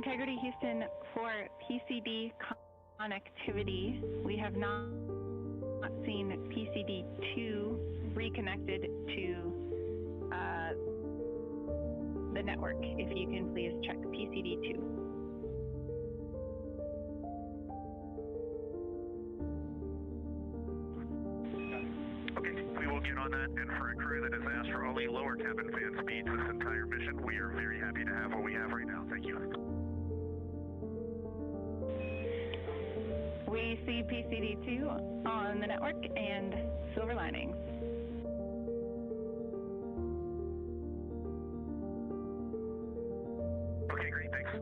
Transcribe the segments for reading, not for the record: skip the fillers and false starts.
Integrity Houston, for PCD connectivity, we have not seen PCD2 reconnected to the network. If you can please check PCD2. Okay, we will get on that, and for a crew that has asked for only lower cabin fan speeds this entire mission, we are very happy to have what we have right now. Thank you. We see PCD2 on the network and silver linings. Okay, great, thanks.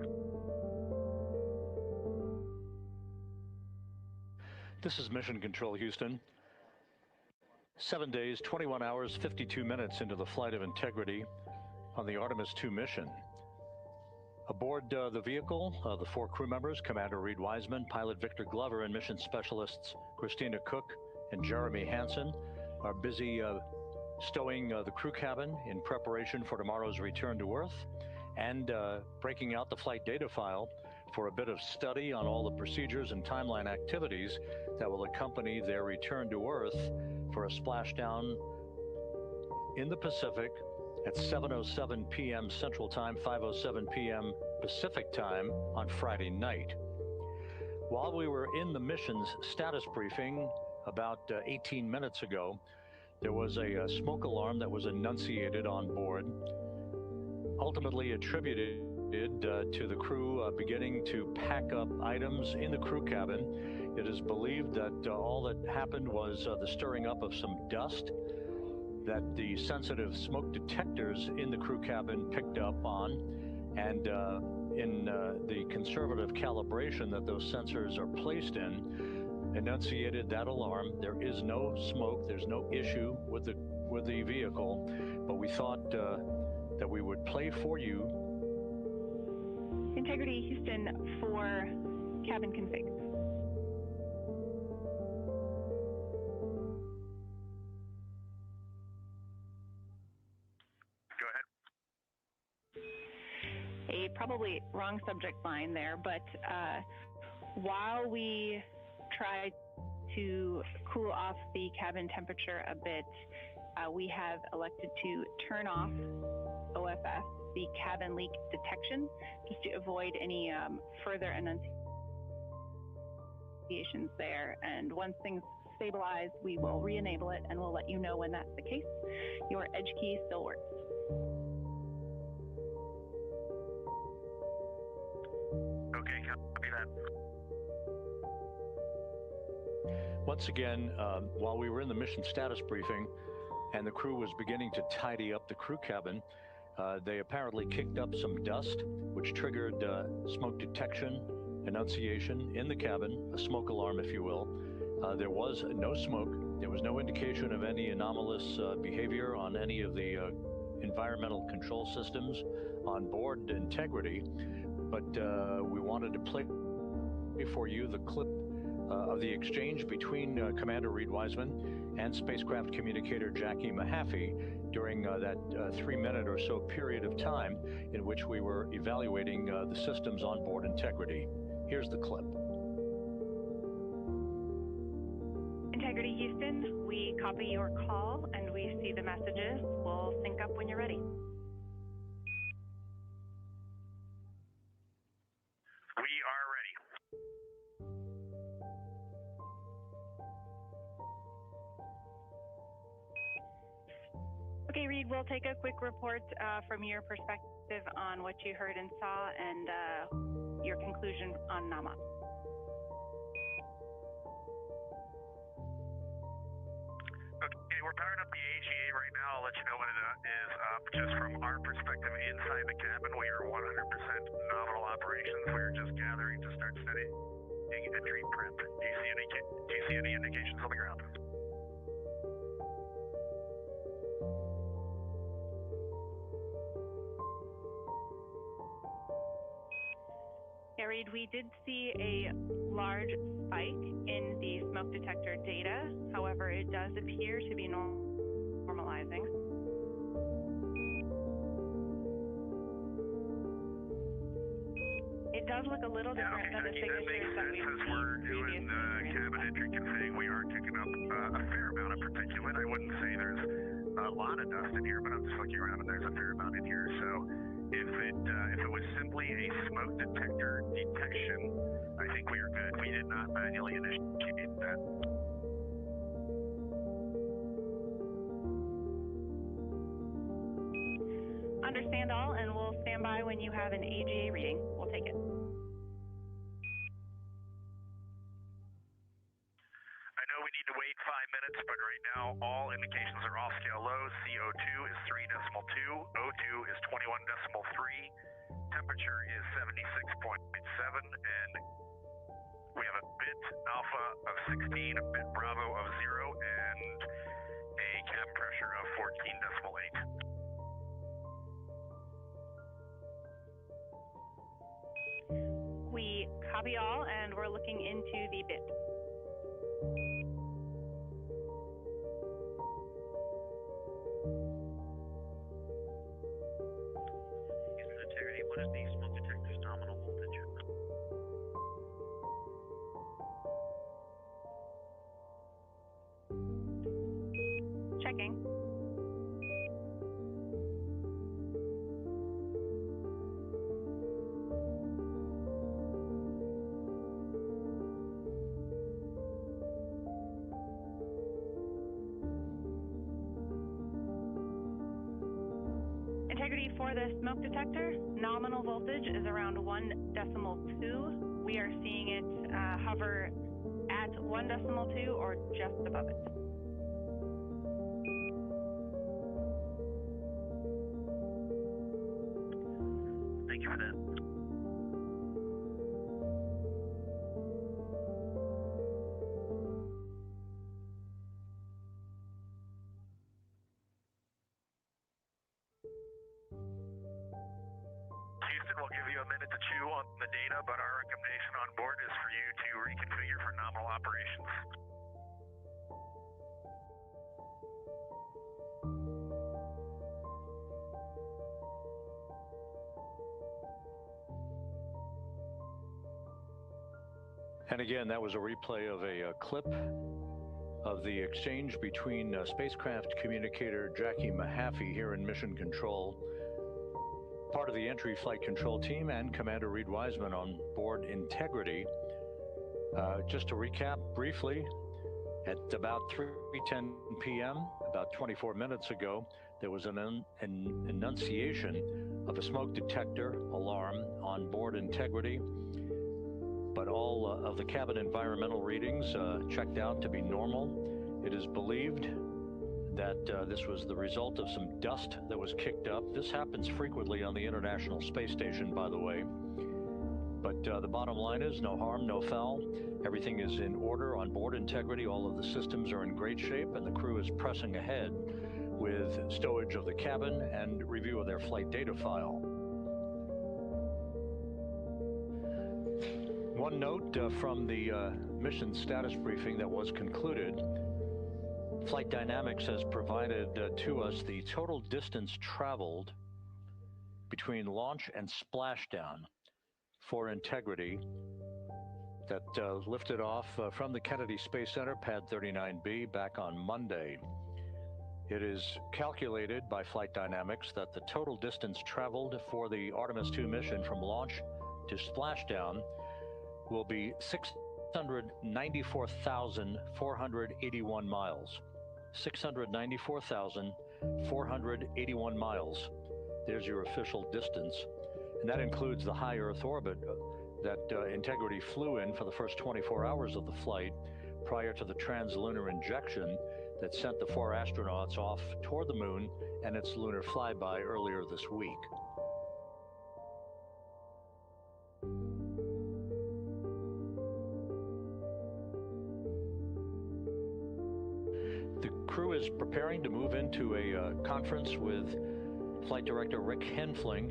This is Mission Control Houston. 7 days, 21 hours, 52 minutes into the flight of Integrity on the Artemis 2 mission. Aboard the vehicle, the 4 crew members, Commander Reed Wiseman, Pilot Victor Glover, and mission specialists Christina Cook and Jeremy Hansen are busy stowing the crew cabin in preparation for tomorrow's return to Earth and breaking out the flight data file for a bit of study on all the procedures and timeline activities that will accompany their return to Earth for a splashdown in the Pacific at 7:07 p.m. Central Time, 5:07 p.m. Pacific Time on Friday night. While we were in the mission's status briefing about 18 minutes ago, there was a smoke alarm that was enunciated on board, ultimately attributed to the crew beginning to pack up items in the crew cabin. It is believed that all that happened was the stirring up of some dust that the sensitive smoke detectors in the crew cabin picked up on, and in the conservative calibration that those sensors are placed in, enunciated that alarm. There is no smoke, there's no issue with the vehicle, but we thought that we would play for you. Integrity Houston for cabin config. Go ahead. A probably wrong subject line there, but while we try to cool off the cabin temperature a bit, we have elected to turn off OFF, the cabin leak detection, just to avoid any further enunciations there. And once things stabilize, we will re-enable it, and we'll let you know when that's the case. Your edge key still works. Okay, copy that. Once again, while we were in the mission status briefing and the crew was beginning to tidy up the crew cabin, they apparently kicked up some dust, which triggered smoke detection, enunciation in the cabin, a smoke alarm, if you will. There was no smoke. There was no indication of any anomalous behavior on any of the environmental control systems on board Integrity, but we wanted to play for you the clip of the exchange between Commander Reed Wiseman and spacecraft communicator Jackie Mahaffey during that 3-minute or so period of time in which we were evaluating the systems on board Integrity. Here's the clip. Integrity Houston, we copy your call and we see the messages. We'll sync up when you're ready. We are ready. Okay, Reed, we'll take a quick report from your perspective on what you heard and saw and your conclusion on NAMA. Okay, we're powering up the AGA right now. I'll let you know when it is up. Just from our perspective inside the cabin, we are 100% nominal operations. We're just gathering to start setting entry prep. Do you see any indications on the ground? Yeah, Reed, we did see a large spike in the smoke detector data. However, it does appear to be normalizing. does look a little different than the signatures that we've as we're doing the cabin entry config, we are kicking up a fair amount of particulate. I wouldn't say there's a lot of dust in here, but I'm just looking around and there's a fair amount in here. So if it was simply a smoke detector detection, I think we are good. We did not manually initiate that. Understand all, and we'll stand by when you have an AGA reading. We'll take it. I know we need to wait 5 minutes, but right now all indications are off scale low. CO2 is 3.2, O2 is 21.3, temperature is 76.7, and we have a bit alpha of 16, a bit bravo of 0, and a cabin pressure of 14.8. We copy all, and we're looking into the bit. Houston Integrity, what is the smoke detector's nominal voltage? Checking. Integrity for the smoke detector, nominal voltage is around 1.2. We are seeing it hover at 1.2 or just above it. Thank you for that. Houston, we'll give you a minute to chew on the data, but our recommendation on board is for you to reconfigure for nominal operations. And again, that was a replay of a clip of the exchange between spacecraft communicator Jackie Mahaffey here in Mission Control, part of the entry flight control team, and Commander Reed Wiseman on board Integrity. Just to recap briefly, at about 3:10 p.m., about 24 minutes ago, there was an enunciation of a smoke detector alarm on board Integrity, but all of the cabin environmental readings checked out to be normal. It is believed that this was the result of some dust that was kicked up. This happens frequently on the International Space Station, by the way. But the bottom line is no harm, no foul. Everything is in order on board Integrity. All of the systems are in great shape, and the crew is pressing ahead with stowage of the cabin and review of their flight data file. One note from the mission status briefing that was concluded. Flight Dynamics has provided to us the total distance traveled between launch and splashdown for Integrity that lifted off from the Kennedy Space Center, Pad 39B, back on Monday. It is calculated by Flight Dynamics that the total distance traveled for the Artemis 2 mission from launch to splashdown will be 694,481 miles. 694,481 miles. There's your official distance. And that includes the high Earth orbit that Integrity flew in for the first 24 hours of the flight prior to the translunar injection that sent the 4 astronauts off toward the moon and its lunar flyby earlier this week. The crew is preparing to move into a conference with Flight Director Rick Henfling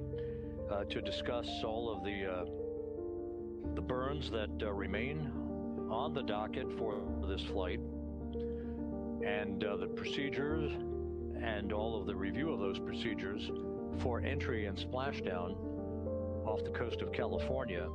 to discuss all of the burns that remain on the docket for this flight and the procedures and all of the review of those procedures for entry and splashdown off the coast of California.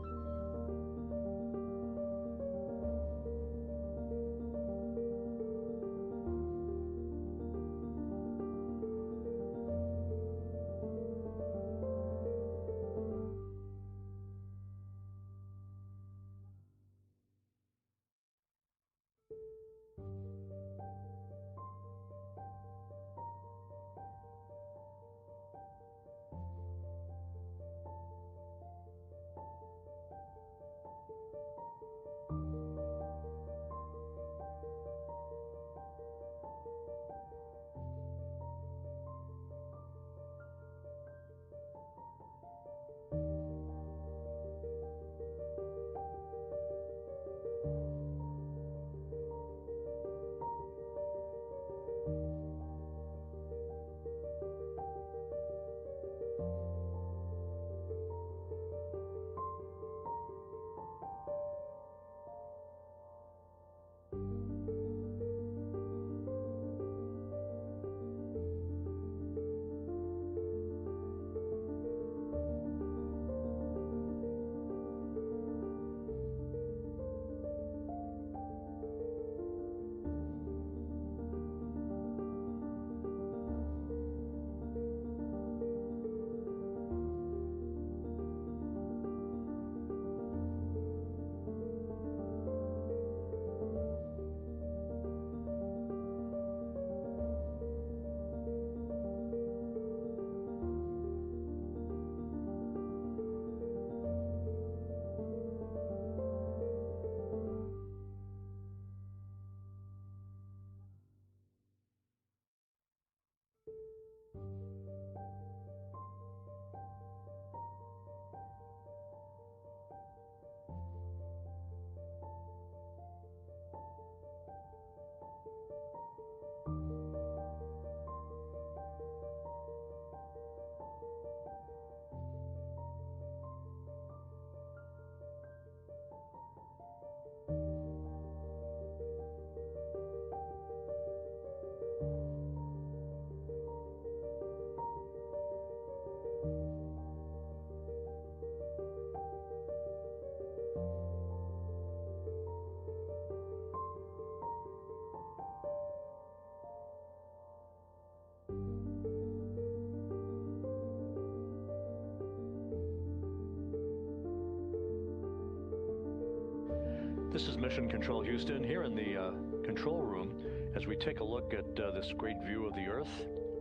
This is Mission Control Houston here in the control room as we take a look at this great view of the Earth,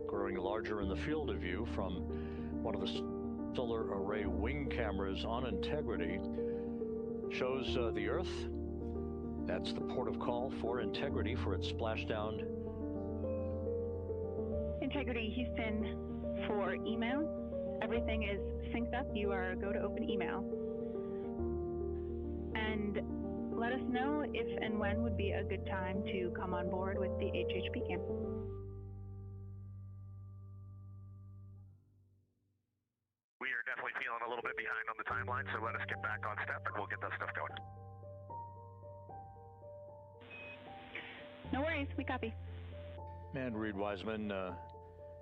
growing larger in the field of view from one of the solar array wing cameras on Integrity. Shows the Earth. That's the port of call for Integrity for its splashdown. Integrity Houston for email. Everything is synced up. You are go to open email. And let us know if and when would be a good time to come on board with the HHP camp. We are definitely feeling a little bit behind on the timeline, so let us get back on step and we'll get that stuff going. No worries, we copy. And Reed Wiseman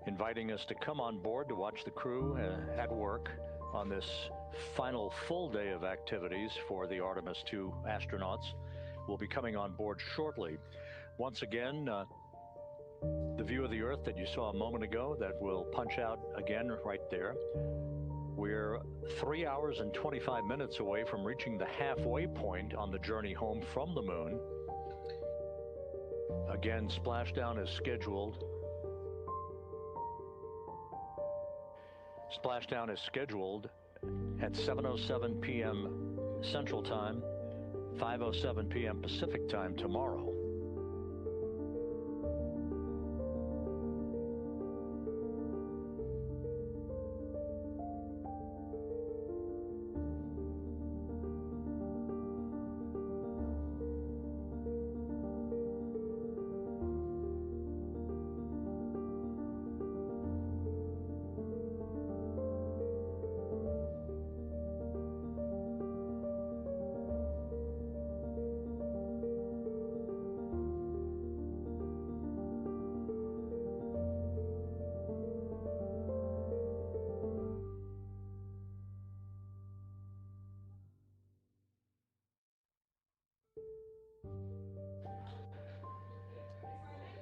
inviting us to come on board to watch the crew at work on this final full day of activities for the Artemis 2 astronauts. Will be coming on board shortly. Once again, the view of the Earth that you saw a moment ago that will punch out again right there. We're 3 hours and 25 minutes away from reaching the halfway point on the journey home from the moon. Again, splashdown is scheduled. Splashdown is scheduled at 7:07 p.m. Central Time, 5:07 p.m. Pacific Time tomorrow.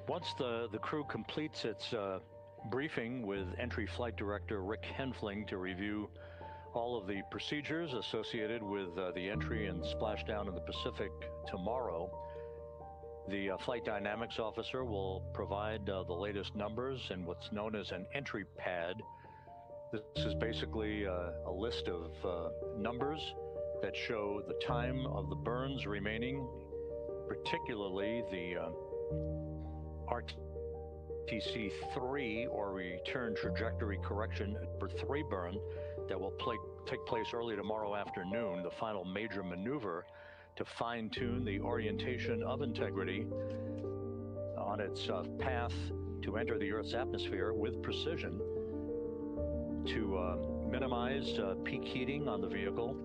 Once the crew completes its briefing with entry flight director Rick Henfling to review all of the procedures associated with the entry and splashdown in the Pacific tomorrow, the flight dynamics officer will provide the latest numbers and what's known as an entry pad. This is basically a list of numbers that show the time of the burns remaining, particularly the RTC3 or return trajectory correction number 3 burn that will take place early tomorrow afternoon, the final major maneuver to fine-tune the orientation of Integrity on its path to enter the Earth's atmosphere with precision to minimize peak heating on the vehicle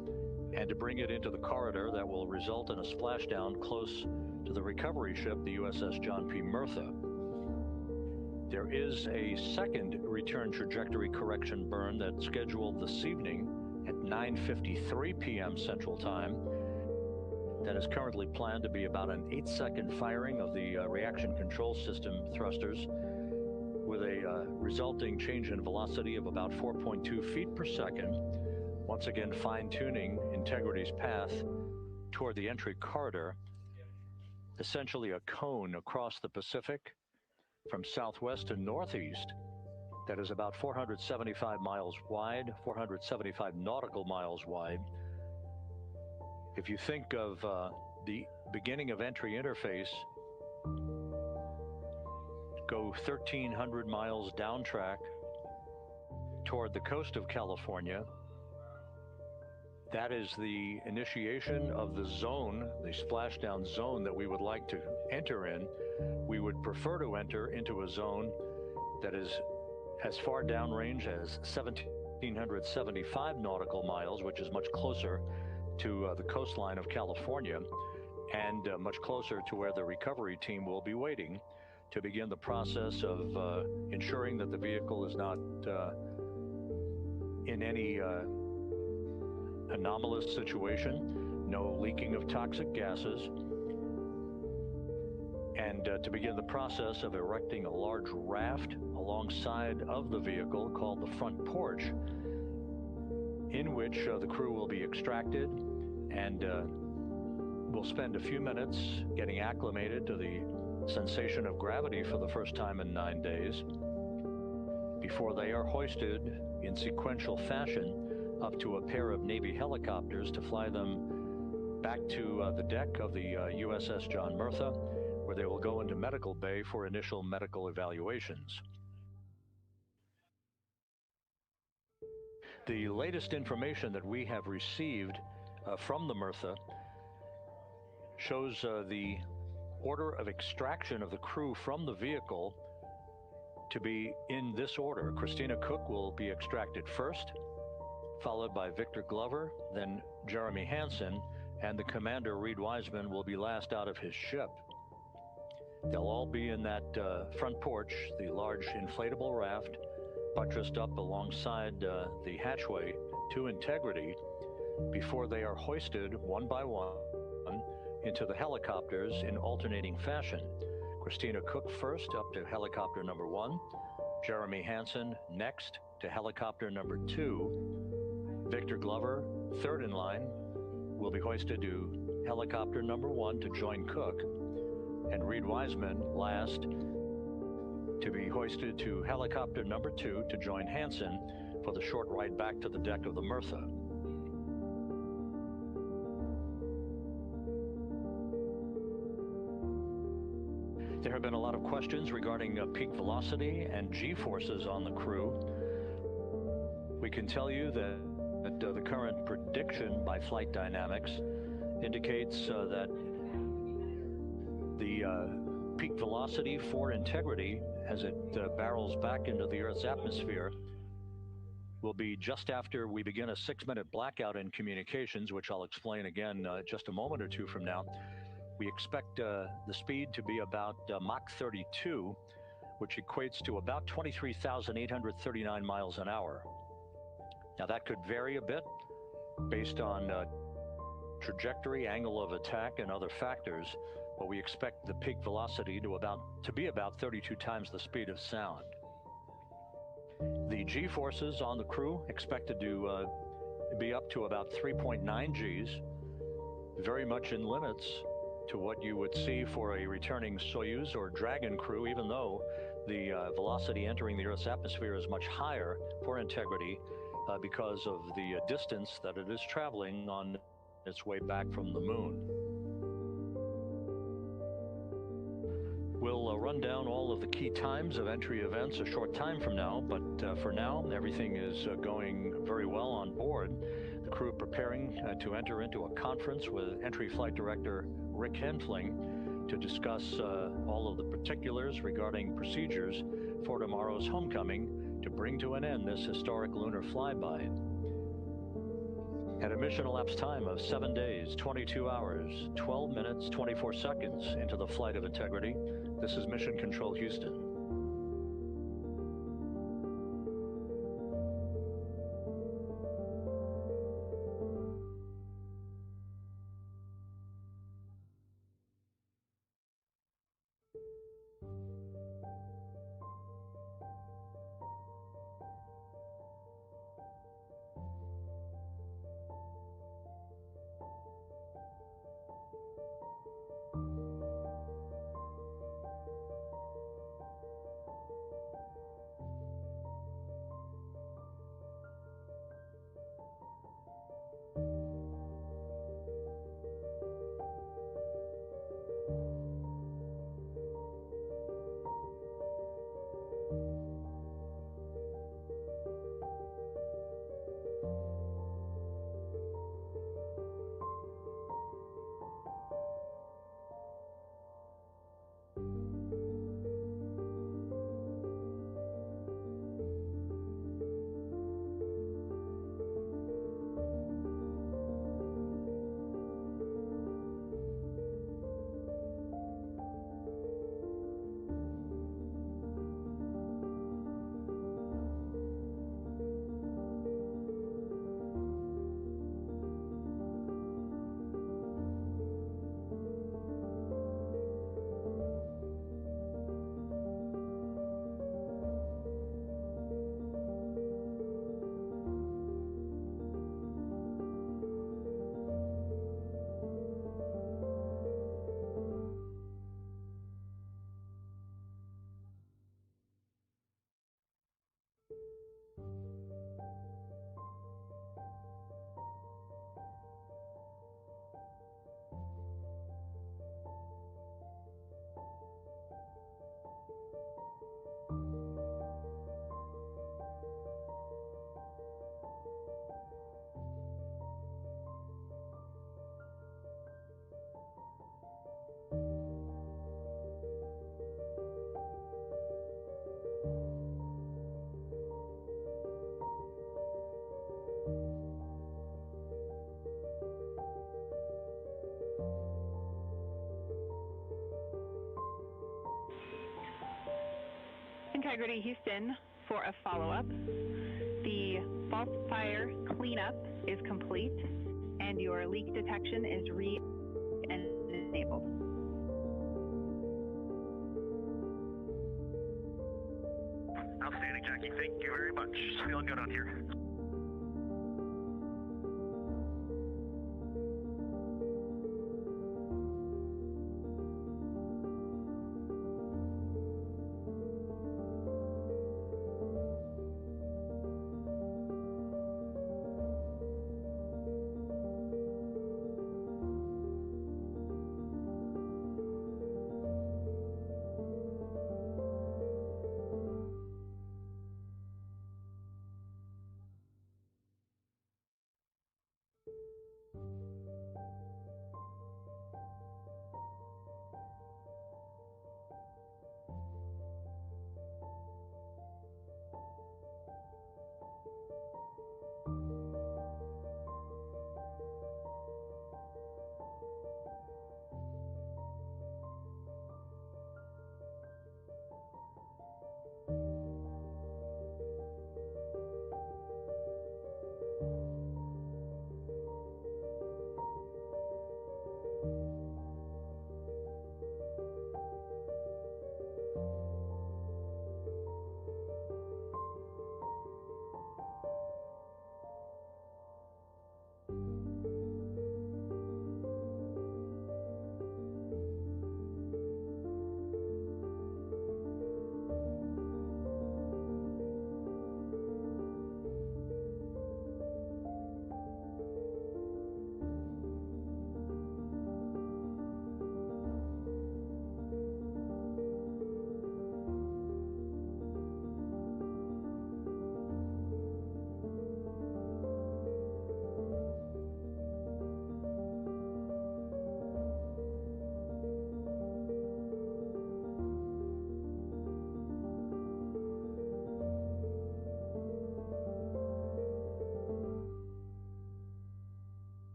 and to bring it into the corridor that will result in a splashdown close to the recovery ship, the USS John P. Murtha. There is a second return trajectory correction burn that's scheduled this evening at 9:53 p.m. Central Time. That is currently planned to be about an 8-second firing of the reaction control system thrusters with a resulting change in velocity of about 4.2 feet per second, once again fine-tuning Integrity's path toward the entry corridor, essentially a cone across the Pacific from southwest to northeast that is about 475 miles wide, 475 nautical miles wide. If you think of the beginning of entry interface, go 1,300 miles down track toward the coast of California. That is the initiation of the zone, the splashdown zone that we would like to enter in. We would prefer to enter into a zone that is as far downrange as 1,775 nautical miles, which is much closer to the coastline of California and much closer to where the recovery team will be waiting to begin the process of ensuring that the vehicle is not in any anomalous situation, no leaking of toxic gases, and to begin the process of erecting a large raft alongside of the vehicle called the front porch, in which the crew will be extracted and will spend a few minutes getting acclimated to the sensation of gravity for the first time in 9 days before they are hoisted in sequential fashion up to a pair of Navy helicopters to fly them back to the deck of the USS John Murtha, where they will go into medical bay for initial medical evaluations. The latest information that we have received from the Murtha shows the order of extraction of the crew from the vehicle to be in this order. Christina Cook will be extracted first, followed by Victor Glover, then Jeremy Hansen, and the commander, Reed Wiseman, will be last out of his ship. They'll all be in that front porch, the large inflatable raft, buttressed up alongside the hatchway to Integrity, before they are hoisted one by one into the helicopters in alternating fashion. Christina Cook first up to helicopter number 1, Jeremy Hansen next to helicopter number 2, Victor Glover, third in line, will be hoisted to helicopter number 1 to join Cook, and Reed Wiseman last to be hoisted to helicopter number 2 to join Hansen for the short ride back to the deck of the Murtha. There have been a lot of questions regarding peak velocity and G-forces on the crew. We can tell you that the current prediction by Flight Dynamics indicates that the peak velocity for Integrity as it barrels back into the Earth's atmosphere will be just after we begin a 6-minute blackout in communications, which I'll explain again just a moment or two from now. We expect the speed to be about Mach 32, which equates to about 23,839 miles an hour. Now that could vary a bit based on trajectory, angle of attack, and other factors. we expect the peak velocity to be about 32 times the speed of sound. The G-forces on the crew expected to be up to about 3.9 Gs, very much in limits to what you would see for a returning Soyuz or Dragon crew, even though the velocity entering the Earth's atmosphere is much higher for Integrity because of the distance that it is traveling on its way back from the moon. We'll run down all of the key times of entry events a short time from now, but for now, everything is going very well on board. The crew preparing to enter into a conference with Entry Flight Director Rick Henfling to discuss all of the particulars regarding procedures for tomorrow's homecoming to bring to an end this historic lunar flyby. At a mission elapsed time of 7 days, 22 hours, 12 minutes, 24 seconds into the flight of Integrity, this is Mission Control Houston. Integrity Houston for a follow-up. The false fire cleanup is complete and your leak detection is re-enabled. Outstanding, Jackie. Thank you very much. Feeling good on here.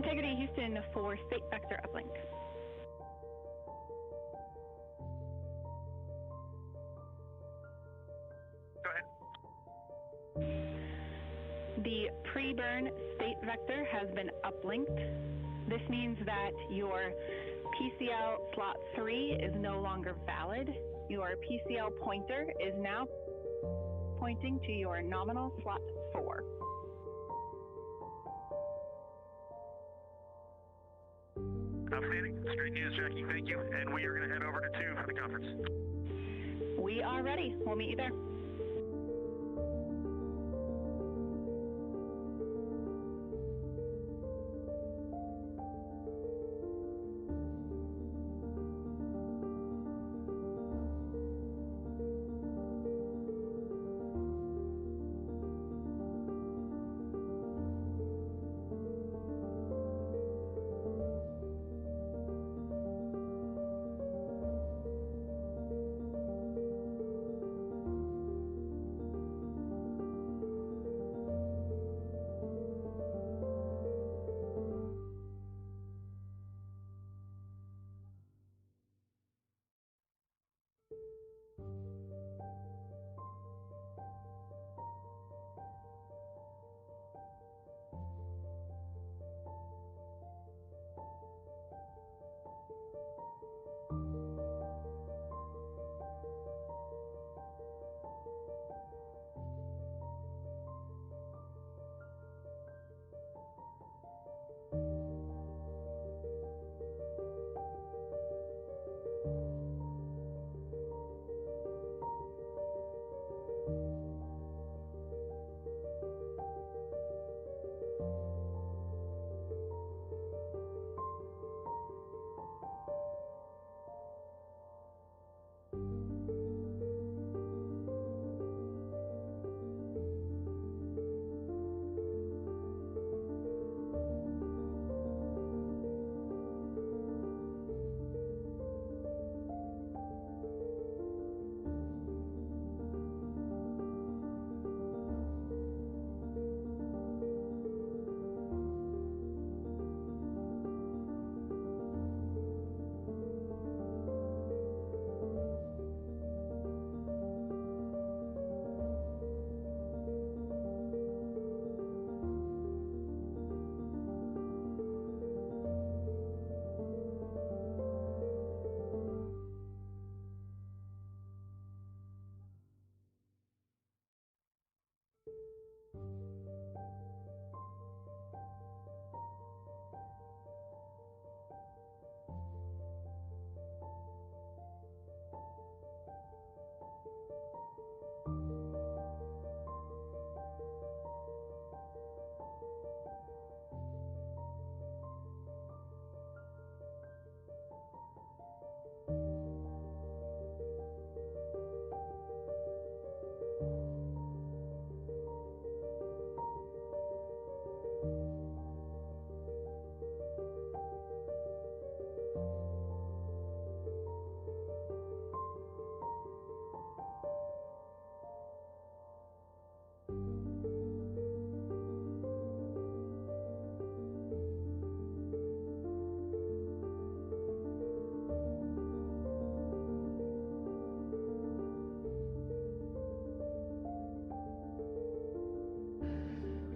Integrity Houston for state vector uplink. Go ahead. The pre-burn state vector has been uplinked. This means that your PCL slot 3 is no longer valid. Your PCL pointer is now pointing to your nominal slot 4. Outstanding. Straight news, Jackie. Thank you. And we are going to head over to 2 for the conference. We are ready. We'll meet you there.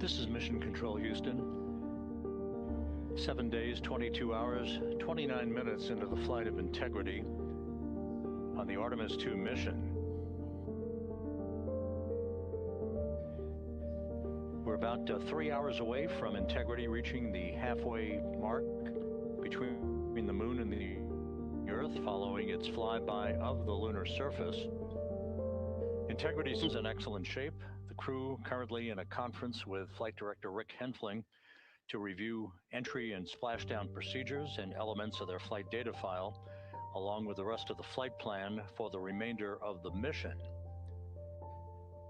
This is Mission Control Houston. 7 days, 22 hours, 29 minutes into the flight of integrity on the Artemis 2 mission. We're about 3 hours away from integrity reaching the halfway mark between the moon and the Earth following its flyby of the lunar surface. Integrity is in excellent shape. The crew currently in a conference with Flight Director Rick Henfling to review entry and splashdown procedures and elements of their flight data file, along with the rest of the flight plan for the remainder of the mission.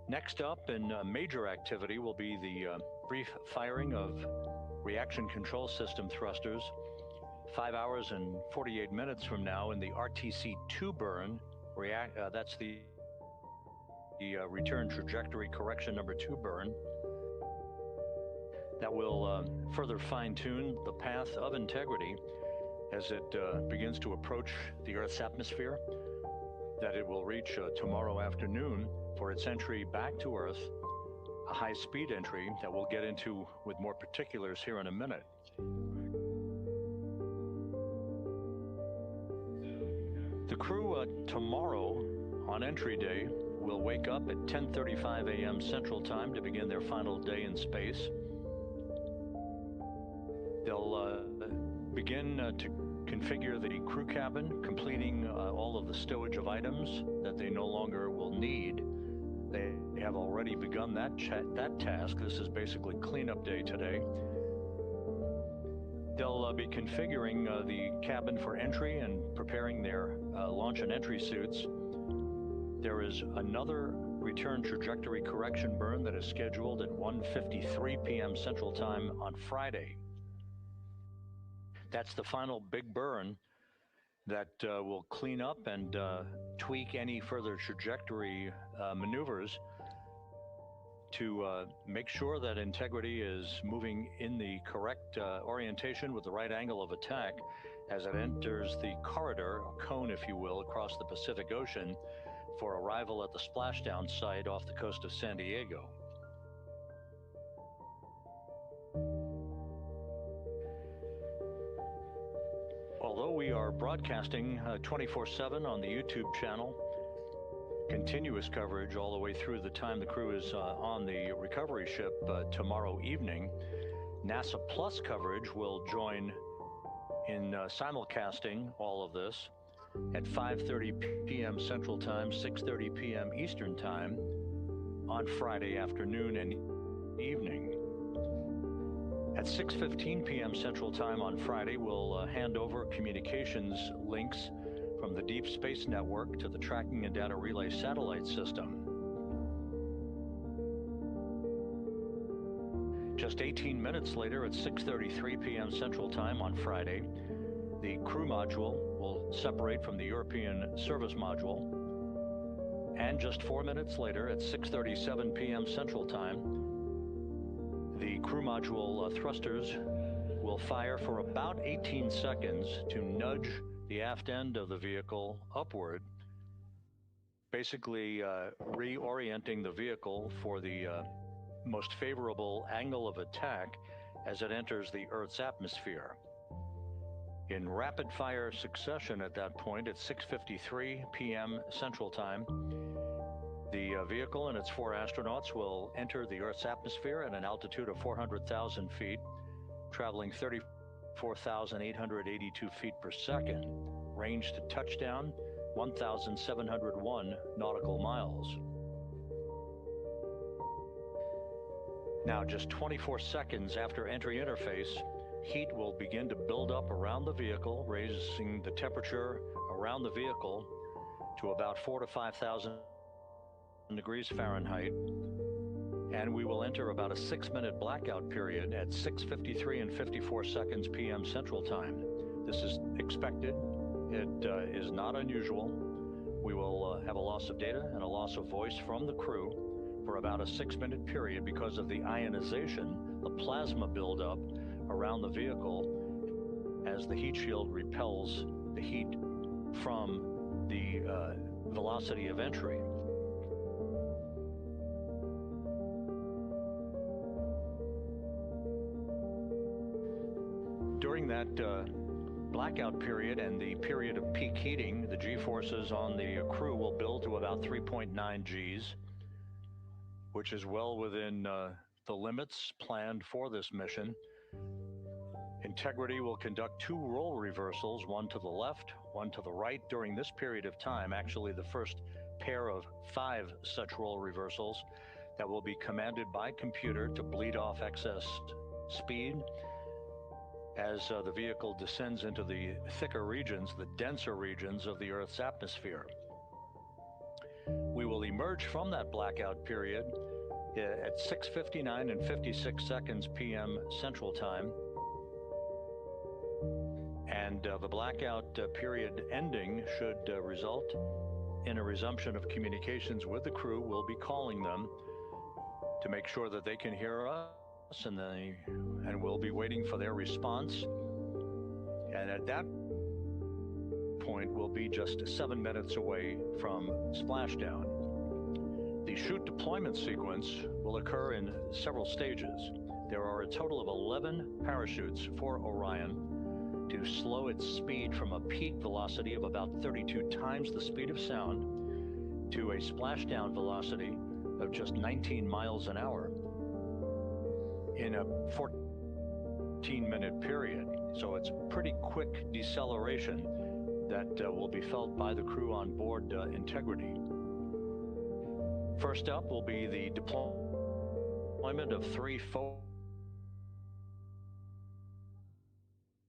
Next up in major activity will be the brief firing of reaction control system thrusters 5 hours and 48 minutes from now in the RTC-2 burn. That's the return trajectory correction number 2 burn. that will further fine-tune the path of integrity as it begins to approach the Earth's atmosphere, that it will reach tomorrow afternoon for its entry back to Earth, a high-speed entry that we'll get into with more particulars here in a minute. The crew tomorrow on entry day will wake up at 10:35 a.m. Central Time to begin their final day in space. They'll begin to configure the crew cabin, completing all of the stowage of items that they no longer will need. They have already begun that task. This is basically cleanup day today. They'll be configuring the cabin for entry and preparing their launch and entry suits. There is another return trajectory correction burn that is scheduled at 1:53 p.m. Central Time on Friday. That's the final big burn that will clean up and tweak any further trajectory maneuvers to make sure that integrity is moving in the correct orientation with the right angle of attack as it enters the corridor, or cone if you will, across the Pacific Ocean for arrival at the splashdown site off the coast of San Diego. Although we are broadcasting 24/7 on the YouTube channel, continuous coverage all the way through the time the crew is on the recovery ship tomorrow evening, NASA Plus coverage will join in simulcasting all of this at 5:30 p.m. Central Time, 6:30 p.m. Eastern Time on Friday afternoon and evening. At 6:15 p.m. Central Time on Friday, we'll hand over communications links from the Deep Space Network to the Tracking and Data Relay Satellite System. Just 18 minutes later, at 6:33 p.m. Central Time on Friday, the crew module will separate from the European service module. And just 4 minutes later, at 6:37 p.m. Central Time, the crew module thrusters will fire for about 18 seconds to nudge the aft end of the vehicle upward, basically reorienting the vehicle for the most favorable angle of attack as it enters the Earth's atmosphere. In rapid fire succession at that point, at 6:53 p.m. Central Time, the vehicle and its 4 astronauts will enter the Earth's atmosphere at an altitude of 400,000 feet, traveling 34,882 feet per second. Range to touchdown, 1,701 nautical miles. Now, just 24 seconds after entry interface, heat will begin to build up around the vehicle, raising the temperature around the vehicle to about 4,000 to 5,000 degrees Fahrenheit, and we will enter about a 6-minute blackout period at 6:53 and 54 seconds p.m. Central Time. This is expected. It is not unusual. We will have a loss of data and a loss of voice from the crew for about a 6-minute period because of the ionization, the plasma buildup around the vehicle as the heat shield repels the heat from the velocity of entry. During that blackout period and the period of peak heating, the G-forces on the crew will build to about 3.9 Gs, which is well within the limits planned for this mission. Integrity will conduct 2 role reversals, one to the left, one to the right during this period of time, actually the first pair of 5 such role reversals that will be commanded by computer to bleed off excess speed as the vehicle descends into the thicker regions, the denser regions of the Earth's atmosphere. We will emerge from that blackout period at 6:59 and 56 seconds p.m. Central Time. And the blackout period ending should result in a resumption of communications with the crew. We'll be calling them to make sure that they can hear us and we'll be waiting for their response. And at that point, we'll be just 7 minutes away from splashdown. The chute deployment sequence will occur in several stages. There are a total of 11 parachutes for Orion to slow its speed from a peak velocity of about 32 times the speed of sound to a splashdown velocity of just 19 miles an hour in a 14-minute period. So it's a pretty quick deceleration that will be felt by the crew on board Integrity. First up will be the deployment of 3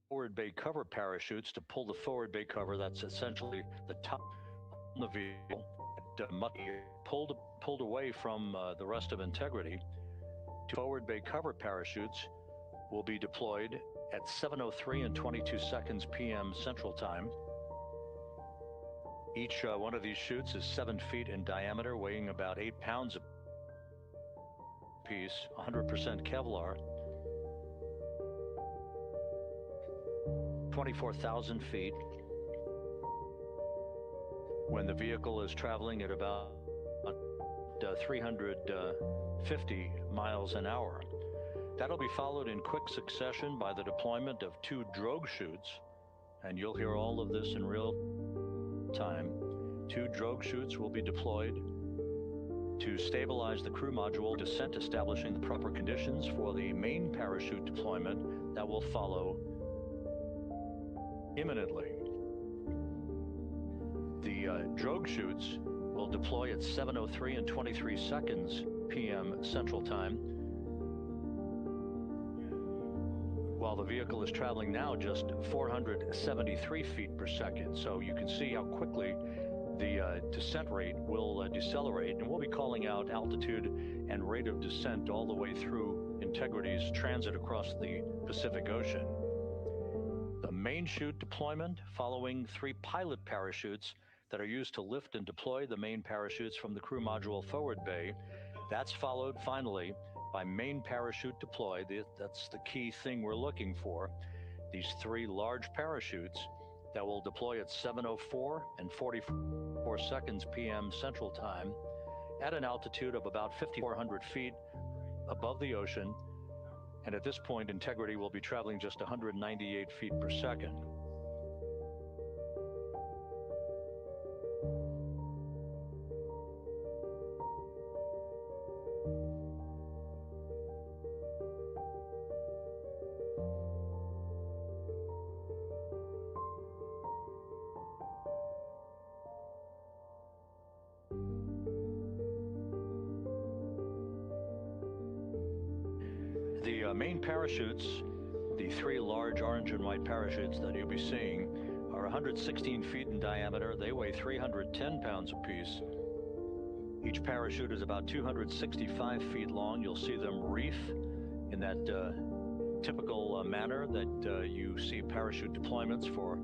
forward bay cover parachutes to pull the forward bay cover. That's essentially the top of the vehicle, pulled away from the rest of Integrity. 2 forward bay cover parachutes will be deployed at 7:03 and 22 seconds p.m. Central Time. Each one of these chutes is 7 feet in diameter, weighing about 8 pounds a piece, 100% Kevlar, 24,000 feet. When the vehicle is traveling at about 350 miles an hour. That'll be followed in quick succession by the deployment of 2 drogue chutes, and you'll hear all of this in real time. 2 drogue chutes will be deployed to stabilize the crew module descent, establishing the proper conditions for the main parachute deployment that will follow imminently. The drogue chutes will deploy at 7:03 and 23 seconds p.m. Central Time, while the vehicle is traveling now just 473 feet per second. So you can see how quickly the descent rate will decelerate, and we'll be calling out altitude and rate of descent all the way through Integrity's transit across the Pacific Ocean. The main chute deployment following 3 pilot parachutes that are used to lift and deploy the main parachutes from the crew module forward bay. That's followed finally by main parachute deploy. That's the key thing we're looking for. These 3 large parachutes that will deploy at 7:04 and 44 seconds p.m. Central Time at an altitude of about 5,400 feet above the ocean. And at this point, Integrity will be traveling just 198 feet per second. The main parachutes, the 3 large orange and white parachutes that you'll be seeing, are 116 feet in diameter. They weigh 310 pounds apiece. Each parachute is about 265 feet long. You'll see them reef in that typical manner that you see parachute deployments for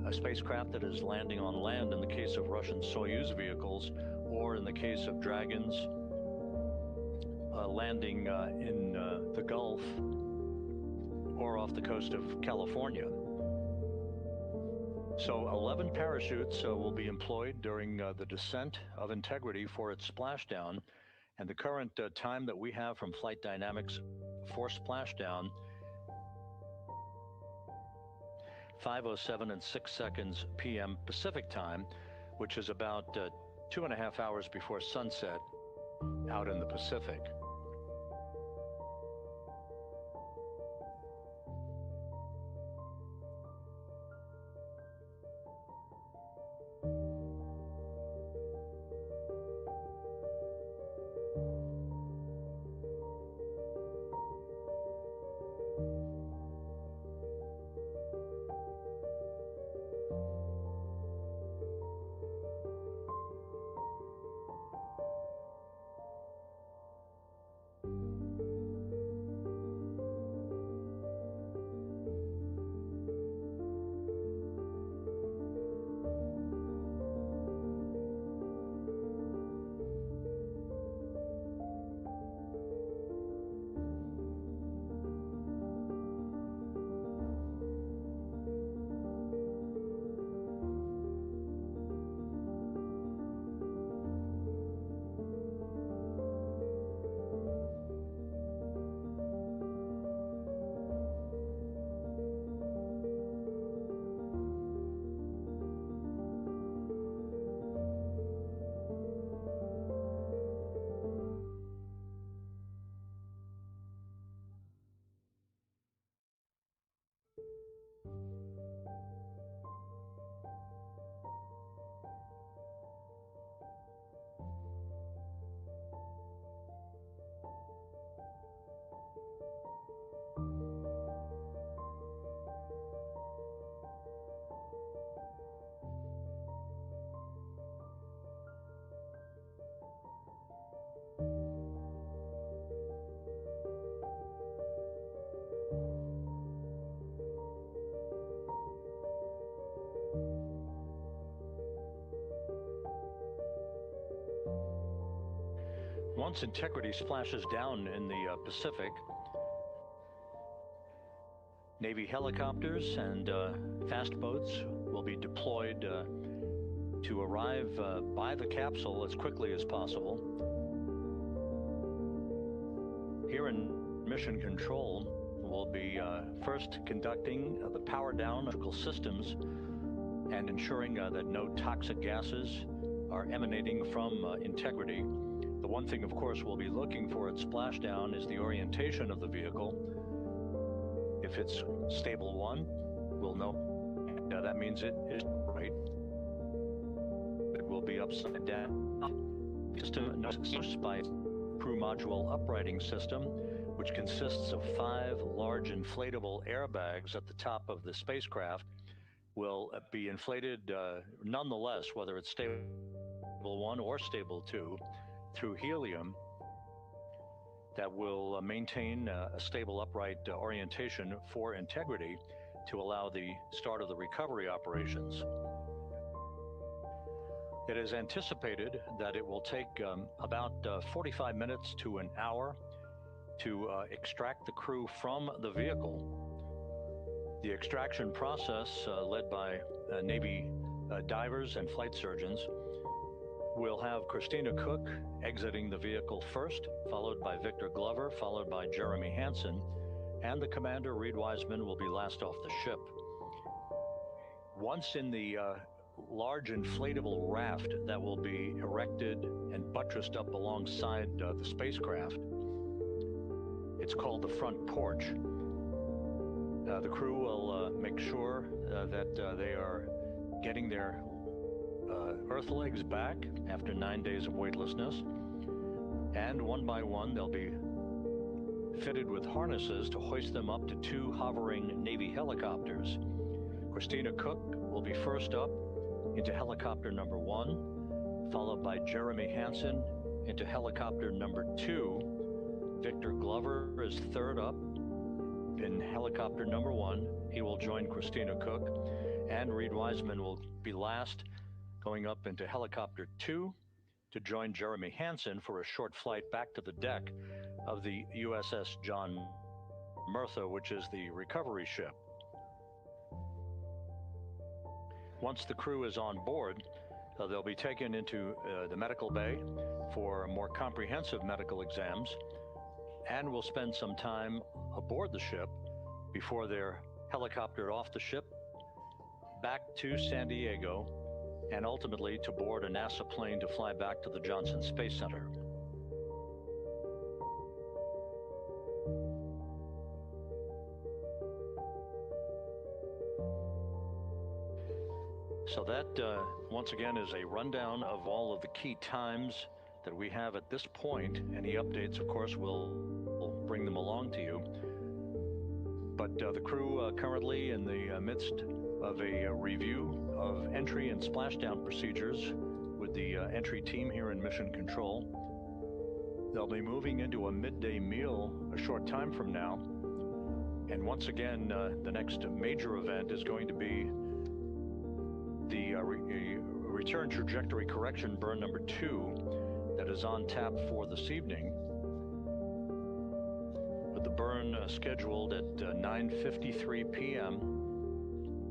a spacecraft that is landing on land in the case of Russian Soyuz vehicles, or in the case of Dragons landing in the Gulf or off the coast of California. So 11 parachutes will be employed during the descent of Integrity for its splashdown, and the current time that we have from Flight Dynamics for splashdown, 5:07 and 6 seconds p.m. Pacific Time, which is about 2.5 hours before sunset out in the Pacific. once Integrity splashes down in the Pacific, Navy helicopters and fast boats will be deployed to arrive by the capsule as quickly as possible. Here in Mission Control, we'll be first conducting the power down of electrical systems and ensuring that no toxic gases are emanating from Integrity. The one thing, of course, we'll be looking for at splashdown is the orientation of the vehicle. If it's stable 1, we'll know that means it is right. It will be upside down. System noticed by crew module uprighting system, which consists of 5 large inflatable airbags at the top of the spacecraft, will be inflated nonetheless, whether it's stable 1 or stable 2, through helium that will maintain a stable upright orientation for Integrity to allow the start of the recovery operations. It is anticipated that it will take about 45 minutes to an hour to extract the crew from the vehicle. The extraction process, led by Navy divers and flight surgeons, will have Christina Cook exiting the vehicle first, followed by Victor Glover, followed by Jeremy Hansen, and the commander, Reed Wiseman, will be last off the ship. Once in the large inflatable raft that will be erected and buttressed up alongside the spacecraft, it's called the front porch. The crew will make sure that they are getting their Earth legs back after 9 days of weightlessness, and one by one they'll be fitted with harnesses to hoist them up to 2 hovering Navy helicopters. Christina Cook will be first up into helicopter number 1, followed by Jeremy Hansen into helicopter number 2. Victor Glover is third up in helicopter number 1. He will join Christina Cook, and Reed Wiseman will be last, going up into helicopter 2 to join Jeremy Hansen for a short flight back to the deck of the USS John Murtha, which is the recovery ship. Once the crew is on board, they'll be taken into the medical bay for more comprehensive medical exams, and will spend some time aboard the ship before they're helicoptered off the ship back to San Diego, and ultimately to board a NASA plane to fly back to the Johnson Space Center. So that, once again, is a rundown of all of the key times that we have at this point. Any updates, of course, we'll bring them along to you. But the crew currently in the midst of a review of entry and splashdown procedures with the entry team here in Mission Control. They'll be moving into a midday meal a short time from now. And once again, the next major event is going to be the return trajectory correction burn number 2 that is on tap for this evening, with the burn scheduled at 9:53 p.m.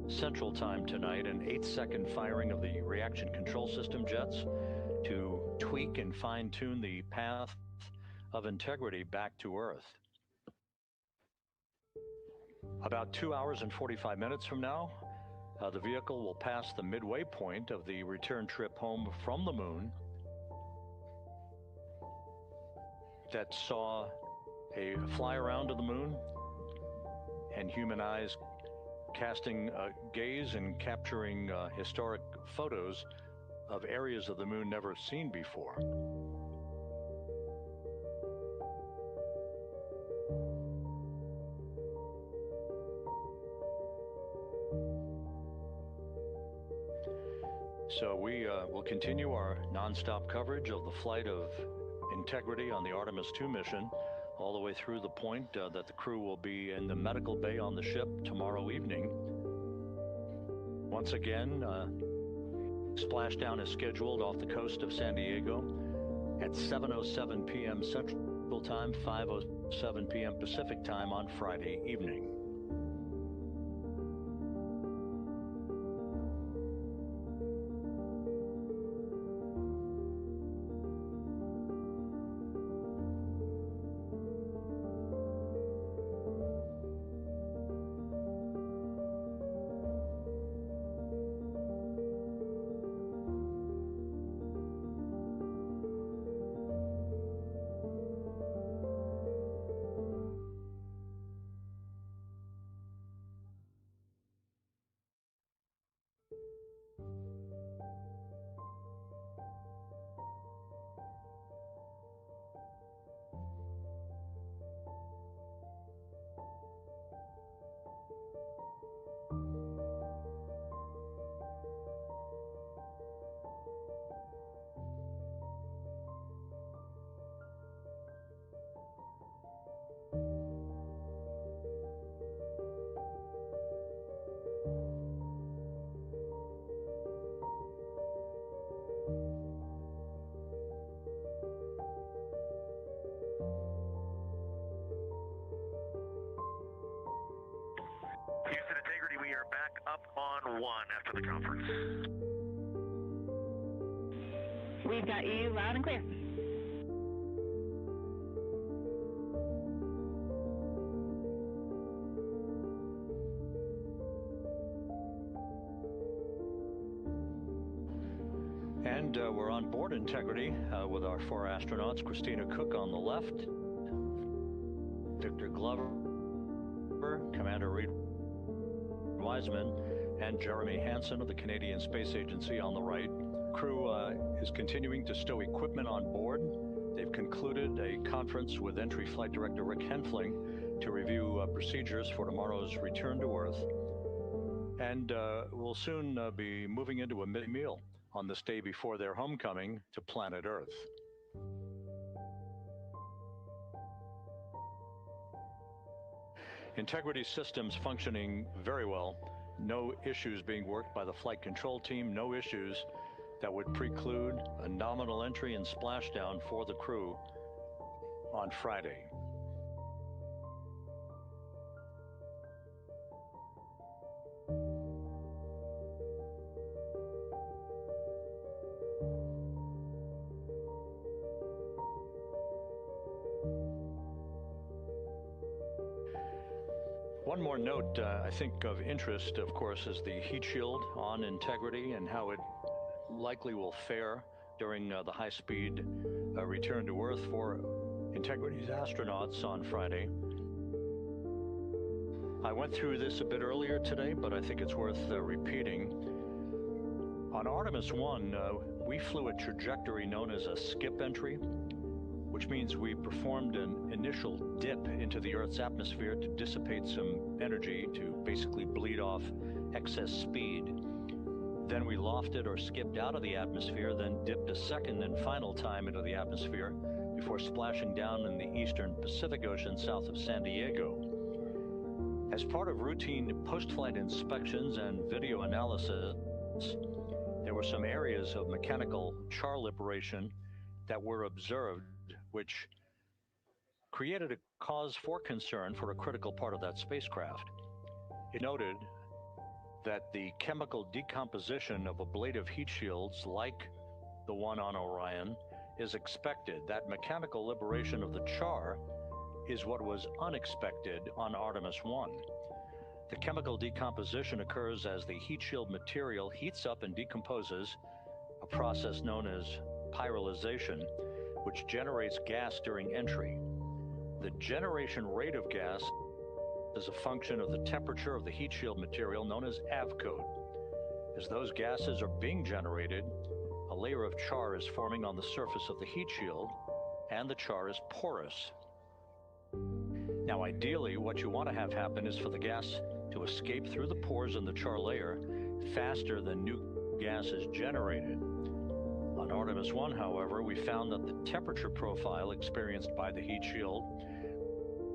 Central Time tonight, an 8-second firing of the reaction control system jets to tweak and fine-tune the path of Integrity back to Earth. About 2 hours and 45 minutes from now, the vehicle will pass the midway point of the return trip home from the moon that saw a fly around to the moon and human eyes casting a gaze and capturing historic photos of areas of the moon never seen before. So we will continue our nonstop coverage of the flight of Integrity on the Artemis 2 mission, all the way through the point that the crew will be in the medical bay on the ship tomorrow evening. Once again, splashdown is scheduled off the coast of San Diego at 7:07 p.m. Central Time, 5:07 p.m. Pacific Time on Friday evening. Houston Integrity, we are back up on 1 after the conference. We've got you loud and clear. And we're on board Integrity with our 4 astronauts, Christina Cook on the left, Victor Glover, Commander Reed Wiseman, and Jeremy Hansen of the Canadian Space Agency on the right. Crew is continuing to stow equipment on board. They've concluded a conference with Entry Flight Director Rick Henfling to review procedures for tomorrow's return to Earth. And we'll soon be moving into a mid-meal on this day before their homecoming to planet Earth. Integrity systems functioning very well. No issues being worked by the flight control team. No issues that would preclude a nominal entry and splashdown for the crew on Friday. One more note, I think of interest, of course, is the heat shield on Integrity and how it likely will fare during the high-speed return to Earth for Integrity's astronauts on Friday. I went through this a bit earlier today, but I think it's worth repeating. On Artemis 1, we flew a trajectory known as a skip entry, which means we performed an initial dip into the Earth's atmosphere to dissipate some energy to basically bleed off excess speed. Then we lofted or skipped out of the atmosphere, then dipped a second and final time into the atmosphere before splashing down in the eastern Pacific Ocean south of San Diego. As part of routine post-flight inspections and video analysis, there were some areas of mechanical char liberation that were observed, which created a cause for concern for a critical part of that spacecraft. It noted that the chemical decomposition of ablative heat shields like the one on Orion is expected. That mechanical liberation of the char is what was unexpected on Artemis 1. The chemical decomposition occurs as the heat shield material heats up and decomposes, a process known as pyrrolization, which generates gas during entry. The generation rate of gas is a function of the temperature of the heat shield material known as avcode. As those gases are being generated, a layer of char is forming on the surface of the heat shield, and the char is porous. Now, ideally, what you want to have happen is for the gas to escape through the pores in the char layer faster than new gas is generated. On Artemis 1, however, we found that the temperature profile experienced by the heat shield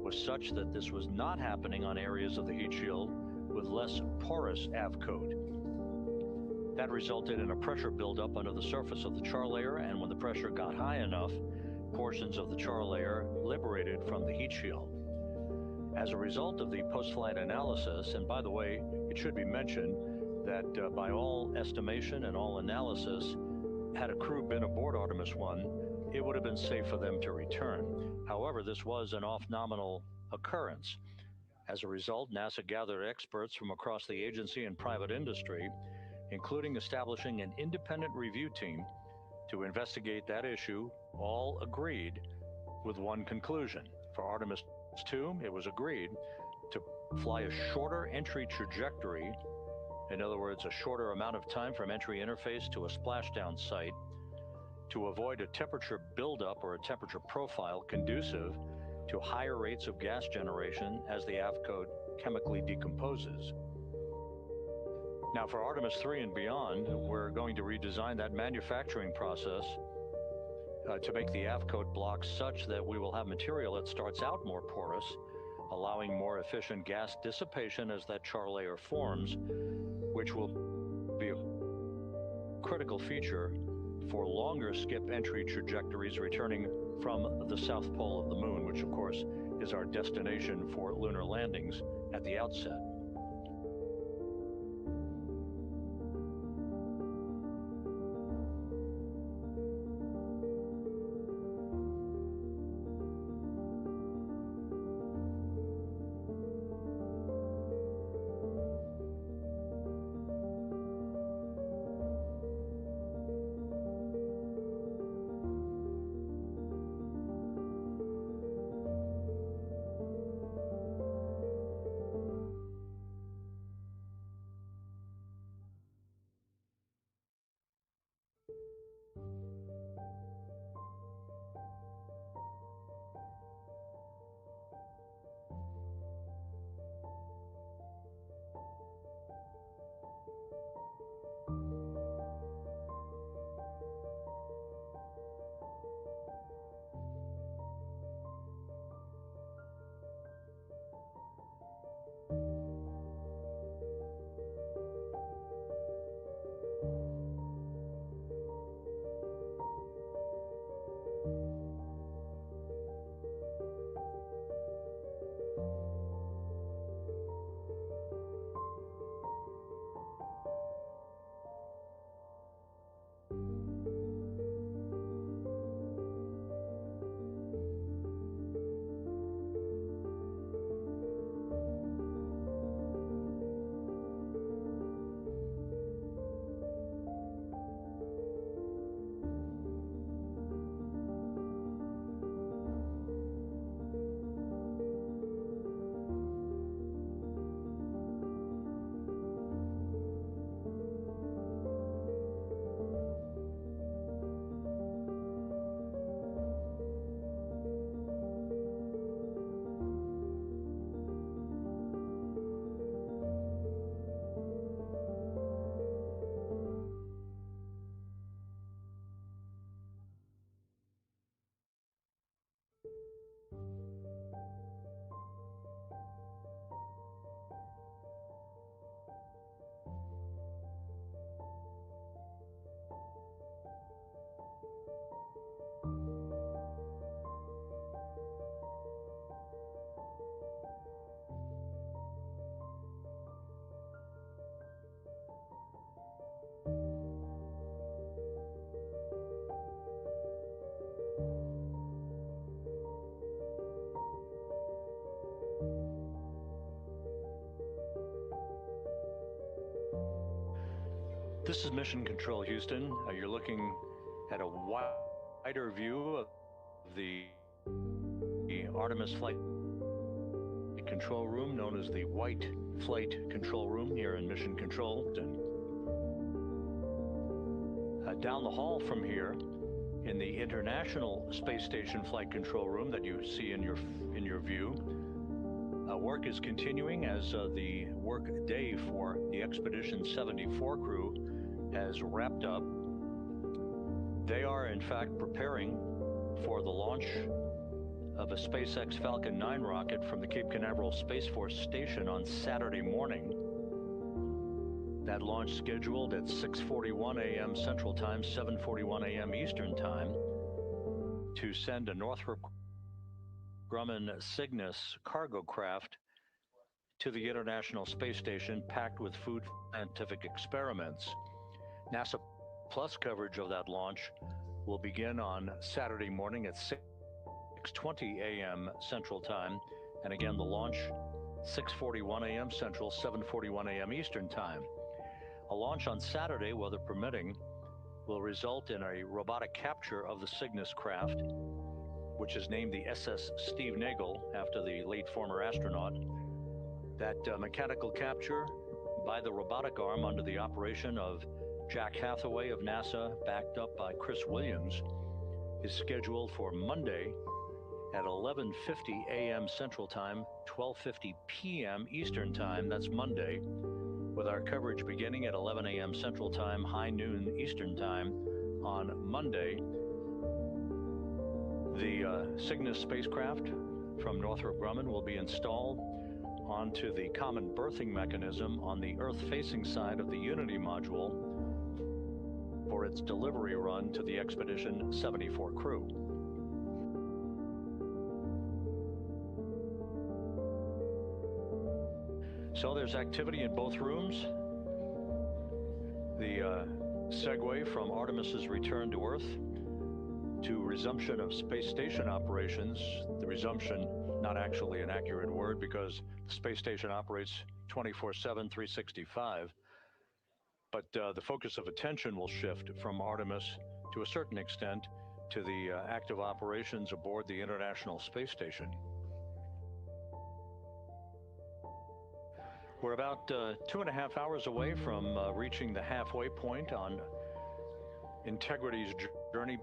was such that this was not happening on areas of the heat shield with less porous avcode. That resulted in a pressure buildup under the surface of the char layer, and when the pressure got high enough, portions of the char layer liberated from the heat shield. As a result of the post-flight analysis, and by the way, it should be mentioned that by all estimation and all analysis, had a crew been aboard Artemis 1, it would have been safe for them to return. However, this was an off-nominal occurrence. As a result, NASA gathered experts from across the agency and private industry, including establishing an independent review team to investigate that issue. All agreed with one conclusion. For Artemis 2, it was agreed to fly a shorter entry trajectory, in other words, a shorter amount of time from entry interface to a splashdown site, to avoid a temperature buildup or a temperature profile conducive to higher rates of gas generation as the aft-coat chemically decomposes. Now, for Artemis 3 and beyond, we're going to redesign that manufacturing process to make the aft-coat blocks such that we will have material that starts out more porous, allowing more efficient gas dissipation as that char layer forms, which will be a critical feature for longer skip entry trajectories returning from the south pole of the moon, which of course is our destination for lunar landings at the outset. This is Mission Control Houston. You're looking at a wider view of the Artemis flight control room, known as the White Flight Control Room here in Mission Control. Down the hall from here, in the International Space Station Flight Control Room that you see in your view, work is continuing as the work day for the Expedition 74 crew has wrapped up. They are in fact preparing for the launch of a SpaceX Falcon 9 rocket from the Cape Canaveral Space Force Station on Saturday morning. That launch scheduled at 6:41 a.m. Central Time, 7:41 a.m. Eastern Time, to send a Northrop Grumman Cygnus cargo craft to the International Space Station packed with food scientific experiments. NASA Plus coverage of that launch will begin on Saturday morning at 6:20 a.m. Central Time, and again the launch 6:41 a.m. Central, 7:41 a.m. Eastern Time. A launch on Saturday, weather permitting, will result in a robotic capture of the Cygnus craft, which is named the SS Steve Nagel after the late former astronaut. That mechanical capture by the robotic arm under the operation of Jack Hathaway of NASA, backed up by Chris Williams, is scheduled for Monday at 11:50 a.m. Central Time, 12:50 p.m. Eastern Time. That's Monday, with our coverage beginning at 11 a.m. Central Time, high noon Eastern Time on Monday. The Cygnus spacecraft from Northrop Grumman will be installed onto the common berthing mechanism on the Earth-facing side of the Unity module for its delivery run to the Expedition 74 crew. So there's activity in both rooms. The segue from Artemis's return to Earth to resumption of space station operations. The resumption, not actually an accurate word, because the space station operates 24/7, 365. But the focus of attention will shift from Artemis to a certain extent to the active operations aboard the International Space Station. We're about 2.5 hours away from reaching the halfway point on Integrity's journey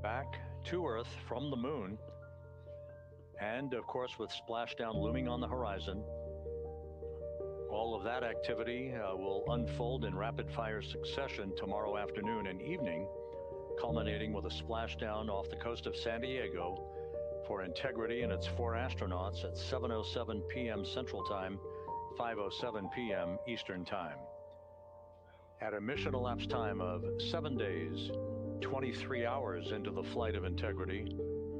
back to Earth from the moon. And of course, with splashdown looming on the horizon, all of that activity will unfold in rapid fire succession tomorrow afternoon and evening, culminating with a splashdown off the coast of San Diego for Integrity and its 4 astronauts at 7:07 p.m. Central Time, 5:07 p.m. Eastern Time. At a mission elapsed time of 7 days, 23 hours into the flight of Integrity,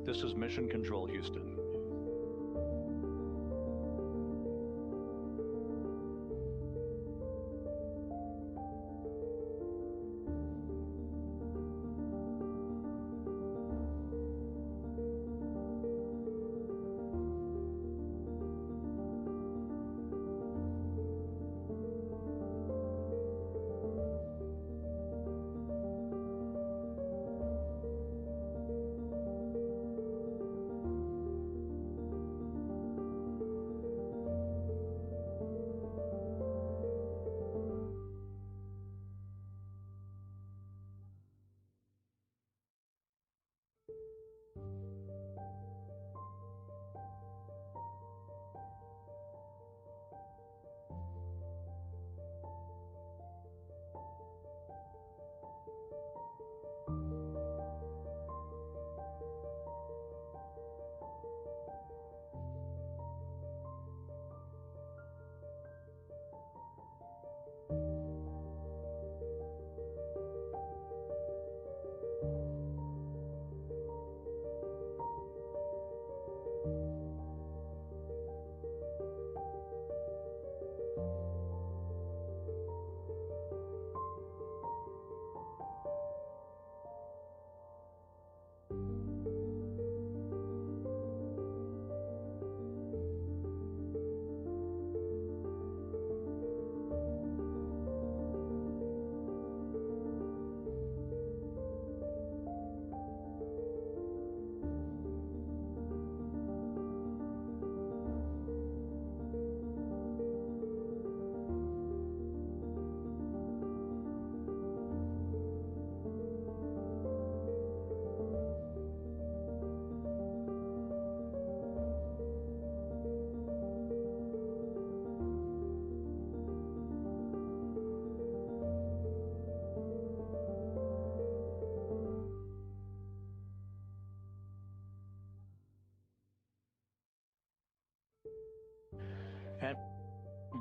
this is Mission Control Houston.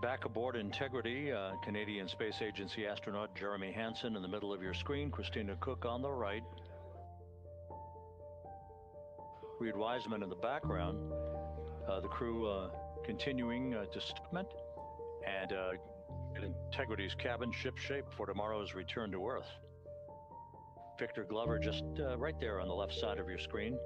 Back aboard Integrity, Canadian Space Agency astronaut Jeremy Hansen in the middle of your screen, Christina Cook on the right, Reed Wiseman in the background, the crew continuing to statement and get Integrity's cabin ship shape for tomorrow's return to Earth. Victor Glover just right there on the left side of your screen.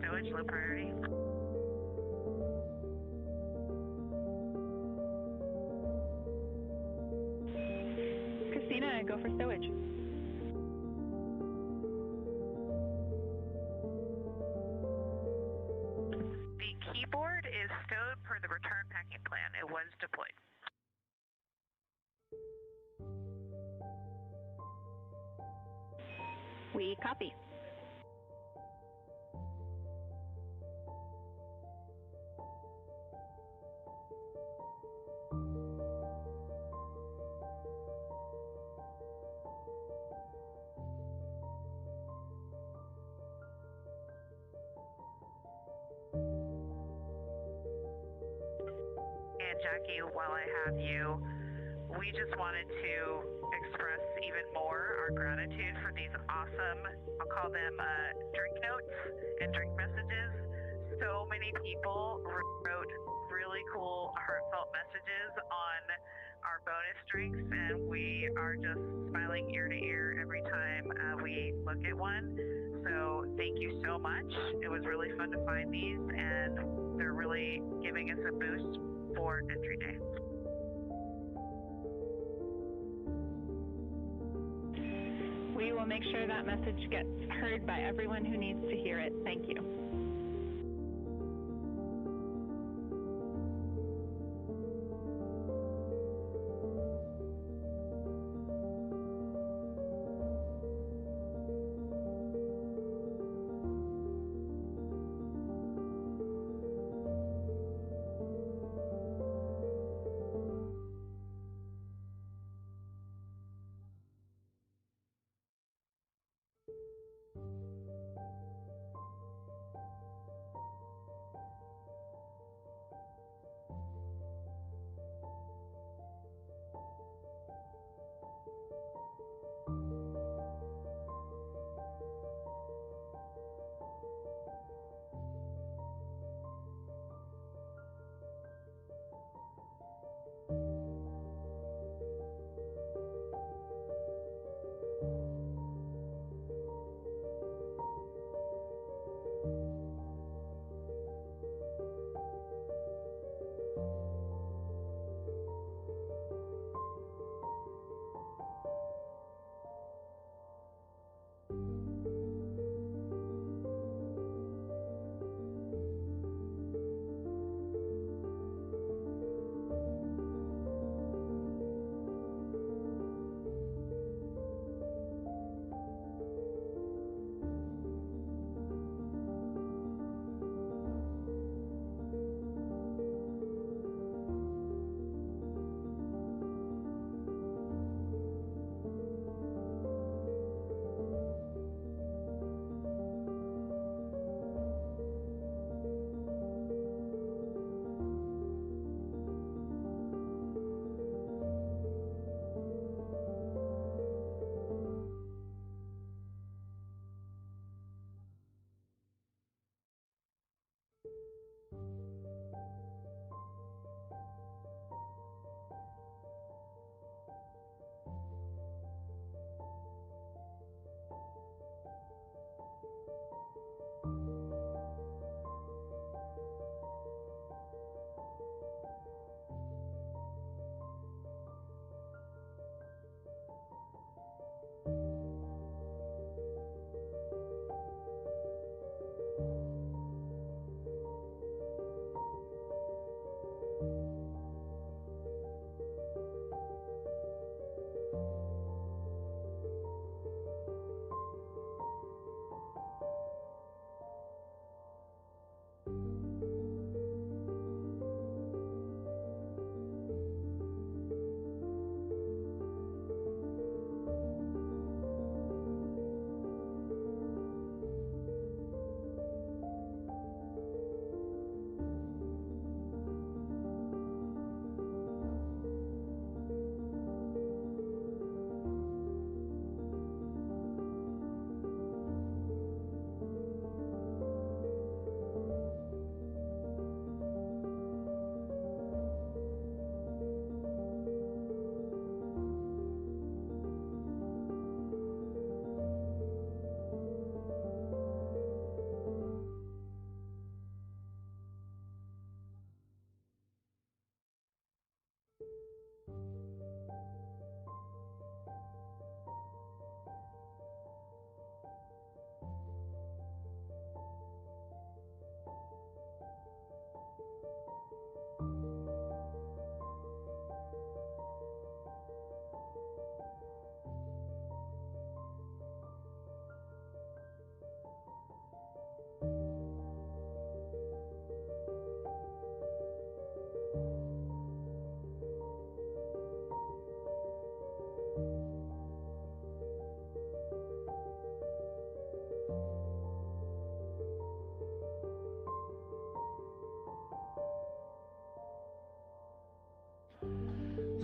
Stowage, low priority. Christina, go for stowage. The keyboard is stowed per the return packing plan. It was deployed. We copy. Jackie, while I have you, we just wanted to express even more our gratitude for these awesome, I'll call them drink notes and drink messages. So many people wrote really cool, heartfelt messages on our bonus drinks, and we are just smiling ear to ear every time we look at one. So thank you so much. It was really fun to find these, and they're really giving us a boost for entry day. We will make sure that message gets heard by everyone who needs to hear it. Thank you.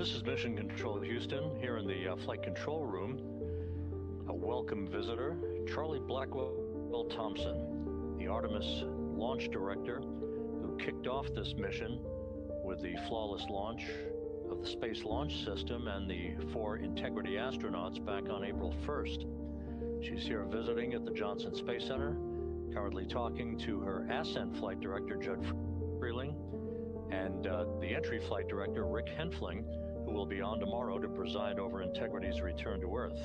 This is Mission Control Houston, here in the flight control room. A welcome visitor, Charlie Blackwell Thompson, the Artemis launch director who kicked off this mission with the flawless launch of the Space Launch System and the 4 Integrity astronauts back on April 1st. She's here visiting at the Johnson Space Center, currently talking to her Ascent Flight Director, Judd Freeling, and the Entry Flight Director, Rick Henfling, who will be on tomorrow to preside over Integrity's return to Earth.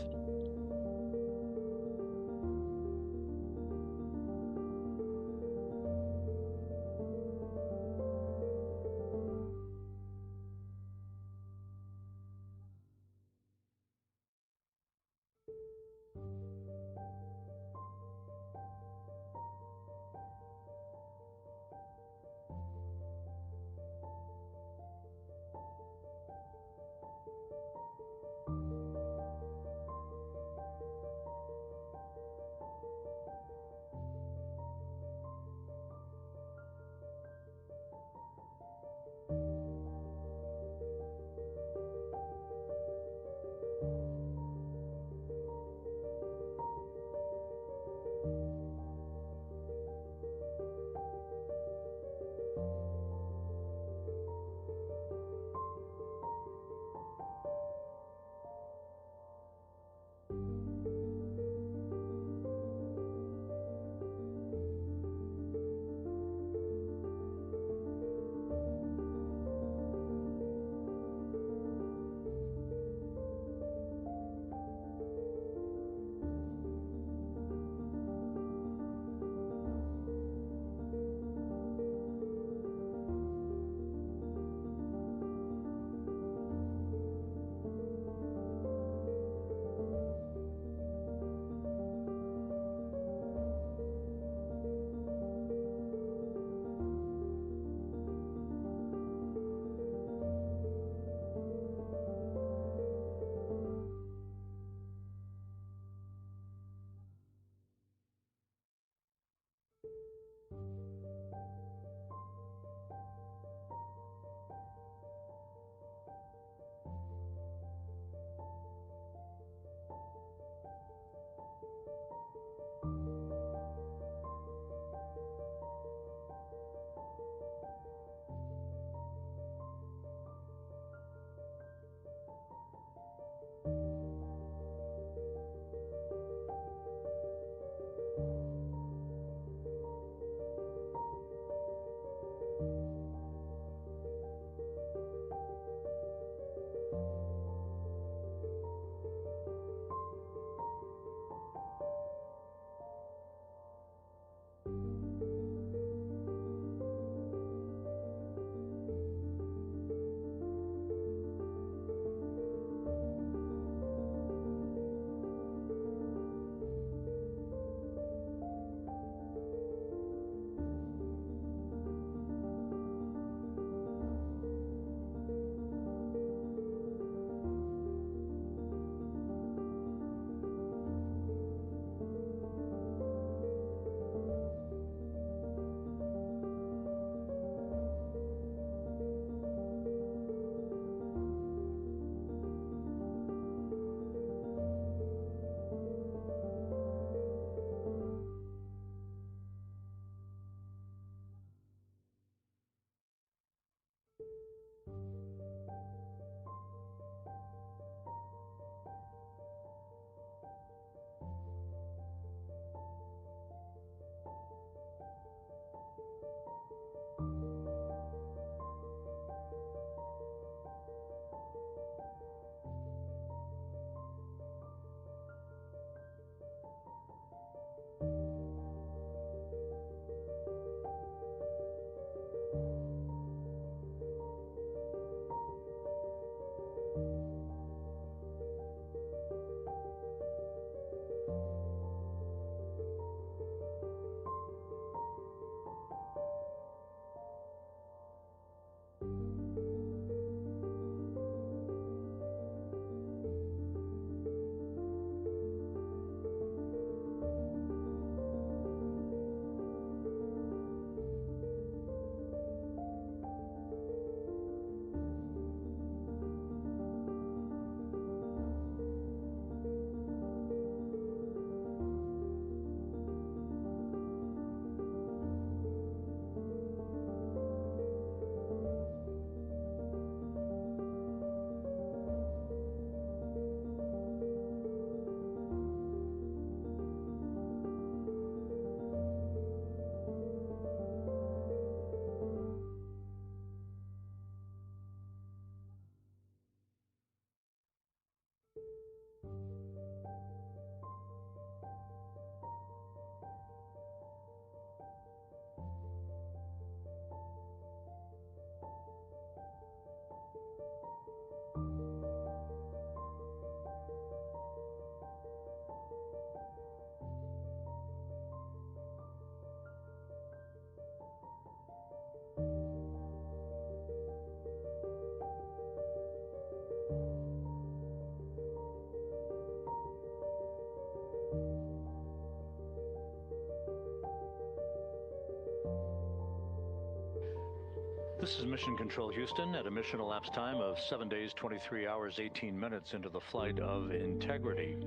This is Mission Control Houston at a mission elapsed time of 7 days, 23 hours, 18 minutes into the flight of Integrity.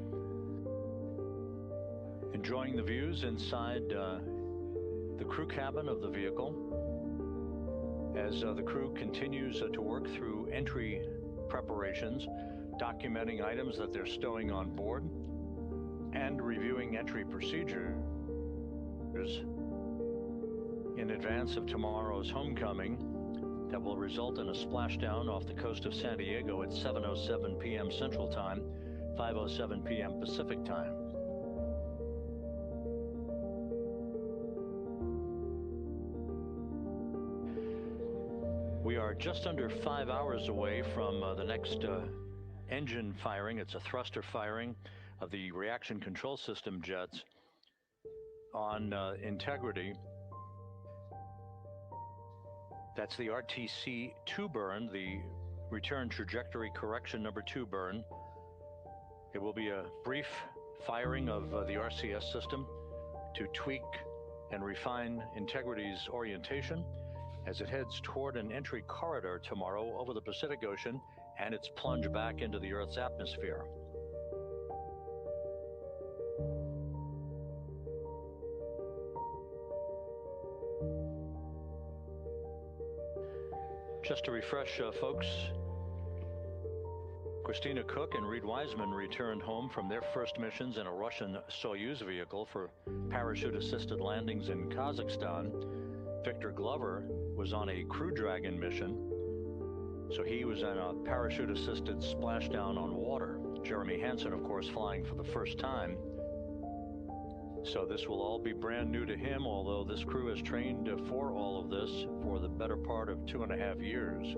Enjoying the views inside the crew cabin of the vehicle as the crew continues to work through entry preparations, documenting items that they're stowing on board, and reviewing entry procedures in advance of tomorrow's homecoming that will result in a splashdown off the coast of San Diego at 7:07 p.m. Central Time, 5:07 p.m. Pacific Time. We are just under 5 hours away from the next engine firing. It's a thruster firing of the reaction control system jets on Integrity. That's the RTC-2 burn, the return trajectory correction number 2 burn. It will be a brief firing of the RCS system to tweak and refine Integrity's orientation as it heads toward an entry corridor tomorrow over the Pacific Ocean and its plunge back into the Earth's atmosphere. Just to refresh folks, Christina Cook and Reed Wiseman returned home from their first missions in a Russian Soyuz vehicle for parachute-assisted landings in Kazakhstan. Victor Glover was on a Crew Dragon mission, so he was in a parachute-assisted splashdown on water. Jeremy Hansen, of course, flying for the first time. So this will all be brand new to him, although this crew has trained for all of this for the better part of 2.5 years.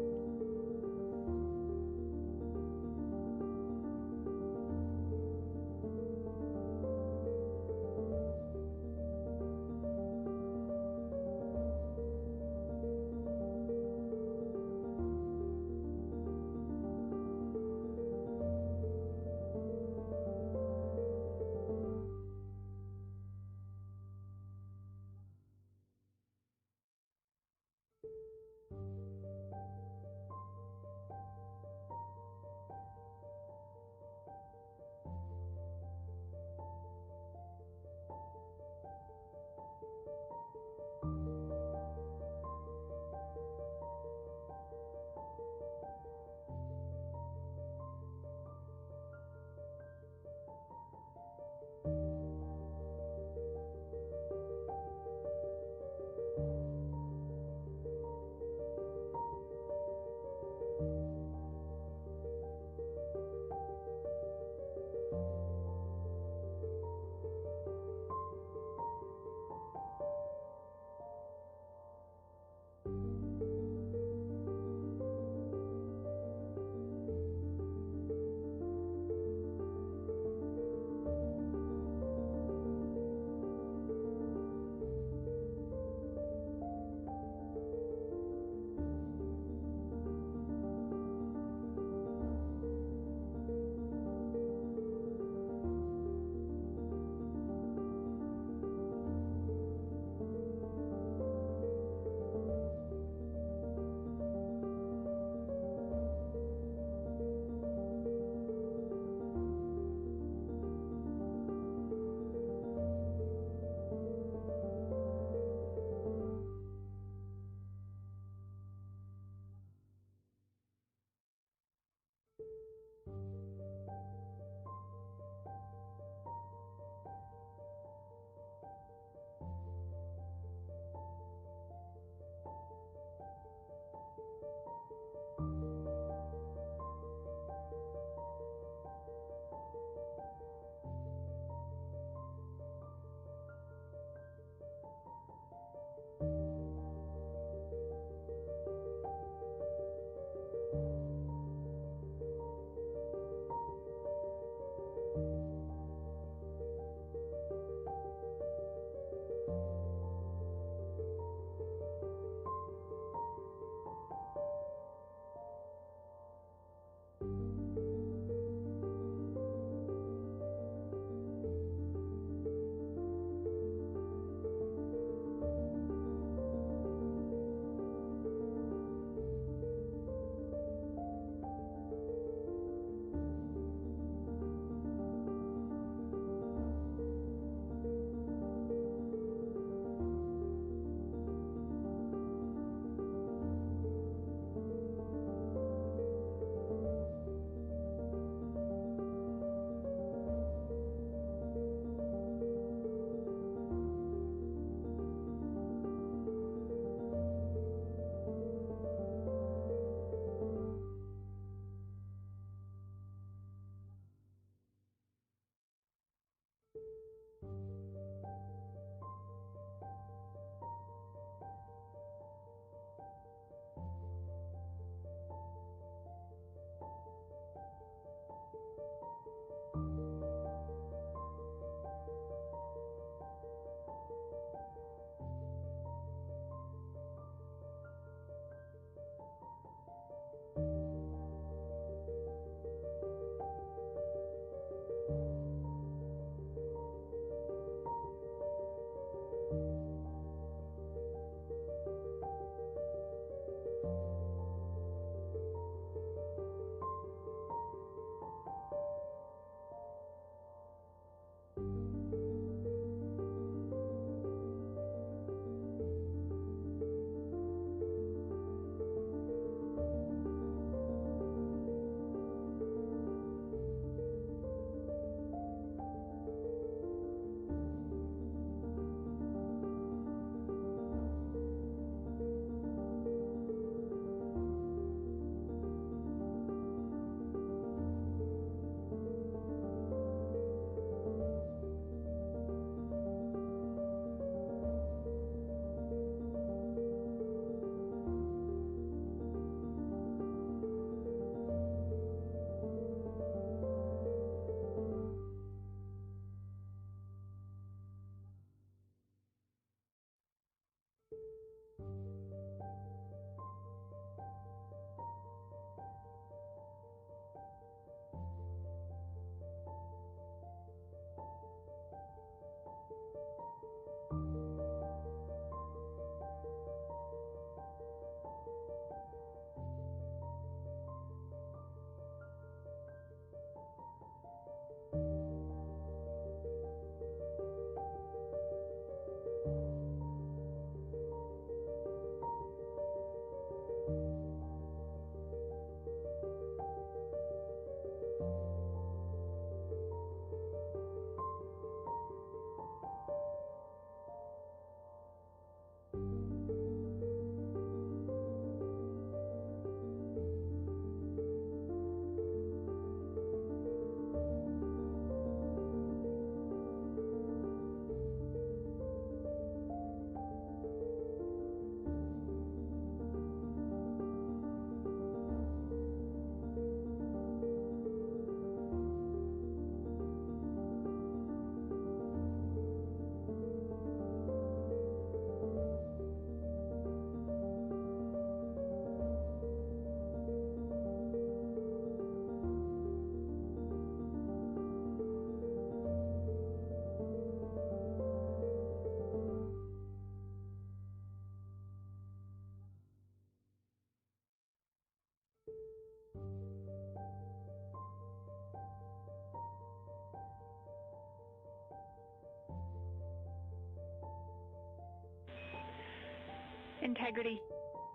Integrity,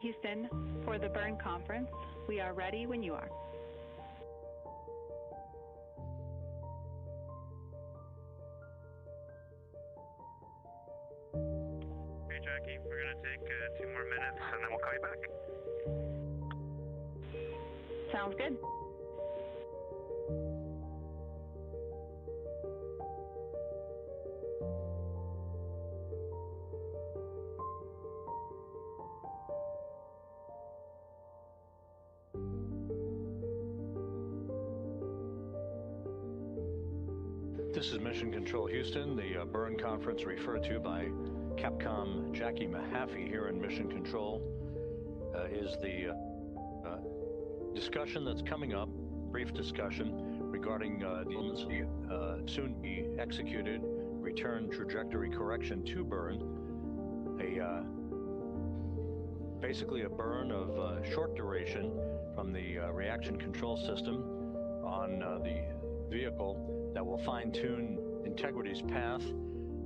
Houston, for the burn conference. We are ready when you are. Hey, Jackie, we're going to take 2 more minutes and then we'll call you back. Sounds good. This is Mission Control Houston, the burn conference referred to by Capcom Jackie Mahaffey here in Mission Control is the discussion that's coming up, brief discussion regarding the soon be executed return trajectory correction to burn, basically a burn of short duration from the reaction control system on the vehicle that will fine-tune Integrity's path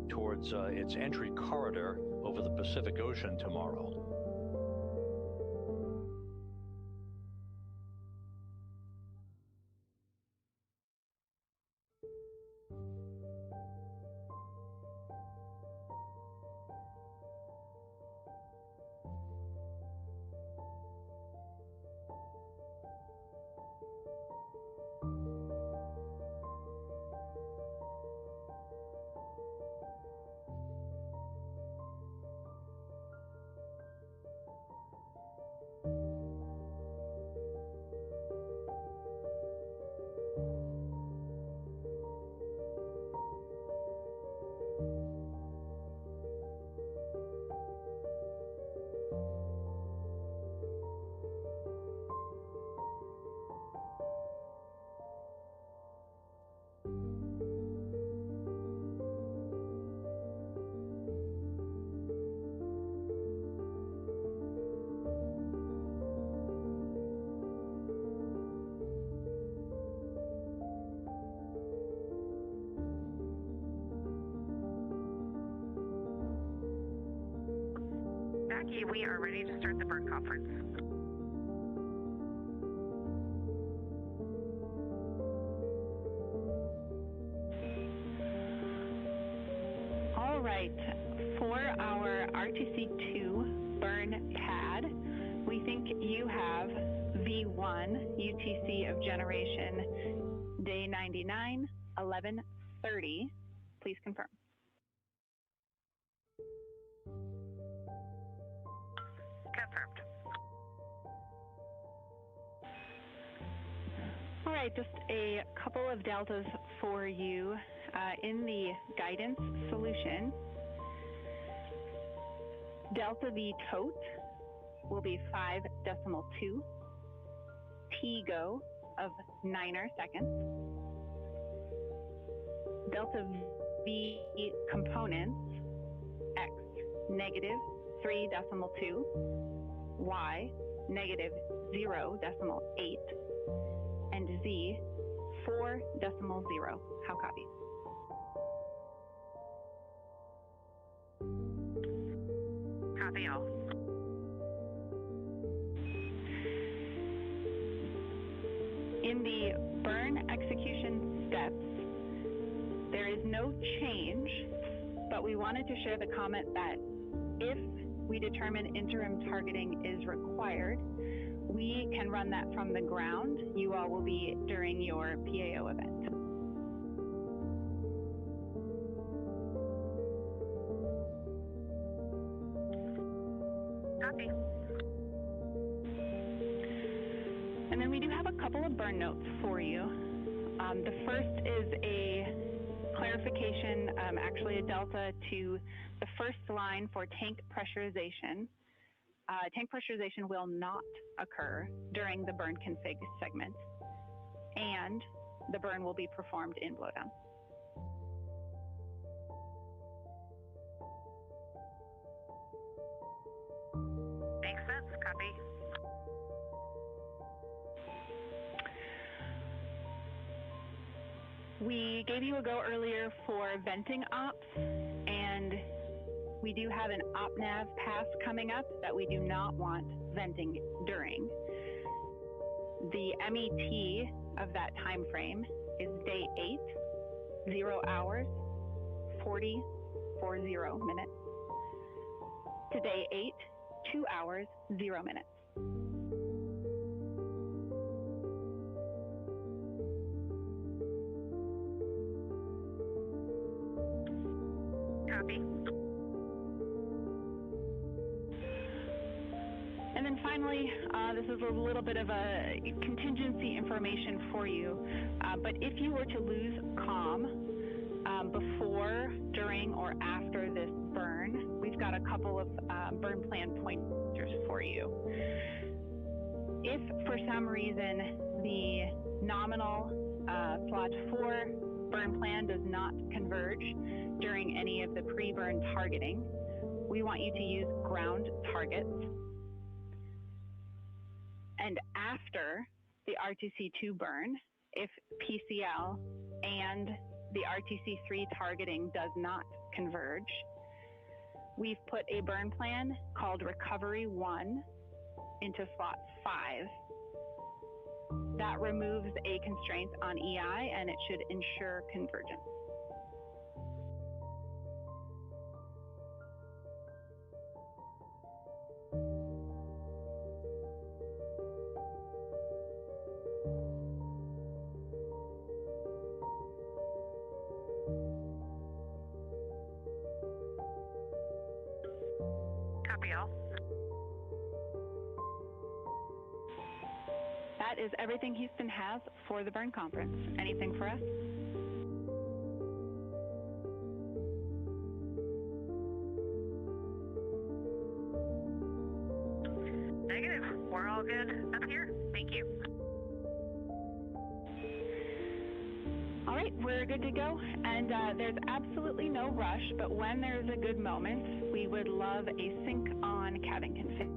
towards its entry corridor over the Pacific Ocean tomorrow. Jackie, we are ready to start the burn conference. All right, for our RTC2 burn pad, we think you have V1 UTC of generation day 99, 11:30. Please confirm. Confirmed. All right, just a couple of deltas for you. In the guidance solution, delta V tote will be 5.2, T-go of 9 seconds. Delta V components, X negative 3.2, Y negative 0.8, and Z 4.0. How copy? Copy all. In the burn execution steps, there is no change, but we wanted to share the comment that if we determine interim targeting is required, we can run that from the ground. You all will be during your PAO event. Copy. And then we do have a couple of burn notes for you. The first is a clarification, actually a delta to the first line for tank pressurization. Tank pressurization will not occur during the burn config segment, and the burn will be performed in blowdown. Makes sense. Copy. We gave you a go earlier for venting ops, and we do have an OpNav pass coming up that we do not want venting during. The MET of that time frame is day 8, 0 hours, 40 minutes. To day 8, 2 hours, 0 minutes. Copy. And then finally, this is a little bit of a contingency information for you, but if you were to lose comm before, during, or after this burn, we've got a couple of burn plan pointers for you. If for some reason the nominal slot 4 burn plan does not converge during any of the pre-burn targeting, we want you to use ground targets. And after the RTC2 burn, if PCL and the RTC3 targeting does not converge, we've put a burn plan called Recovery 1 into slot 5. That removes a constraint on EI and it should ensure convergence. Copy all. That is everything Houston has for the burn conference. Anything for us? Negative. We're all good up here. Thank you. All right, we're good to go. And there's absolutely no rush, but when there's a good moment, we would love a sync on cabin config.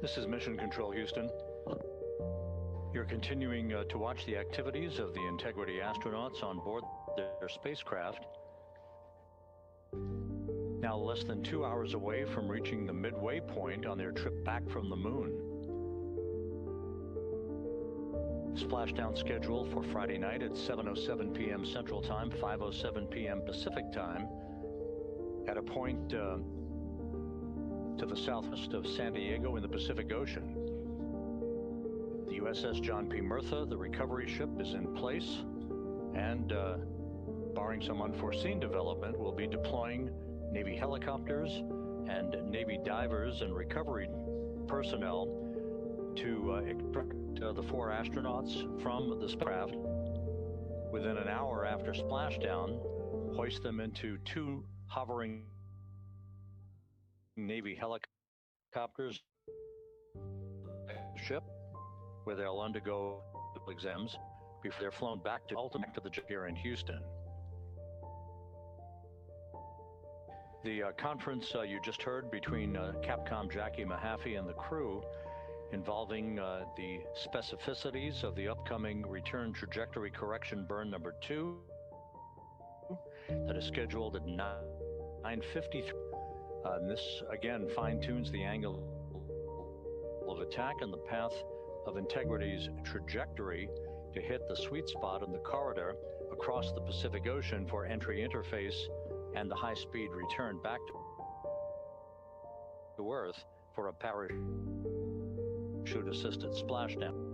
This is Mission Control, Houston. You're continuing to watch the activities of the Integrity astronauts on board their spacecraft. Now less than 2 hours away from reaching the midway point on their trip back from the moon. Splashdown schedule for Friday night at 7:07 p.m. Central Time, 5:07 p.m. Pacific Time, at a point to the southwest of San Diego in the Pacific Ocean. The USS John P. Murtha, the recovery ship, is in place, and barring some unforeseen development, will be deploying Navy helicopters and Navy divers and recovery personnel to extract the 4 astronauts from the spacecraft. Within an hour after splashdown, hoist them into 2 hovering Navy helicopters ship, where they'll undergo exams before they're flown back to the ship here in Houston. The conference you just heard between Capcom Jackie Mahaffey and the crew, involving the specificities of the upcoming return trajectory correction burn number 2, that is scheduled at 9:53. This again fine-tunes the angle of attack and the path of Integrity's trajectory to hit the sweet spot in the corridor across the Pacific Ocean for entry interface and the high-speed return back to Earth for a parachute-assisted splashdown.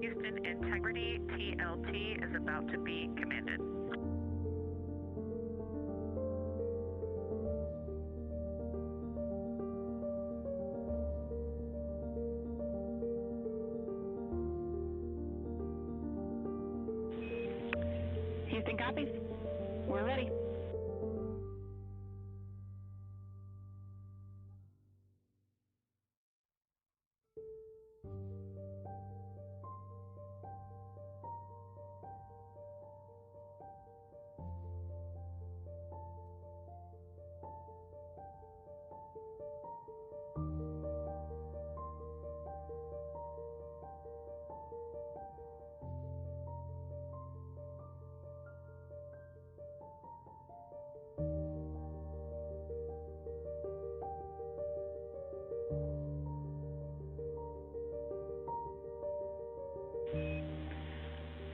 Houston, integrity TLT is about to be commanded. Houston copies. We're ready.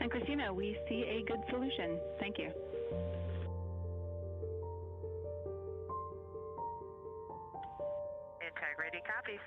And Christina, we see a good solution. Thank you. Integrity copies.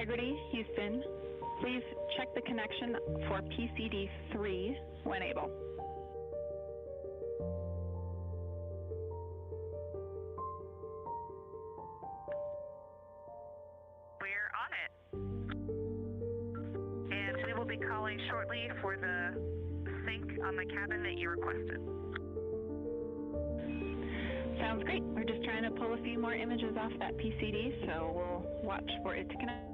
integrity, Houston. Please check the connection for PCD3 when able. We're on it. And we will be calling shortly for the sync on the cabin that you requested. Sounds great. We're just trying to pull a few more images off that PCD, so we'll watch for it to connect.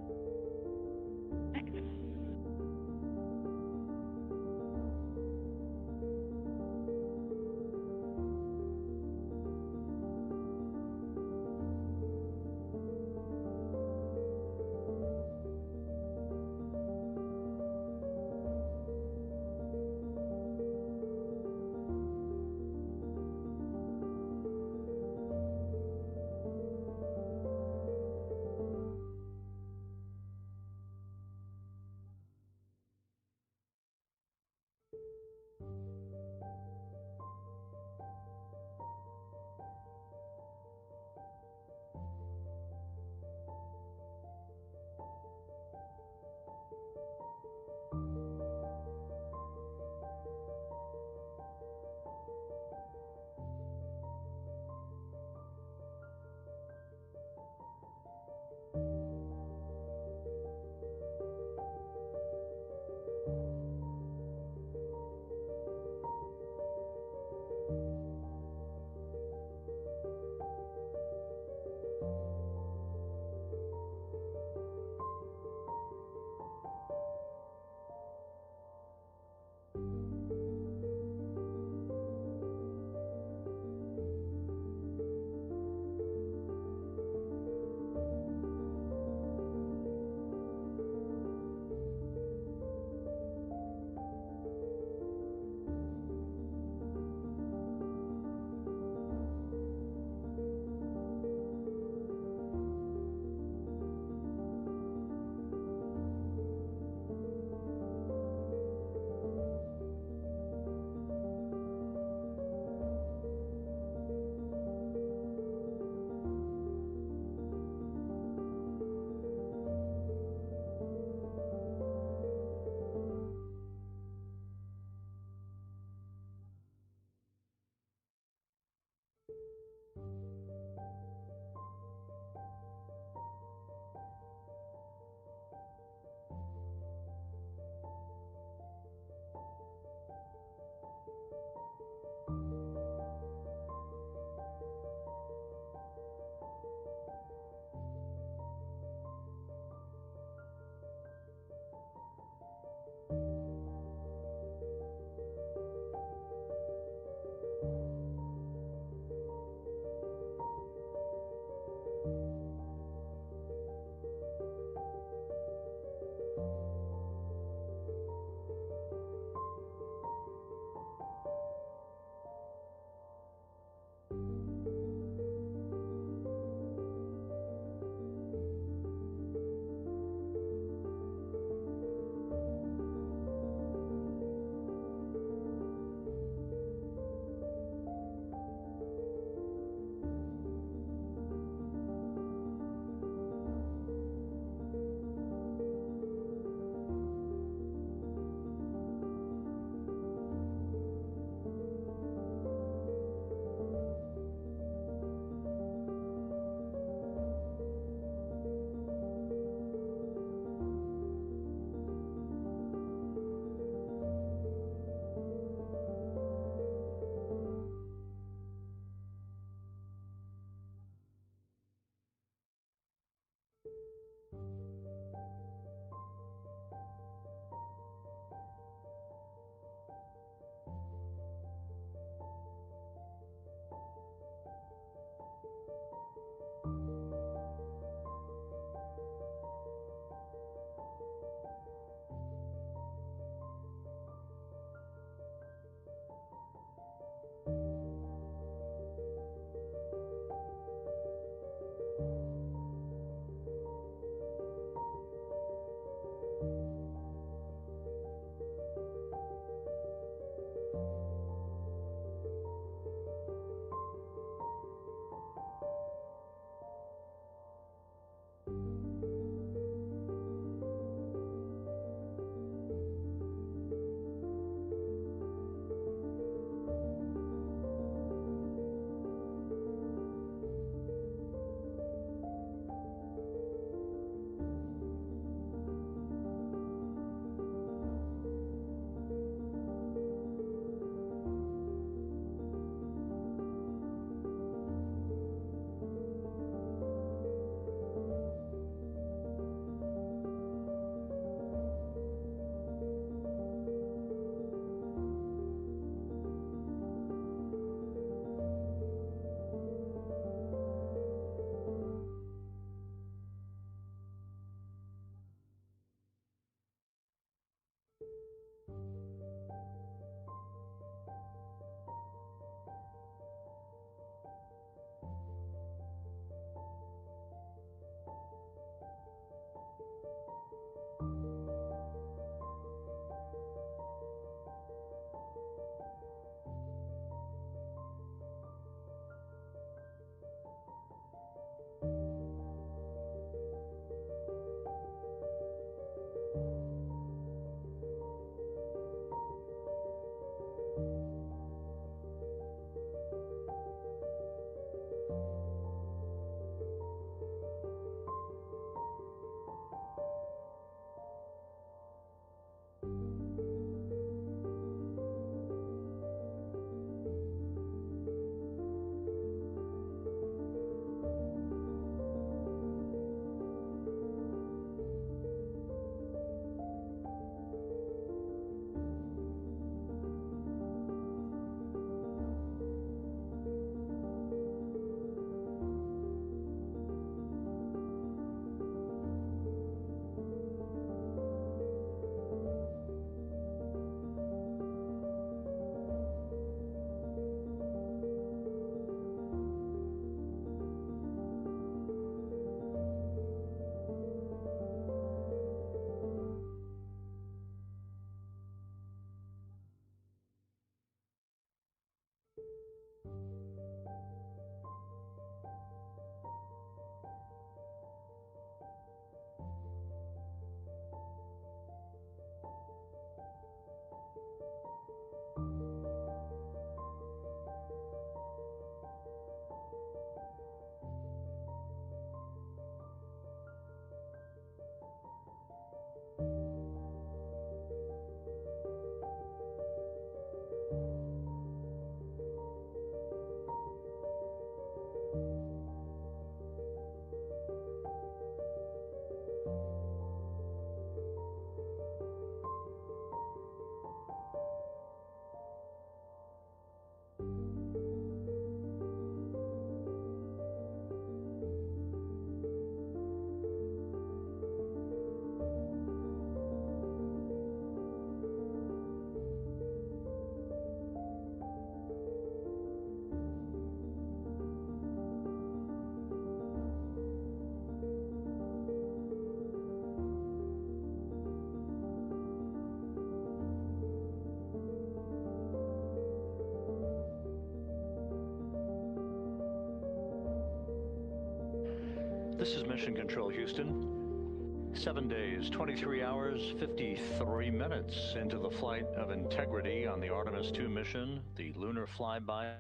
This is Mission Control Houston. 7 days, 23 hours, 53 minutes into the flight of integrity on the Artemis 2 mission, the lunar flyby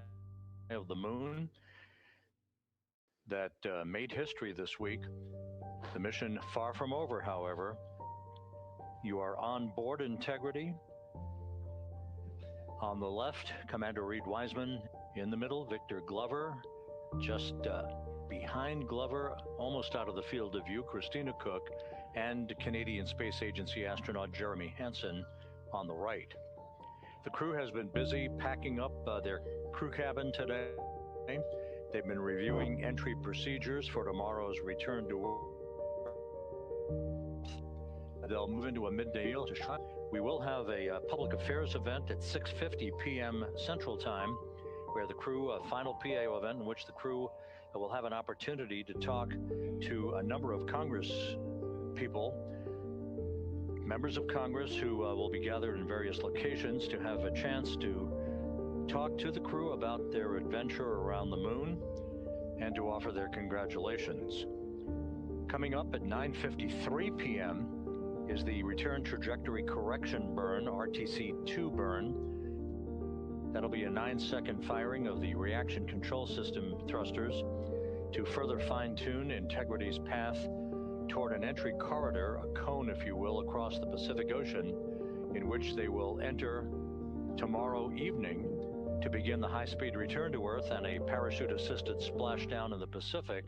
of the moon that made history this week. The mission far from over, however. You are on board Integrity. On the left, Commander Reed Wiseman. In the middle, Victor Glover. Just behind Glover, almost out of the field of view, Christina Cook, and Canadian Space Agency astronaut Jeremy Hansen on the right. The crew has been busy packing up their crew cabin today. They've been reviewing entry procedures for tomorrow's return to Earth. They'll move into a midday meal to shop. We will have a public affairs event at 6:50 p.m. Central Time, where the crew, a final PAO event in which the crew will have an opportunity to talk to a number of Congress people, members of Congress who will be gathered in various locations to have a chance to talk to the crew about their adventure around the moon and to offer their congratulations. Coming up at 9:53 p.m. is the return trajectory correction burn, RTC-2 burn. That'll be a 9-second firing of the reaction control system thrusters to further fine-tune Integrity's path toward an entry corridor, a cone, if you will, across the Pacific Ocean, in which they will enter tomorrow evening to begin the high-speed return to Earth and a parachute-assisted splashdown in the Pacific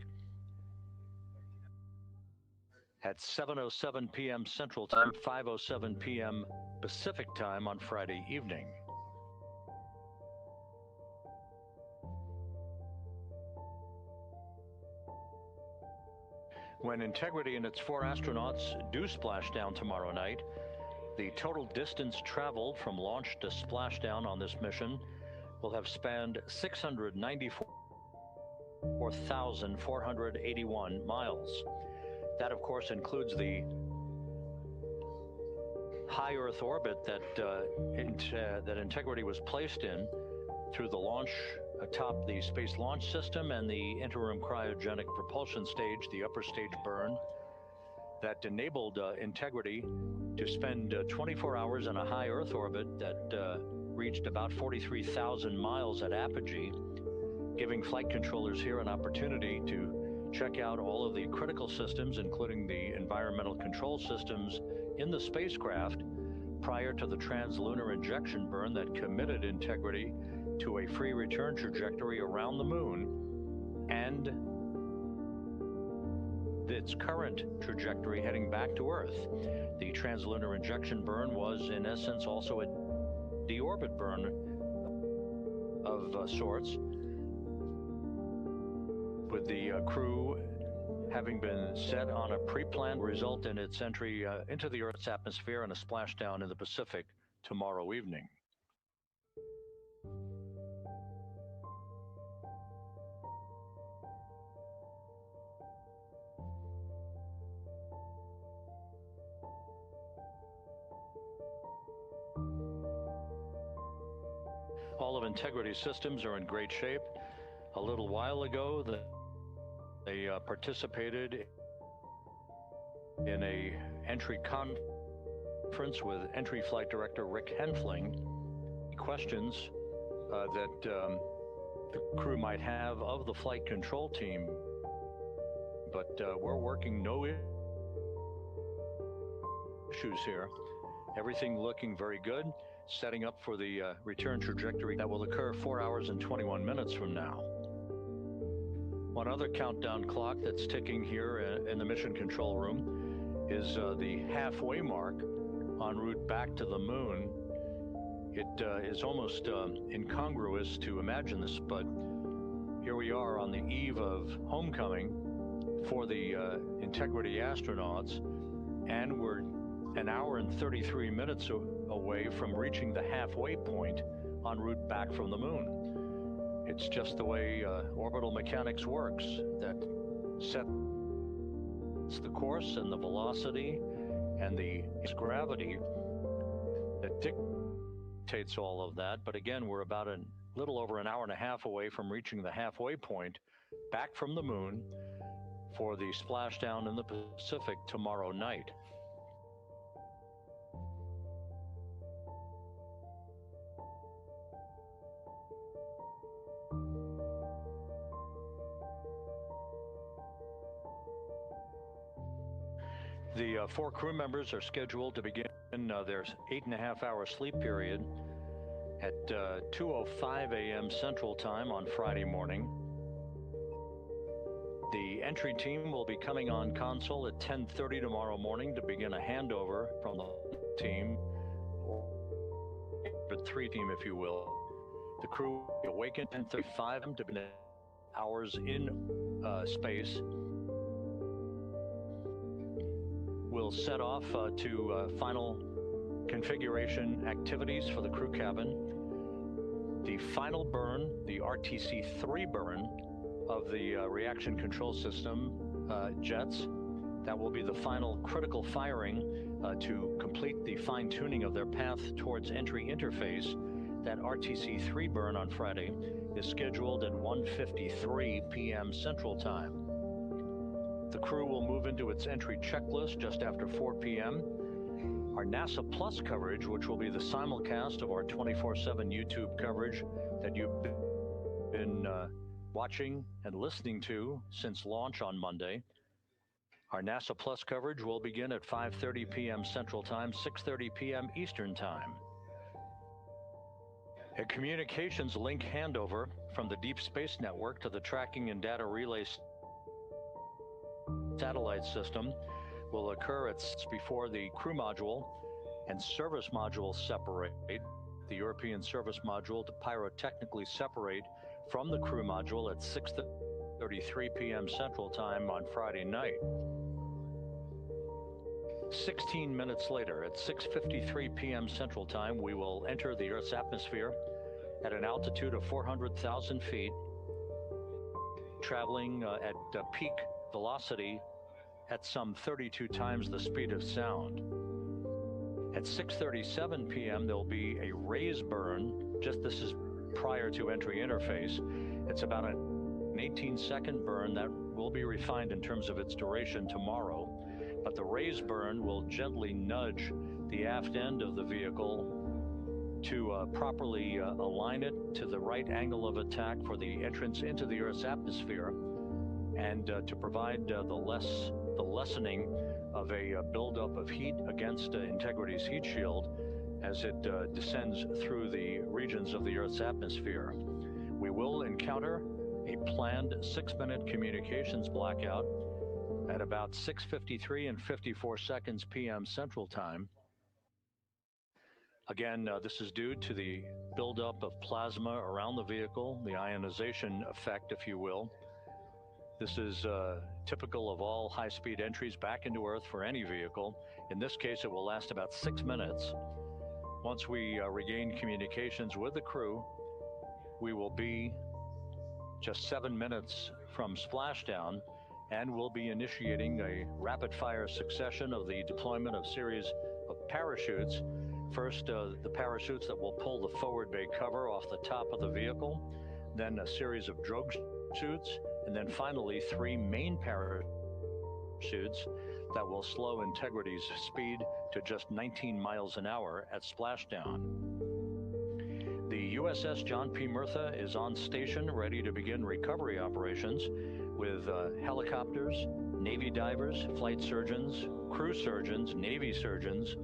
at 7:07 p.m. Central Time, 5:07 p.m. Pacific Time on Friday evening. When Integrity and its 4 astronauts do splash down tomorrow night, the total distance traveled from launch to splashdown on this mission will have spanned 694,481 miles. That, of course, includes the high Earth orbit that Integrity was placed in through the launch atop the Space Launch System and the interim cryogenic propulsion stage, the upper stage burn, that enabled Integrity to spend 24 hours in a high Earth orbit that reached about 43,000 miles at apogee, giving flight controllers here an opportunity to check out all of the critical systems, including the environmental control systems in the spacecraft, prior to the translunar injection burn that committed Integrity to a free return trajectory around the moon and its current trajectory heading back to Earth. The translunar injection burn was, in essence, also a deorbit burn of sorts, with the crew having been set on a pre-planned result in its entry into the Earth's atmosphere and a splashdown in the Pacific tomorrow evening. All of Integrity's systems are in great shape. A little while ago, they participated in a entry conference with entry flight director Rick Henfling. Questions that the crew might have of the flight control team, but we're working no issues here. Everything looking very good, setting up for the return trajectory that will occur 4 hours and 21 minutes from now. One other countdown clock that's ticking here in the mission control room is the halfway mark en route back to the moon. It is almost incongruous to imagine this, but here we are on the eve of homecoming for the Integrity astronauts, and we're an hour and 33 minutes away from reaching the halfway point en route back from the moon. It's just the way orbital mechanics works, that sets the course and the velocity and the gravity that dictates all of that. But again, we're about a little over an hour and a half away from reaching the halfway point back from the moon for the splashdown in the Pacific tomorrow night. The 4 crew members are scheduled to begin their 8.5-hour sleep period at 2:05 a.m. Central Time on Friday morning. The entry team will be coming on console at 10:30 tomorrow morning to begin a handover from the team, or the 3 team, if you will. The crew will be awakened at 10:35 to begin hours in space. We'll set off to final configuration activities for the crew cabin. The final burn, the RTC-3 burn of the reaction control system jets, that will be the final critical firing to complete the fine-tuning of their path towards entry interface. That RTC-3 burn on Friday is scheduled at 1:53 p.m. Central Time. The crew will move into its entry checklist just after 4 p.m. Our NASA Plus coverage, which will be the simulcast of our 24/7 YouTube coverage that you've been watching and listening to since launch on Monday. Our NASA Plus coverage will begin at 5:30 p.m. Central Time, 6:30 p.m. Eastern Time. A communications link handover from the Deep Space Network to the Tracking and Data Relay satellite system will occur before the crew module and service module separate. The European service module to pyrotechnically separate from the crew module at 6:33 p.m. Central Time on Friday night. 16 minutes later, at 6:53 p.m. Central Time, we will enter the Earth's atmosphere at an altitude of 400,000 feet, traveling at peak velocity at some 32 times the speed of sound. At 6:37 p.m., there'll be a raise burn. This is prior to entry interface. It's about an 18-second burn that will be refined in terms of its duration tomorrow. But the raise burn will gently nudge the aft end of the vehicle to properly align it to the right angle of attack for the entrance into the Earth's atmosphere, and to provide the lessening of a buildup of heat against Integrity's heat shield as it descends through the regions of the Earth's atmosphere. We will encounter a planned 6-minute communications blackout at about 6:53 and 54 seconds p.m. Central Time. Again, this is due to the buildup of plasma around the vehicle, the ionization effect, if you will. This is typical of all high-speed entries back into Earth for any vehicle. In this case, it will last about 6 minutes. Once we regain communications with the crew, we will be just 7 minutes from splashdown, and we'll be initiating a rapid-fire succession of the deployment of series of parachutes. First, the parachutes that will pull the forward bay cover off the top of the vehicle, then a series of drogue chutes, and then finally 3 main parachutes that will slow Integrity's speed to just 19 miles an hour at splashdown. The USS John P. Murtha is on station, ready to begin recovery operations with helicopters, Navy divers, flight surgeons, crew surgeons, Navy surgeons,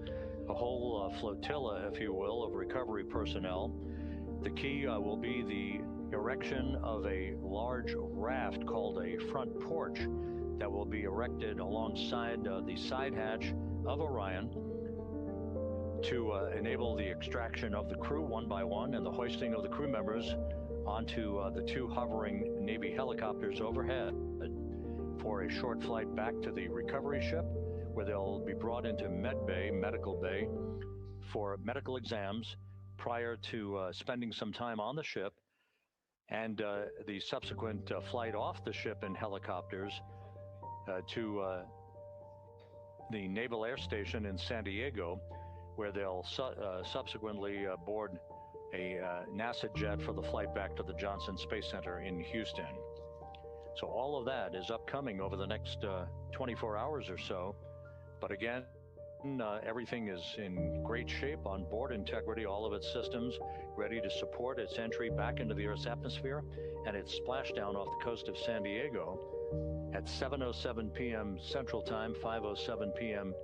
a whole flotilla, if you will, of recovery personnel. The key will be the erection of a large raft called a front porch that will be erected alongside the side hatch of Orion to enable the extraction of the crew one by one and the hoisting of the crew members onto the 2 hovering Navy helicopters overhead for a short flight back to the recovery ship, where they'll be brought into medical bay, for medical exams prior to spending some time on the ship, and the subsequent flight off the ship in helicopters to the Naval Air Station in San Diego, where they'll subsequently board a NASA jet for the flight back to the Johnson Space Center in Houston. So all of that is upcoming over the next 24 hours or so. But again, everything is in great shape on board Integrity, all of its systems ready to support its entry back into the Earth's atmosphere and its splashdown off the coast of San Diego at 7:07 p.m. Central Time, 5:07 p.m.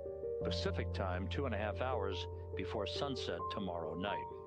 Pacific Time, 2.5 hours before sunset tomorrow night.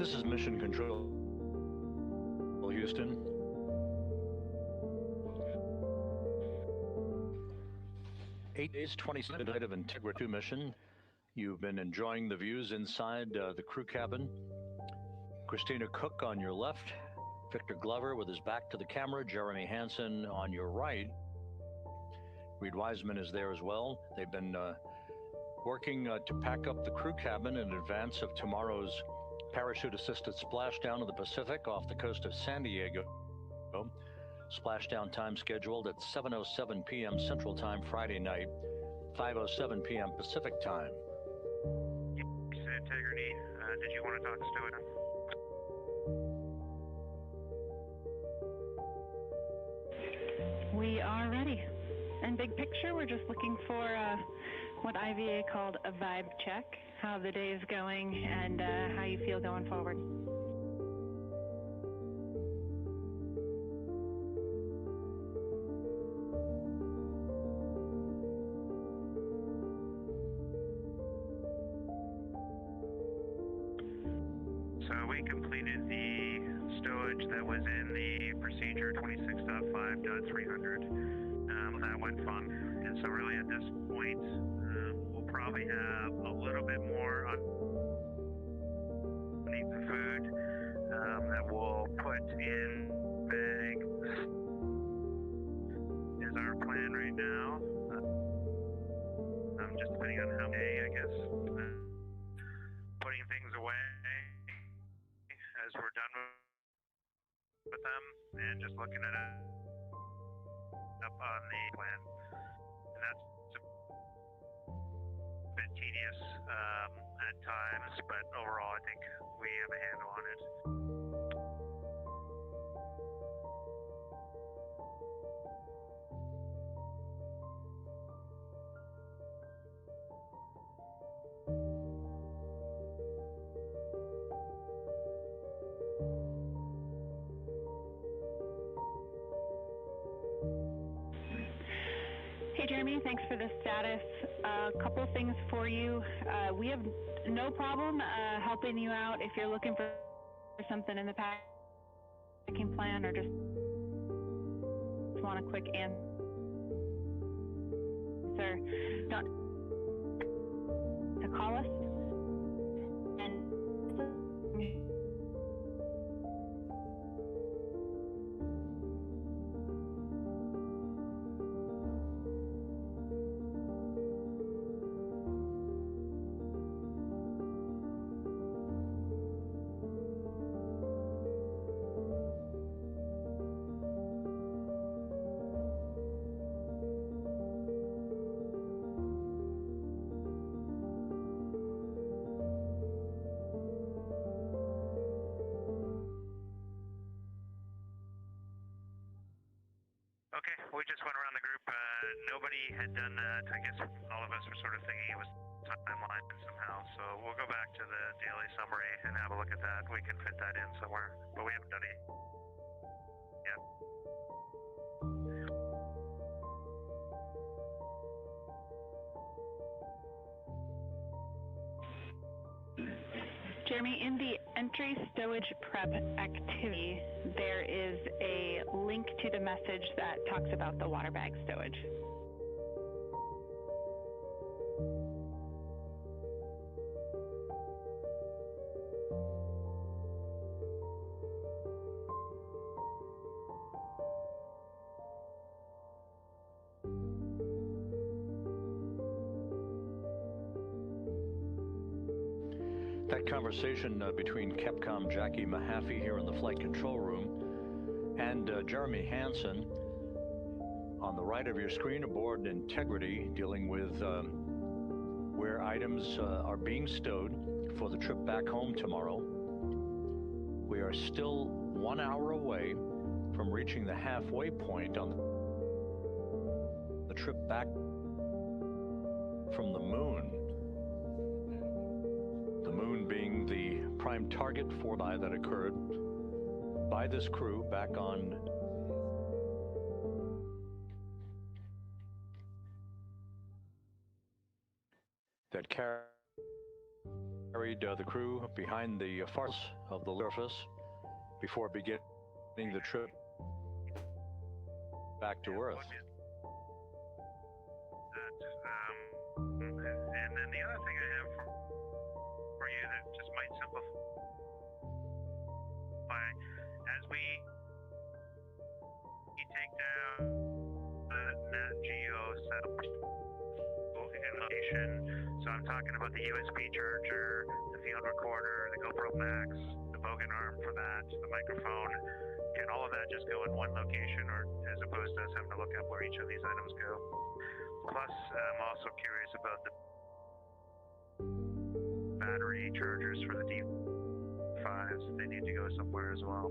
This is Mission Control, Houston. Eight days, 27 night of Integrity mission. You've been enjoying the views inside the crew cabin. Christina Cook on your left, Victor Glover with his back to the camera, Jeremy Hansen on your right. Reed Wiseman is there as well. They've been working to pack up the crew cabin in advance of tomorrow's parachute-assisted splashdown in the Pacific off the coast of San Diego. Splashdown time scheduled at 7:07 p.m. Central Time Friday night, 5:07 p.m. Pacific Time. Integrity, did you want to talk to Stowage? We are ready. And big picture, we're just looking for what IVA called a vibe check, how the day is going and how you feel going forward. So we completed the stowage that was in the procedure 26.5.300. That went fun. And so really at this point, we'll probably have a little bit more underneath the food that we'll put in bags. Is our plan right now. Just depending on how many, I guess, putting things away as we're done with them and just looking at it up on the plan. And that's a bit tedious at times, but overall I think we have a handle on it. Hey, Jeremy, thanks for the status. A couple things for you. We have no problem helping you out if you're looking for something in the packing plan or just want a quick answer. Don't to call us. And Okay, we just went around the group. Nobody had done that. I guess all of us were sort of thinking it was timeline somehow. So we'll go back to the daily summary and have a look at that. We can fit that in somewhere, but we haven't done it yet. Jeremy, in the entry stowage prep activity, there is a link to the message that talks about the water bag stowage. That conversation between Capcom Jackie Mahaffey here in the flight control room and Jeremy Hansen on the right of your screen aboard Integrity, dealing with where items are being stowed for the trip back home tomorrow. We are still 1 hour away from reaching the halfway point on the trip back from the moon. The moon being the prime target for that occurred by this crew back on that carried carried the crew behind the far of the surface before beginning the trip back to Earth. And then the other thing I have for you that just might simplify, as we take down the Nat Geo setup in location, so I'm talking about the USB charger, the field recorder, the GoPro Max, the Bogan arm for that, the microphone, can all of that just go in one location, or as opposed to us having to look up where each of these items go? Plus, I'm also curious about the battery chargers for the D5s. They need to go somewhere as well.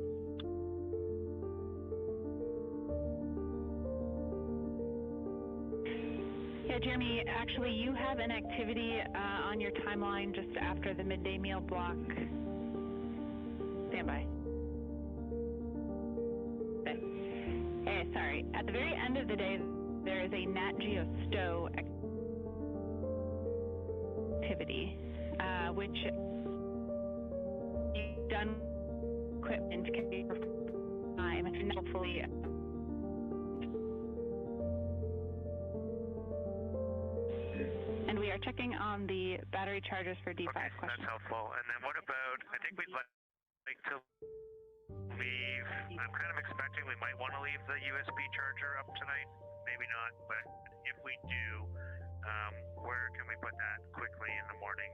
Yeah, Jeremy, actually you have an activity on your timeline just after the midday meal block. Stand by. Okay. Hey, sorry. At the very end of the day, there is a Nat Geo Stow activity, which you've done equipment can be for time and hopefully and we are checking on the battery chargers for D5 okay, questions. That's helpful. And then what about, I think we'd like to leave, I'm kind of expecting we might want to leave the USB charger up tonight. Maybe not, but if we do, where can we put that quickly in the morning,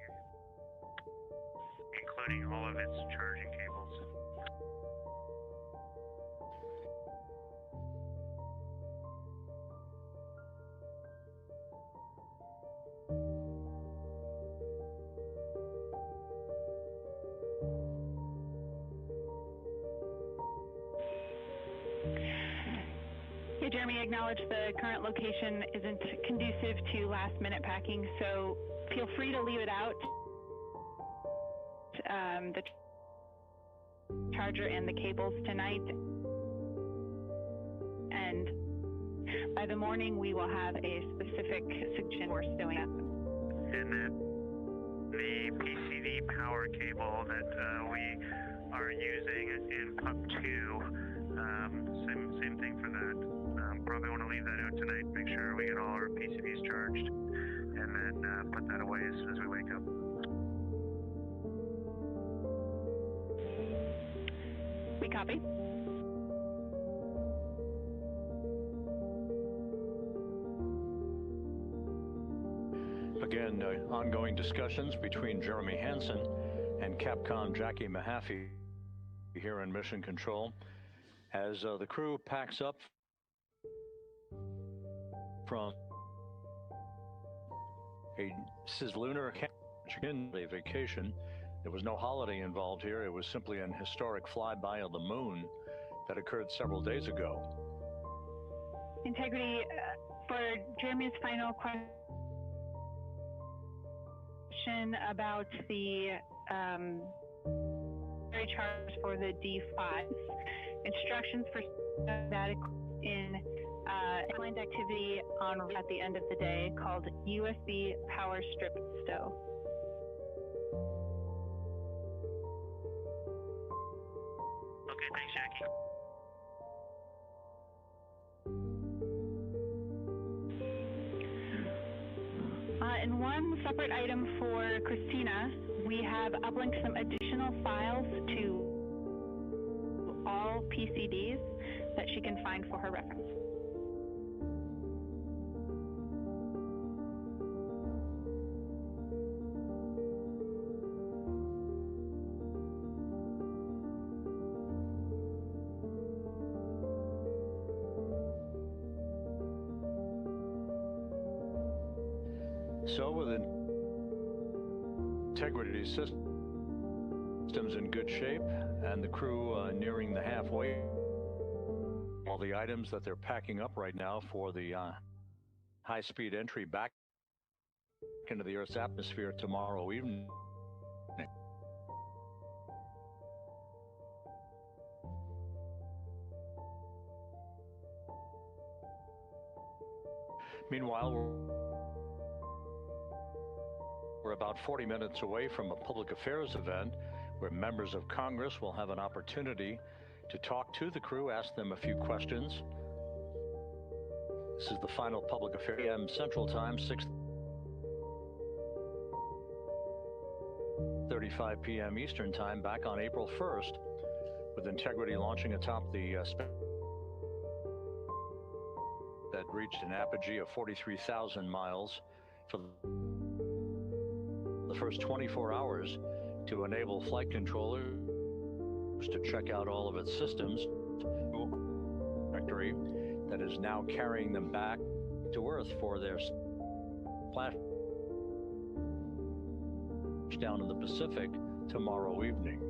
including all of its charging cables? Yeah, Jeremy, acknowledge the current location isn't conducive to last-minute packing, so feel free to leave it out. The charger and the cables tonight, and by the morning we will have a specific suggestion for stowing up. And then the PCD power cable that we are using in Pup 2, same thing for that. Probably want to leave that out tonight, make sure we get all our PCBs charged, and then put that away as soon as we wake up. We copy. Again, ongoing discussions between Jeremy Hansen and Capcom Jackie Mahaffey here in Mission Control as the crew packs up from a cislunar vacation. There was no holiday involved here. It was simply an historic flyby of the moon that occurred several days ago. Integrity, for Jeremy's final question about the battery charge for the D5s, instructions for that in client activity on at the end of the day called USB Power Strip Stow. Okay, thanks, Jackie. And one separate item for Christina, we have uplinked some additional files to all PCDs that she can find for her reference. So with integrity systems in good shape and the crew nearing the halfway, all the items that they're packing up right now for the high-speed entry back into the Earth's atmosphere tomorrow evening. Meanwhile, we're We're about 40 minutes away from a public affairs event where members of Congress will have an opportunity to talk to the crew, ask them a few questions. This is the final public affairs p.m. Central Time, 6:35 p.m. Eastern Time, back on April 1st, with Integrity launching atop the that reached an apogee of 43,000 miles for the first 24 hours to enable flight controllers to check out all of its systems. Trajectory that is now carrying them back to Earth for their splashdown in the Pacific tomorrow evening.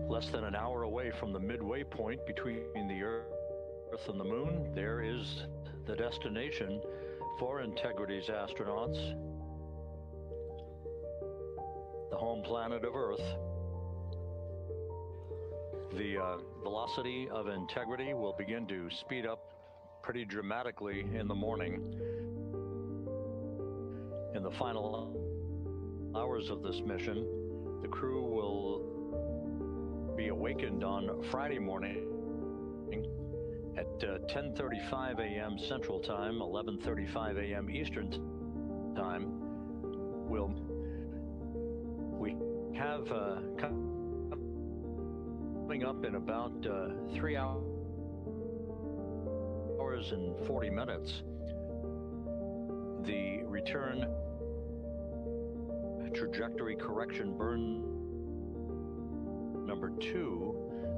Less than an hour away from the midway point between the Earth and the Moon, there is the destination for Integrity's astronauts, the home planet of Earth. The velocity of Integrity will begin to speed up pretty dramatically in the morning. In the final hours of this mission, the crew will be awakened on Friday morning at 10:35 a.m. Central Time, 11:35 a.m. Eastern Time. We have coming up in about 3 hours and 40 minutes, the return trajectory correction burn number 2,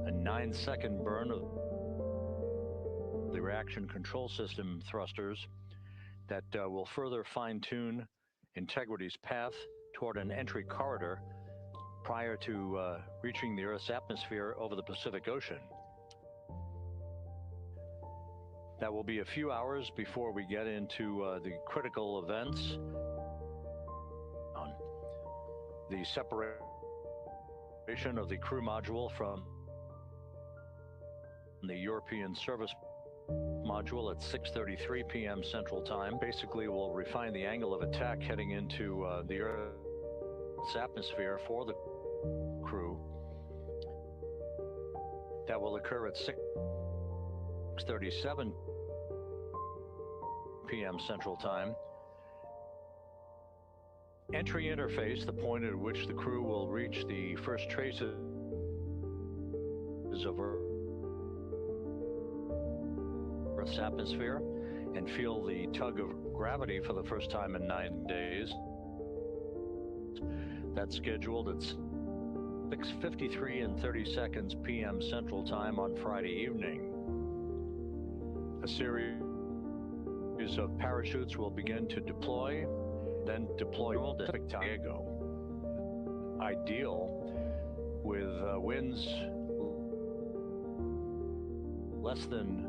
a 9-second burn of the reaction control system thrusters that will further fine-tune Integrity's path toward an entry corridor prior to reaching the Earth's atmosphere over the Pacific Ocean. That will be a few hours before we get into the critical events. The separation of the crew module from the European service module at 6:33 p.m. Central Time. Basically, will refine the angle of attack heading into the Earth's atmosphere for the crew. That will occur at 6:37 p.m. Central Time. Entry interface, the point at which the crew will reach the first traces of Earth's atmosphere and feel the tug of gravity for the first time in 9 days. That's scheduled at 6:53 and 30 seconds p.m. Central Time on Friday evening. A series of parachutes will begin to deploy, then deploy to Diego. Ideal with winds less than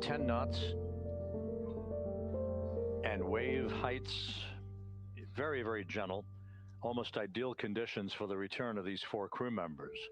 10 knots and wave heights very, very gentle. Almost ideal conditions for the return of these 4 crew members.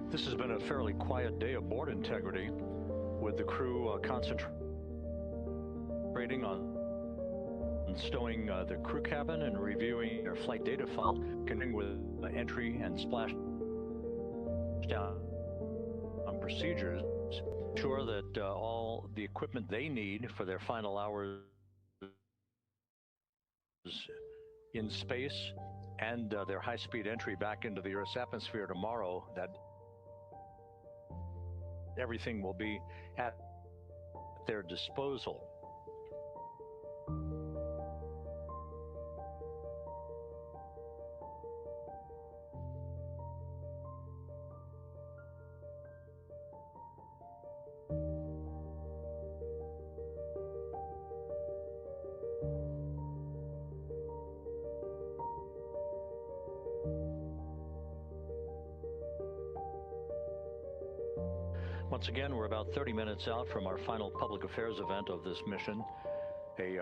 This has been a fairly quiet day aboard Integrity, with the crew concentrating on stowing the crew cabin and reviewing their flight data file, continuing with entry and splashdown procedures, ensure that all the equipment they need for their final hours in space and their high-speed entry back into the Earth's atmosphere tomorrow, that everything will be at their disposal. Once again, we're about 30 minutes out from our final public affairs event of this mission, a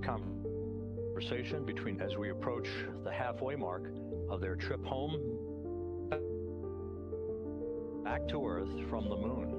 conversation between, as we approach the halfway mark of their trip home back to Earth from the moon.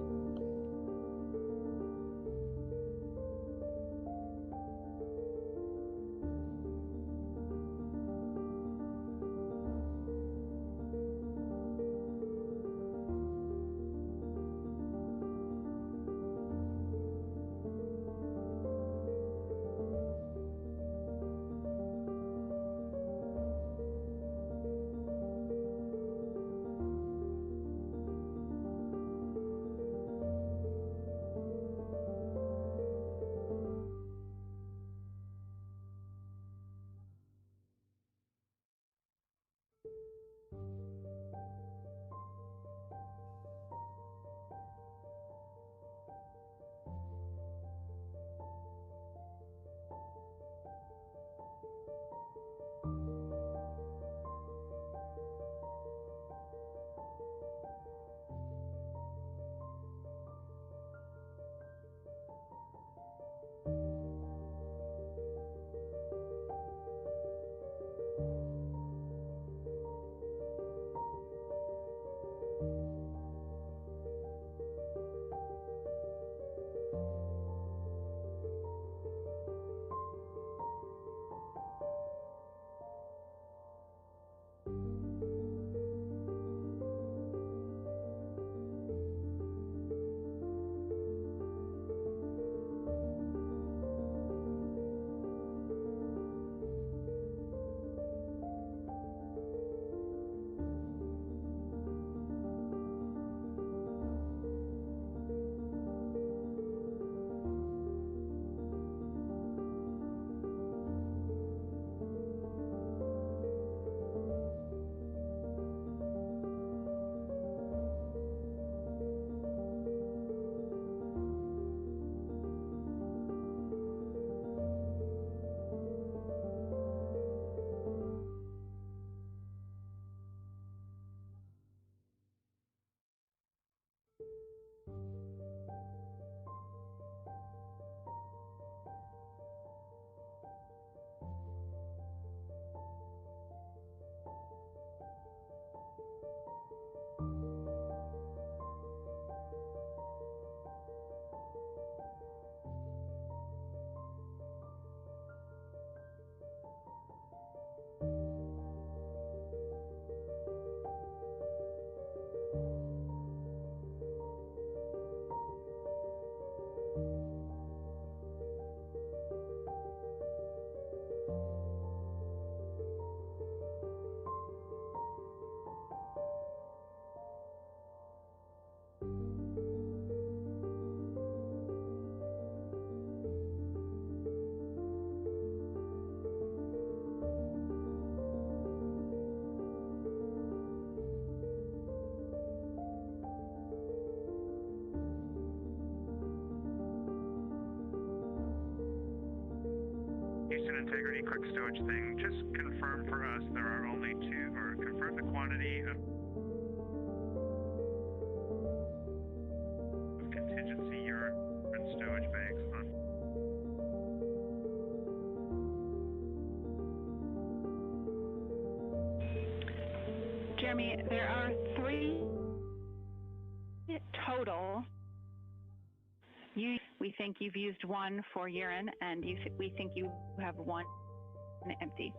Integrity, quick stowage thing. Just confirm for us there are only two, or confirm the quantity of contingency urine stowage bags on. Jeremy, there are 3 total. We think you've used 1 for urine, and we think you have 1 empty.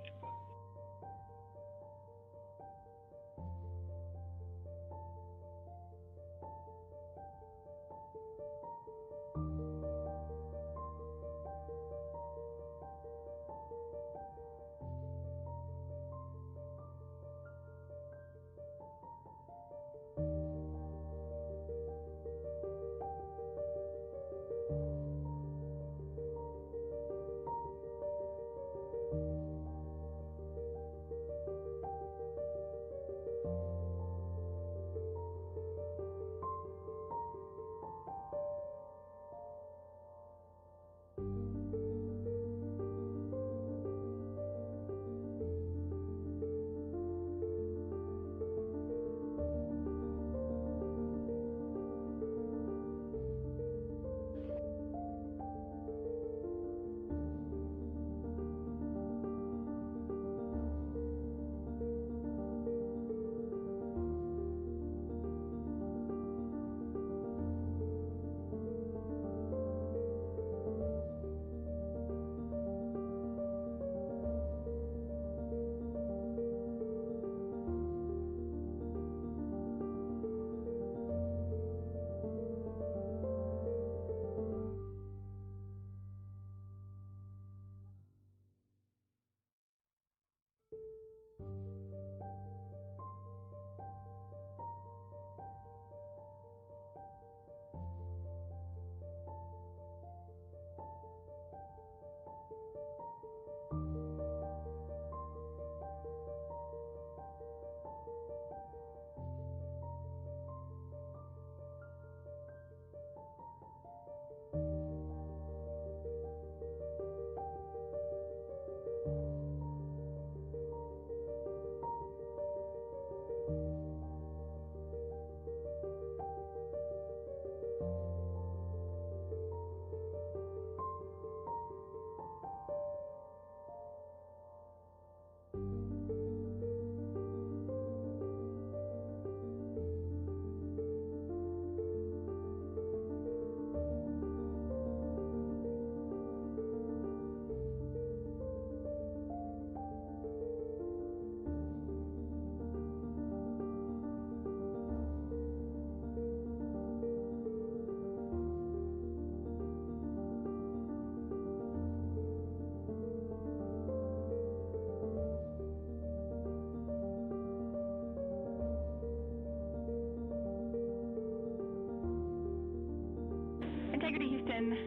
Integrity Houston,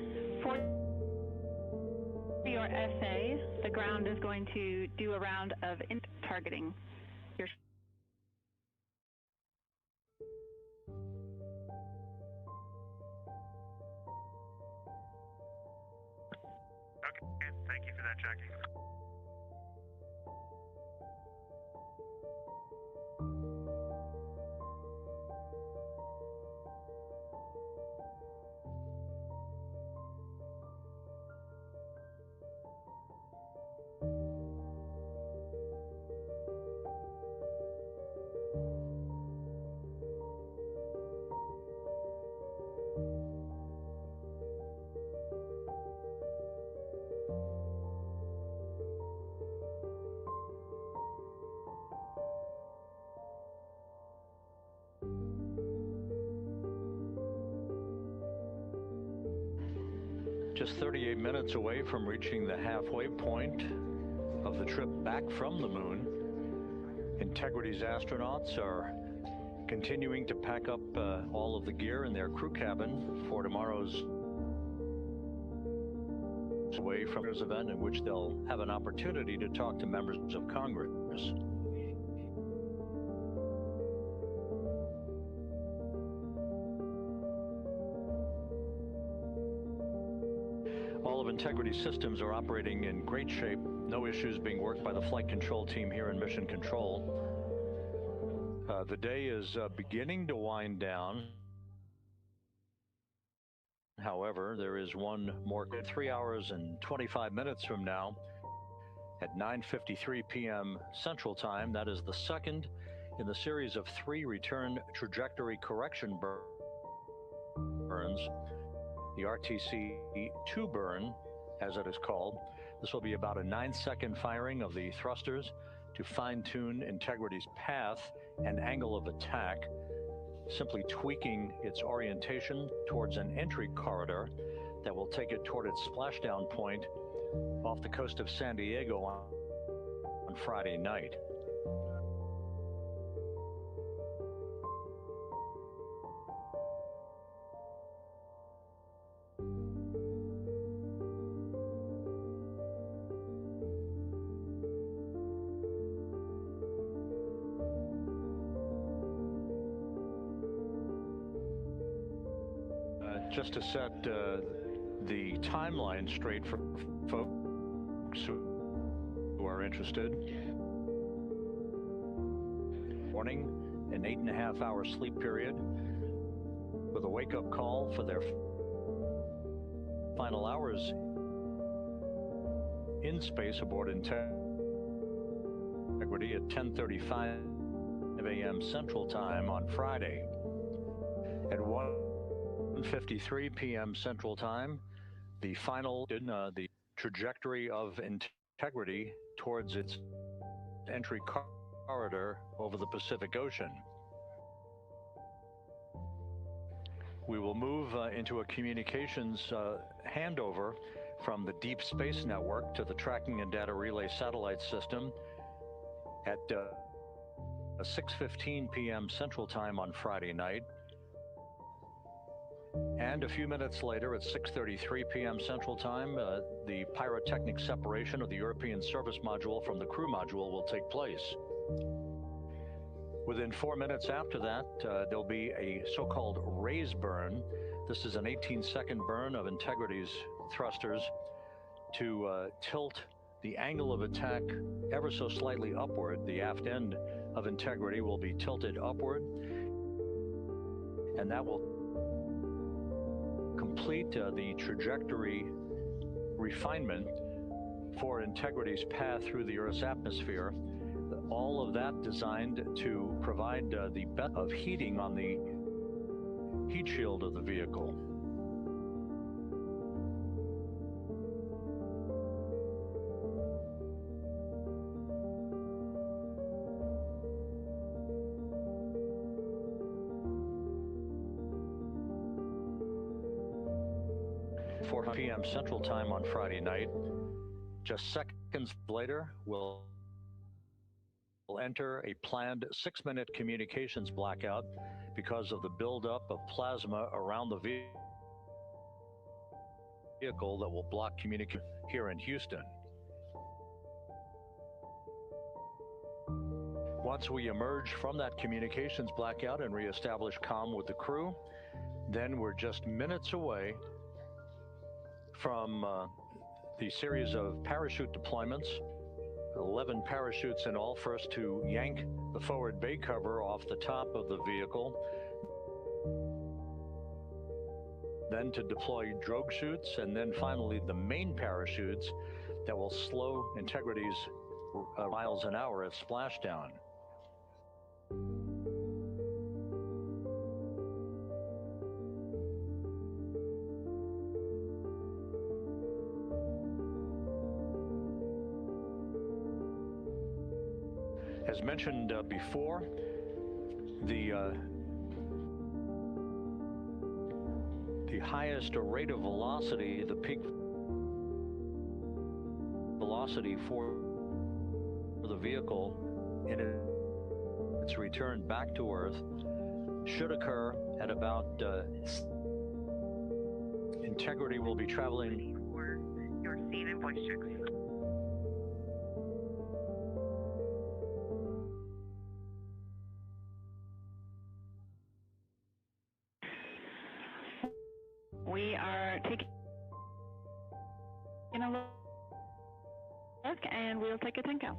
for your essay, the ground is going to do a round of targeting your Okay, thank you for that, Jackie. Just 38 minutes away from reaching the halfway point of the trip back from the moon, Integrity's astronauts are continuing to pack up all of the gear in their crew cabin for tomorrow's away from this event, in which they'll have an opportunity to talk to members of Congress. All of Integrity's systems are operating in great shape. No issues being worked by the flight control team here in Mission Control. The day is beginning to wind down. However, there is one more 3 hours and 25 minutes from now at 9:53 p.m. Central Time. That is the second in the series of 3 return trajectory correction burns, the RTC-2 burn, as it is called. This will be about a 9-second firing of the thrusters to fine-tune Integrity's path and angle of attack, simply tweaking its orientation towards an entry corridor that will take it toward its splashdown point off the coast of San Diego on Friday night. Just to set the timeline straight for folks who are interested. Morning, an 8.5-hour sleep period with a wake-up call for their final hours in space aboard Integrity at 10:35 a.m. Central Time on Friday. At 1:53 p.m. Central Time, the final the trajectory of Integrity towards its entry corridor over the Pacific Ocean. We will move into a communications handover from the Deep Space Network to the Tracking and Data Relay Satellite System at 6:15 p.m. Central Time on Friday night. And a few minutes later, at 6:33 p.m. Central Time, the pyrotechnic separation of the European Service Module from the Crew Module will take place. Within 4 minutes after that, there'll be a so-called raise burn. This is an 18-second burn of Integrity's thrusters to tilt the angle of attack ever so slightly upward. The aft end of Integrity will be tilted upward, and that will complete the trajectory refinement for Integrity's path through the Earth's atmosphere. All of that designed to provide the best of heating on the heat shield of the vehicle. At 4 p.m. Central Time on Friday night. Just seconds later, we'll enter a planned 6-minute communications blackout because of the buildup of plasma around the vehicle that will block communication here in Houston. Once we emerge from that communications blackout and reestablish comm with the crew, then we're just minutes away from the series of parachute deployments, 11 parachutes in all, first to yank the forward bay cover off the top of the vehicle, then to deploy drogue chutes, and then finally the main parachutes that will slow Integrity's miles an hour at splashdown. As mentioned before, the highest rate of velocity, the peak velocity for the vehicle in its return back to Earth should occur at about Integrity will be traveling for your scene and voice checks. We are taking a look, and we'll take a 10 count.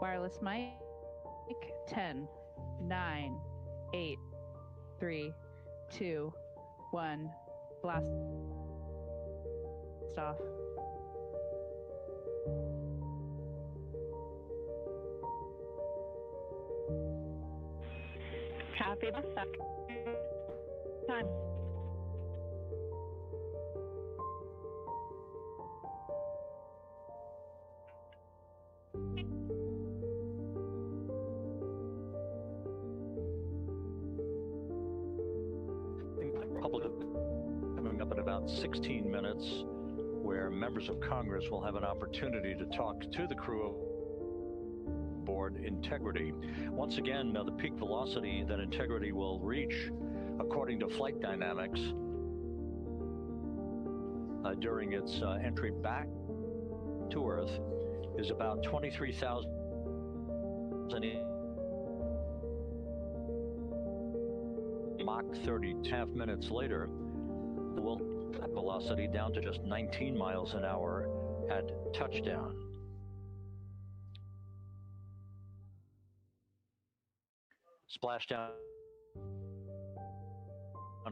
Wireless mic, 10, 9, 8, 3, 2, 1, blast off. Copy the second time. Public coming up in about 16 minutes, where members of Congress will have an opportunity to talk to the crew aboard Integrity. Once again, the peak velocity that Integrity will reach, according to flight dynamics, during its entry back to Earth, is about 23,000 Mach 30. Half minutes later, will that velocity down to just 19 miles an hour at touchdown. Splashdown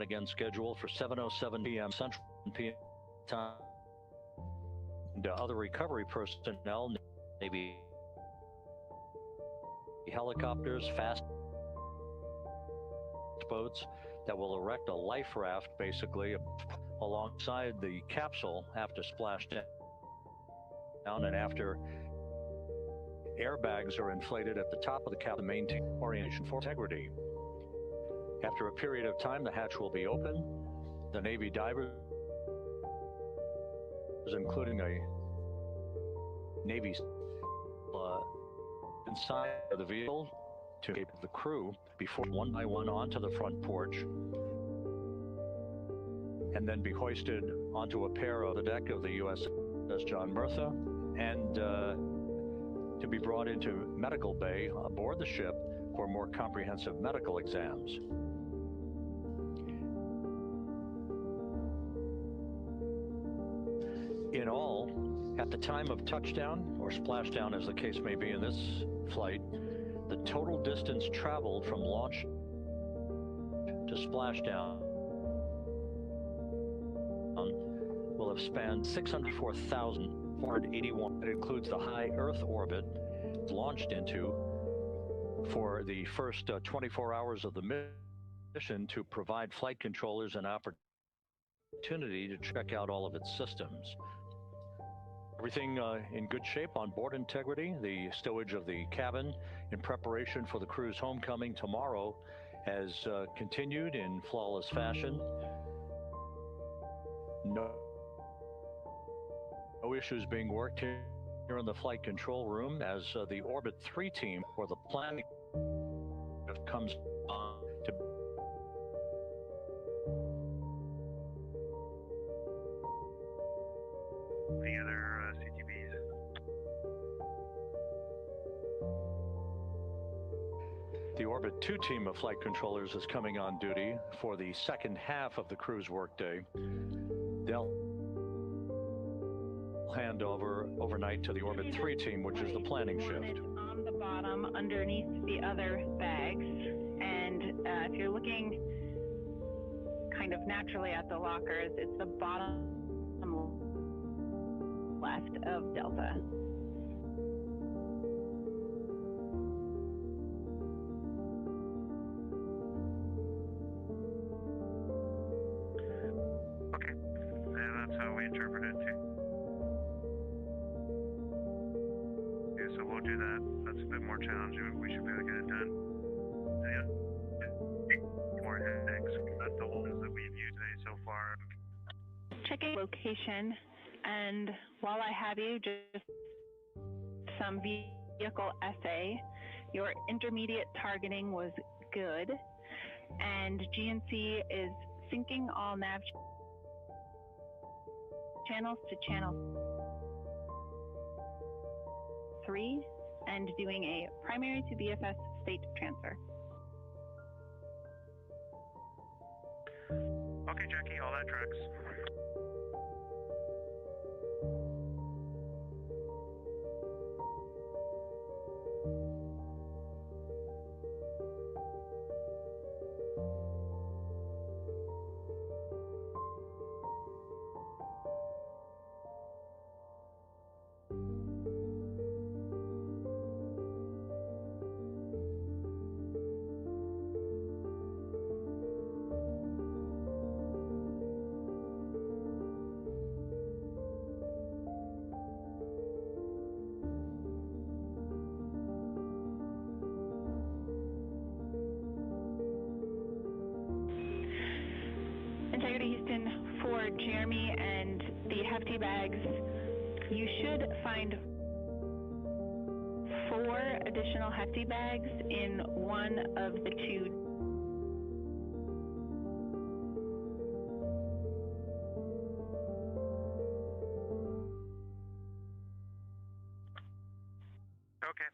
again scheduled for 7:07 p.m. Central PM time. And other recovery personnel, Navy helicopters, fast boats that will erect a life raft basically alongside the capsule after splashdown and after airbags are inflated at the top of the cabin to maintain orientation for integrity. After a period of time, the hatch will be open. The Navy divers, including a Navy inside of the vehicle to escape the crew before one by one onto the front porch and then be hoisted onto a pair of the deck of the USS John Murtha and to be brought into medical bay aboard the ship for more comprehensive medical exams. In all, at the time of touchdown, or splashdown as the case may be in this flight, the total distance traveled from launch to splashdown will have spanned 604,481. It includes the high Earth orbit launched into for the first 24 hours of the mission to provide flight controllers an opportunity to check out all of its systems. Everything in good shape on board Integrity. The stowage of the cabin in preparation for the crew's homecoming tomorrow has continued in flawless fashion. No issues being worked here in the flight control room as the Orbit 3 team, or the planning, comes on to the other CTBs. The Orbit 2 team of flight controllers is coming on duty for the second half of the crew's workday. They'll hand over overnight to the Orbit 3 team, which is the planning shift. On the bottom, underneath the other bags, and if you're looking kind of naturally at the lockers, it's the bottom left of Delta. Okay, and that's how we interpret it too. Okay, so we'll do that. That's a bit more challenging, but we should be able to get it done. And more headaches. That's the ones that we've used today so far. Checking location, and while I have you, just some vehicle essay. Your intermediate targeting was good, and GNC is syncing all nav channels to channel 3 and doing a primary to BFS state transfer. Okay, Jackie, all that tracks. for Jeremy and the hefty bags, you should find 4 additional hefty bags in one of the 2. Okay,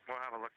we'll have a look.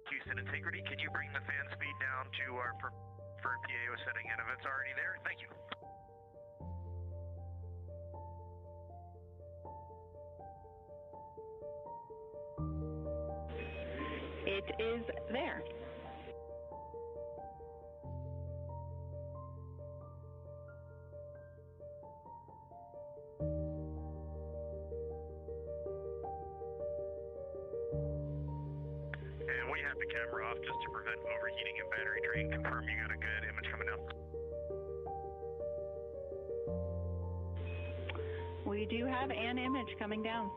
Houston Integrity, can you bring the fan speed down to our preferred PAO setting? And if it's already there, thank you. It is there. And we have the camera off just to prevent overheating and battery drain. Confirm you got a good image coming down. We do have an image coming down.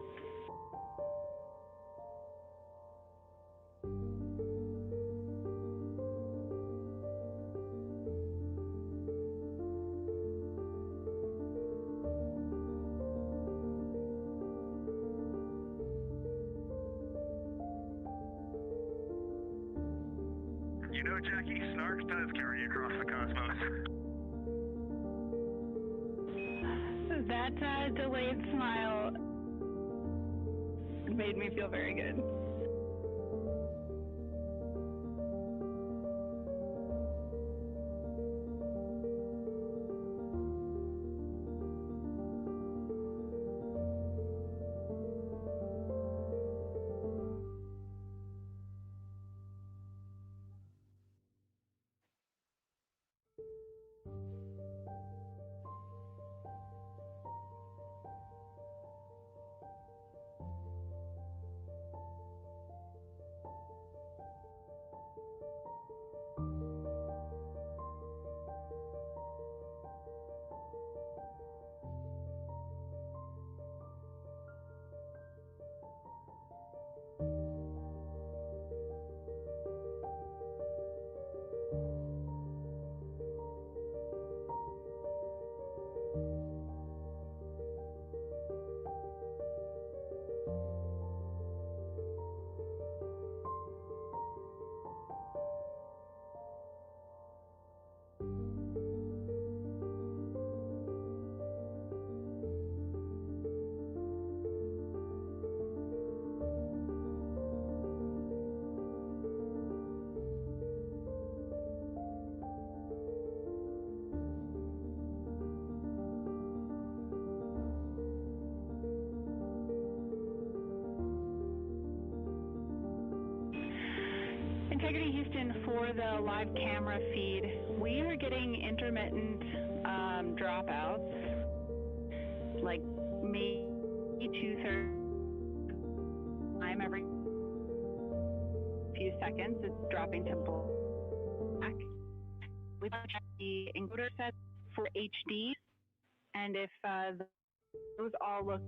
You know, Jackie, snark does carry across the cosmos. That delayed smile made me feel very good. Integrity Houston, for the live camera feed, we are getting intermittent dropouts, like maybe 2/3 time every few seconds. It's dropping to black. We check the encoder set for HD, and if those all look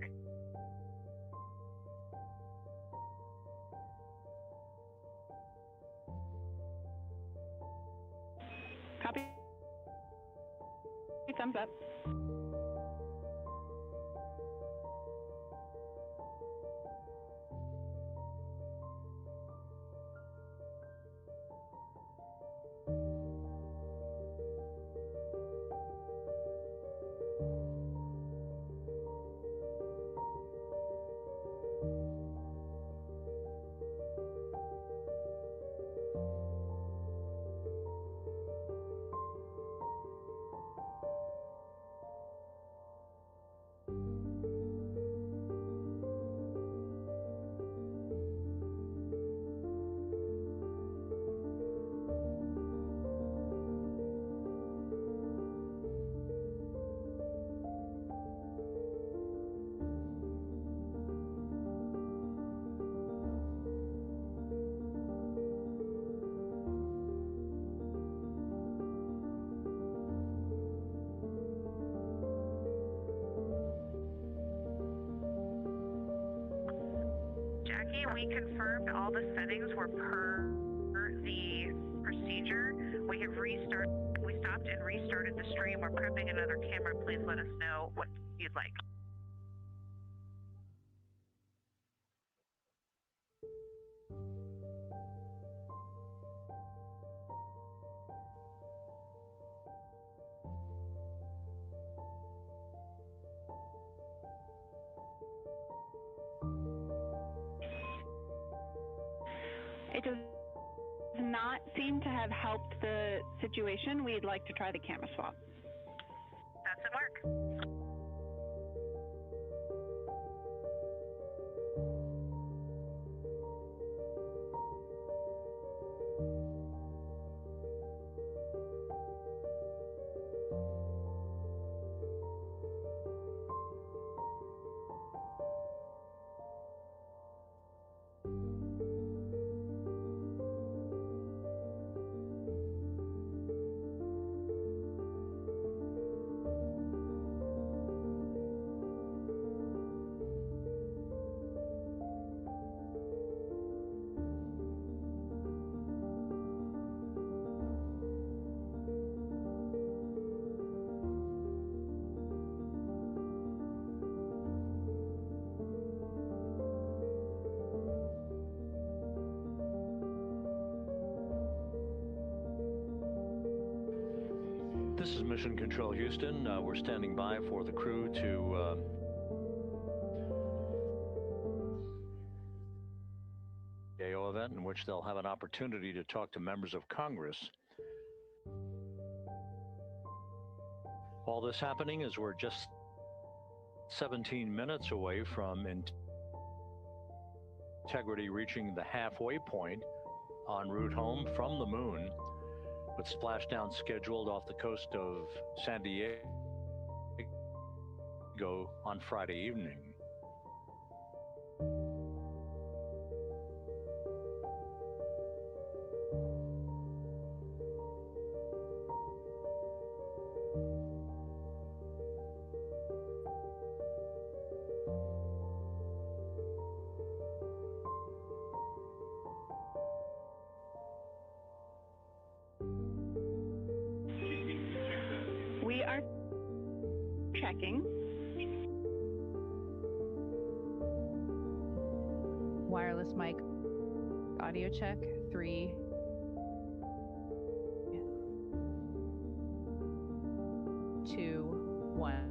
copy, thumbs up. Jackie, we confirmed all the settings were per the procedure. We have we stopped and restarted the stream. We're prepping another camera. Please let us know what you'd like. It does not seem to have helped the situation. We'd like to try the camera swap. Doesn't work. This is Mission Control Houston. We're standing by for the crew to AO event in which they'll have an opportunity to talk to members of Congress. All this happening is we're just 17 minutes away from Integrity reaching the halfway point en route home from the moon, with splashdown scheduled off the coast of San Diego on Friday evening. We are checking. Wireless mic audio check 3, 2, 1.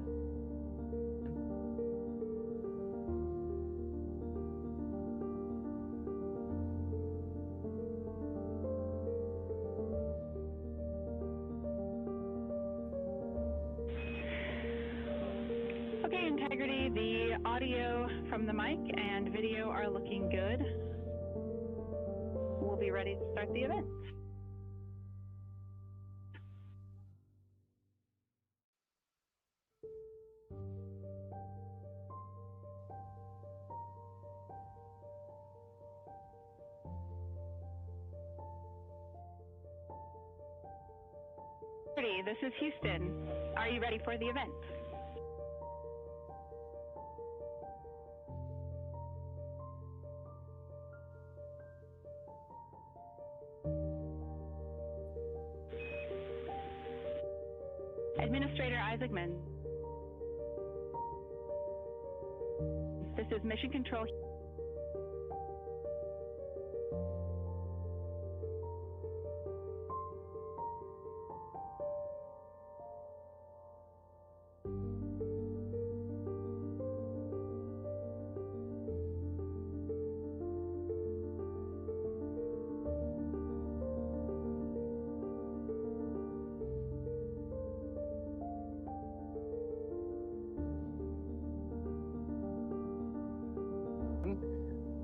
Okay, Integrity, the audio from the mic and video are looking good. We'll be ready to start the event. This is Houston. Are you ready for the event? Administrator Isaacman. This is Mission Control.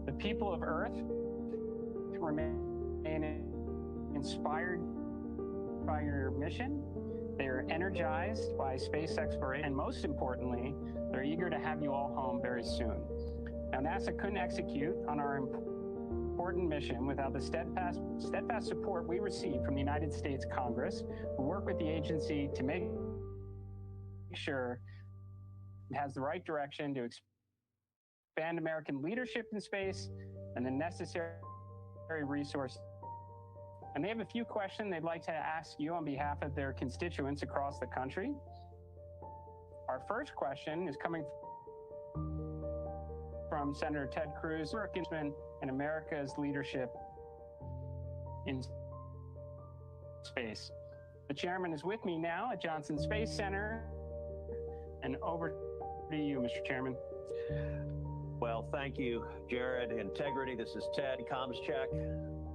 The people of Earth remain inspired by your mission. They're energized by space exploration, and most importantly, they're eager to have you all home very soon. Now, NASA couldn't execute on our important mission without the steadfast support we receive from the United States Congress, who work with the agency to make sure it has the right direction to expand American leadership in space and the necessary resources. And they have a few questions they'd like to ask you on behalf of their constituents across the country. Our first question is coming from Senator Ted Cruz, and America's leadership in space. The chairman is with me now at Johnson Space Center, and over to you, Mr. Chairman. Well, thank you, Jared. Integrity, this is Ted. Comms check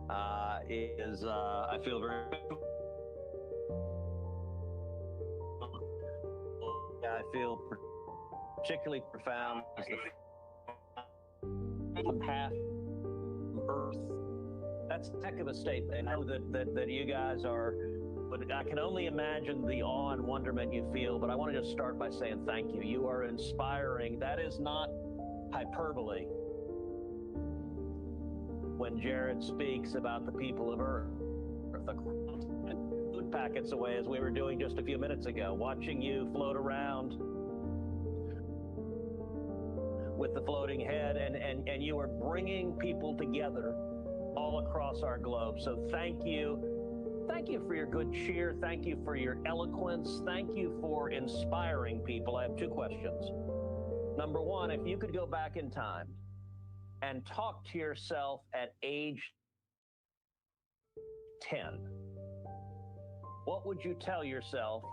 I feel very, I feel particularly profound as the path Earth. That's a heck of a statement. I know that you guys are, but I can only imagine the awe and wonderment you feel, but I want to just start by saying thank you. You are inspiring. That is not hyperbole when Jared speaks about the people of Earth, the food packets away, as we were doing just a few minutes ago, watching you float around with the floating head, and you are bringing people together all across our globe. So thank you. Thank you for your good cheer. Thank you for your eloquence. Thank you for inspiring people. I have two questions. Number one, if you could go back in time and talk to yourself at age 10, what would you tell yourself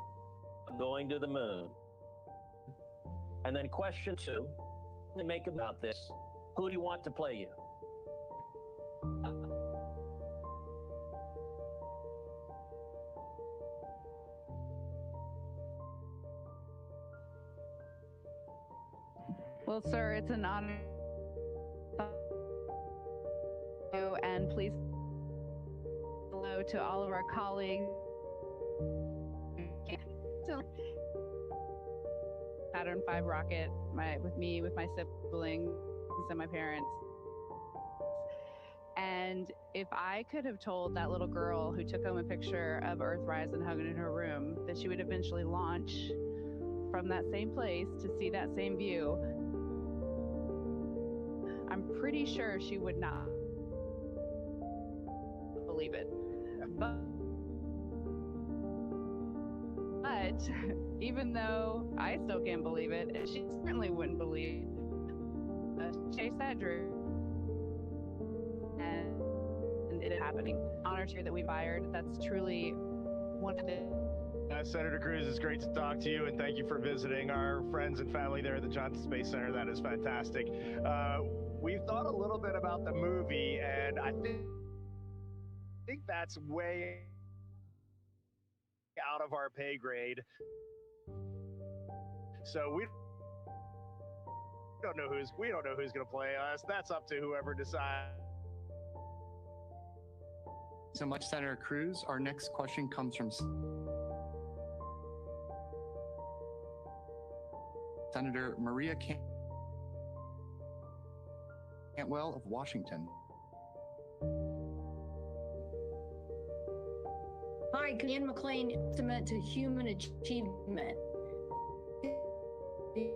going to the moon? And then question two, to make about this, who do you want to play you? Well, sir, it's an honor. And please hello to all of our colleagues. Saturn V rocket, with me, with my siblings and my parents. And if I could have told that little girl who took home a picture of Earthrise and hung it in her room that she would eventually launch from that same place to see that same view, I'm pretty sure she would not believe it. But even though I still can't believe it, she certainly wouldn't believe chase that dream. And it is happening. Honor to that we've hired. That's truly one of the Senator Cruz, it's great to talk to you, and thank you for visiting our friends and family there at the Johnson Space Center. That is fantastic. We've thought a little bit about the movie, and I think that's way out of our pay grade. So we don't know who's going to play us. That's up to whoever decides so much, Senator Cruz. Our next question comes from Senator Maria Cantwell of Washington. Hi, Ian McLean, estimate to human achievement. The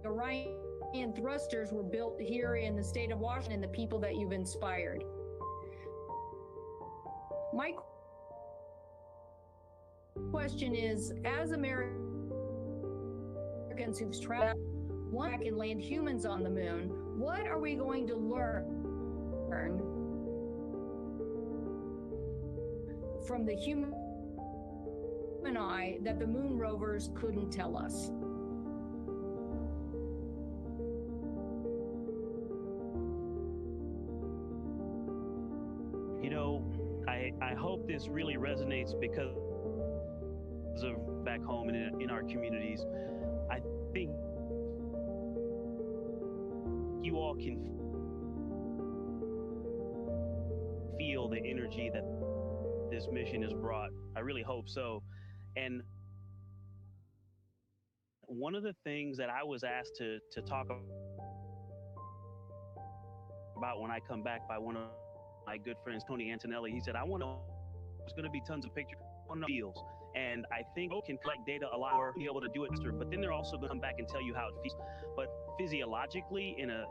Orion thrusters were built here in the state of Washington, the people that you've inspired. My question is, as Americans who've traveled one and land humans on the moon, what are we going to learn from the human eye that the moon rovers couldn't tell us? You know, I hope this really resonates because of back home and in our communities. I think you all can feel the energy that this mission has brought. I really hope so. And one of the things that I was asked to talk about when I come back by one of my good friends, Tony Antonelli, he said, there's going to be tons of pictures on the fields. And I think can collect data a lot more, be able to do it faster, but then they're also going to come back and tell you how it feels. But physiologically, in a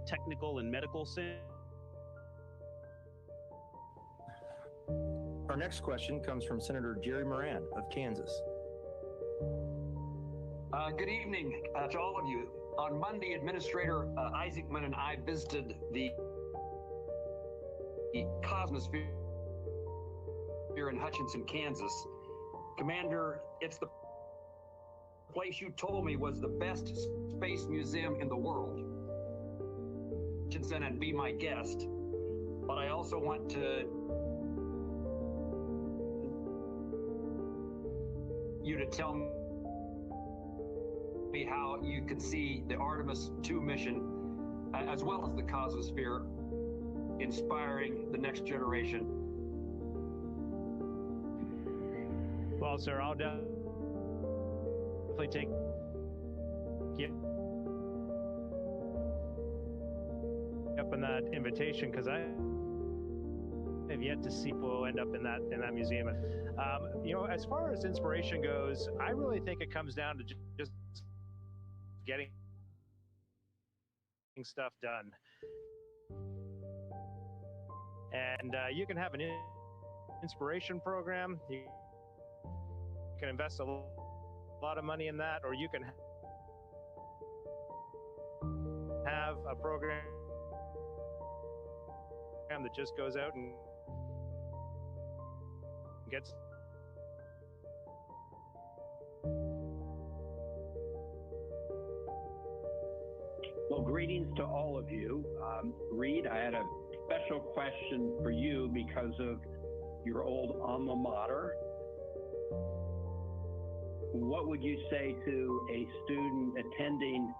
technical and medical sense. Our next question comes from Senator Jerry Moran of Kansas. Good evening to all of you. On Monday, Administrator Isaacman and I visited the Cosmosphere here in Hutchinson, Kansas. Commander, it's the place you told me was the best space museum in the world. Hutchinson and be my guest, but I also want you to tell me how you can see the Artemis 2 mission, as well as the Cosmosphere, inspiring the next generation. Well, sir, I'll definitely take you up on that invitation, because I have yet to see people end up in that museum. You know, as far as inspiration goes, I really think it comes down to just getting stuff done. And you can have an inspiration program. You can invest a lot of money in that, or you can have a program that just goes out and gets well, greetings to all of you. Reed, I had a special question for you because of your old alma mater. What would you say to a student attending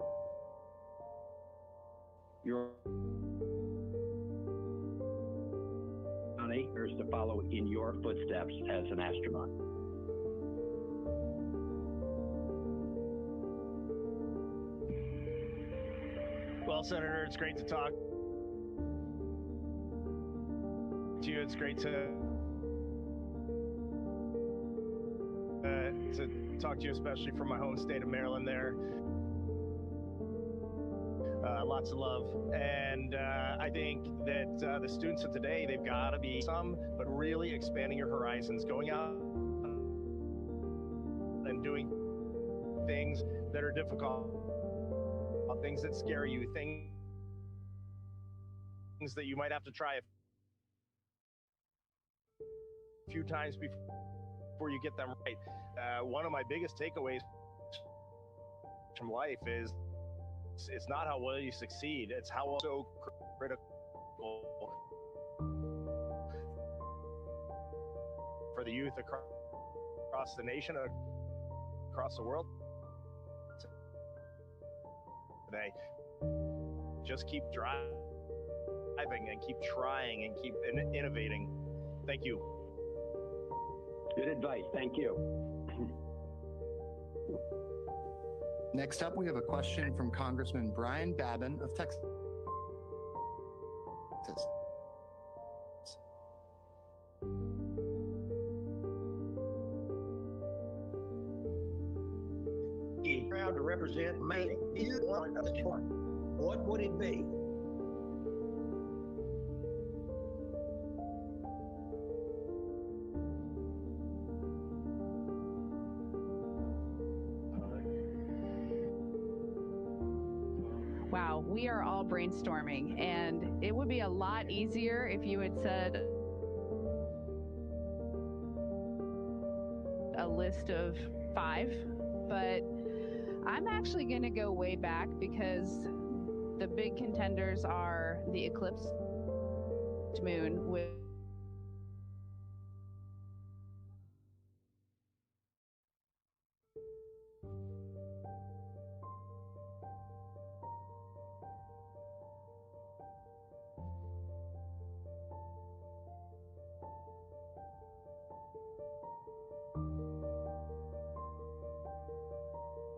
your honors to follow in your footsteps as an astronaut? Well, Senator, it's great to talk to you. It's great to talk to you, especially from my home state of Maryland there. Lots of love. And I think that the students of today, they've got to be but really expanding your horizons, going out and doing things that are difficult, things that scare you, things that you might have to try a few times before you get them right. One of my biggest takeaways from life is it's not how well you succeed, it's how so critical for the youth across the nation, across the world today. Just keep driving and keep trying and keep innovating. Thank you. Good advice. Thank you. Next up, we have a question from Congressman Brian Babin of Texas. He's proud to represent Maine. What would it be? Wow, we are all brainstorming, and it would be a lot easier if you had said a list of 5, but I'm actually going to go way back because the big contenders are the eclipsed moon with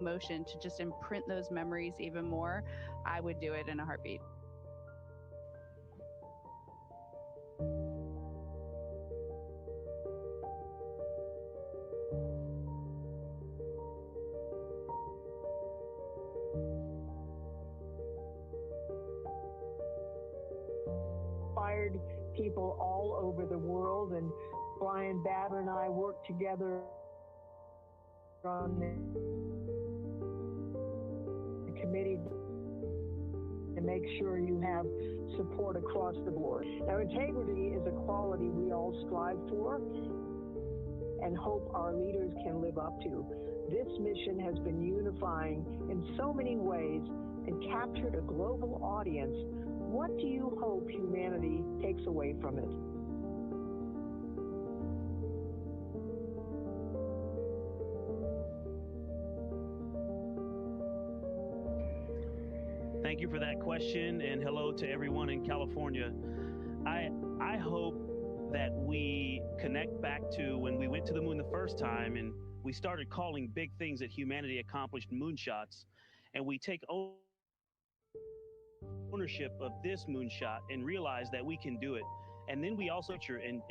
motion to just imprint those memories even more. I would do it in a heartbeat. Inspired people all over the world, and Brian Babin and I worked together on the committee to make sure you have support across the board. Now, integrity is a quality we all strive for and hope our leaders can live up to. This mission has been unifying in so many ways and captured a global audience. What do you hope humanity takes away from it? Thank you for that question, and hello to everyone in California. I hope that we connect back to when we went to the moon the first time and we started calling big things that humanity accomplished moonshots, and we take ownership of this moonshot and realize that we can do it. And then we also and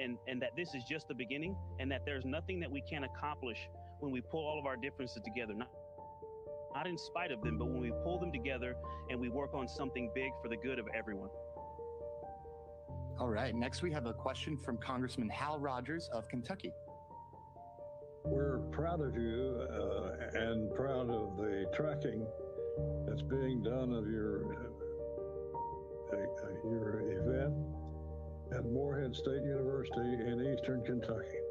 that this is just the beginning, and that there's nothing that we can't accomplish when we pull all of our differences together. Not in spite of them, but when we pull them together and we work on something big for the good of everyone. All right, next we have a question from Congressman Hal Rogers of Kentucky. We're proud of you and proud of the tracking that's being done of your event at Morehead State University in Eastern Kentucky.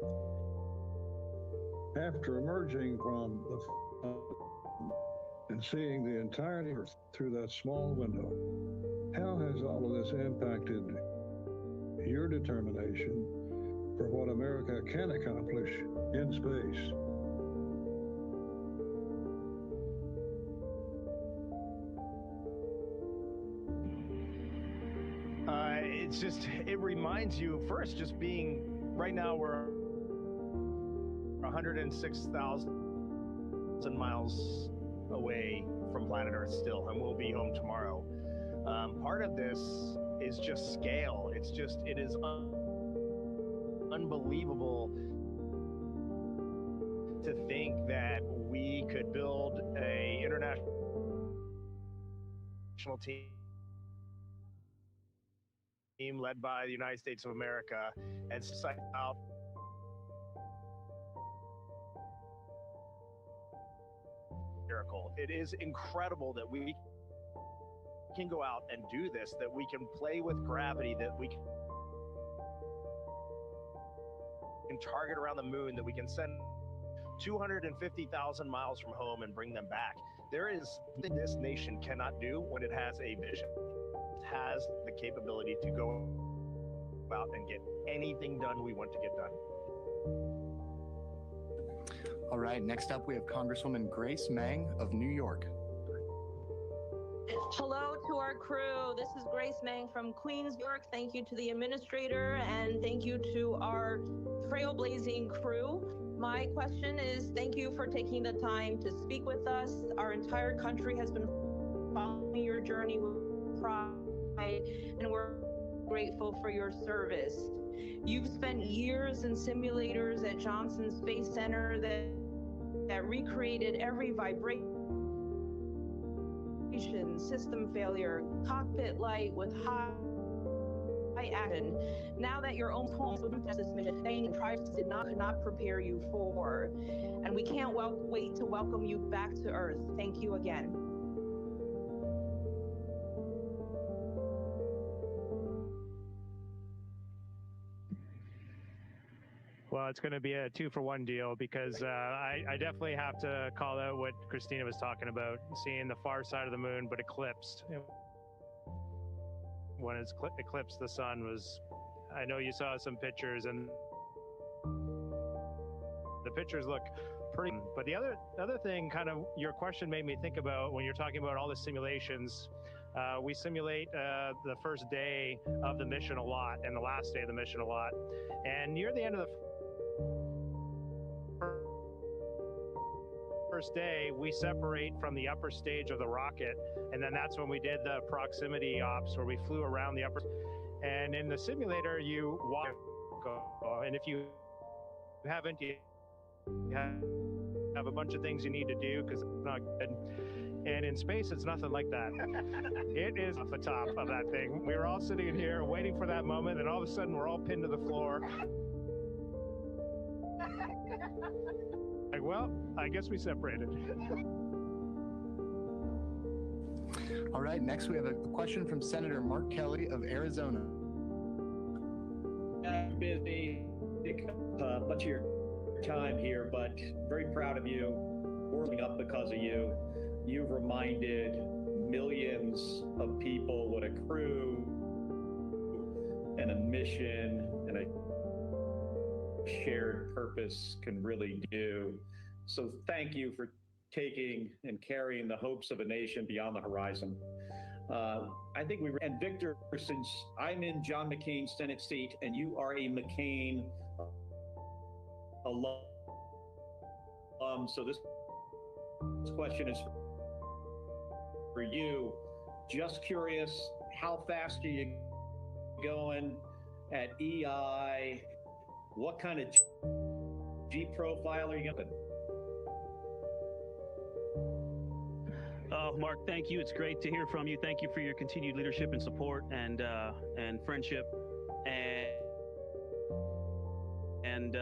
After emerging from the and seeing the entirety through that small window, how has all of this impacted your determination for what America can accomplish in space? It reminds you first, just being, right now we're 106,000 miles away from planet Earth still, and we'll be home tomorrow. Part of this is just scale. It is unbelievable to think that we could build a international team led by the United States of America and society out miracle. It is incredible that we can go out and do this, that we can play with gravity, that we can target around the moon, that we can send 250,000 miles from home and bring them back. There is nothing this nation cannot do when it has a vision. It has the capability to go out and get anything done we want to get done. All right, next up we have Congresswoman Grace Meng of New York. Hello to our crew. This is Grace Mang from Queens, New York. Thank you to the administrator and thank you to our trailblazing crew. My question is, thank you for taking the time to speak with us. Our entire country has been following your journey with pride, and we're grateful for your service. You've spent years in simulators at Johnson Space Center that recreated every vibration, system failure, cockpit light with high action. Now that your own home this mission and tribes could not prepare you for, and we can't wait to welcome you back to Earth. Thank you again. Well, it's going to be a 2-for-1 deal because I definitely have to call out what Christina was talking about, seeing the far side of the moon, but eclipsed. When it's eclipsed the sun was, I know you saw some pictures and the pictures look pretty, but the other thing kind of your question made me think about when you're talking about all the simulations. We simulate the first day of the mission a lot and the last day of the mission a lot. And near the end of the first day, we separate from the upper stage of the rocket, and then that's when we did the proximity ops where we flew around the upper. And in the simulator, you walk, and if you haven't, you have a bunch of things you need to do because it's not good. And in space, it's nothing like that. It is off the top of that thing. We were all sitting in here waiting for that moment, and all of a sudden, we're all pinned to the floor. Like, well, I guess we separated. All right, next we have a question from Senator Mark Kelly of Arizona. I'm busy, much of your time here, but very proud of you, working up because of you. You've reminded millions of people what a crew and a mission and a shared purpose can really do. So thank you for taking and carrying the hopes of a nation beyond the horizon. I think and Victor, since I'm in John McCain's Senate seat and you are a McCain alum, so this question is for you. Just curious, how fast are you going at EI? What kind of G profile are you going? Mark, thank you. It's great to hear from you. Thank you for your continued leadership and support and friendship. And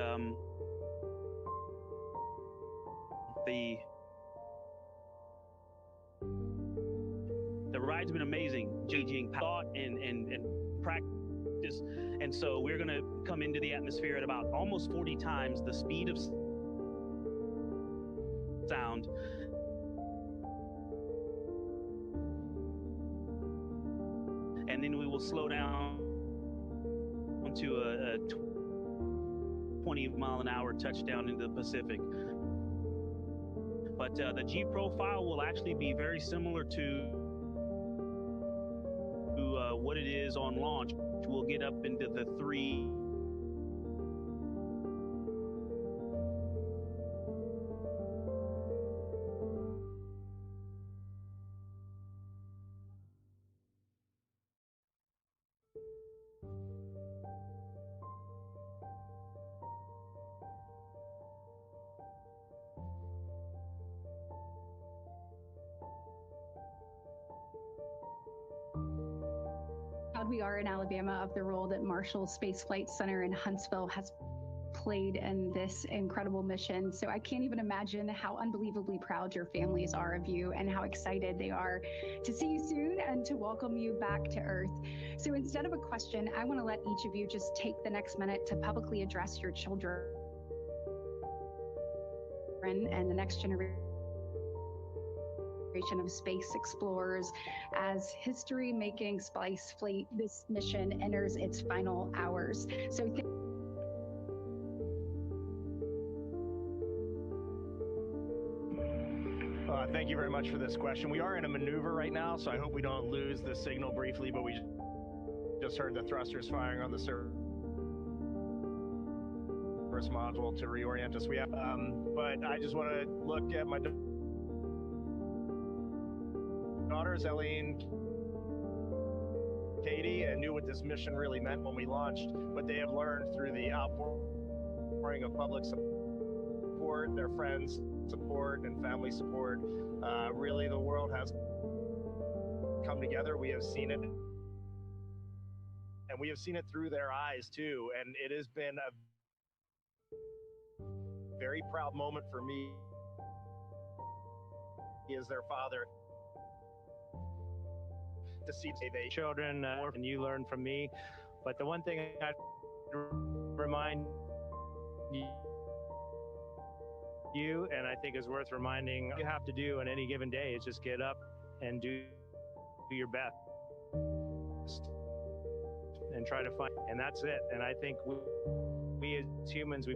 the ride's been amazing, JGing thought and practice. And so we're going to come into the atmosphere at about almost 40 times the speed of sound. And then we will slow down to a 20-mile-an-hour touchdown into the Pacific. But the G profile will actually be very similar to what it is on launch. We'll get up into the 3. We are in Alabama of the role that Marshall Space Flight Center in Huntsville has played in this incredible mission. So I can't even imagine how unbelievably proud your families are of you and how excited they are to see you soon and to welcome you back to Earth. So instead of a question, I want to let each of you just take the next minute to publicly address your children and the next generation of space explorers as history-making Spice Fleet, this mission enters its final hours. So thank you very much for this question. We are in a maneuver right now, so I hope we don't lose the signal briefly, but we just heard the thrusters firing on the service module to reorient us. But I just want to look at my daughters, Ellie and Katie, and knew what this mission really meant when we launched, but they have learned through the outpouring of public support, their friends' support and family support. Really, the world has come together. We have seen it, and we have seen it through their eyes too. And it has been a very proud moment for me as their father to see they children and you learn from me. But the one thing I remind you, and I think is worth reminding, you have to do on any given day is just get up and do your best and try to find, and that's it. And I think we as humans, we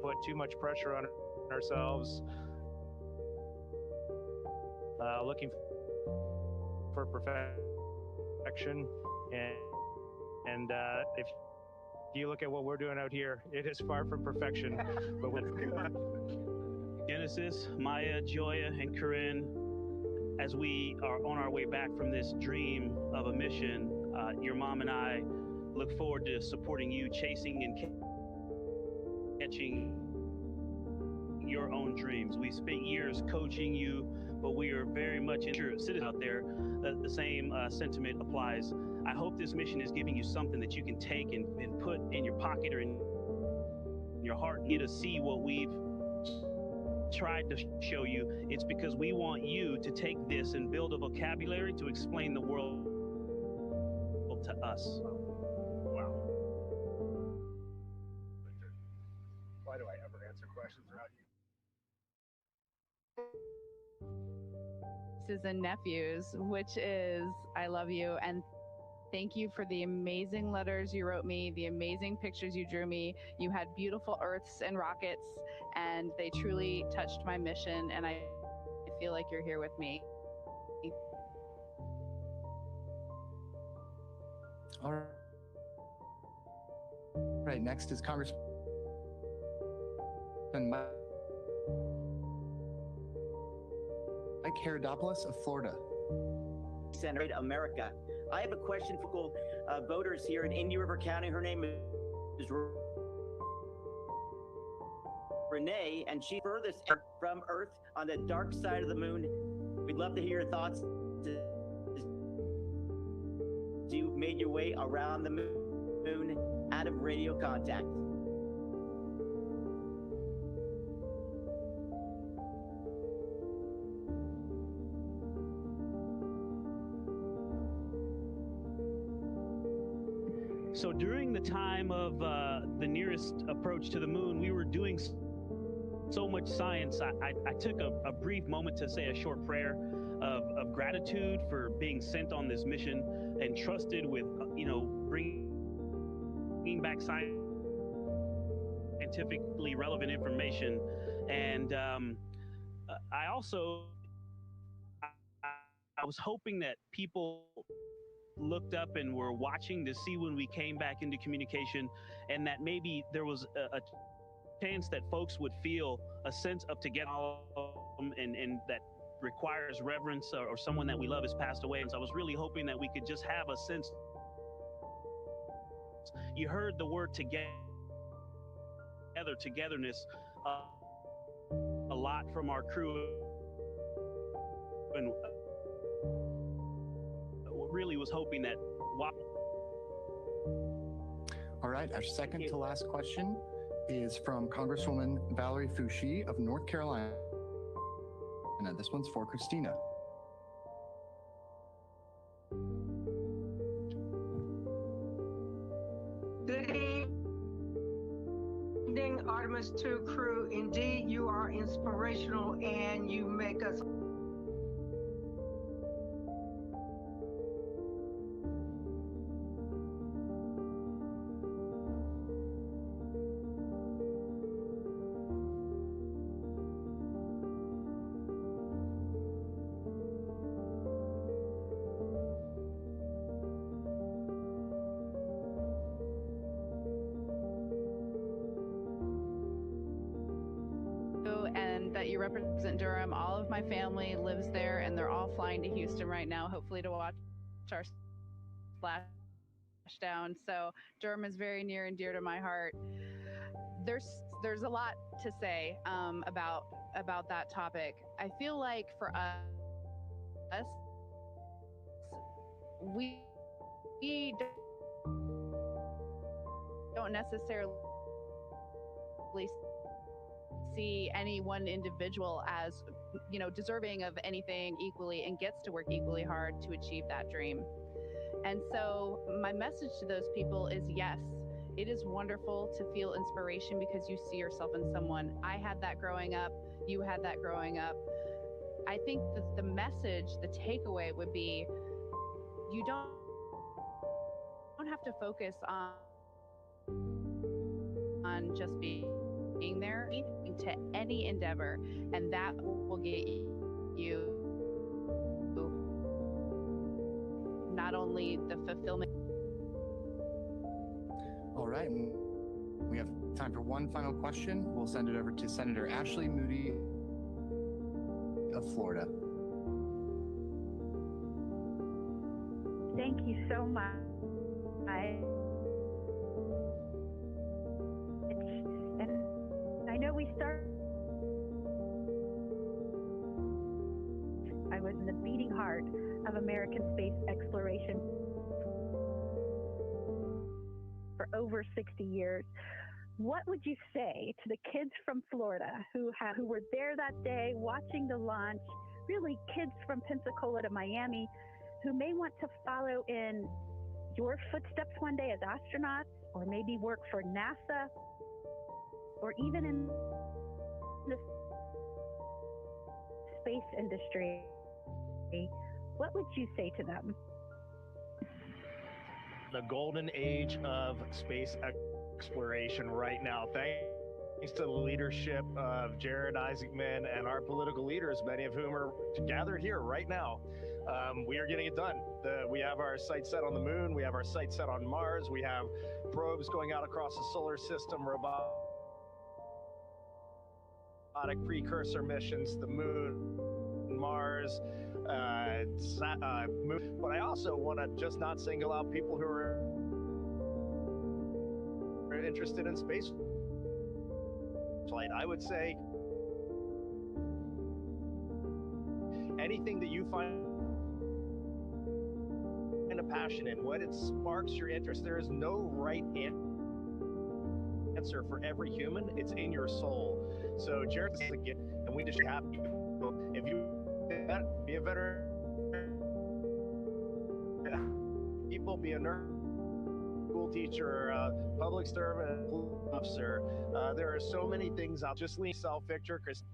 put too much pressure on ourselves, looking for perfection, and if you look at what we're doing out here, it is far from perfection. But Genesis, Maya, Joya, and Corinne, as we are on our way back from this dream of a mission, your mom and I look forward to supporting you, chasing and catching your own dreams. We spent years coaching you, but we are very much interested out there. The same sentiment applies. I hope this mission is giving you something that you can take and put in your pocket or in your heart and get to see what we've tried to show you. It's because we want you to take this and build a vocabulary to explain the world to us. Wow. Why do I ever answer questions around you? Nieces and nephews, which is I love you and thank you for the amazing letters you wrote me, the amazing pictures you drew me. You had beautiful Earths and rockets, and they truly touched my mission, and I feel like you're here with me. All right, next is Congressman Mike Herodopoulos of Florida. Senator America. I have a question for voters here in Indian River County. Her name is Renee, and she's furthest from Earth on the dark side of the moon. We'd love to hear your thoughts. You made your way around the moon out of radio contact. So during the time of the nearest approach to the moon, we were doing so much science. I took a brief moment to say a short prayer of gratitude for being sent on this mission and trusted with, bringing back scientifically relevant information. And I was hoping that people looked up and were watching to see when we came back into communication, and that maybe there was a chance that folks would feel a sense of together and that requires reverence, or someone that we love has passed away. And so I was really hoping that we could just have a sense. You heard the word togetherness a lot from our crew, and really was hoping that. All right, our second to last question is from Congresswoman Valerie Foushee of North Carolina. This one's for Christina. Good evening, Artemis 2 crew. Indeed, you are inspirational and you make us you represent Durham. All of my family lives there, and they're all flying to Houston right now, hopefully to watch our splashdown. So Durham is very near and dear to my heart. There's a lot to say about that topic. I feel like for us, we don't necessarily see any one individual as, you know, deserving of anything equally and gets to work equally hard to achieve that dream. And so my message to those people is, yes, it is wonderful to feel inspiration because you see yourself in someone. I had that growing up. You had that growing up. I think that the message, the takeaway would be, you don't have to focus on just being there to any endeavor, and that will get you not only the fulfillment. All right, we have time for one final question. We'll send it over to Senator Ashley Moody of Florida. Thank you so much. And I know we started, I was in the beating heart of American space exploration for over 60 years. What would you say to the kids from Florida who were there that day watching the launch, really kids from Pensacola to Miami, who may want to follow in your footsteps one day as astronauts, or maybe work for NASA, or even in the space industry? What would you say to them? The golden age of space exploration right now, thanks to the leadership of Jared Isaacman and our political leaders, many of whom are gathered here right now. We are getting it done. We have our sights set on the moon. We have our sights set on Mars. We have probes going out across the solar system, robotic precursor missions, the moon, Mars, moon. But I also want to just not single out people who are interested in space flight. I would say anything that you find a passion in, what it sparks your interest. There is no right answer for every human. It's in your soul. So Jared's a gift, and we just have you. If you be a veteran, people, be a nurse, school teacher, public servant, officer. There are so many things. I'll just leave self picture, Chris.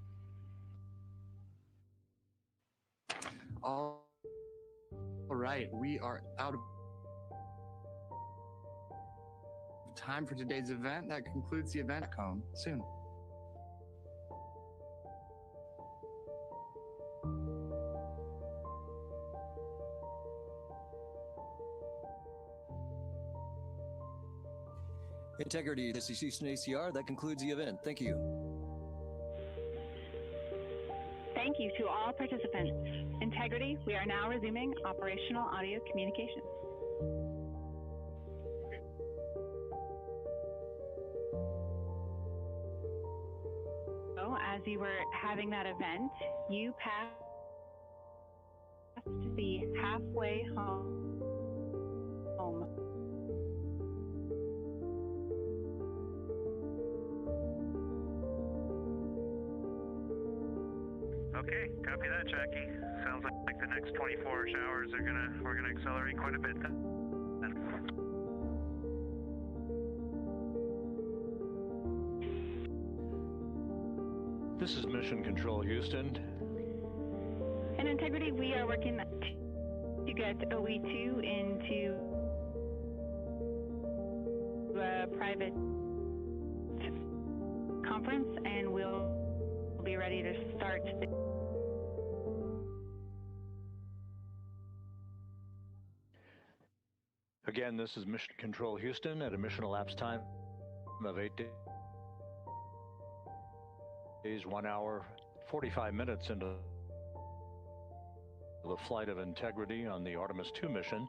All right, we are out of time for today's event. That concludes the event. Come soon. Integrity, this is Houston ACR. That concludes the event. Thank you. Thank you to all participants. Integrity, we are now resuming operational audio communications. So, as you were having that event, you passed the halfway home. Okay, copy that, Jackie. Sounds like the next 24 hours we're gonna accelerate quite a bit. This is Mission Control Houston. In Integrity, we are working to get OE2 into a private conference, and we'll be ready to start. Again, this is Mission Control Houston at a mission elapsed time of 8 days, 1 hour, 45 minutes into the flight of integrity on the Artemis 2 mission.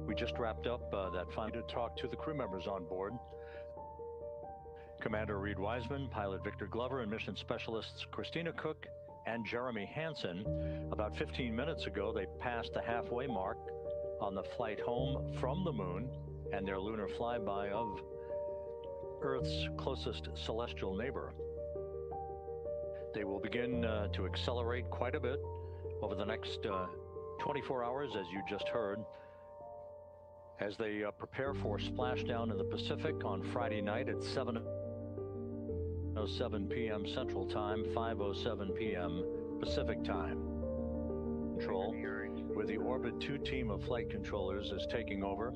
We just wrapped up that final to talk to the crew members on board. Commander Reed Wiseman, pilot Victor Glover, and mission specialists Christina Cook and Jeremy Hansen. About 15 minutes ago, they passed the halfway mark on the flight home from the moon and their lunar flyby of Earth's closest celestial neighbor. They will begin to accelerate quite a bit over the next 24 hours, as you just heard, as they prepare for splashdown in the Pacific on Friday night at 7:07 p.m. Central Time, 5:07 p.m. Pacific Time. Control, where the Orbit 2 team of flight controllers is taking over.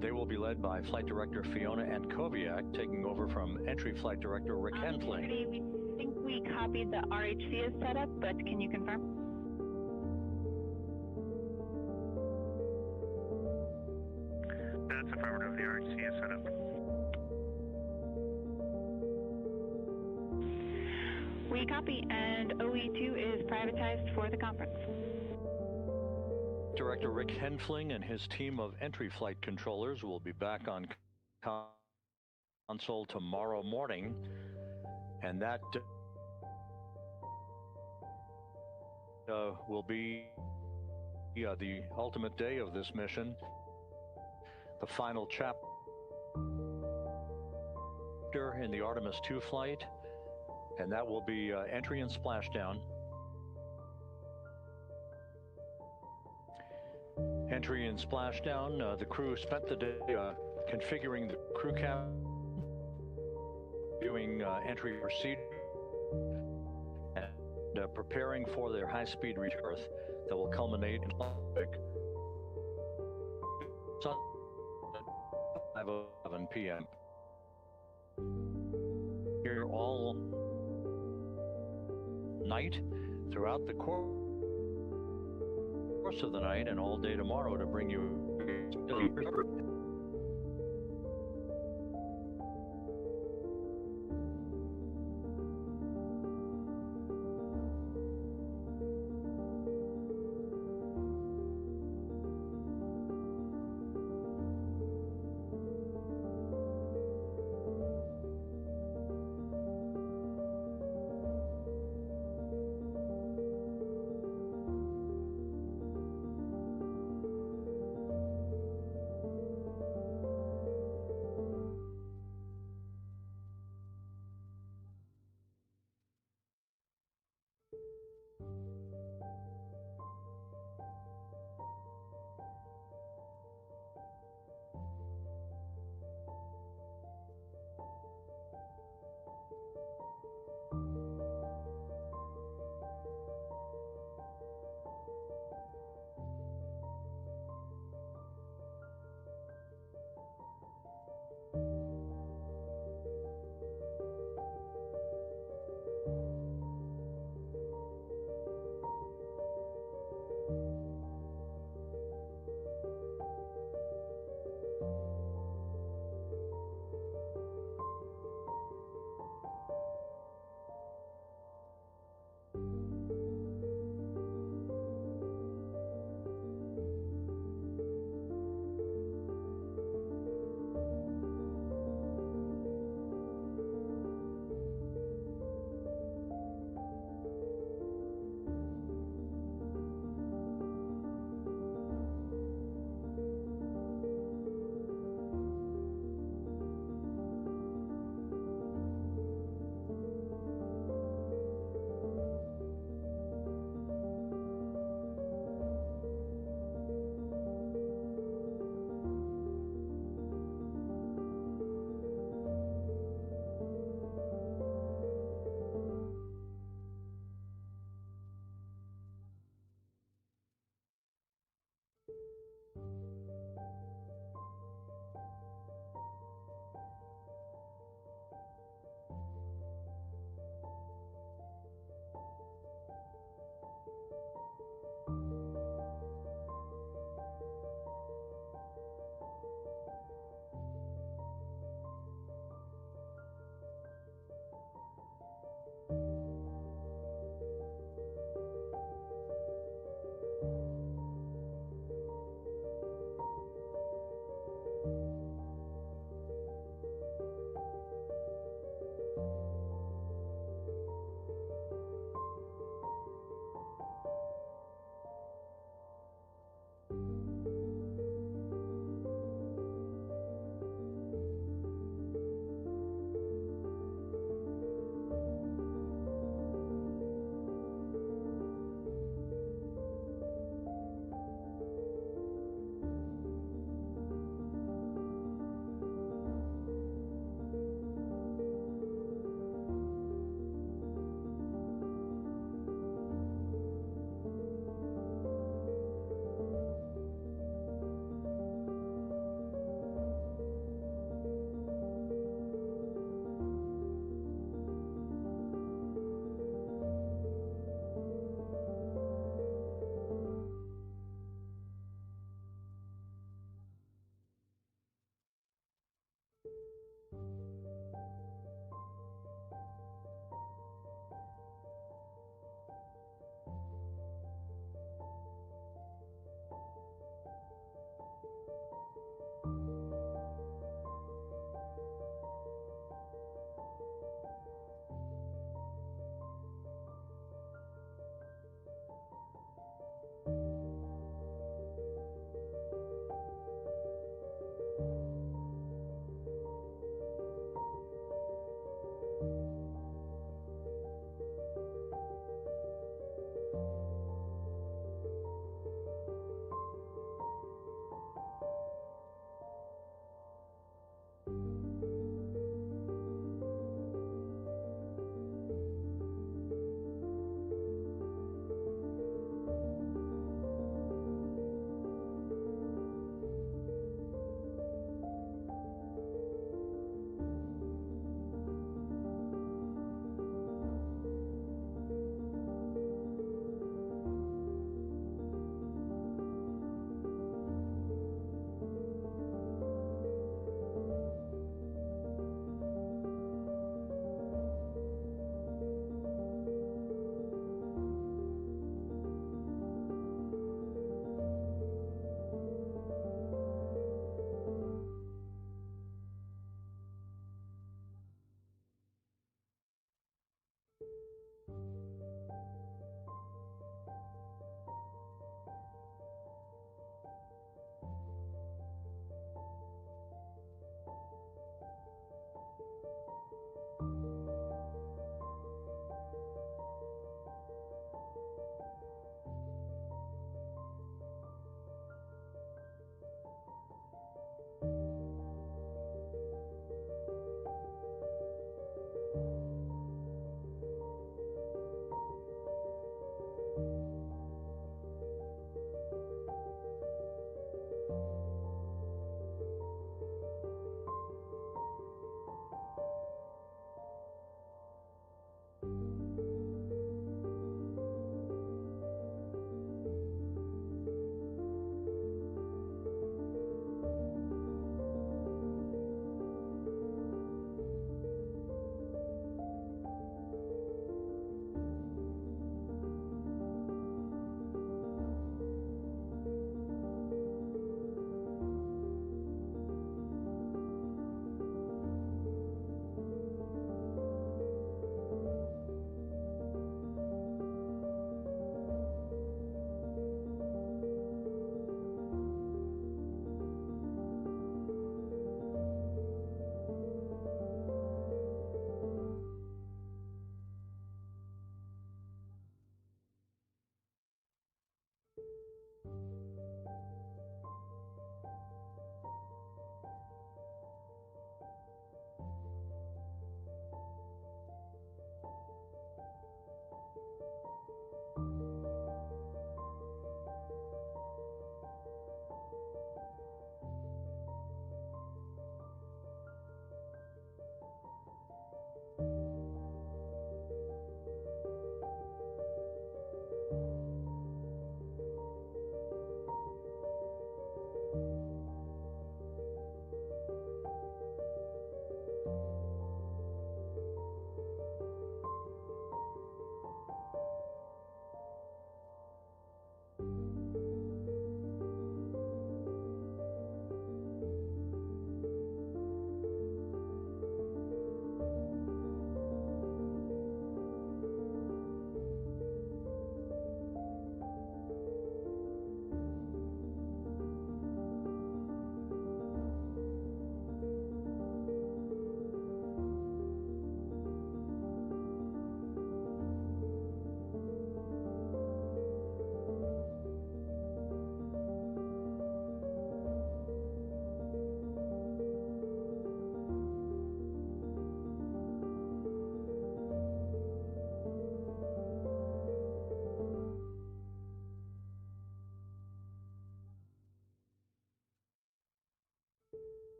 They will be led by Flight Director Fiona Antkowiak, taking over from Entry Flight Director Rick Henfling. We think we copied the RHC as set up, but can you confirm? That's affirmative. The RHC is set up. We copy, and OE2 is privatized for the conference. Director Rick Henfling and his team of entry flight controllers will be back on console tomorrow morning, and that will be the ultimate day of this mission, the final chapter in the Artemis 2 flight, and that will be entry and splashdown. Entry and splashdown. The crew spent the day configuring the crew cabin, doing entry procedure, and preparing for their high-speed reach to Earth that will culminate in 5:11 p.m. Here all night, throughout the course of the night and all day tomorrow to bring you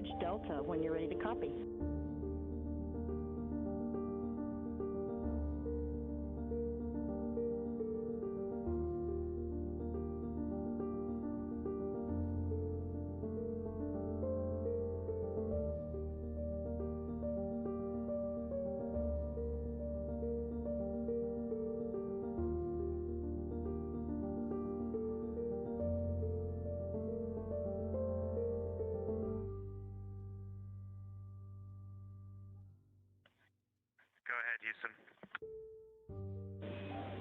Stowage Delta when you're ready to copy.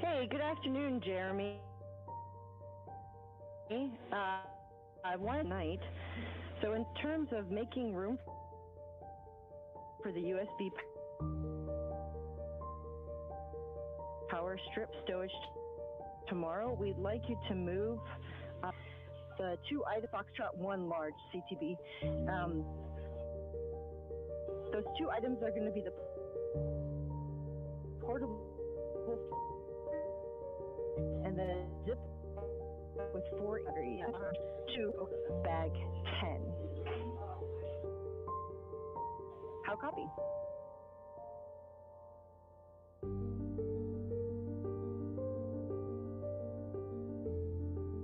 Hey, good afternoon, Jeremy. I want tonight. So in terms of making room for the USB power strip stowage tomorrow, we'd like you to move the 2 items Foxtrot 1 large CTB. Those 2 items are going to be the portable and then zip with 4 batteries to bag 10. How copy?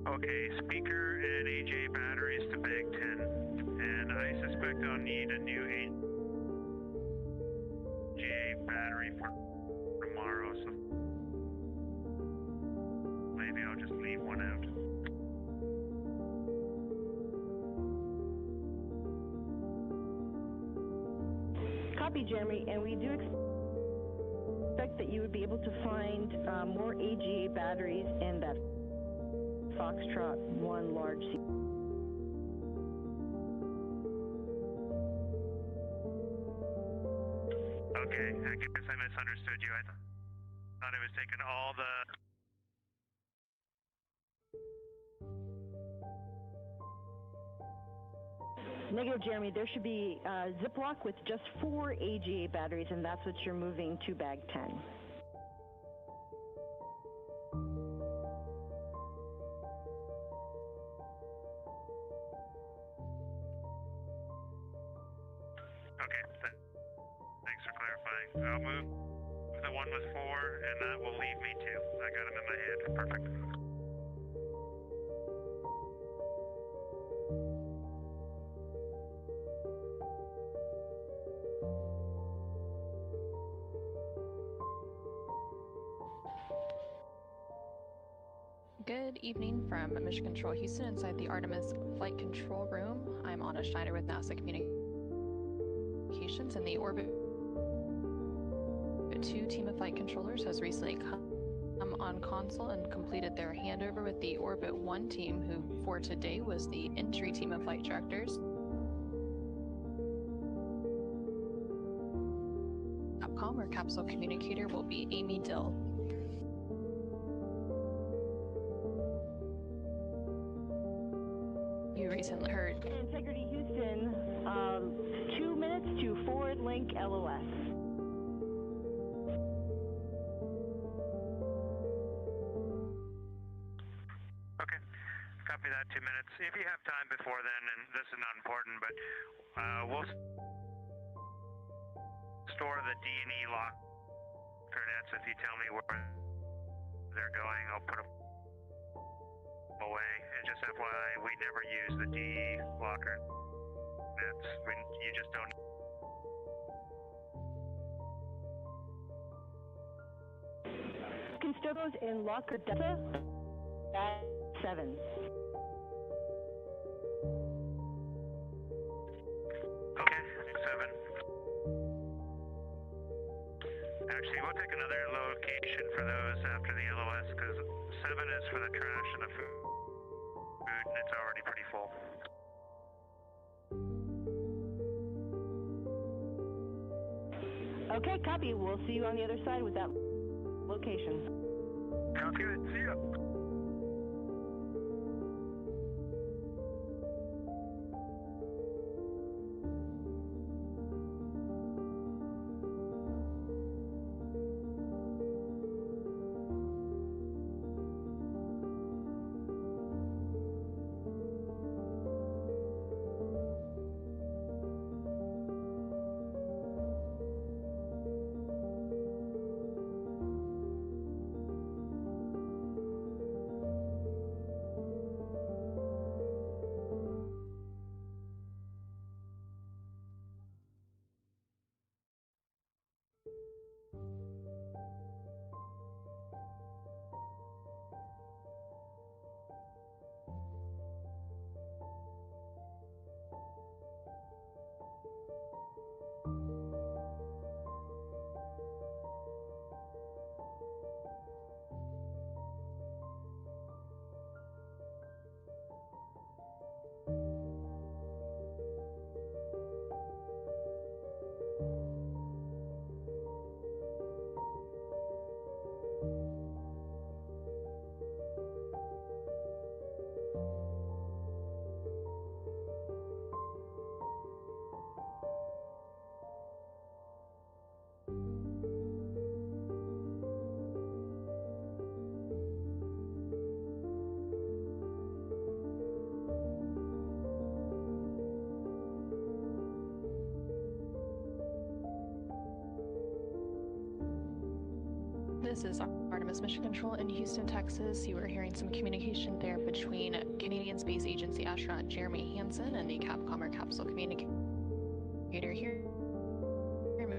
Okay, speaker and AJ batteries to bag 10. And I suspect I'll need a new AJ battery for tomorrow, so maybe I'll just leave one out. Copy, Jeremy, and we do expect that you would be able to find more AGA batteries in that Foxtrot 1 large C. Okay, I guess I misunderstood you. I thought it was taking all the... Negative, Jeremy. There should be a Ziploc with just 4 AGA batteries, and that's what you're moving to bag 10. Okay, thanks for clarifying. I'll move the one with 4, and that will leave me 2. I got them in my head. Perfect. Good evening from Mission Control Houston inside the Artemis Flight Control Room. I'm Anna Schneider with NASA Communications, and the Orbit 2 team of flight controllers has recently come on console and completed their handover with the Orbit 1 team, who for today was the entry team of flight directors. Our capsule communicator will be Amy Dill. You recently heard Integrity Houston, 2 minutes to forward link LOS. Okay, copy that. 2 minutes. If you have time before then, and this is not important, but we'll store the D&E locker nets. If you tell me where they're going, I'll put them away. And just FYI, we never use the DE locker nets. You just don't. Can store those in locker Delta at 7. Okay, 7. Actually, we'll take another location for those after the LOS, because 7 is for the trash and the food, and it's already pretty full. Okay, copy. We'll see you on the other side with that location. Sounds good. See ya. This is Artemis Mission Control in Houston, Texas. You were hearing some communication there between Canadian Space Agency astronaut Jeremy Hansen and the Capcom capsule communicator here in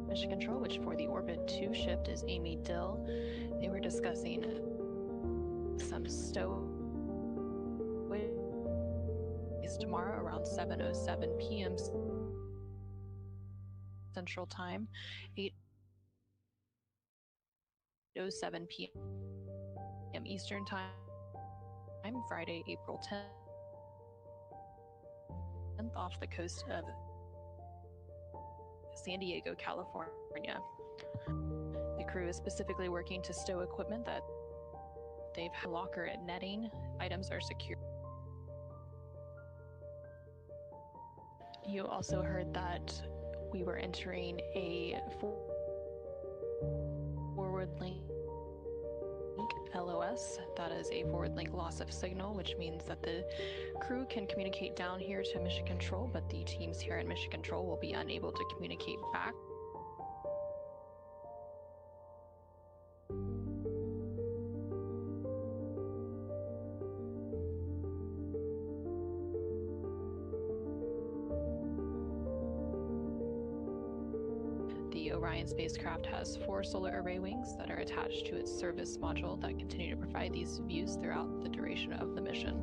Mission Control, which for the Orbit 2 shift is Amy Dill. They were discussing some Stowage tomorrow around 7:07 p.m. Central Time, 8:07 p.m. Eastern Time, Friday, April 10th, off the coast of San Diego, California. The crew is specifically working to stow equipment that they've had locker at netting. Items are secure. You also heard that we were entering a forward link LOS. That is a forward link loss of signal, which means that the crew can communicate down here to Mission Control, but the teams here in Mission Control will be unable to communicate back. The Orion spacecraft has 4 solar array wings that are attached to its service module that continue to provide these views throughout the duration of the mission.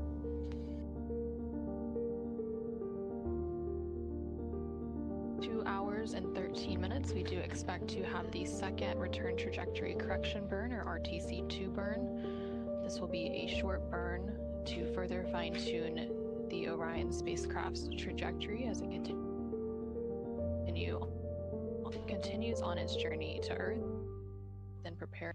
And 13 minutes, we do expect to have the second return trajectory correction burn, or RTC2 burn. This will be a short burn to further fine-tune the Orion spacecraft's trajectory as it continues on its journey to Earth, then prepare.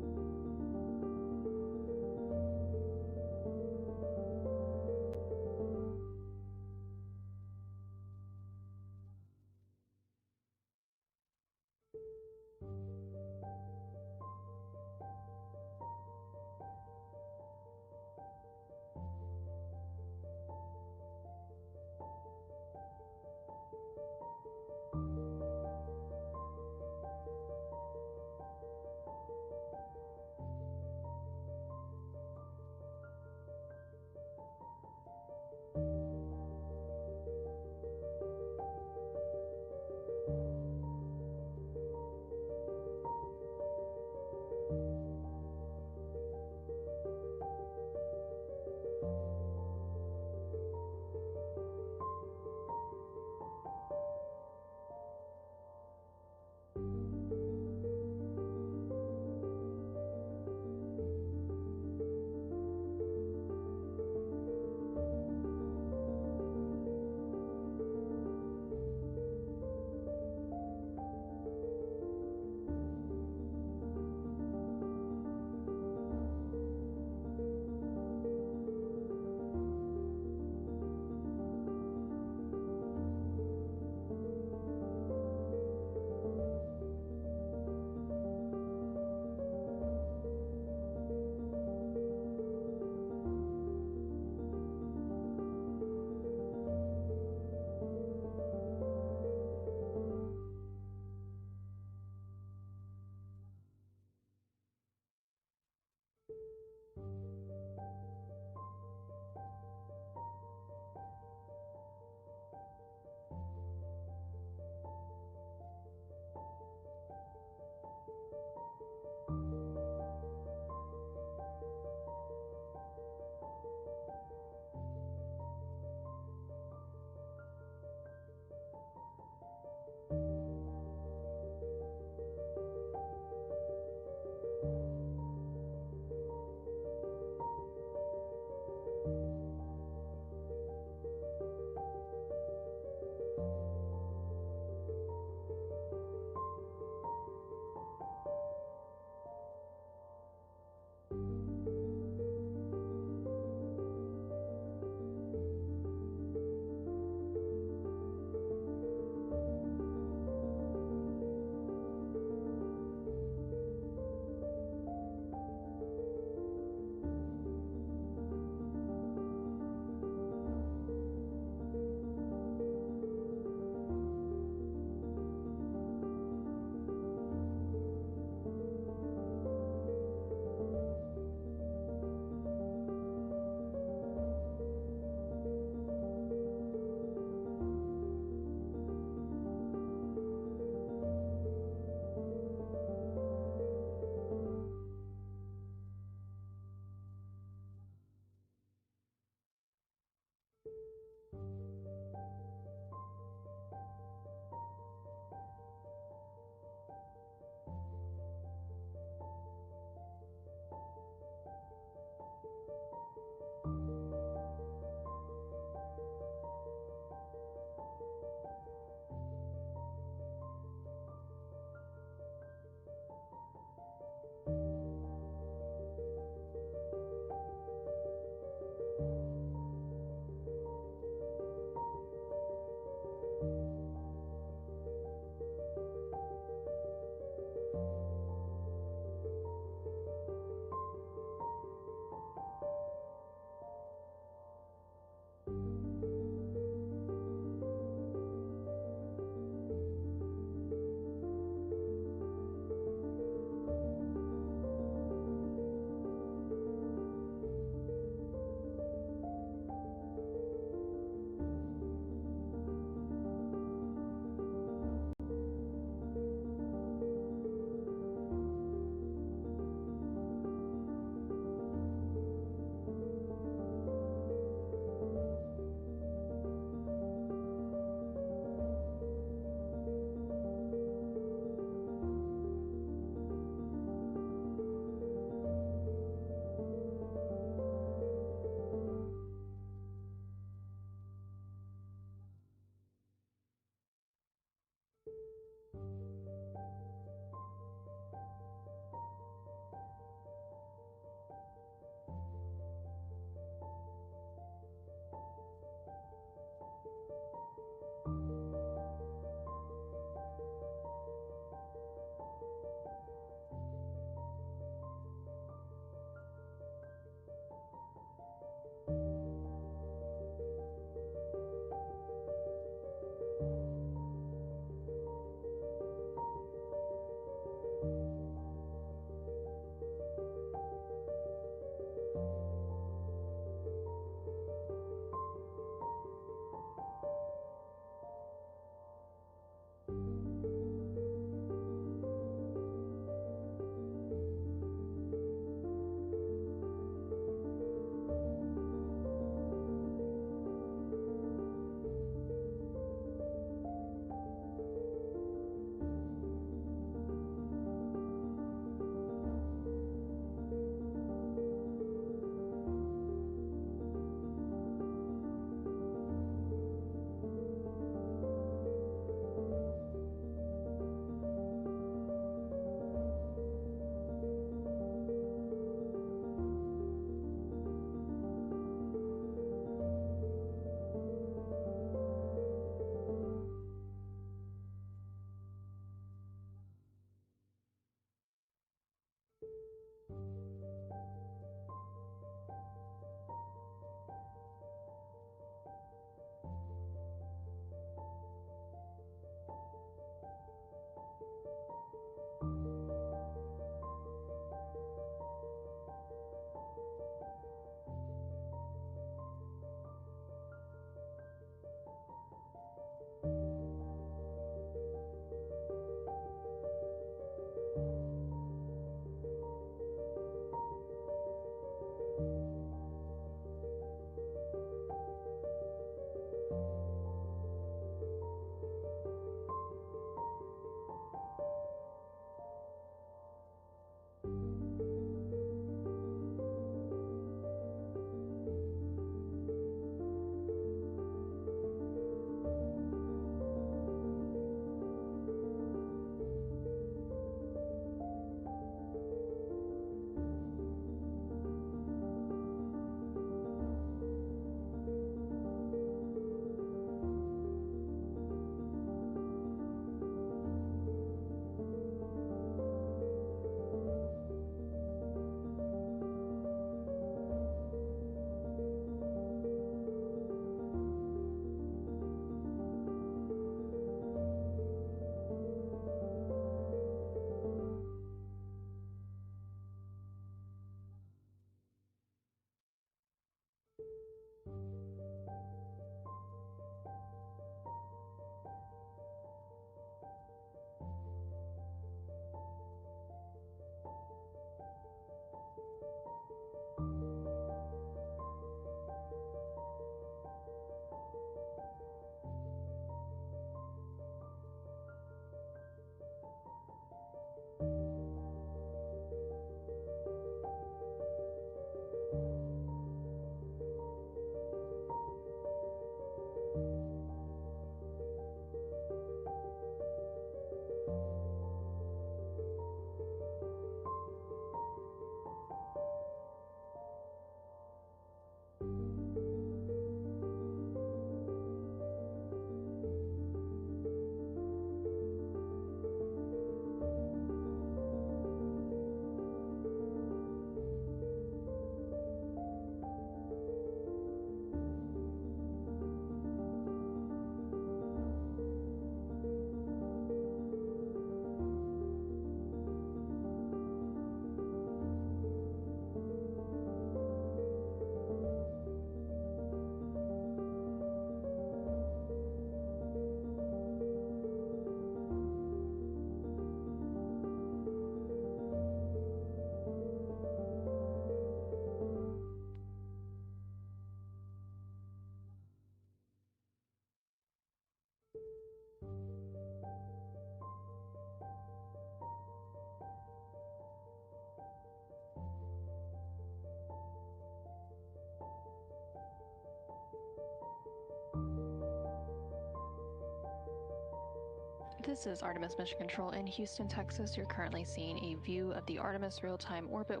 This is Artemis Mission Control in Houston, Texas. You're currently seeing a view of the Artemis Real-Time Orbit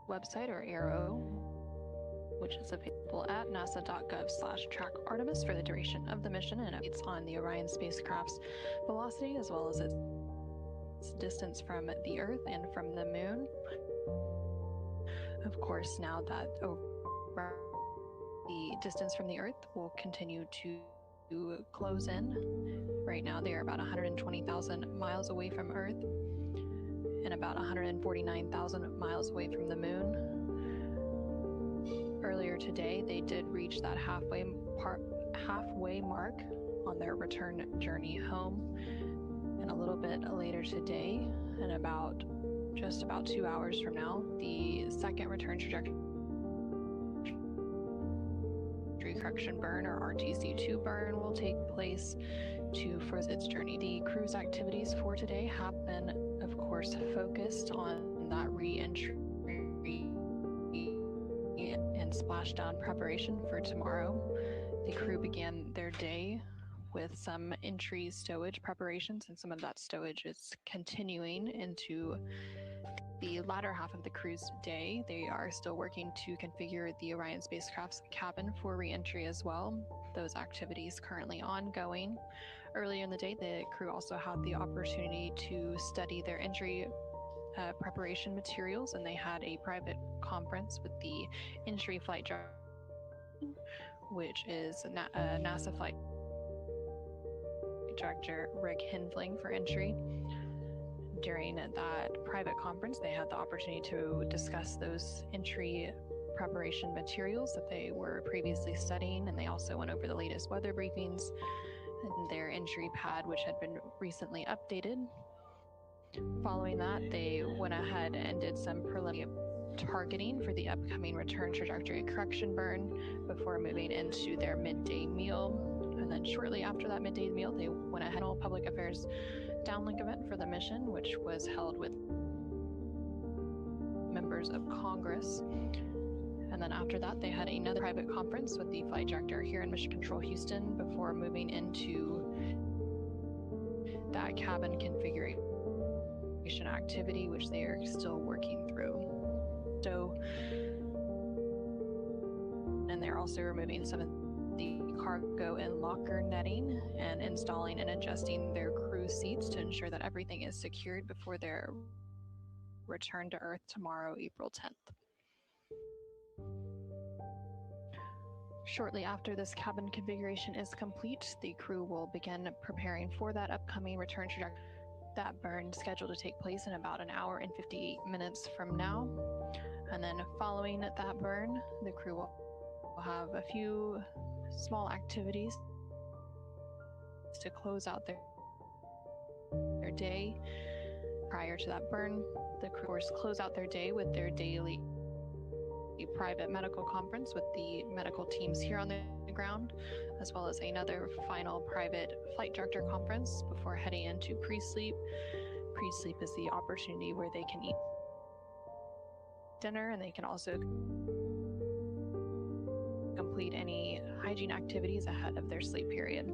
website, or ARO, which is available at nasa.gov/track-Artemis for the duration of the mission, and updates on the Orion spacecraft's velocity as well as its distance from the Earth and from the Moon. Of course, now that the distance from the Earth will continue to close in. Right now, they are about 120,000 miles away from Earth and about 149,000 miles away from the Moon. Earlier today, they did reach that halfway mark on their return journey home. And a little bit later today, and just about 2 hours from now, the second return trajectory correction burn, or RTC2 burn, will take place to further its journey. The crew's activities for today have been, of course, focused on that re-entry and splashdown preparation for tomorrow. The crew began their day with some entry stowage preparations, and some of that stowage is continuing into the latter half of the crew's day. They are still working to configure the Orion spacecraft's cabin for re-entry as well. Those activities currently ongoing. Earlier in the day, the crew also had the opportunity to study their entry preparation materials, and they had a private conference with the entry flight director, which is NASA flight director Rick Hinfling for entry. During that private conference, they had the opportunity to discuss those entry preparation materials that they were previously studying, and they also went over the latest weather briefings and their entry pad, which had been recently updated. Following that, they went ahead and did some preliminary targeting for the upcoming return trajectory correction burn before moving into their midday meal. And then shortly after that midday meal, they went ahead and held a public affairs downlink event for the mission, which was held with members of Congress. And then after that, they had another private conference with the flight director here in Mission Control Houston before moving into that cabin configuration activity, which they are still working through. So, and they're also removing some of the cargo and locker netting and installing and adjusting their crew seats to ensure that everything is secured before their return to Earth tomorrow, April 10th. Shortly after this cabin configuration is complete, the crew will begin preparing for that upcoming return trajectory. That burn is scheduled to take place in about an hour and 58 minutes from now. And then following that burn, the crew will have a few small activities to close out their day. Prior to that burn, the crew will close out their day with their daily private medical conference with the medical teams here on the ground, as well as another final private flight director conference before heading into pre-sleep. Pre-sleep is the opportunity where they can eat dinner, and they can also complete any hygiene activities ahead of their sleep period.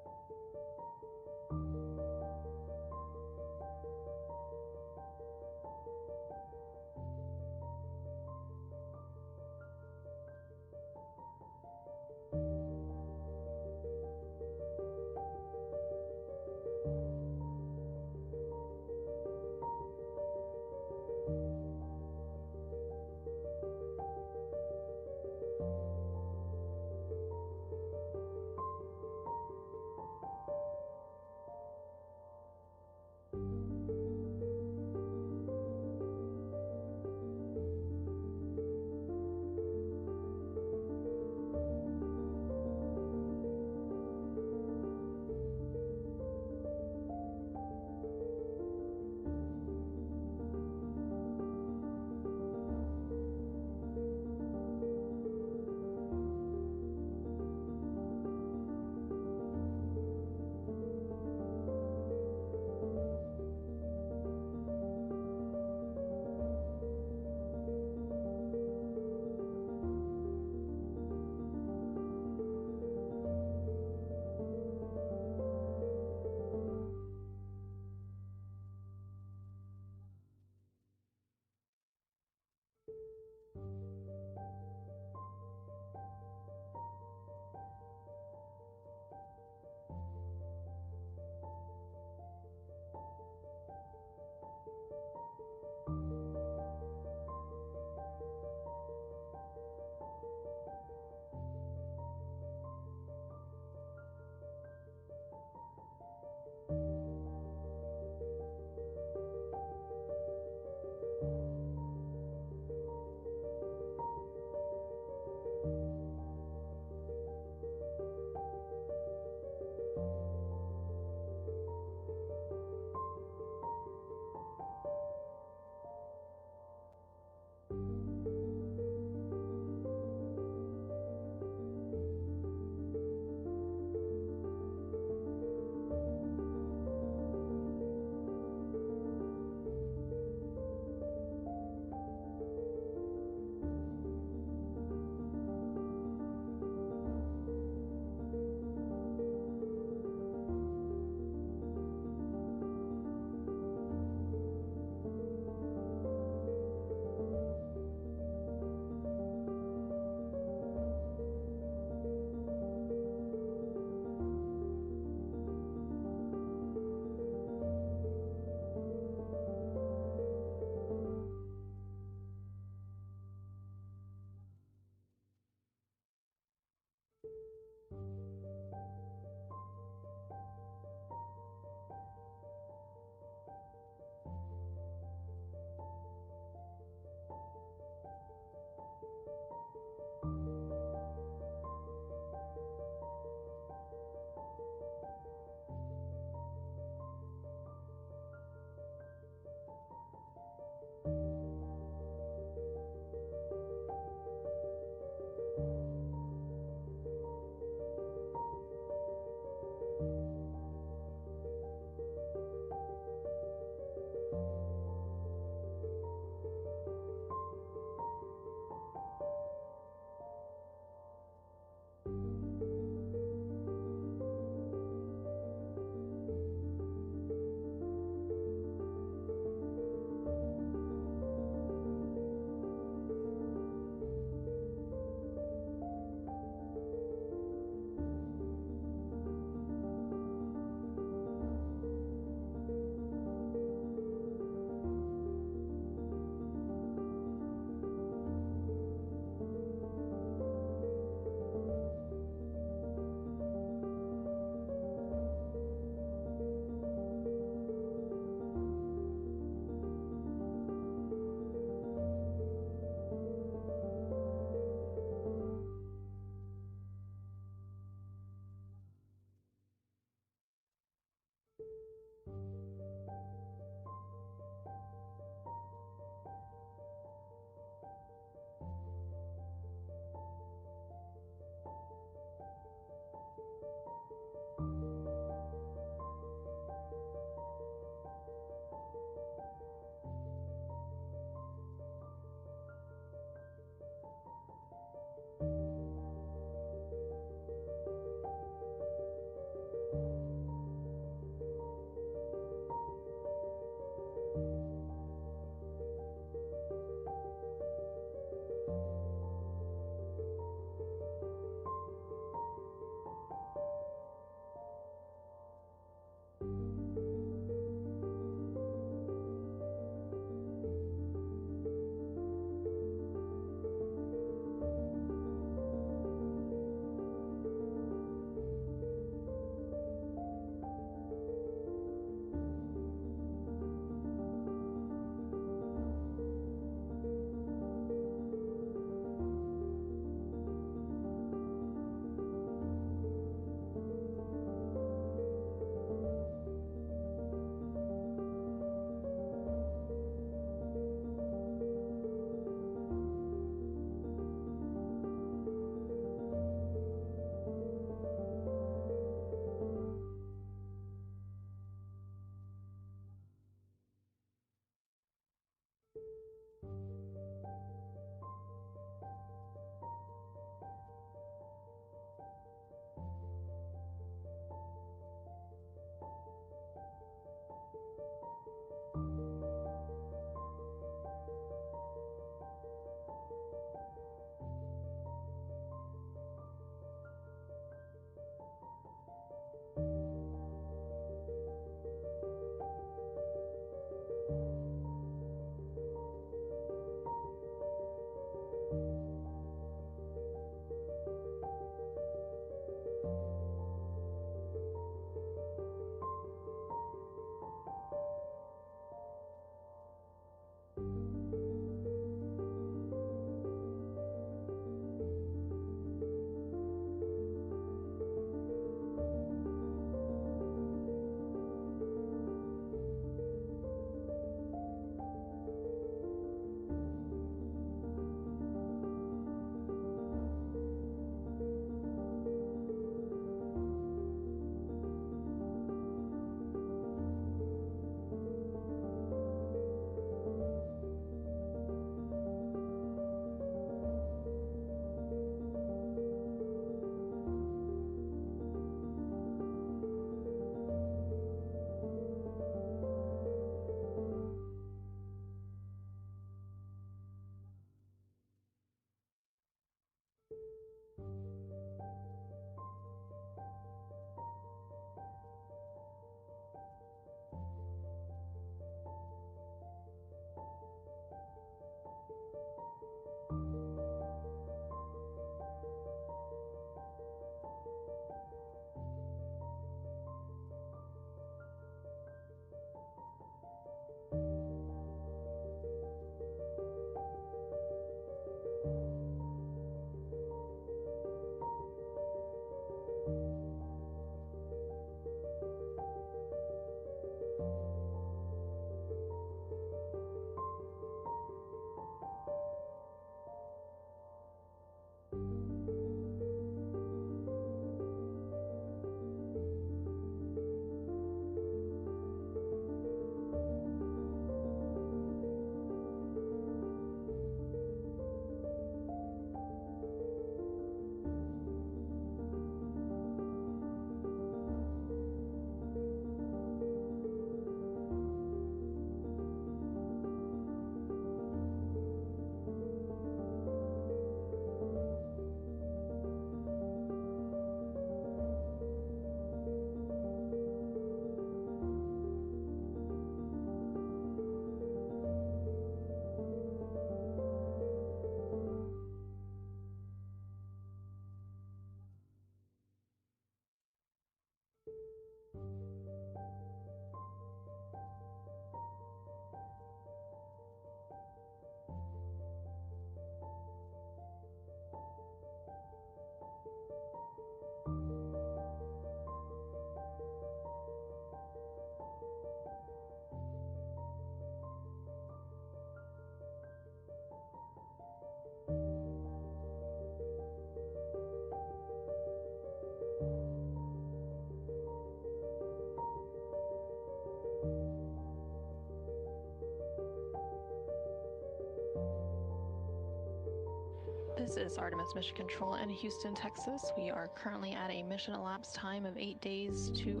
This is Artemis Mission Control in Houston, Texas. We are currently at a mission elapsed time of 8 days, 2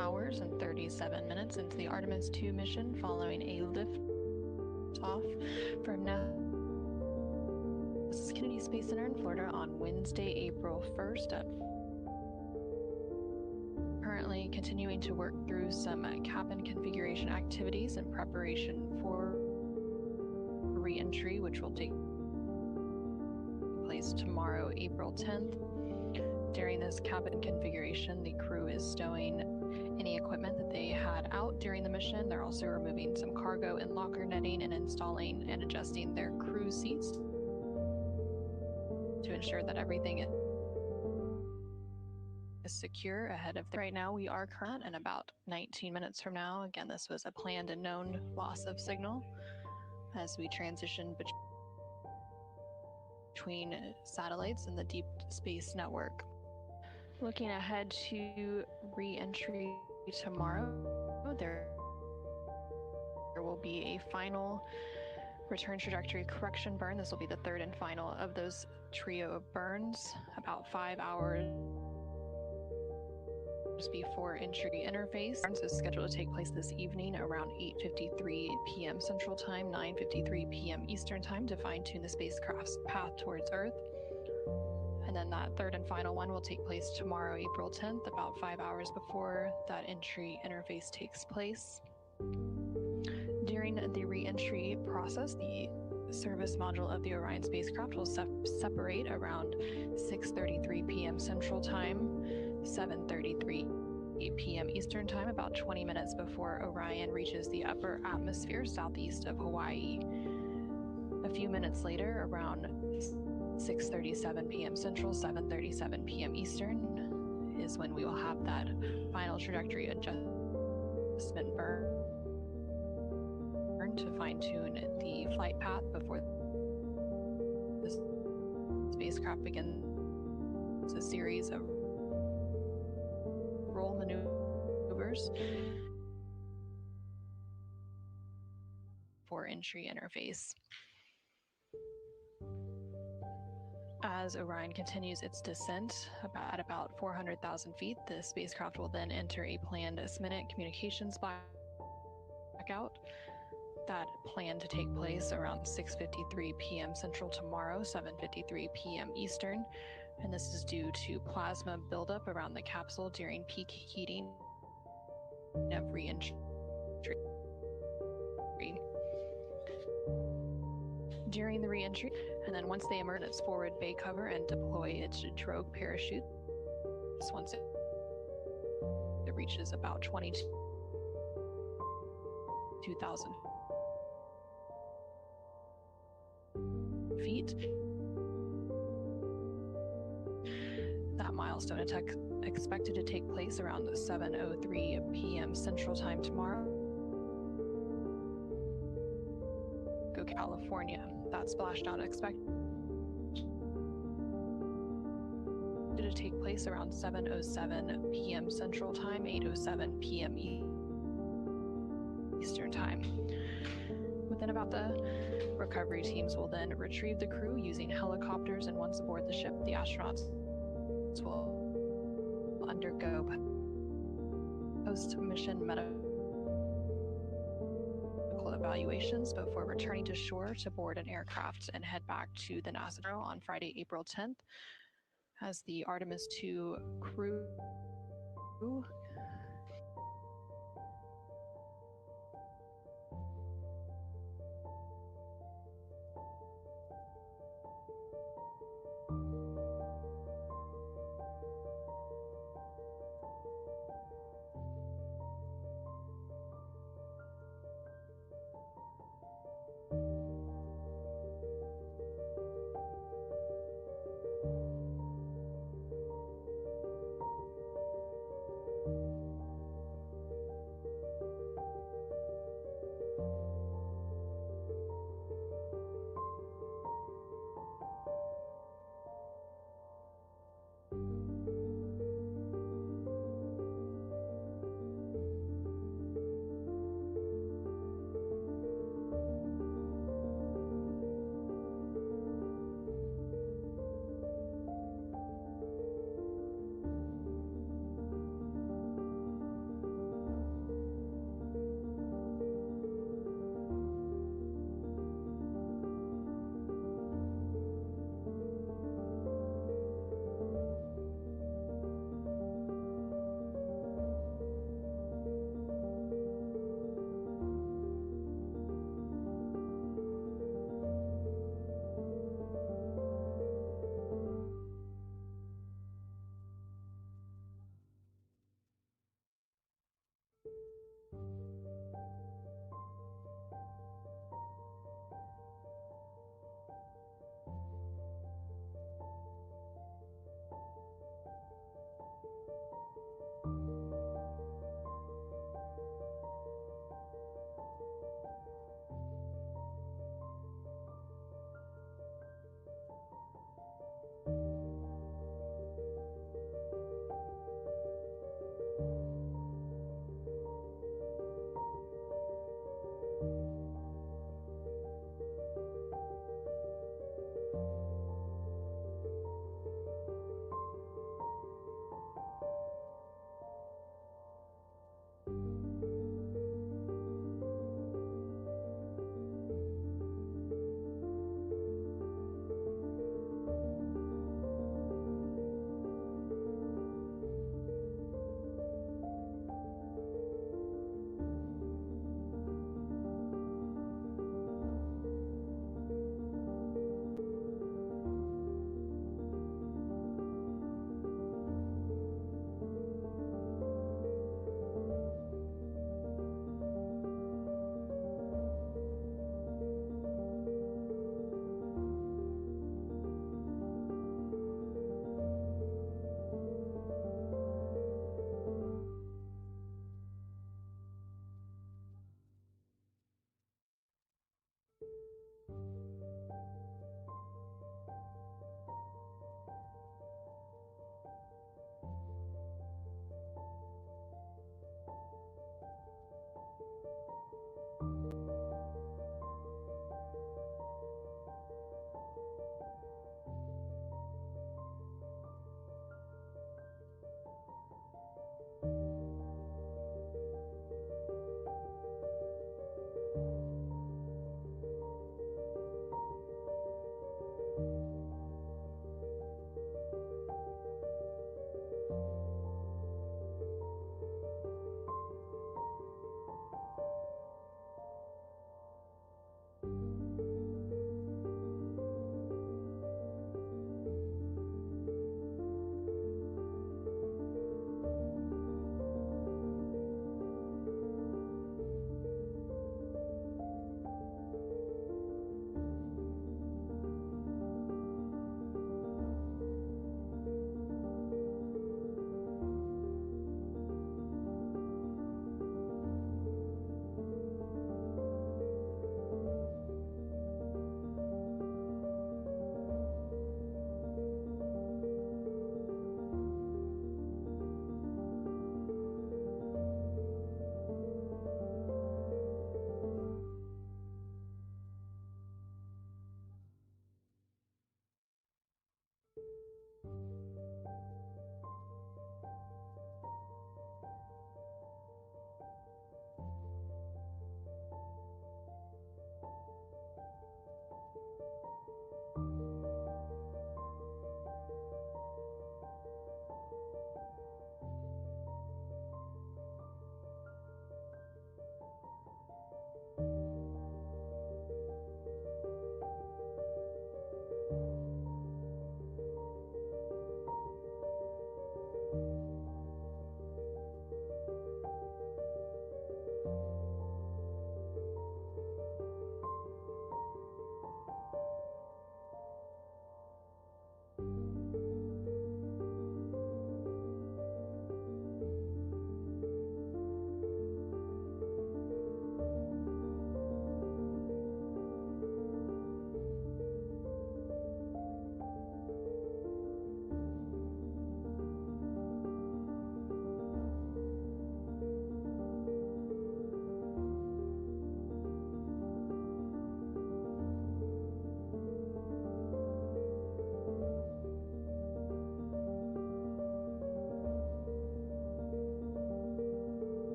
hours, and 37 minutes into the Artemis 2 mission, following a lift off from NASA's Kennedy Space Center in Florida on Wednesday, April 1st. Currently continuing to work through some cabin configuration activities in preparation for reentry, which will take place tomorrow, April 10th. During this cabin configuration, the crew is stowing any equipment that they had out during the mission. They're also removing some cargo and locker netting and installing and adjusting their crew seats to ensure that everything is secure ahead of right now. We are current, and about 19 minutes from now, again, this was a planned and known loss of signal as we transition between satellites and the deep space network. Looking ahead to re-entry tomorrow, there will be a final return trajectory correction burn. This will be the third and final of those trio of burns, about 5 hours before entry interface. Burns is scheduled to take place this evening around 8:53 p.m. Central Time, 9:53 p.m. Eastern Time, to fine-tune the spacecraft's path towards Earth. And then that third and final one will take place tomorrow, April 10th, about 5 hours before that entry interface takes place. During the re-entry process, the service module of the Orion spacecraft will separate around 6:33 p.m. Central Time, 7:33 p.m. Eastern Time, about 20 minutes before Orion reaches the upper atmosphere southeast of Hawaii. A few minutes later, around 6:37 p.m. Central, 7:37 p.m. Eastern, is when we will have that final trajectory adjustment burn to fine-tune the flight path before the spacecraft begins a series of roll maneuvers for entry interface. As Orion continues its descent at about 400,000 feet, the spacecraft will then enter a planned minute communications blackout. That planned to take place around 6:53 p.m. Central tomorrow, 7:53 p.m. Eastern, and this is due to plasma buildup around the capsule during peak heating of re-entry. During the re-entry, and then once they emerge its forward bay cover and deploy its drogue parachute, once it reaches about 22,000 feet. That milestone attack expected to take place around 7:03 p.m. Central Time tomorrow, California. That splashdown expected to take place around 7:07 p.m. Central Time, 8:07 p.m. Eastern Time. Within about the recovery teams will then retrieve the crew using helicopters, and once aboard the ship, the astronauts will undergo post-mission medical evaluations before returning to shore to board an aircraft and head back to the NASA on Friday, April 10th, as the Artemis 2 crew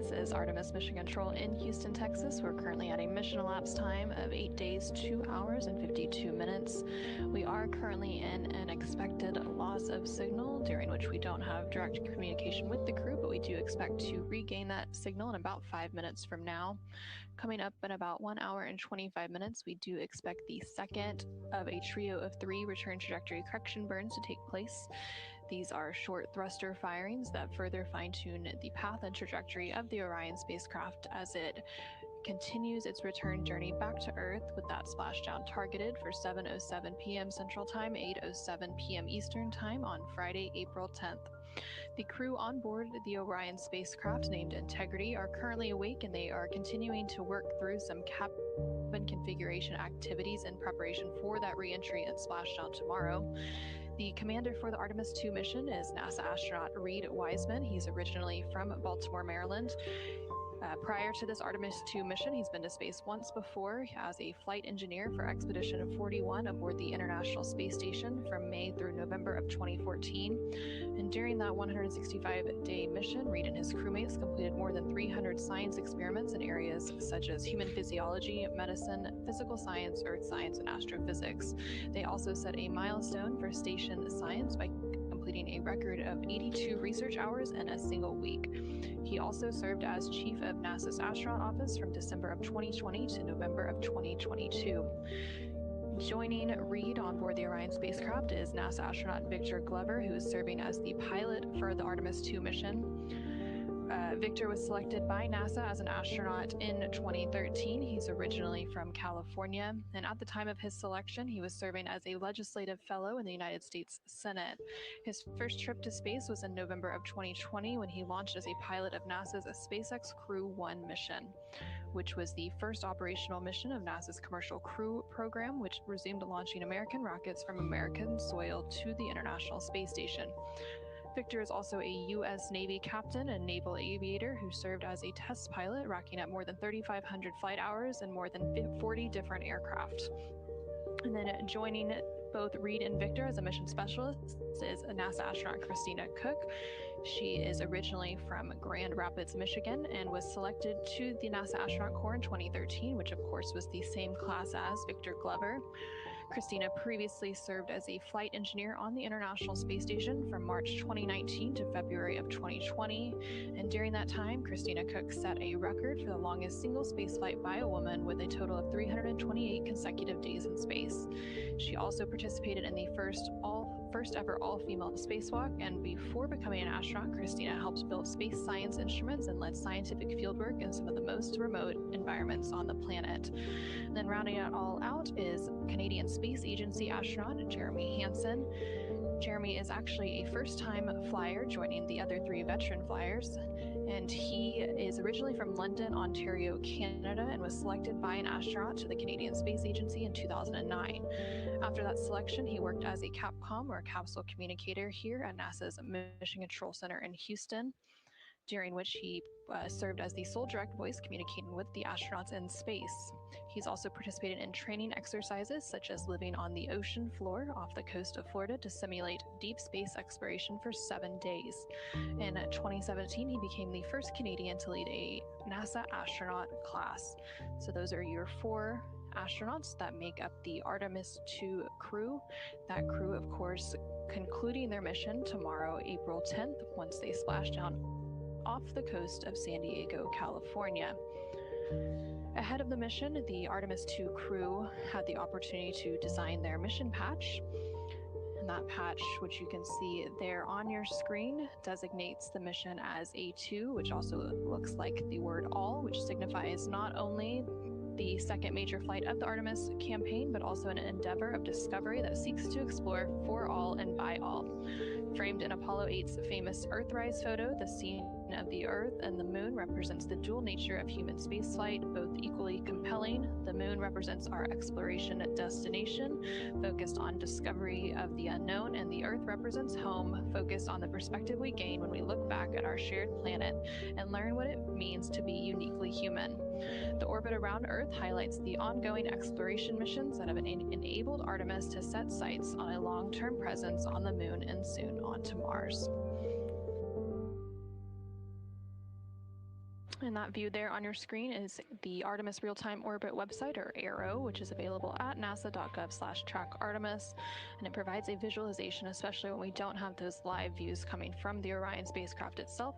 This is Artemis Mission Control in Houston, Texas. We're currently at a mission elapsed time of 8 days, 2 hours, and 52 minutes. We are currently in an expected loss of signal, during which we don't have direct communication with the crew, but we do expect to regain that signal in about 5 minutes from now. Coming up in about 1 hour and 25 minutes, we do expect the second of a trio of 3 return trajectory correction burns to take place. These are short thruster firings that further fine-tune the path and trajectory of the Orion spacecraft as it continues its return journey back to Earth, with that splashdown targeted for 7:07 p.m. Central Time, 8:07 p.m. Eastern Time on Friday, April 10th. The crew on board the Orion spacecraft, named Integrity, are currently awake, and they are continuing to work through some cabin configuration activities in preparation for that reentry and splashdown tomorrow. The commander for the Artemis 2 mission is NASA astronaut Reed Wiseman. He's originally from Baltimore, Maryland. Prior to this Artemis 2 mission, he's been to space once before as a flight engineer for Expedition 41 aboard the International Space Station from May through November of 2014. And during that 165-day mission, Reed and his crewmates completed more than 300 science experiments in areas such as human physiology, medicine, physical science, earth science, and astrophysics. They also set a milestone for station science by completing a record of 82 research hours in a single week. He also served as chief of NASA's astronaut office from December of 2020 to November of 2022. Joining Reed on board the Orion spacecraft is NASA astronaut Victor Glover, who is serving as the pilot for the Artemis 2 mission. Victor was selected by NASA as an astronaut in 2013. He's originally from California, and at the time of his selection, he was serving as a legislative fellow in the United States Senate. His first trip to space was in November of 2020 when he launched as a pilot of NASA's SpaceX Crew 1 mission, which was the first operational mission of NASA's Commercial Crew program, which resumed launching American rockets from American soil to the International Space Station. Victor is also a U.S. Navy captain and naval aviator who served as a test pilot, racking up more than 3,500 flight hours and more than 40 different aircraft. And then joining both Reed and Victor as a mission specialist is NASA astronaut Christina Cook. She is originally from Grand Rapids, Michigan, and was selected to the NASA Astronaut Corps in 2013, which of course was the same class as Victor Glover. Christina previously served as a flight engineer on the International Space Station from March 2019 to February of 2020. And during that time, Christina Cook set a record for the longest single spaceflight by a woman with a total of 328 consecutive days in space. She also participated in the first ever all-female spacewalk, and before becoming an astronaut, Christina helped build space science instruments and led scientific fieldwork in some of the most remote environments on the planet. And then rounding it all out is Canadian Space Agency astronaut Jeremy Hansen. Jeremy is actually a first-time flyer, joining the other 3 veteran flyers, and he is originally from London, Ontario, Canada, and was selected by an astronaut to the Canadian Space Agency in 2009. After that selection, he worked as a CAPCOM, or capsule communicator, here at NASA's Mission Control Center in Houston, during which he served as the sole direct voice communicating with the astronauts in space. He's also participated in training exercises such as living on the ocean floor off the coast of Florida to simulate deep space exploration for 7 days. In 2017, he became the first Canadian to lead a NASA astronaut class. So those are your 4 astronauts that make up the Artemis 2 crew. That crew, of course, concluding their mission tomorrow, April 10th, once they splash down off the coast of San Diego, California. Ahead of the mission, the Artemis 2 crew had the opportunity to design their mission patch. And that patch, which you can see there on your screen, designates the mission as A2, which also looks like the word all, which signifies not only the second major flight of the Artemis campaign, but also an endeavor of discovery that seeks to explore for all and by all. Framed in Apollo 8's famous Earthrise photo, the scene of the Earth and the Moon represents the dual nature of human spaceflight, both equally compelling. The Moon represents our exploration destination, focused on discovery of the unknown, and the Earth represents home, focused on the perspective we gain when we look back at our shared planet and learn what it means to be uniquely human. The orbit around Earth highlights the ongoing exploration missions that have enabled Artemis to set sights on a long-term presence on the Moon and soon onto Mars. And that view there on your screen is the Artemis Real-Time Orbit website, or ARO, which is available at nasa.gov/track-Artemis. And it provides a visualization, especially when we don't have those live views coming from the Orion spacecraft itself.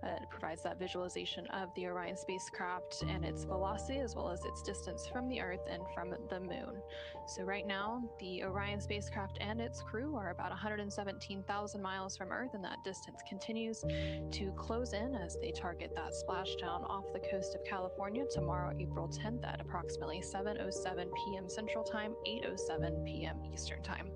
It provides that visualization of the Orion spacecraft and its velocity, as well as its distance from the Earth and from the Moon. So right now, the Orion spacecraft and its crew are about 117,000 miles from Earth, and that distance continues to close in as they target that splashdown off the coast of California tomorrow, April 10th at approximately 7:07 p.m. Central Time, 8:07 p.m. Eastern Time.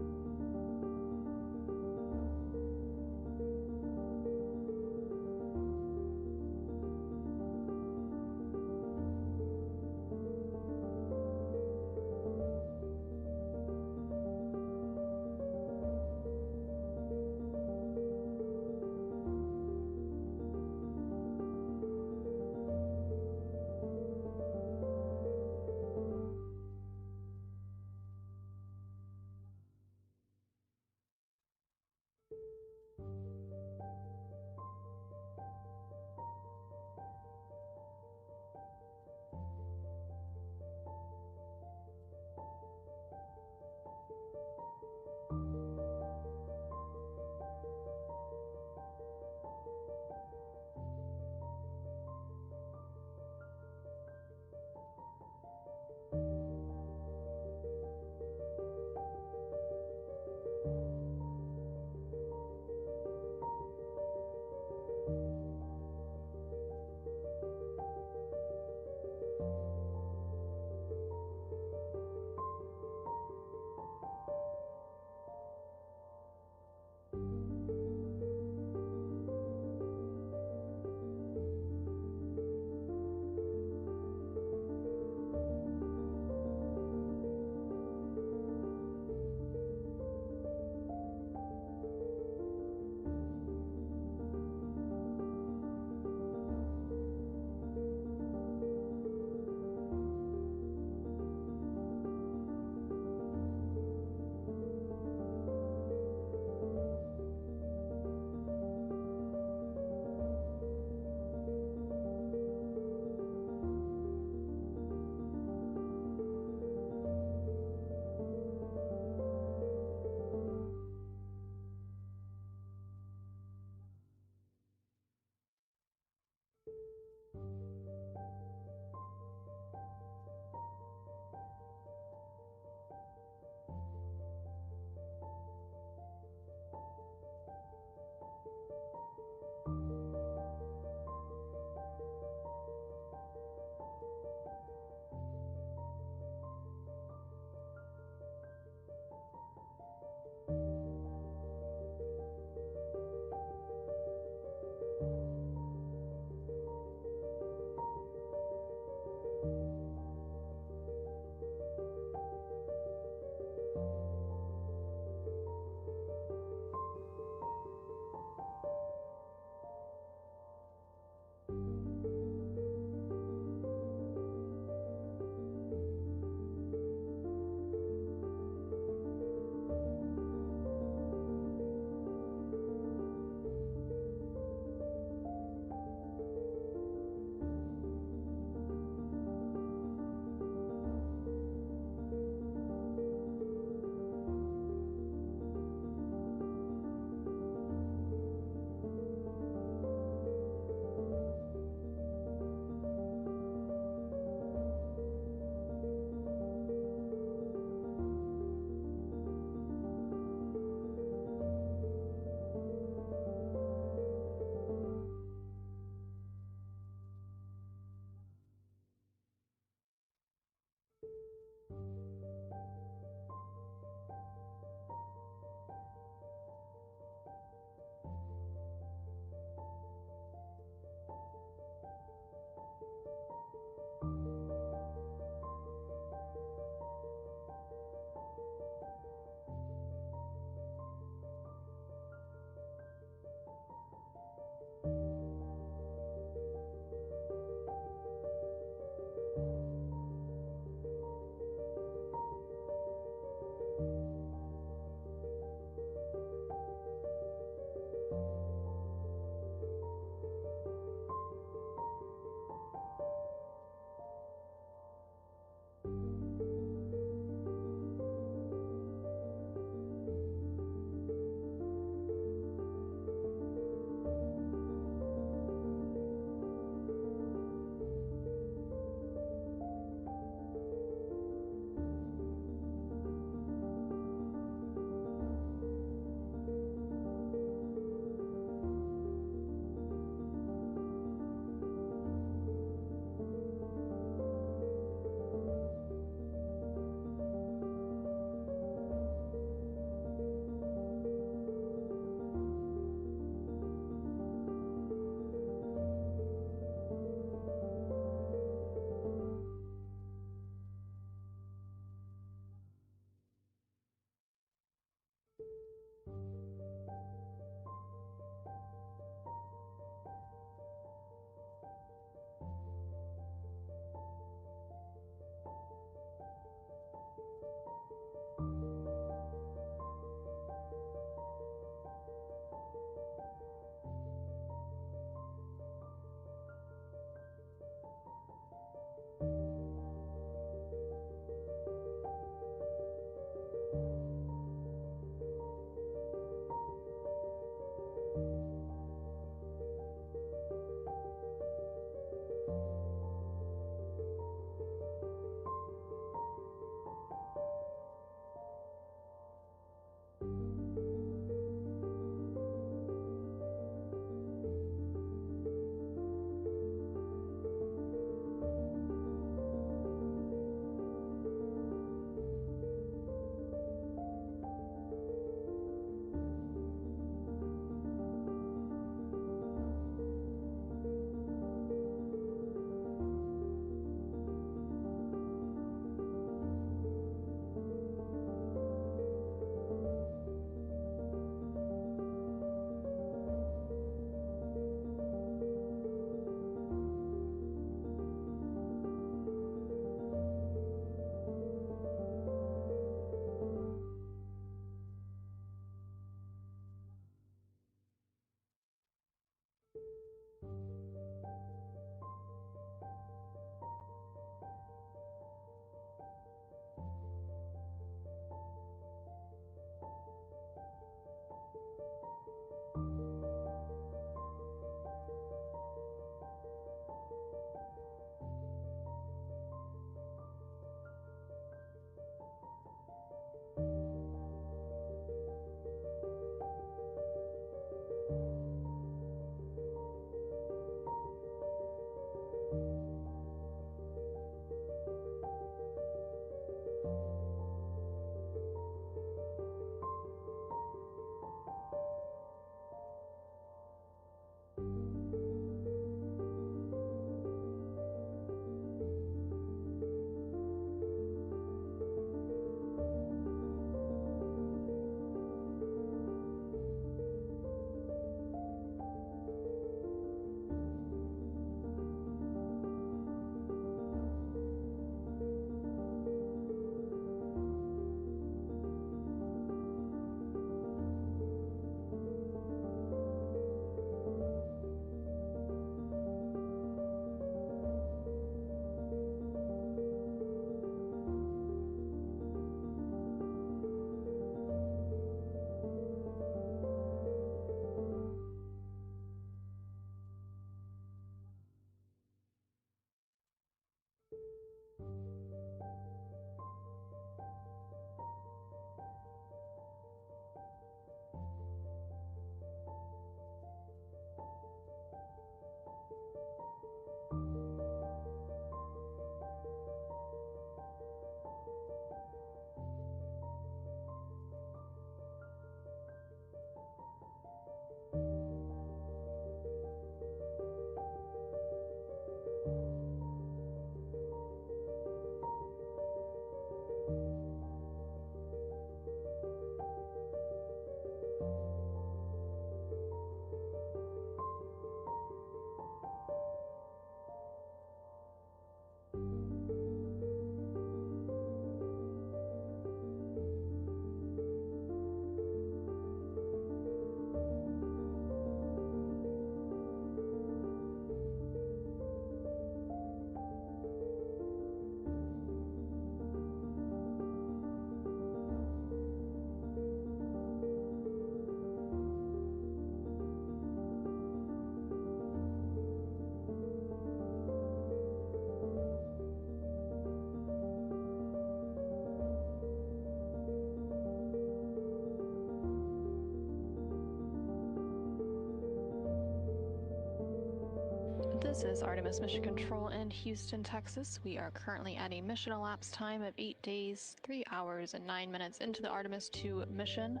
This is Artemis Mission Control in Houston, Texas. We are currently at a mission elapsed time of 8 days, 3 hours, and 9 minutes into the Artemis 2 mission.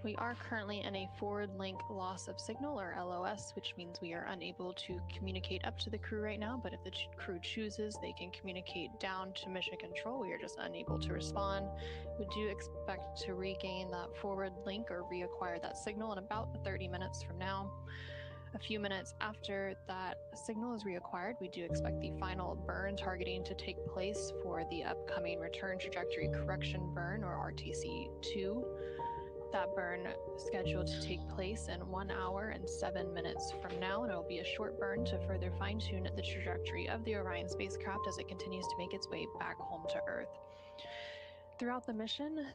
We are currently in a forward link loss of signal, or LOS, which means we are unable to communicate up to the crew right now, but if the crew chooses, they can communicate down to Mission Control. We are just unable to respond. We do expect to regain that forward link or reacquire that signal in about 30 minutes from now. A few minutes after that signal is reacquired, we do expect the final burn targeting to take place for the upcoming Return Trajectory Correction burn, or RTC-2. That burn scheduled to take place in 1 hour and 7 minutes from now, and it will be a short burn to further fine-tune the trajectory of the Orion spacecraft as it continues to make its way back home to Earth. Throughout the mission,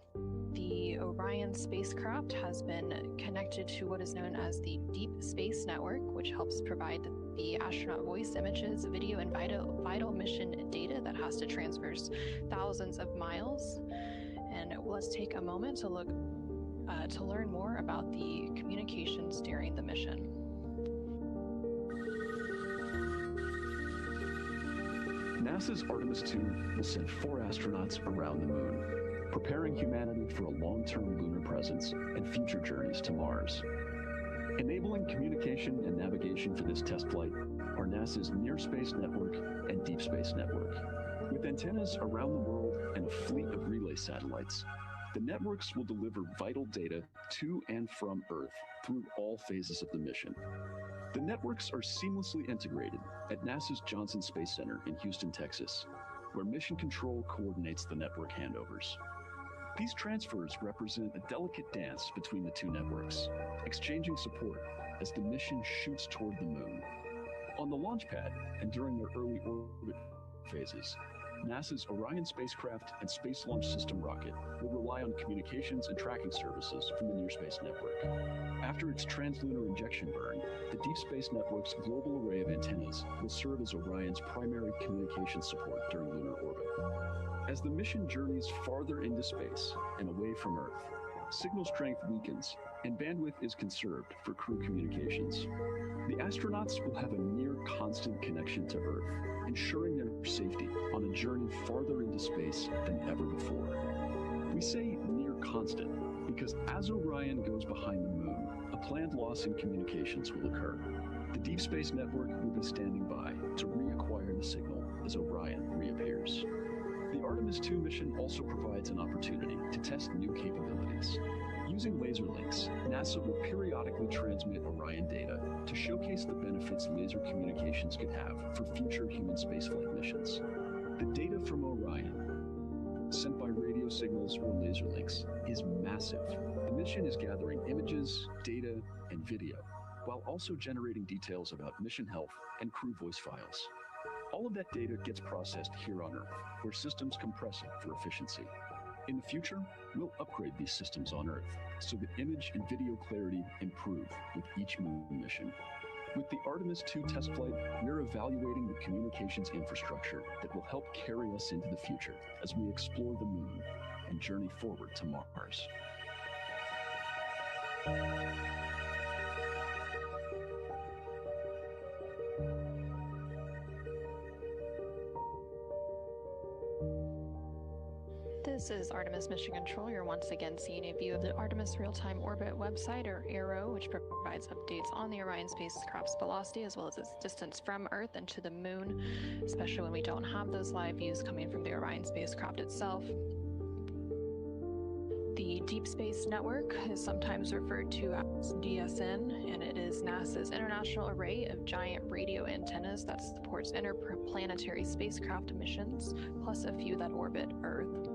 the Orion spacecraft has been connected to what is known as the Deep Space Network, which helps provide the astronaut voice images, video, and vital mission data that has to traverse thousands of miles. And let's take a moment to look to learn more about the communications during the mission. NASA's Artemis 2 will send 4 astronauts around the moon, preparing humanity for a long-term lunar presence and future journeys to Mars. Enabling communication and navigation for this test flight are NASA's Near Space Network and Deep Space Network. With antennas around the world and a fleet of relay satellites, the networks will deliver vital data to and from Earth through all phases of the mission. The networks are seamlessly integrated at NASA's Johnson Space Center in Houston, Texas, where Mission Control coordinates the network handovers. These transfers represent a delicate dance between the two networks, exchanging support as the mission shoots toward the moon. On the launch pad and during their early orbit phases, NASA's Orion spacecraft and Space Launch System rocket will rely on communications and tracking services from the Near Space Network. After its translunar injection burn, the Deep Space Network's global array of antennas will serve as Orion's primary communication support during lunar orbit. As the mission journeys farther into space and away from Earth, signal strength weakens and bandwidth is conserved for crew communications. The astronauts will have a near constant connection to Earth, ensuring their safety on a journey farther into space than ever before. We say near constant because as Orion goes behind the moon, a planned loss in communications will occur. The Deep Space Network will be standing by to reacquire the signal as Orion reappears. The Artemis 2 mission also provides an opportunity to test new capabilities. Using laser links, NASA will periodically transmit Orion data to showcase the benefits laser communications could have for future human spaceflight missions. The data from Orion, sent by radio signals or laser links, is massive. The mission is gathering images, data, and video, while also generating details about mission health and crew voice files. All of that data gets processed here on Earth, where systems compress it for efficiency. In the future, we'll upgrade these systems on Earth so that image and video clarity improve with each moon mission. With the Artemis 2 test flight, we're evaluating the communications infrastructure that will help carry us into the future as we explore the moon and journey forward to Mars. This is Artemis Mission Control. You're once again seeing a view of the Artemis Real-Time Orbit website, or ARO, which provides updates on the Orion spacecraft's velocity as well as its distance from Earth and to the moon, especially when we don't have those live views coming from the Orion spacecraft itself. The Deep Space Network is sometimes referred to as DSN, and it is NASA's international array of giant radio antennas that supports interplanetary spacecraft missions, plus a few that orbit Earth.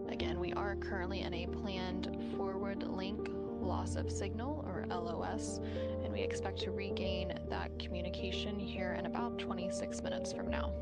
Again, we are currently in a planned forward link loss of signal, or LOS, and we expect to regain that communication here in about 26 minutes from now.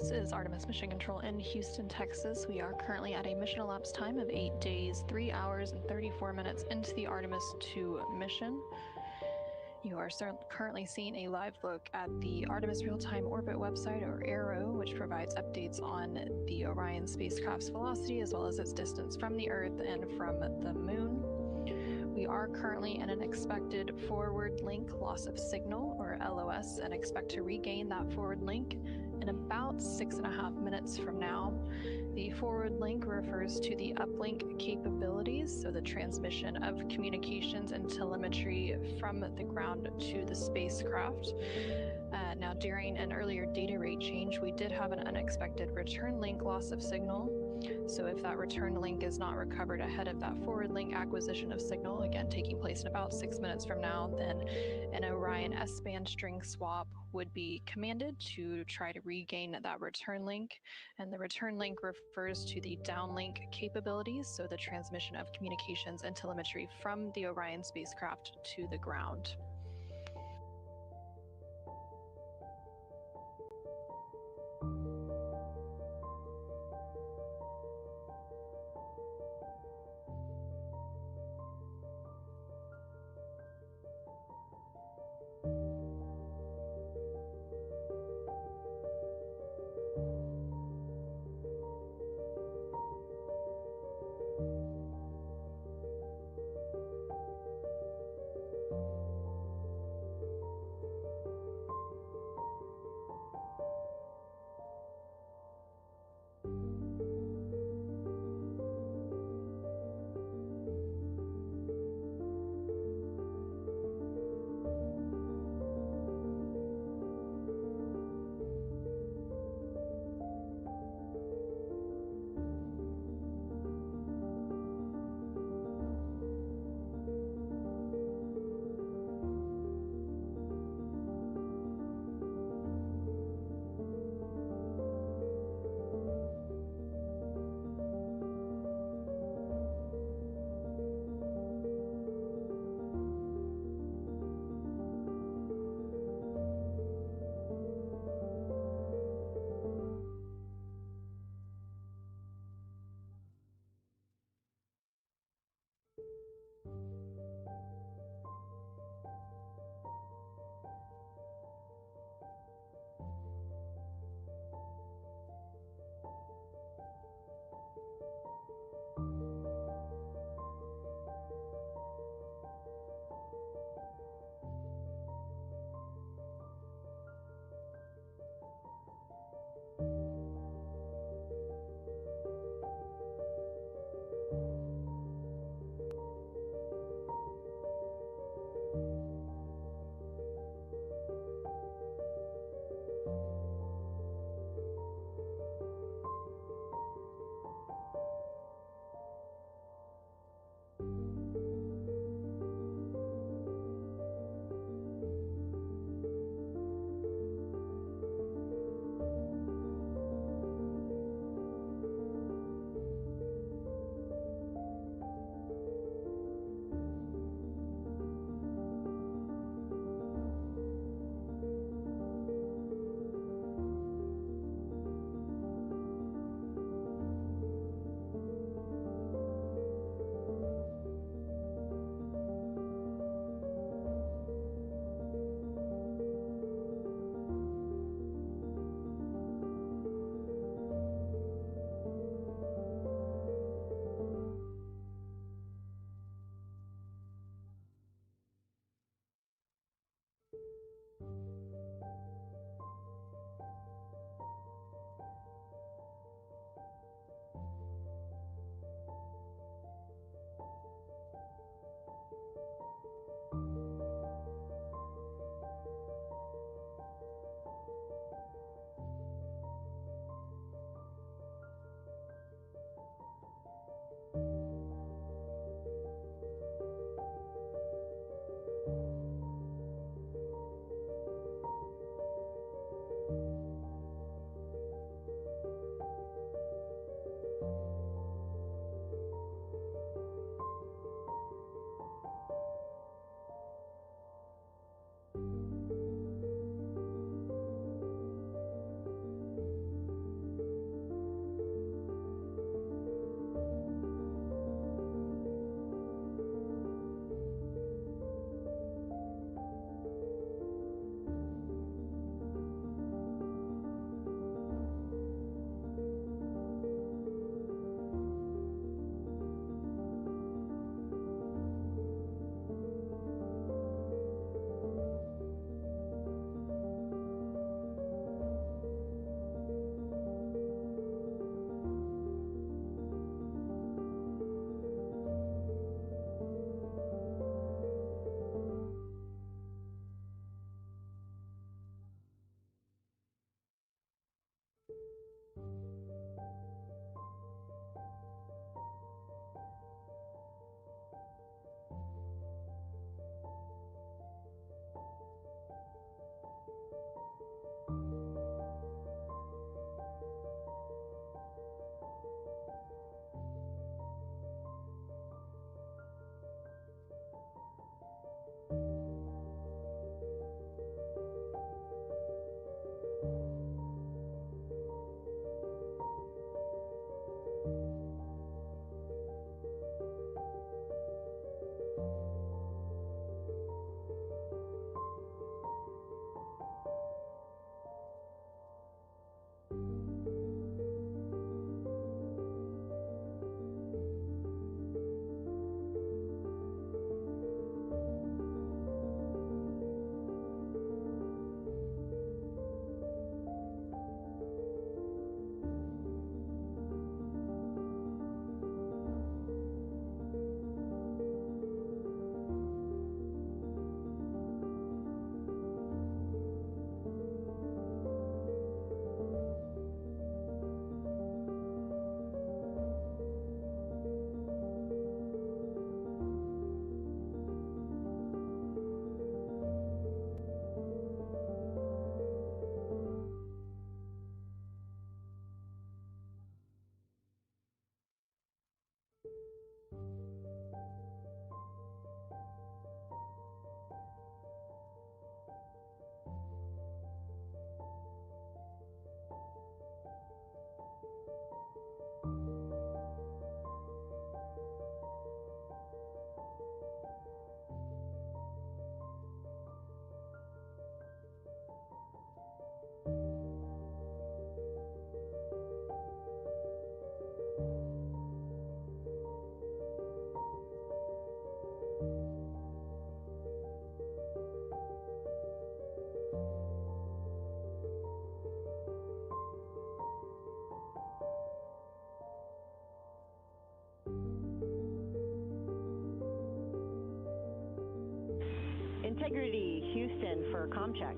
This is Artemis Mission Control in Houston, Texas. We are currently at a mission elapsed time of 8 days, 3 hours, and 34 minutes into the Artemis 2 mission. You are currently seeing a live look at the Artemis Real-Time Orbit website, or ARO, which provides updates on the Orion spacecraft's velocity as well as its distance from the Earth and from the Moon. We are currently in an expected forward link loss of signal, or LOS, and expect to regain that forward link in about 6.5 minutes from now. The forward link refers to the uplink capabilities, so the transmission of communications and telemetry from the ground to the spacecraft. Now, during an earlier data rate change, we did have an unexpected return link loss of signal. So if that return link is not recovered ahead of that forward link acquisition of signal, again taking place in about 6 minutes from now, then an Orion S-band string swap would be commanded to try to regain that return link. And the return link refers to the downlink capabilities, so the transmission of communications and telemetry from the Orion spacecraft to the ground. Integrity, Houston for comm check.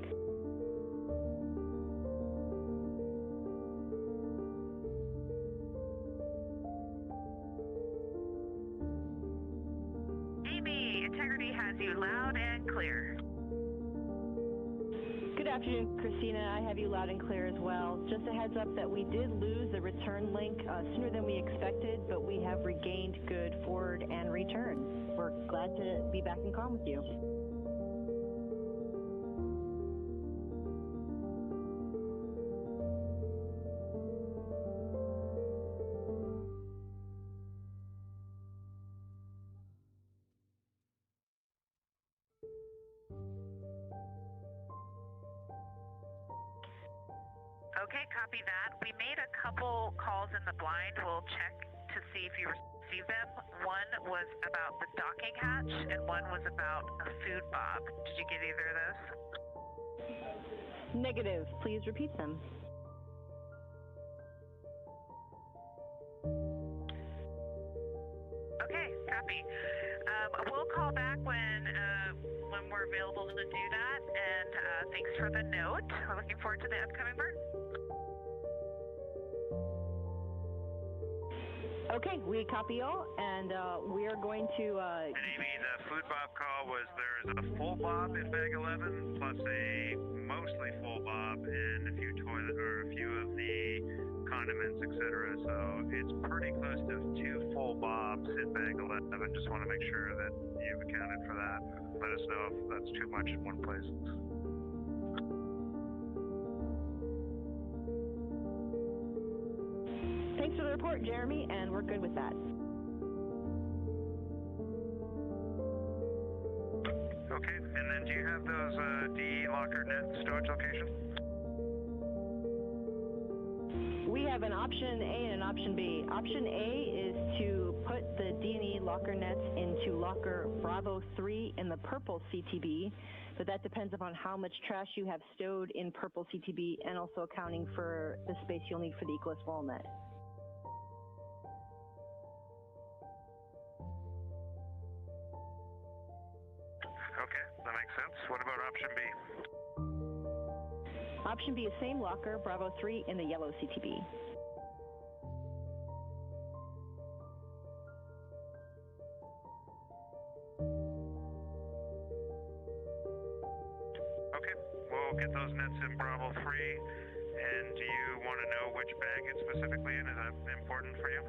Amy, Integrity has you loud and clear. Good afternoon, Christina. I have you loud and clear as well. Just a heads up that we did lose the return link sooner than we expected, but we have regained good forward and return. We're glad to be back in comm with you. Okay, copy that. We made a couple calls in the blind. We'll check to see if you received them. One was about the docking hatch, and one was about a food bob. Did you get either of those? Negative. Please repeat them. Okay, copy. We'll call back when we're available to do that, and thanks for the note. We're looking forward to the upcoming burn. Okay, we copy all, and we are going to... And Amy, the food bob call was there's a full bob in bag 11, plus a mostly full bob and a few toilet or a few of the condiments, etc. So it's pretty close to 2 full bobs in bag 11. Just want to make sure that you've accounted for that. Let us know if that's too much in one place. Thanks for the report, Jeremy, and we're good with that. Okay, and then do you have those DE locker net stowage locations? We have an option A and an option B. Option A is to put the D&E locker nets into locker Bravo 3 in the purple CTB, but that depends upon how much trash you have stowed in purple CTB and also accounting for the space you'll need for the Equus wall net. Okay, that makes sense. What about option B? Option B is same locker, Bravo 3 in the yellow CTB. Okay, we'll get those nets in Bravo 3. And do you want to know which bag it's specifically in? Is that important for you?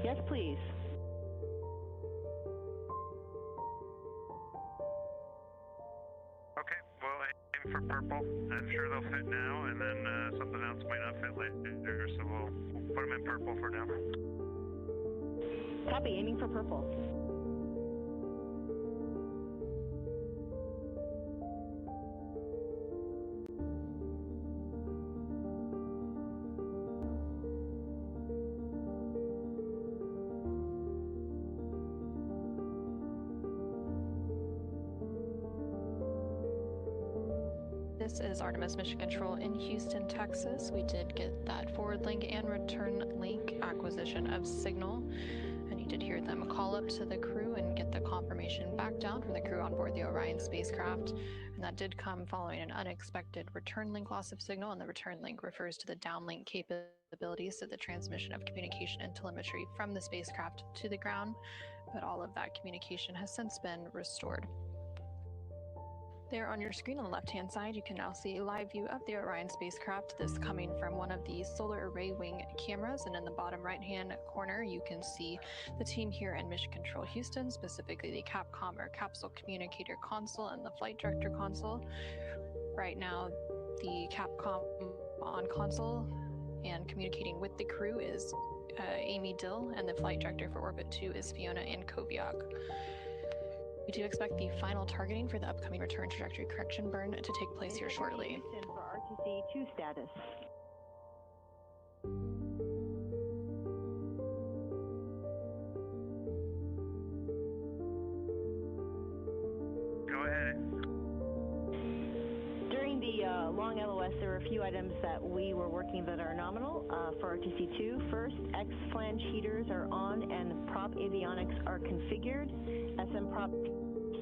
Yes, please. Okay, we'll aim for purple. I'm sure they'll fit now, and then something else might not fit later, so we'll put them in purple for now. Copy, aiming for purple. This is Artemis Mission Control in Houston, Texas. We did get that forward link and return link acquisition of signal, and you did hear them call up to the crew and get the confirmation back down from the crew on board the Orion spacecraft. And that did come following an unexpected return link loss of signal, and the return link refers to the downlink capabilities of the transmission of communication and telemetry from the spacecraft to the ground, but all of that communication has since been restored. There on your screen on the left-hand side, you can now see a live view of the Orion spacecraft. This coming from one of the solar array wing cameras, and in the bottom right-hand corner, you can see the team here in Mission Control Houston, specifically the Capcom or Capsule Communicator console and the Flight Director console. Right now, the Capcom on console and communicating with the crew is Amy Dill, and the Flight Director for Orbit 2 is Fiona Ankoviak. We do expect the final targeting for the upcoming return trajectory correction burn to take place here shortly. For RTC 2 status. Go ahead. During the long LOS, there were a few items that we were working that are nominal for RTC2. First, X-flange heaters are on and prop avionics are configured. SM prop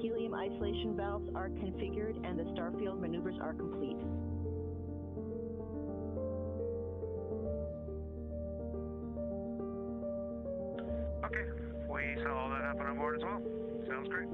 helium isolation valves are configured, and the starfield maneuvers are complete. Okay, we saw all that happen on board as well. Sounds great.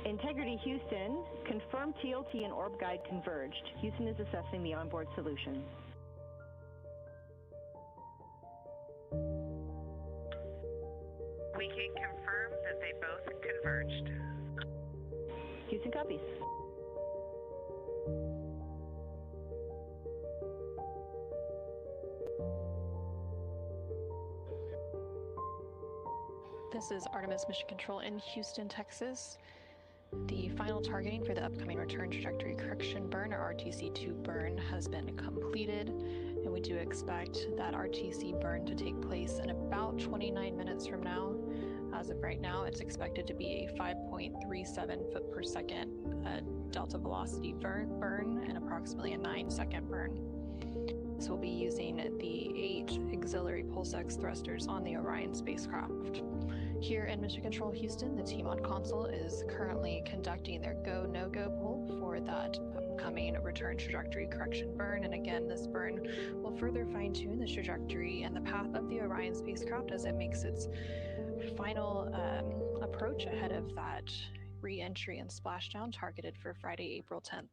Integrity Houston, confirm TLT and orb guide converged. Houston is assessing the onboard solution. We can confirm that they both converged. Houston copies. This is Artemis Mission Control in Houston, Texas. The final targeting for the upcoming return trajectory correction burn, or RTC2 burn, has been completed, and we do expect that RTC burn to take place in about 29 minutes from now. As of right now, it's expected to be a 5.37 foot per second delta velocity burn and approximately a 9-second burn. This will be using the 8 auxiliary pulse-X thrusters on the Orion spacecraft. Here in Mission Control Houston, the team on console is currently conducting their go, no-go poll for that upcoming return trajectory correction burn. And again, this burn will further fine-tune the trajectory and the path of the Orion spacecraft as it makes its final approach ahead of that re-entry and splashdown targeted for Friday, April 10th.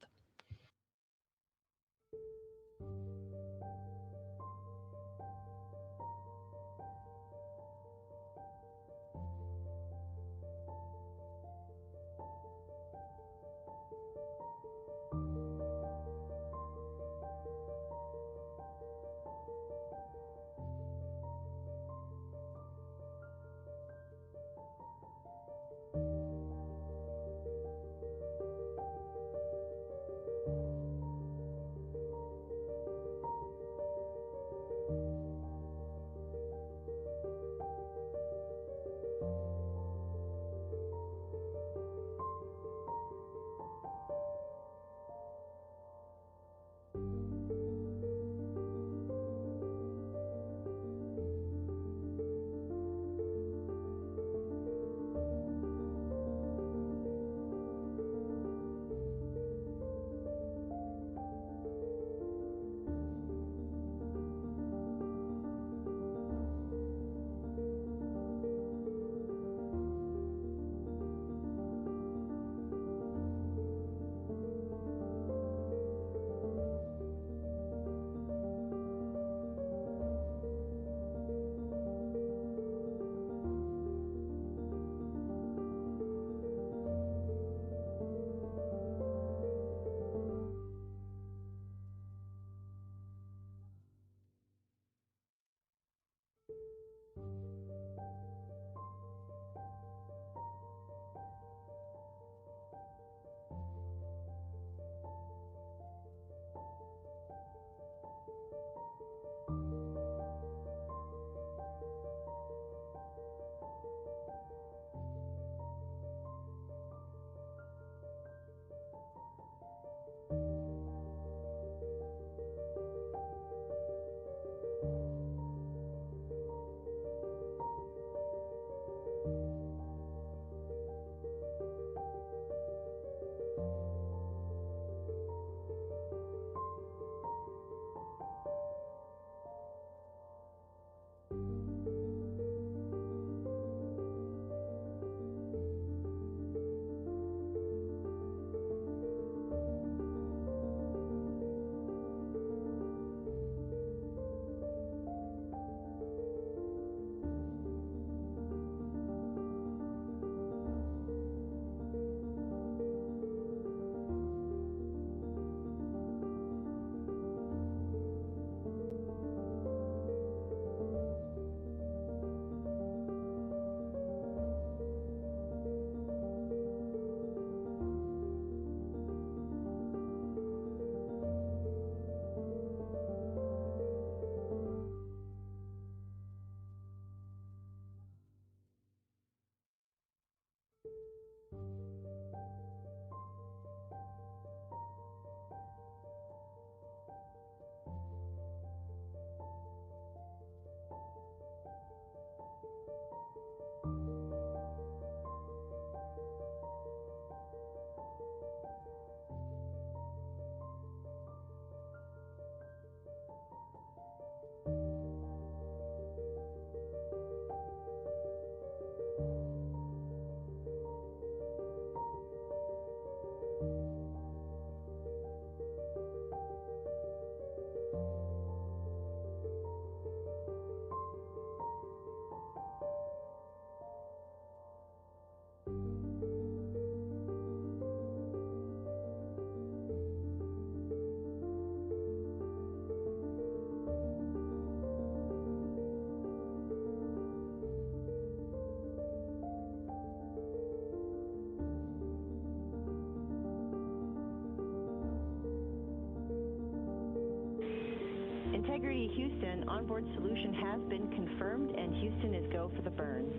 Integrity Houston, onboard solution has been confirmed, and Houston is go for the burn.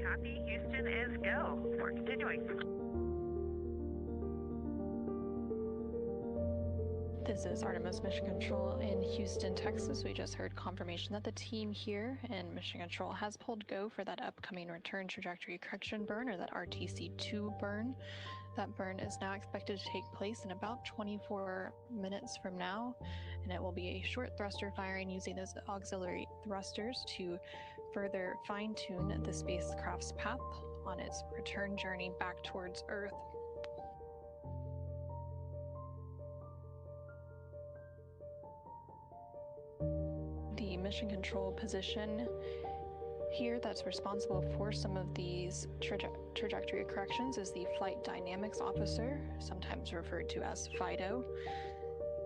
Copy, Houston is go. We're continuing. This is Artemis Mission Control in Houston, Texas. We just heard confirmation that the team here in Mission Control has pulled go for that upcoming return trajectory correction burn, or that RTC2 burn. That burn is now expected to take place in about 24 minutes from now, and it will be a short thruster firing using those auxiliary thrusters to further fine-tune the spacecraft's path on its return journey back towards Earth. The mission control position here that's responsible for some of these trajectory corrections is the Flight Dynamics Officer, sometimes referred to as FIDO.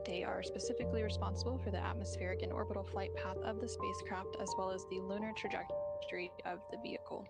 They are specifically responsible for the atmospheric and orbital flight path of the spacecraft, as well as the lunar trajectory of the vehicle.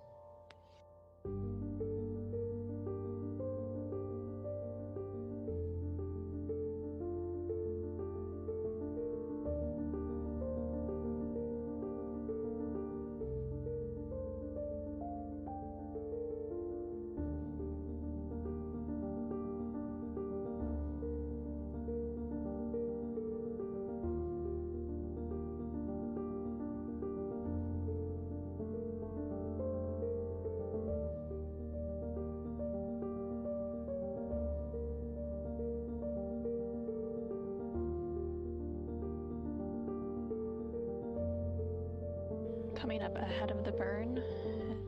Coming up ahead of the burn,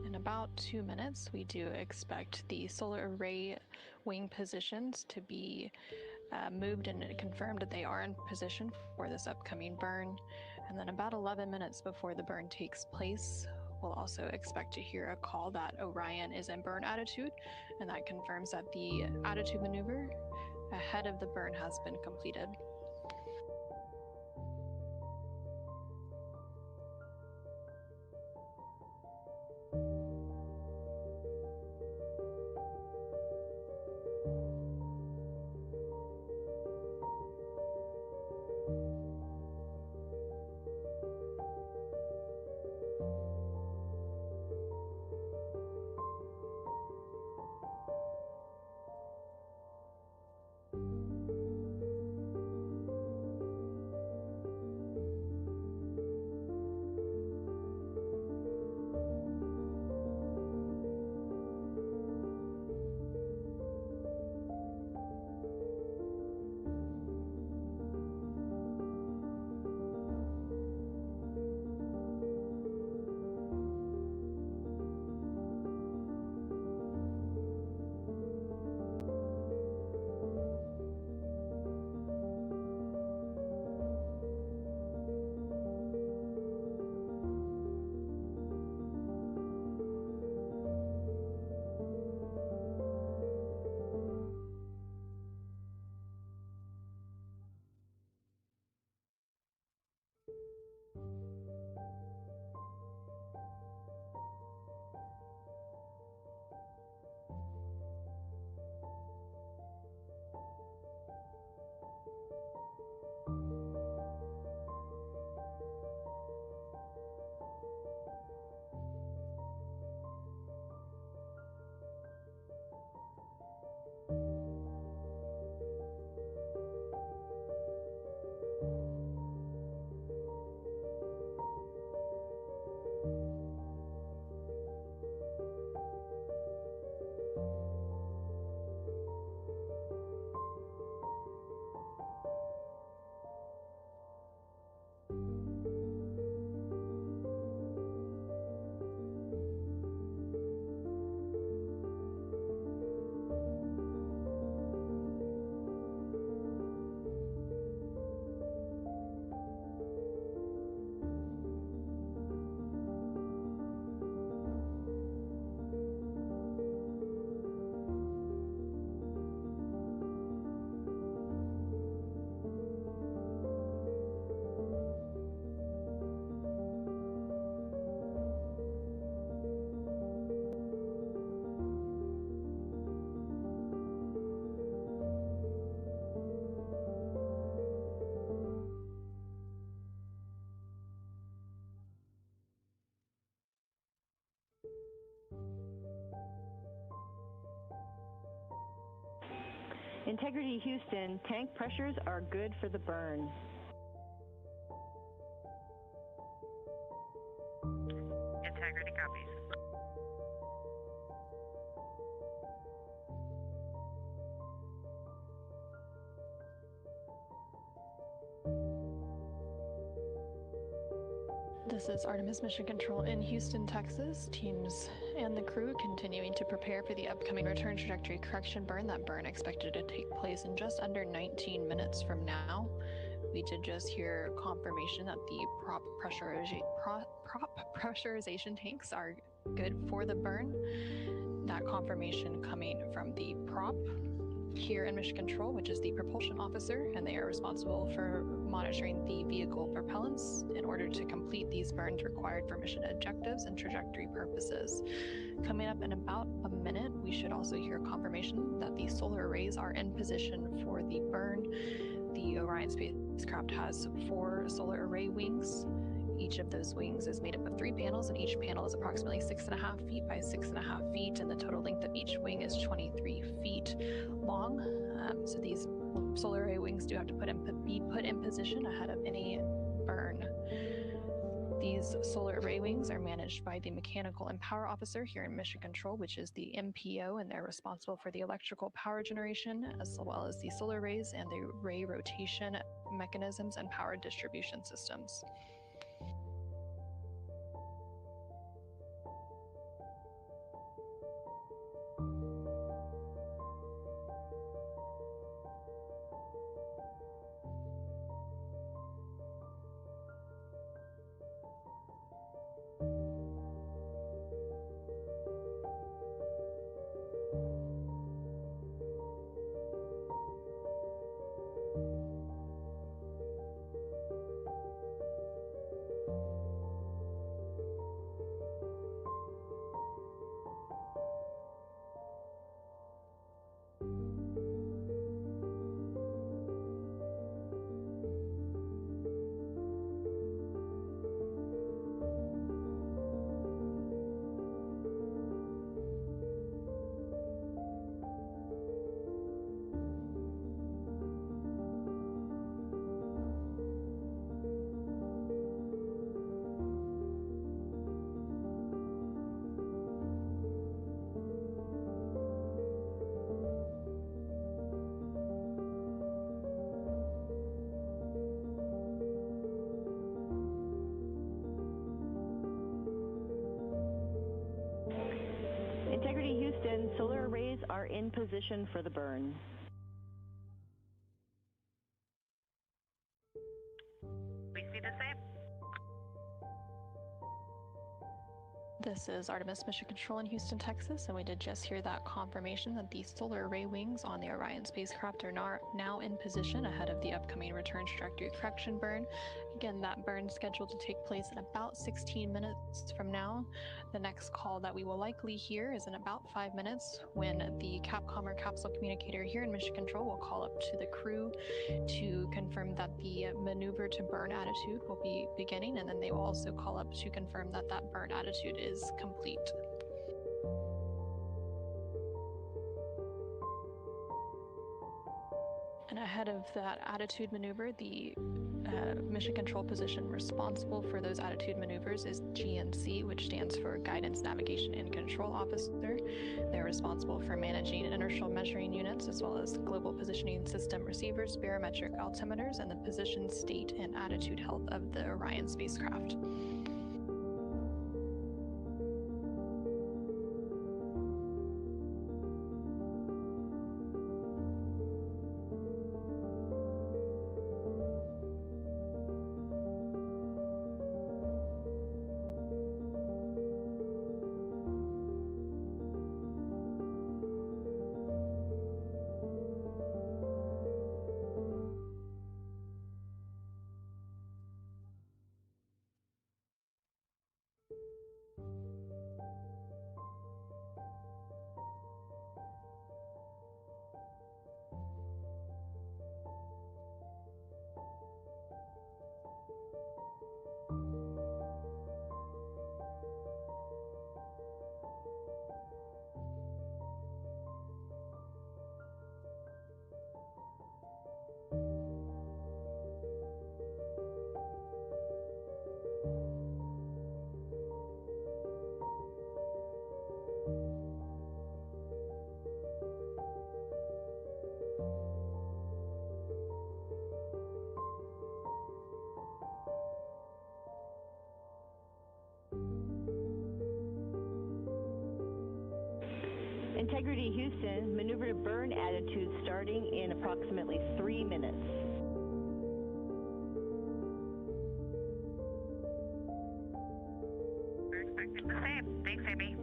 in about 2 minutes, we do expect the solar array wing positions to be moved and confirmed that they are in position for this upcoming burn. And then about 11 minutes before the burn takes place, we'll also expect to hear a call that Orion is in burn attitude, and that confirms that the attitude maneuver ahead of the burn has been completed. Integrity Houston, tank pressures are good for the burn. Integrity copies. This is Artemis Mission Control in Houston, Texas. Teams and the crew continuing to prepare for the upcoming return trajectory correction burn. That burn expected to take place in just under 19 minutes from now. We did just hear confirmation that the prop pressurization tanks are good for the burn. That confirmation coming from the prop here in Mission Control, which is the propulsion officer, and they are responsible for monitoring the vehicle propellants in order to complete these burns required for mission objectives and trajectory purposes. Coming up in about a minute, we should also hear confirmation that the solar arrays are in position for the burn. The Orion spacecraft has 4 solar array wings. Each of those wings is made up of 3 panels, and each panel is approximately 6.5 feet by 6.5 feet, and the total length of each wing is 23 feet long. So these solar array wings do have to be put in position ahead of any burn. These solar array wings are managed by the Mechanical and Power Officer here in Mission Control, which is the MPO, and they're responsible for the electrical power generation, as well as the solar arrays and the ray rotation mechanisms and power distribution systems. Integrity Houston, solar arrays are in position for the burn. We see the same. This is Artemis Mission Control in Houston, Texas, and we did just hear that confirmation that the solar array wings on the Orion spacecraft are now in position ahead of the upcoming return trajectory correction burn. Again, that burn is scheduled to take place in about 16 minutes from now. The next call that we will likely hear is in about 5 minutes, when the Capcom or capsule communicator here in Mission Control will call up to the crew to confirm that the maneuver to burn attitude will be beginning, and then they will also call up to confirm that that burn attitude is complete. And ahead of that attitude maneuver, the mission control position responsible for those attitude maneuvers is GNC, which stands for Guidance, Navigation, and Control Officer. They're responsible for managing inertial measuring units, as well as global positioning system receivers, barometric altimeters, and the position, state, and attitude health of the Orion spacecraft. Integrity Houston, maneuver to burn attitude starting in approximately 3 minutes. We're expecting the same. Thanks, Amy.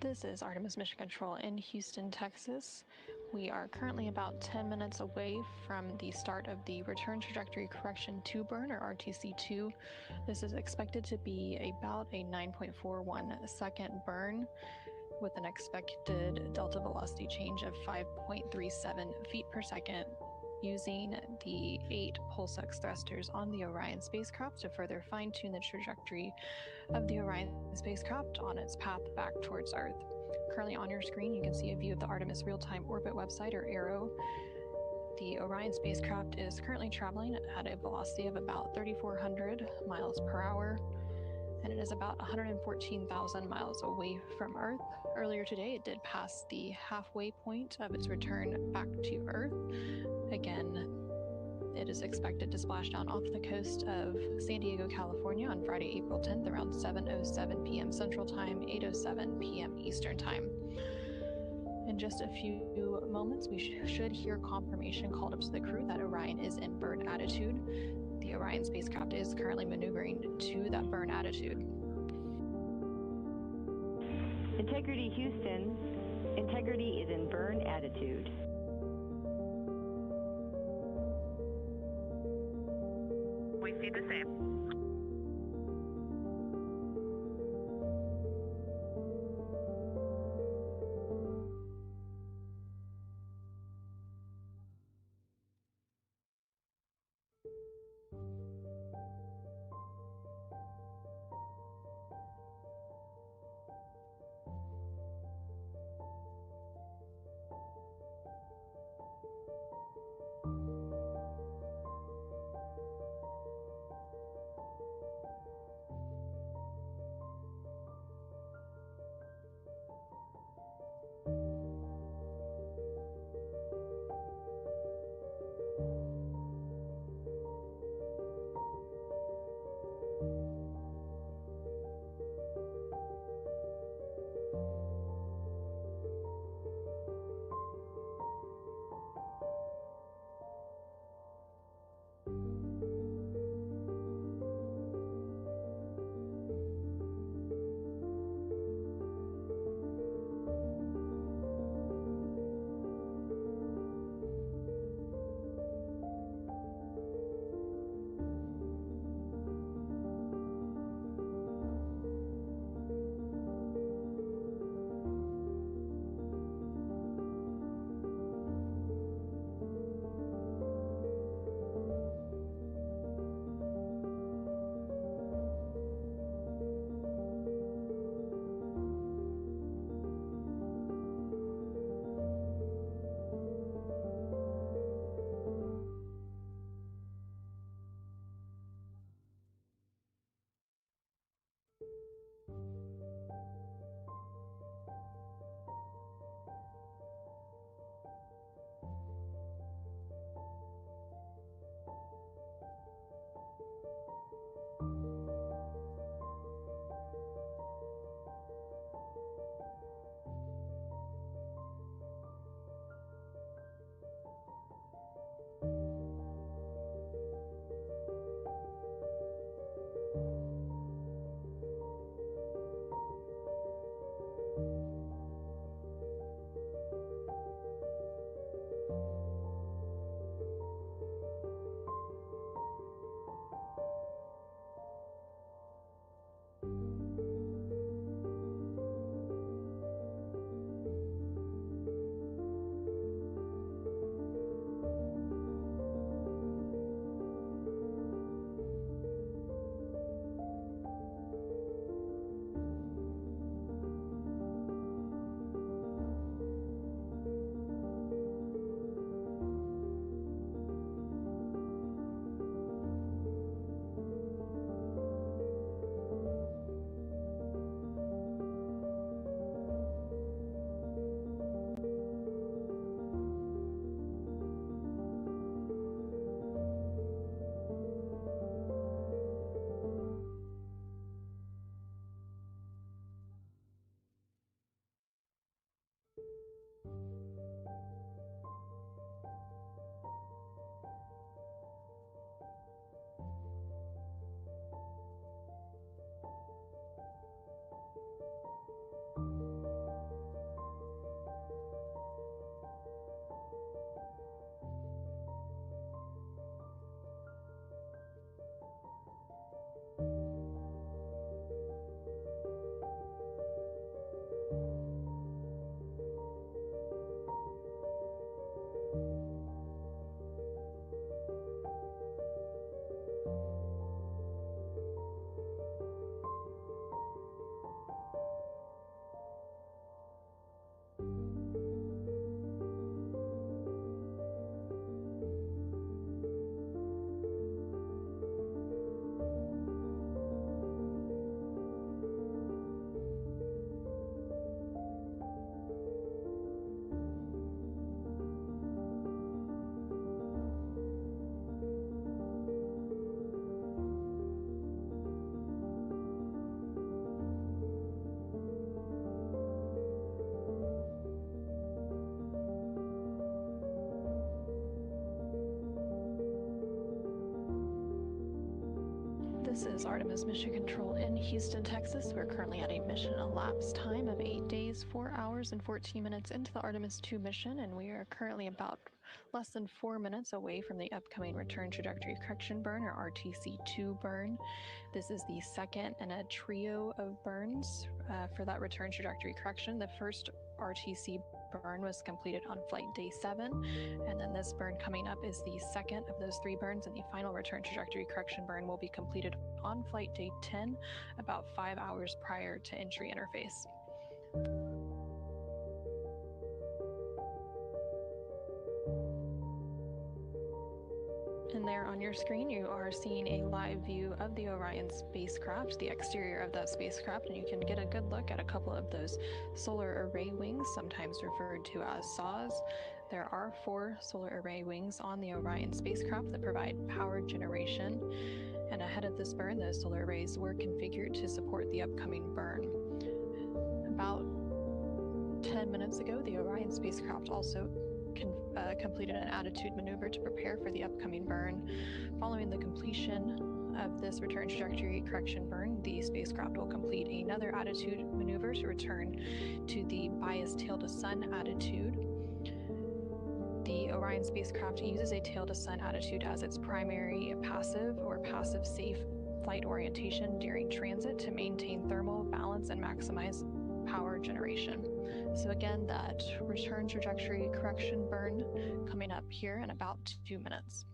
This is Artemis Mission Control in Houston, Texas. We are currently about 10 minutes away from the start of the Return Trajectory Correction 2 burn, or RTC2. This is expected to be about a 9.41 second burn with an expected delta velocity change of 5.37 feet per second, using the 8 pulse-x thrusters on the Orion spacecraft to further fine-tune the trajectory of the Orion spacecraft on its path back towards Earth. Currently on your screen, you can see a view of the Artemis Real-Time Orbit website, or ARO. The Orion spacecraft is currently traveling at a velocity of about 3,400 miles per hour, and it is about 114,000 miles away from Earth. Earlier today, it did pass the halfway point of its return back to Earth. Again, it is expected to splash down off the coast of San Diego, California on Friday, April 10th, around 7:07 p.m. Central Time, 8:07 p.m. Eastern Time. In just a few moments, we should hear confirmation called up to the crew that Orion is in burn attitude. The the Orion spacecraft is currently maneuvering to that burn attitude. Integrity Houston, integrity is in burn attitude. We see the same. This is Artemis Mission Control in Houston, Texas. We're currently at a mission elapsed time of 8 days, 4 hours, and 14 minutes into the Artemis 2 mission, and we are currently about less than 4 minutes away from the upcoming Return Trajectory Correction burn, or RTC2 burn. This is the second in a trio of burns for that Return Trajectory Correction. The first RTC burn was completed on flight day 7, and then this burn coming up is the second of those 3 burns, and the final Return Trajectory Correction burn will be completed on flight day 10, about 5 hours prior to entry interface. And there on your screen, you are seeing a live view of the Orion spacecraft, the exterior of that spacecraft, and you can get a good look at a couple of those solar array wings, sometimes referred to as SAWs. There are 4 solar array wings on the Orion spacecraft that provide power generation. And ahead of this burn, those solar arrays were configured to support the upcoming burn. About 10 minutes ago, the Orion spacecraft also completed an attitude maneuver to prepare for the upcoming burn. Following the completion of this Return Trajectory Correction burn, the spacecraft will complete another attitude maneuver to return to the bias tail to sun attitude. The Orion spacecraft uses a tail to sun attitude as its primary passive or passive safe flight orientation during transit to maintain thermal balance and maximize power generation. So again, that Return Trajectory Correction burn coming up here in about 2 minutes.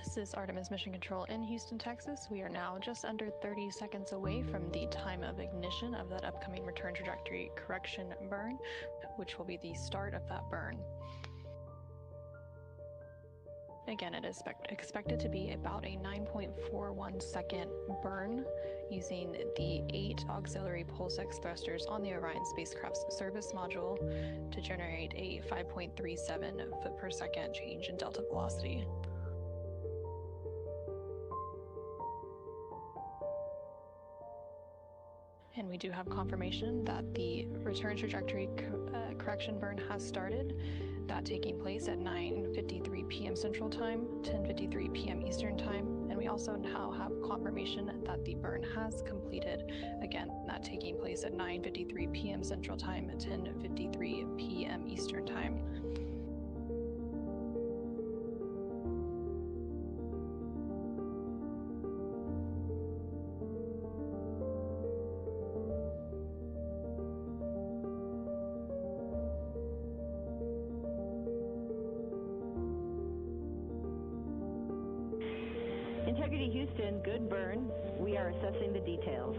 This is Artemis Mission Control in Houston, Texas. We are now just under 30 seconds away from the time of ignition of that upcoming Return Trajectory Correction burn, which will be the start of that burn. Again, it is expected to be about a 9.41 second burn using the 8 auxiliary pulse-X thrusters on the Orion spacecraft's service module to generate a 5.37 foot per second change in delta velocity. And we do have confirmation that the Return Trajectory Correction burn has started, that taking place at 9:53 p.m. Central Time, 10:53 p.m. Eastern Time, and we also now have confirmation that the burn has completed, again, that taking place at 9:53 p.m. Central Time, 10:53 p.m. Eastern Time. Integrity Houston, good burn. We are assessing the details.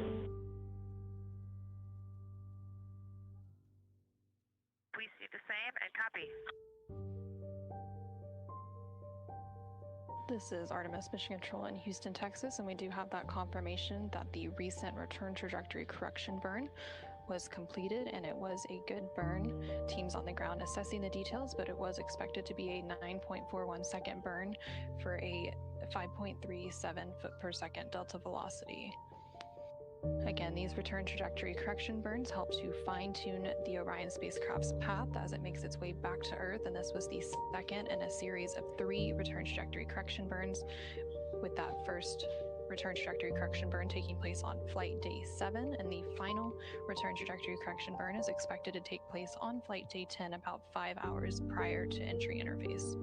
We see the same and copy. This is Artemis Mission Control in Houston, Texas, and we do have that confirmation that the recent return trajectory correction burn was completed, and it was a good burn. Teams on the ground assessing the details, but it was expected to be a 9.41 second burn for a 5.37 foot per second delta velocity. Again, these return trajectory correction burns help to fine-tune the Orion spacecraft's path as it makes its way back to Earth, and this was the second in a series of 3 return trajectory correction burns, with that first return trajectory correction burn taking place on flight day 7, and the final return trajectory correction burn is expected to take place on flight day 10, about 5 hours prior to entry interface.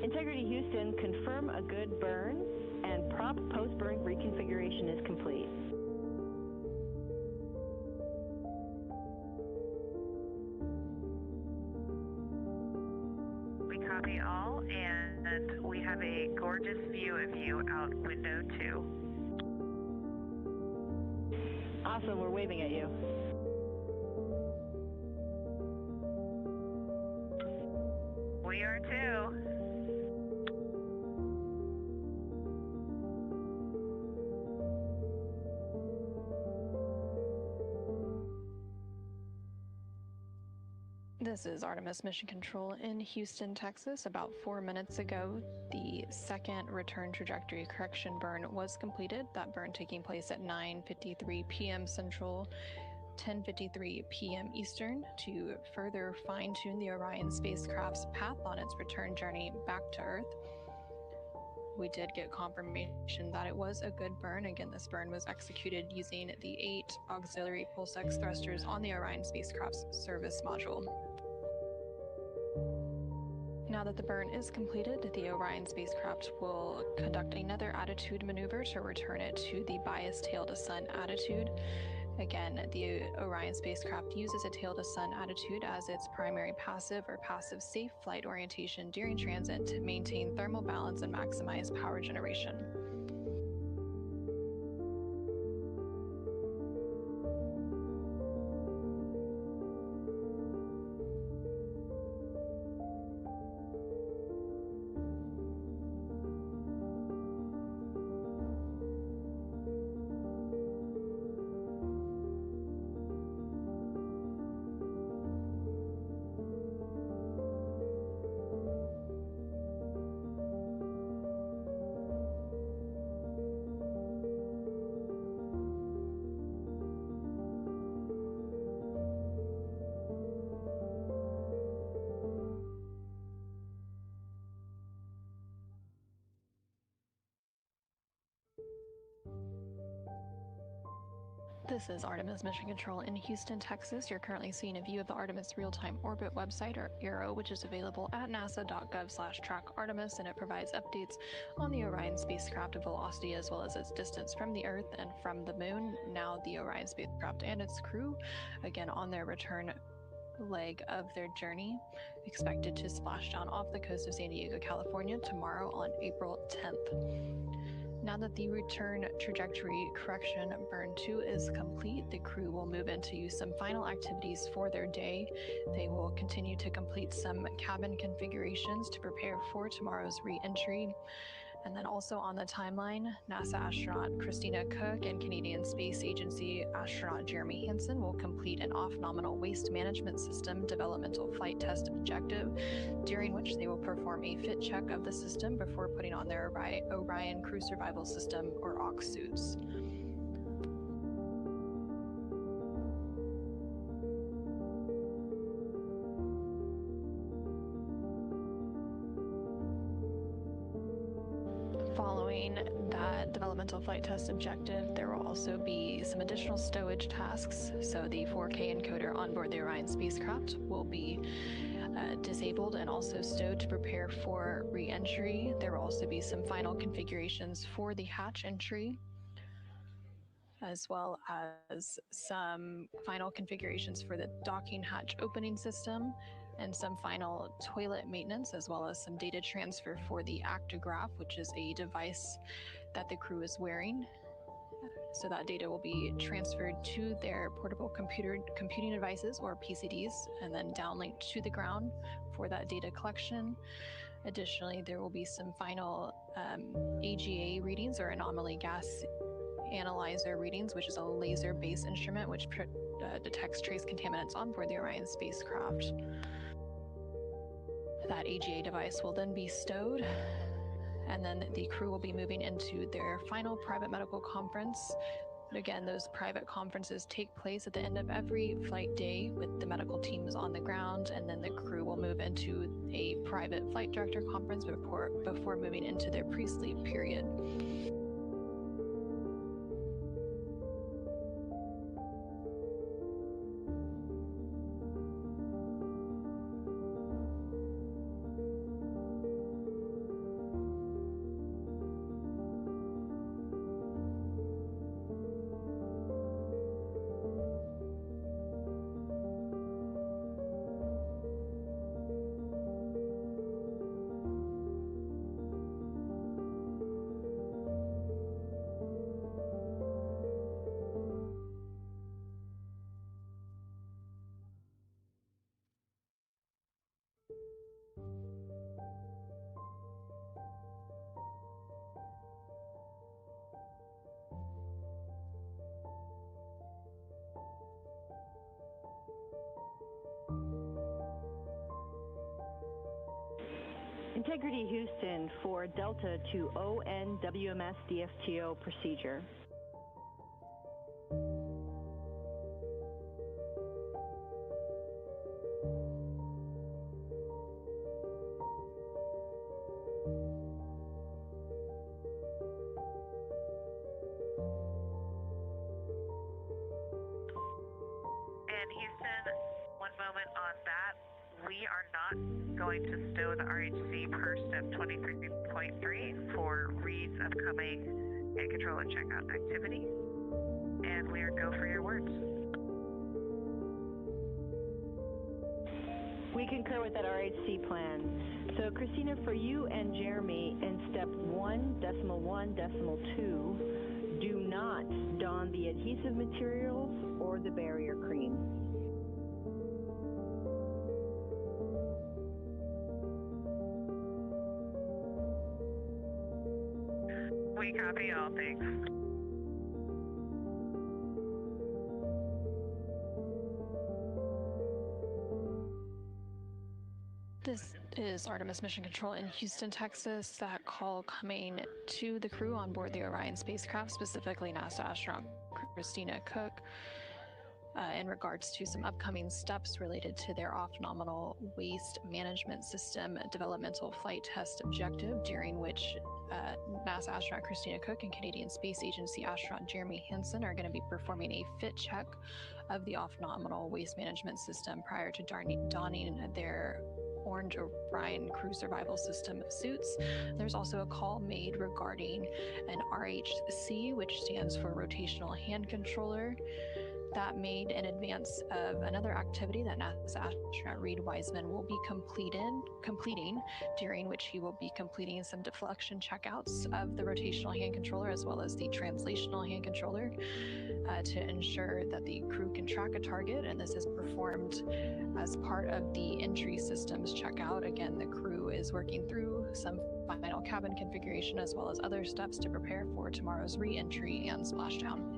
Integrity Houston, confirm a good burn, and prop post-burn reconfiguration is complete. We copy all, and we have a gorgeous view of you out window 2. Awesome, we're waving at you. We are too. This is Artemis Mission Control in Houston, Texas. About 4 minutes ago, the second return trajectory correction burn was completed. That burn taking place at 9:53 p.m. Central, 10:53 p.m. Eastern, to further fine-tune the Orion spacecraft's path on its return journey back to Earth. We did get confirmation that it was a good burn. Again, this burn was executed using the 8 auxiliary pulse-X thrusters on the Orion spacecraft's service module. Now that the burn is completed, the Orion spacecraft will conduct another attitude maneuver to return it to the bias tail to sun attitude. Again, the Orion spacecraft uses a tail to sun attitude as its primary passive or passive safe flight orientation during transit to maintain thermal balance and maximize power generation. This is Artemis Mission Control in Houston, Texas. You're currently seeing a view of the Artemis Real-Time Orbit website, or ARO, which is available at nasa.gov/track-Artemis, and it provides updates on the Orion spacecraft velocity as well as its distance from the Earth and from the Moon. Now the Orion spacecraft and its crew, again on their return leg of their journey, expected to splash down off the coast of San Diego, California tomorrow on April 10th. Now that the return trajectory correction burn 2 is complete, the crew will move into some final activities for their day. They will continue to complete some cabin configurations to prepare for tomorrow's re-entry. And then also on the timeline, NASA astronaut Christina Cook and Canadian Space Agency astronaut Jeremy Hansen will complete an off-nominal waste management system developmental flight test objective, during which they will perform a fit check of the system before putting on their Orion Crew Survival System, or OX suits. Following that developmental flight test objective, there will also be some additional stowage tasks. So the 4K encoder on board the Orion spacecraft will be disabled and also stowed to prepare for re-entry. There will also be some final configurations for the hatch entry, as well as some final configurations for the docking hatch opening system, and some final toilet maintenance, as well as some data transfer for the actigraph, which is a device that the crew is wearing. So that data will be transferred to their portable computing devices, or PCDs, and then downlinked to the ground for that data collection. Additionally, there will be some final AGA readings, or anomaly gas analyzer readings, which is a laser-based instrument which detects trace contaminants on board the Orion spacecraft. That AGA device will then be stowed, and then the crew will be moving into their final private medical conference. Again, those private conferences take place at the end of every flight day with the medical teams on the ground, and then the crew will move into a private flight director conference before moving into their pre-sleep period. Integrity Houston for Delta to ONWMS DFTO procedure. And Houston, one moment on that. We are not going to stow the RHC per step 23.3 for reads upcoming and control and checkout activity. And we are go for your words. We concur with that RHC plan. So Christina, for you and Jeremy, in step 1.1.2, do not don the adhesive materials or the barrier cream. We copy all things. This is Artemis Mission Control in Houston, Texas. That call coming to the crew on board the Orion spacecraft, specifically NASA astronaut Christina Cook. in regards to some upcoming steps related to their off-nominal waste management system developmental flight test objective, during which NASA astronaut Christina Cook and Canadian Space Agency astronaut Jeremy Hansen are going to be performing a fit check of the off-nominal waste management system prior to donning their Orange Orion crew survival system suits. There's also a call made regarding an RHC, which stands for rotational hand controller, that made in advance of another activity that NASA astronaut Reed Wiseman will be completing, during which he will be completing some deflection checkouts of the rotational hand controller as well as the translational hand controller to ensure that the crew can track a target. And this is performed as part of the entry systems checkout. Again, the crew is working through some final cabin configuration as well as other steps to prepare for tomorrow's re-entry and splashdown.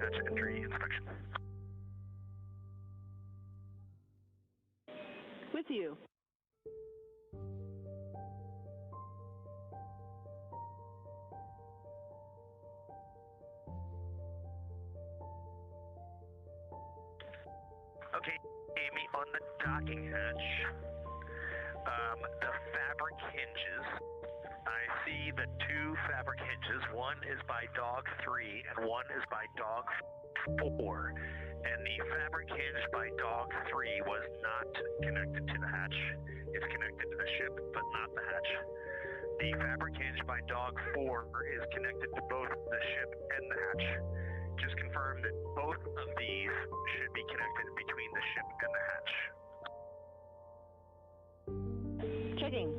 hatch entry inspection. With you. Okay, Amy, on the docking hatch, the fabric hinges, I see the two fabric hinges. One is by dog 3 and one is by dog 4. And the fabric hinge by dog 3 was not connected to the hatch. It's connected to the ship, but not the hatch. The fabric hinge by dog 4 is connected to both the ship and the hatch. Just confirm that both of these should be connected between the ship and the hatch. Checking.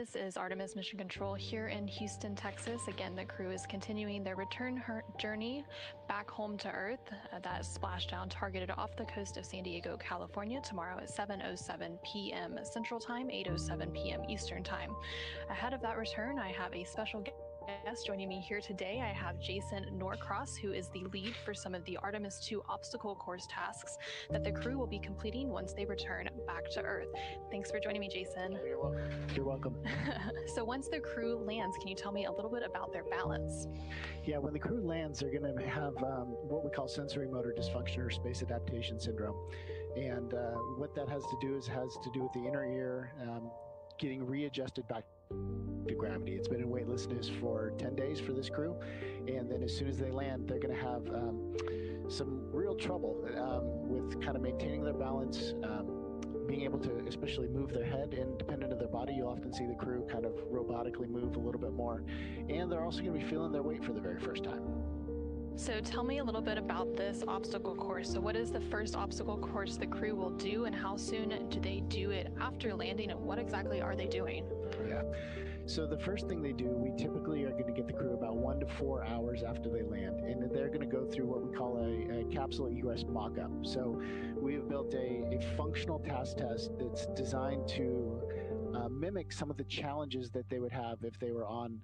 this is Artemis Mission Control here in Houston, Texas. Again, the crew is continuing their return journey back home to Earth. That splashdown targeted off the coast of San Diego, California, tomorrow at 7:07 p.m. Central Time, 8:07 p.m. Eastern Time. Ahead of that return, I have a special guest joining me here today. I have Jason Norcross, who is the lead for some of the Artemis 2 obstacle course tasks that the crew will be completing once they return back to Earth. Thanks for joining me, Jason. You're welcome. You're welcome. So once the crew lands, can you tell me a little bit about their balance? Yeah, when the crew lands, they're going to have what we call sensory motor dysfunction or space adaptation syndrome. And what that has to do with the inner ear getting readjusted back to gravity. It's been in weightlessness for 10 days for this crew, and then as soon as they land, they're going to have some real trouble with kind of maintaining their balance, being able to especially move their head, and dependent on their body, you'll often see the crew kind of robotically move a little bit more, and they're also going to be feeling their weight for the very first time. So tell me a little bit about this obstacle course. So what is the first obstacle course the crew will do, and how soon do they do it after landing, and what exactly are they doing? Yeah. So the first thing they do, we typically are going to get the crew about 1 to 4 hours after they land, and they're going to go through what we call a capsule egress mock-up. So we have built a functional task test that's designed to mimic some of the challenges that they would have if they were on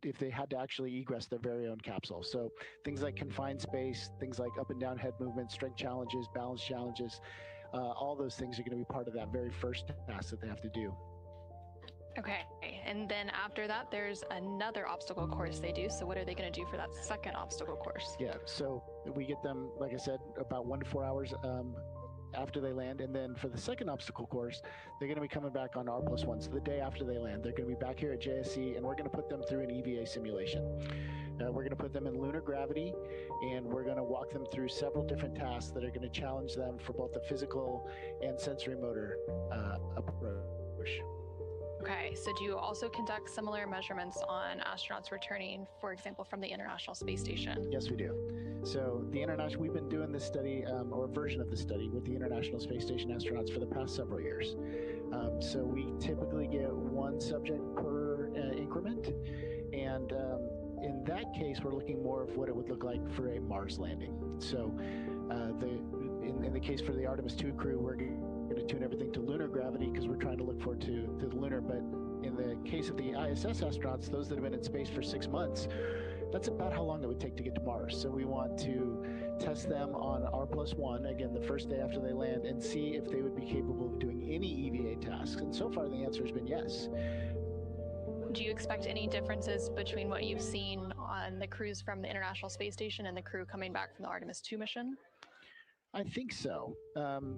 if they had to actually egress their very own capsule. So things like confined space, things like up and down head movement, strength challenges, balance challenges, all those things are going to be part of that very first task that they have to do. Okay, and then after that, there's another obstacle course they do. So what are they going to do for that second obstacle course? Yeah, so we get them, like I said, about 1 to 4 hours after they land. And then for the second obstacle course, they're going to be coming back on R+1. So the day after they land, they're going to be back here at JSC, and we're going to put them through an EVA simulation. We're going to put them in lunar gravity, and we're going to walk them through several different tasks that are going to challenge them for both the physical and sensory motor approach. Okay, so do you also conduct similar measurements on astronauts returning, for example, from the International Space Station? Yes, we do. So we've been doing this study, or a version of the study, with the International Space Station astronauts for the past several years. So we typically get 1 subject per increment, and in that case, we're looking more of what it would look like for a Mars landing. So in the case for the Artemis 2 crew, we're going to tune everything to lunar gravity because we're trying to look forward to the lunar. But in the case of the ISS astronauts, those that have been in space for 6 months, that's about how long it would take to get to Mars. So we want to test them on R+1, again, the first day after they land, and see if they would be capable of doing any EVA tasks. And so far, the answer has been yes. Do you expect any differences between what you've seen on the crews from the International Space Station and the crew coming back from the Artemis 2 mission? I think so.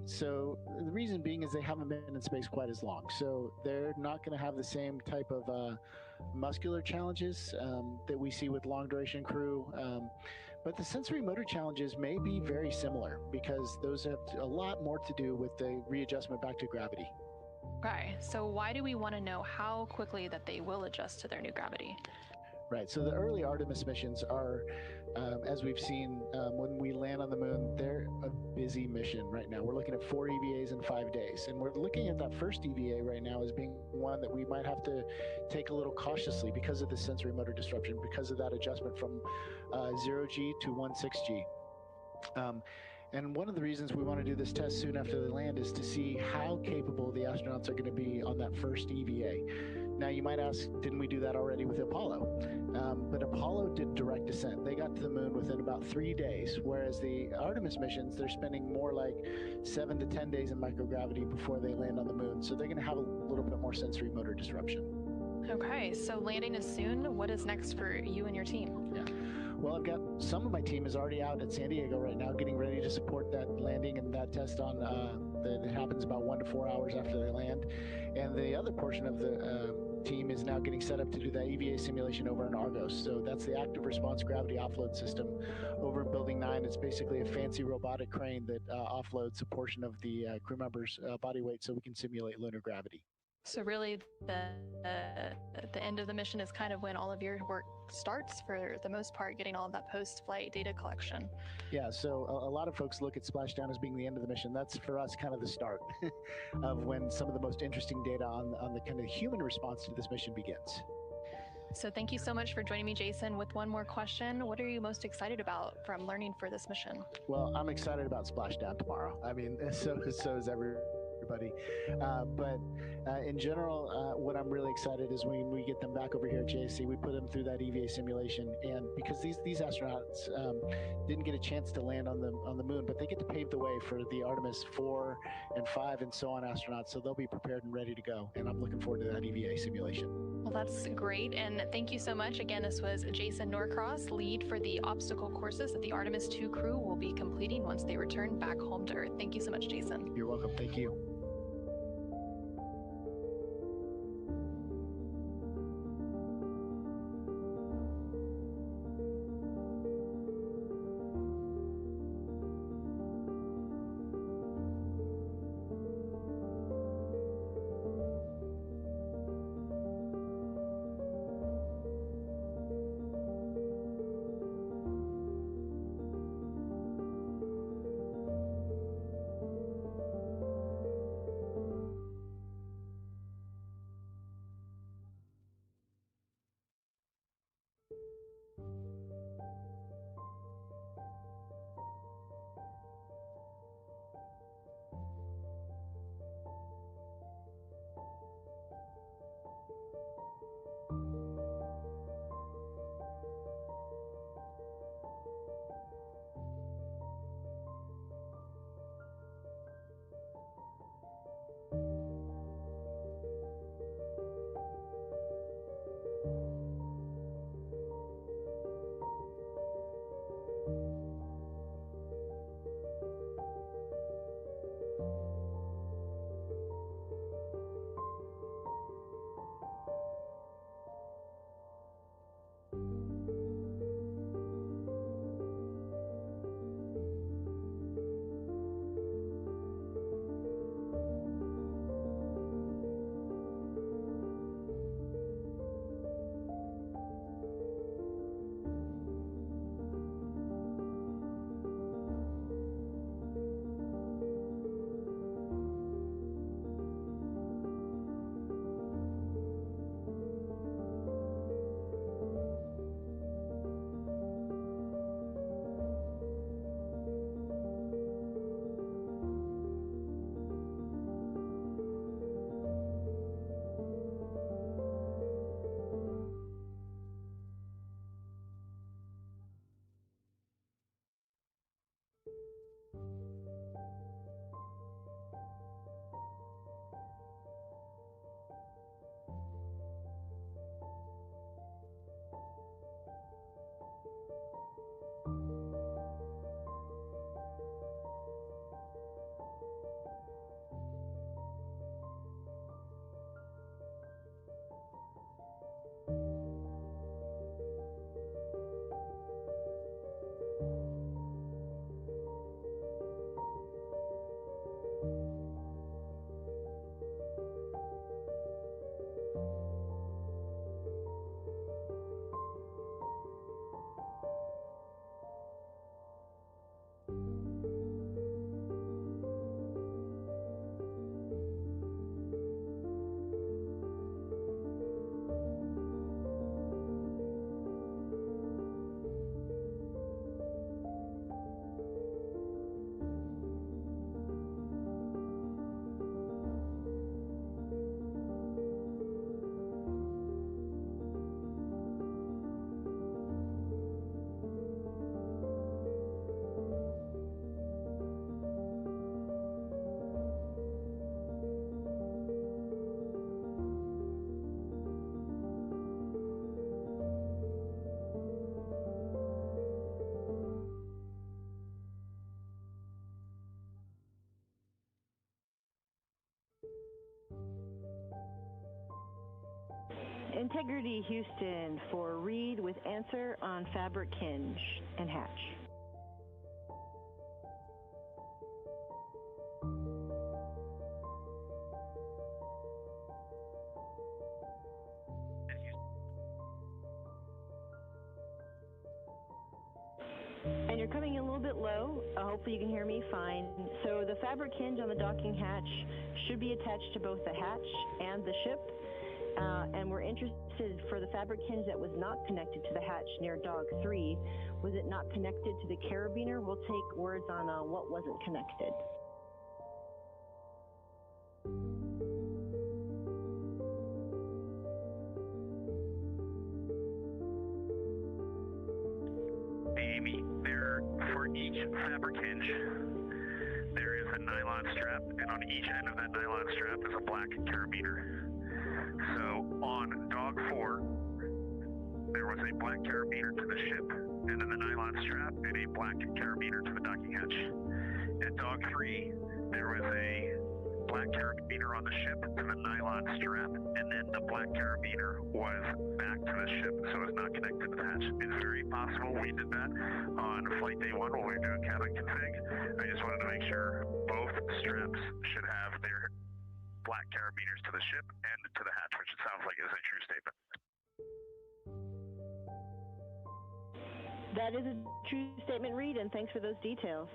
So the reason being is they haven't been in space quite as long. So they're not going to have the same type of muscular challenges that we see with long duration crew. But the sensory motor challenges may be very similar because those have a lot more to do with the readjustment back to gravity. Okay, so why do we want to know how quickly that they will adjust to their new gravity? Right, so the early Artemis missions are, as we've seen, when we land on the moon, they're a busy mission right now. We're looking at 4 EVAs in 5 days, and we're looking at that first EVA right now as being one that we might have to take a little cautiously because of the sensory motor disruption, because of that adjustment from 0G to 16G. And one of the reasons we want to do this test soon after they land is to see how capable the astronauts are going to be on that first EVA. Now, you might ask, didn't we do that already with Apollo? But Apollo did direct descent. They got to the moon within about 3 days, whereas the Artemis missions, they're spending more like 7 to 10 days in microgravity before they land on the moon. So they're going to have a little bit more sensory motor disruption. Okay, so landing is soon. What is next for you and your team? Yeah. Well, I've got some of my team is already out at San Diego right now, getting ready to support that landing and that test on that happens about 1 to 4 hours after they land. And the other portion of the team is now getting set up to do that EVA simulation over in Argos. So that's the active response gravity offload system over in Building 9. It's basically a fancy robotic crane that offloads a portion of the crew member's body weight so we can simulate lunar gravity. So really, the end of the mission is kind of when all of your work starts, for the most part, getting all of that post-flight data collection. Yeah, so a lot of folks look at splashdown as being the end of the mission. That's for us kind of the start of when some of the most interesting data on the kind of human response to this mission begins. So thank you so much for joining me, Jason. With one more question, what are you most excited about from learning for this mission? Well, I'm excited about splashdown tomorrow. I mean, so is everybody. But in general, what I'm really excited is when we get them back over here at JSC, we put them through that EVA simulation, and because these astronauts didn't get a chance to land on the moon, but they get to pave the way for the Artemis 4 and 5 and so on astronauts, so they'll be prepared and ready to go. And I'm looking forward to that EVA simulation. Well, that's great, and thank you so much. Again, this was Jason Norcross, lead for the obstacle courses that the Artemis 2 crew will be completing once they return back home to Earth. Thank you so much, Jason. You're welcome. Thank you. Integrity Houston for read with answer on fabric hinge and hatch. And you're coming coming in a little bit low. Hopefully you can hear me fine. So the fabric hinge on the docking hatch should be attached to both the hatch and the ship. And we're interested for the fabric hinge that was not connected to the hatch near dog 3. Was it not connected to the carabiner? We'll take words on what wasn't connected. Amy, for each fabric hinge, there is a nylon strap, and on each end of that nylon strap is a black carabiner. So on dog 4, there was a black carabiner to the ship, and then the nylon strap, and a black carabiner to the docking hatch. At dog 3, there was a black carabiner on the ship to the nylon strap, and then the black carabiner was back to the ship, so it's not connected to the hatch. It's very possible we did that on flight day 1 when we were doing cabin config. I just wanted to make sure both straps should have their black carabiners to the ship and to the hatch, which it sounds like is a true statement. That is a true statement, Reed, and thanks for those details.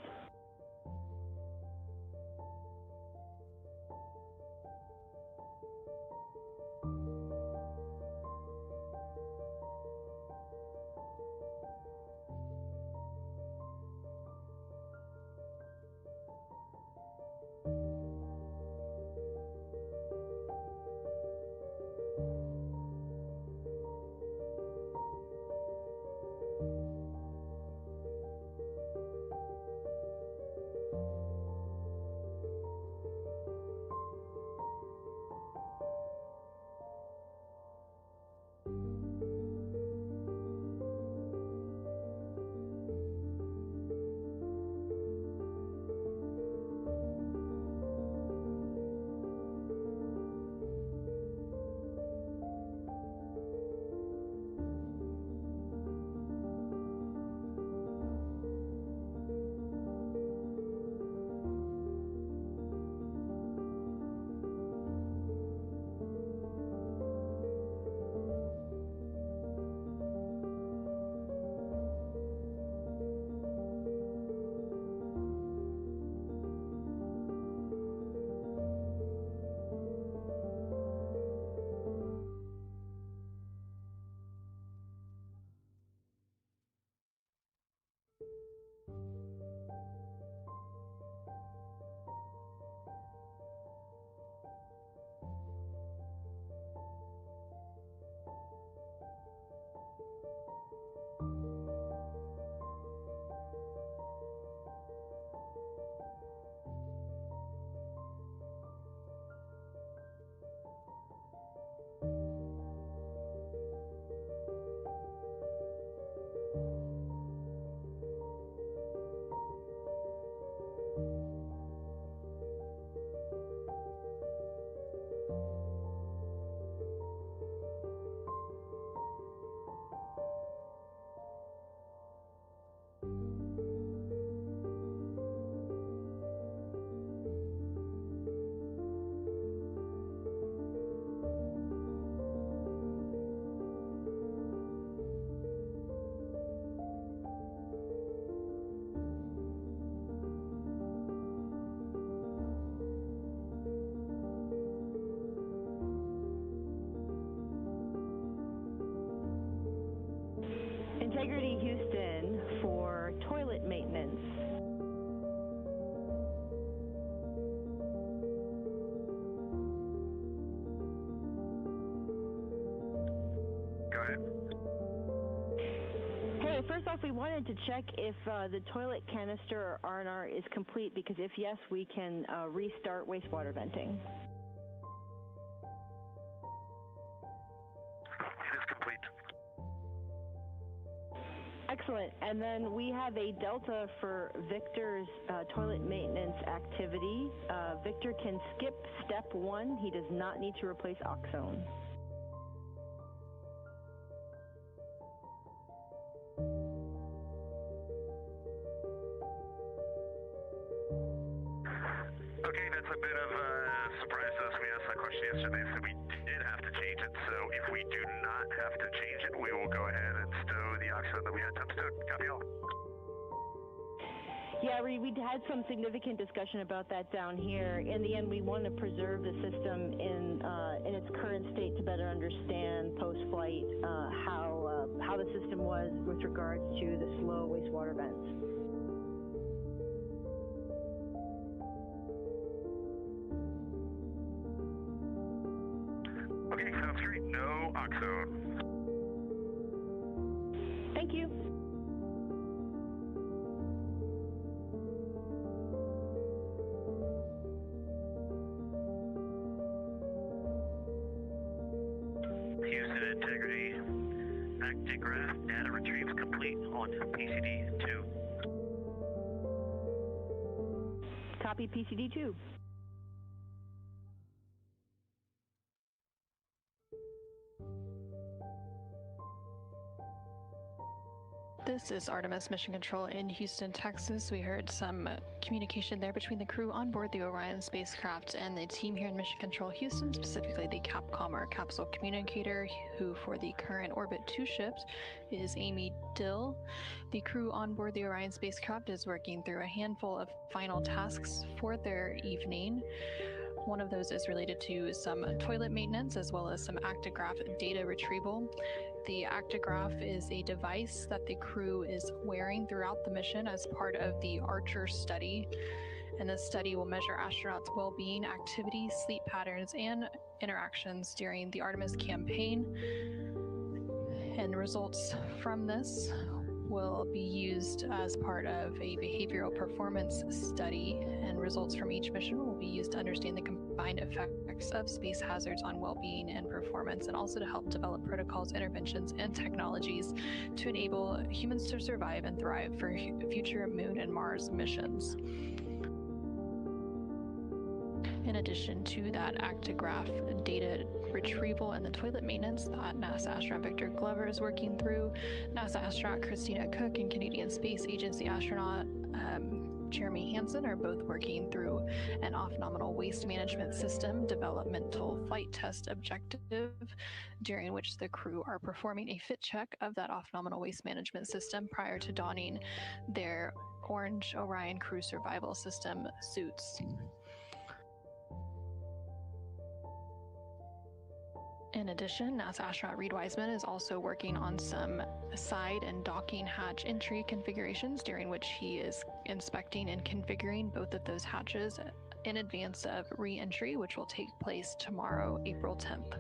Integrity Houston for toilet maintenance. Go ahead. Hey, first off, we wanted to check if the toilet canister or R&R is complete, because if yes, we can restart wastewater venting. It is complete. Excellent. And then we have a delta for Victor's toilet maintenance activity. Victor can skip step 1. He does not need to replace oxone. Okay, that's a bit of a surprise to us. We asked that question yesterday, so we did have to change it. So if we do not have to change it, we will go ahead and stow the oxygen that we had time stowed. Copy all. Yeah, we had some significant discussion about that down here. In the end, we want to preserve the system in its current state to better understand post-flight how the system was with regards to the slow wastewater vents. Okay, sounds great. No OXO. Thank you. Houston integrity. Actigraph data retrieves complete on PCD-2. Copy PCD-2. This is Artemis Mission Control in Houston, Texas. We heard some communication there between the crew on board the Orion spacecraft and the team here in Mission Control Houston, specifically the Capcom or capsule communicator, who for the current Orbit 2 ship is Amy Dill. The crew on board the Orion spacecraft is working through a handful of final tasks for their evening. One of those is related to some toilet maintenance as well as some actigraph data retrieval. The actigraph is a device that the crew is wearing throughout the mission as part of the Archer study. And this study will measure astronauts' well-being, activity, sleep patterns, and interactions during the Artemis campaign. And results from this will be used as part of a behavioral performance study, and results from each mission will be used to understand the combined effects of space hazards on well-being and performance, and also to help develop protocols, interventions, and technologies to enable humans to survive and thrive for future Moon and Mars missions. In addition to that actigraph data retrieval and the toilet maintenance that NASA astronaut Victor Glover is working through, NASA astronaut Christina Cook and Canadian Space Agency astronaut Jeremy Hansen are both working through an off-nominal waste management system developmental flight test objective, during which the crew are performing a fit check of that off-nominal waste management system prior to donning their orange Orion crew survival system suits. In addition, NASA astronaut Reed Wiseman is also working on some side and docking hatch entry configurations, during which he is inspecting and configuring both of those hatches in advance of re-entry, which will take place tomorrow, April 10th.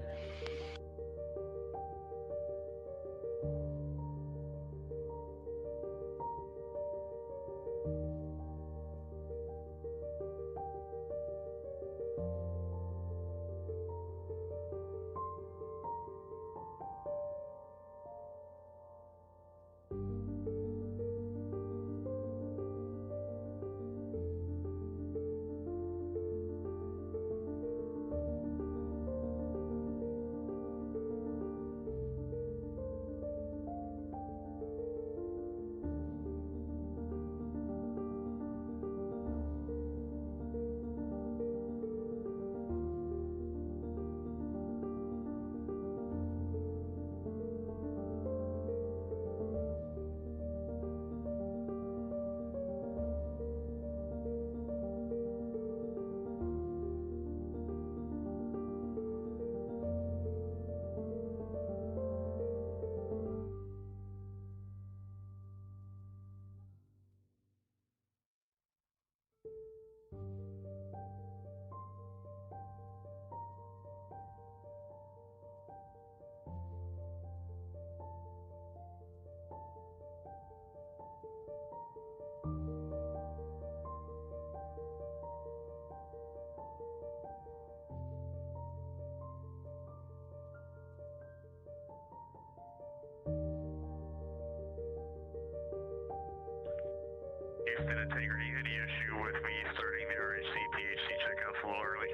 Houston integrity, any issue with me starting the RHC PHC checkouts a little early?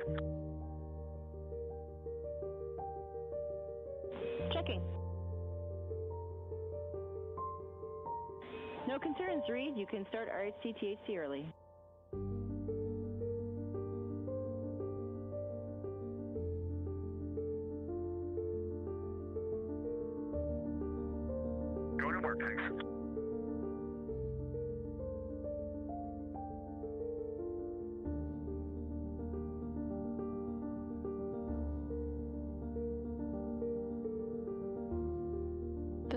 Checking. No concerns, Reed. You can start RHC THC early. Go to work, thanks.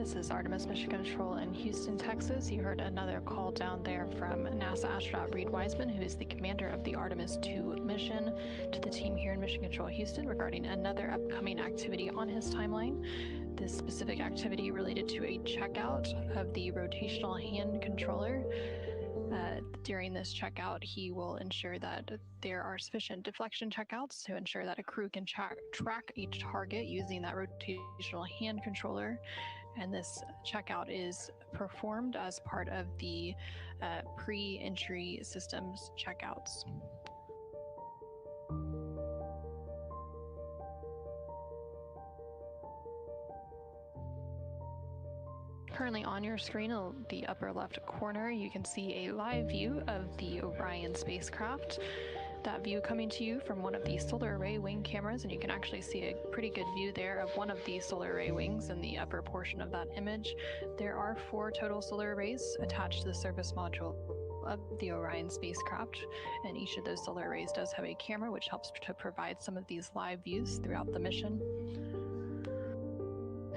This is Artemis Mission Control in Houston, Texas. You heard another call down there from NASA astronaut Reed Wiseman, who is the commander of the Artemis 2 mission, to the team here in Mission Control Houston regarding another upcoming activity on his timeline. This specific activity related to a checkout of the rotational hand controller. During this checkout, he will ensure that there are sufficient deflection checkouts to ensure that a crew can track each target using that rotational hand controller. And this checkout is performed as part of the pre-entry systems checkouts. Currently on your screen, in the upper left corner, you can see a live view of the Orion spacecraft. That view coming to you from one of the solar array wing cameras, and you can actually see a pretty good view there of one of the solar array wings in the upper portion of that image. There are 4 total solar arrays attached to the service module of the Orion spacecraft, and each of those solar arrays does have a camera, which helps to provide some of these live views throughout the mission.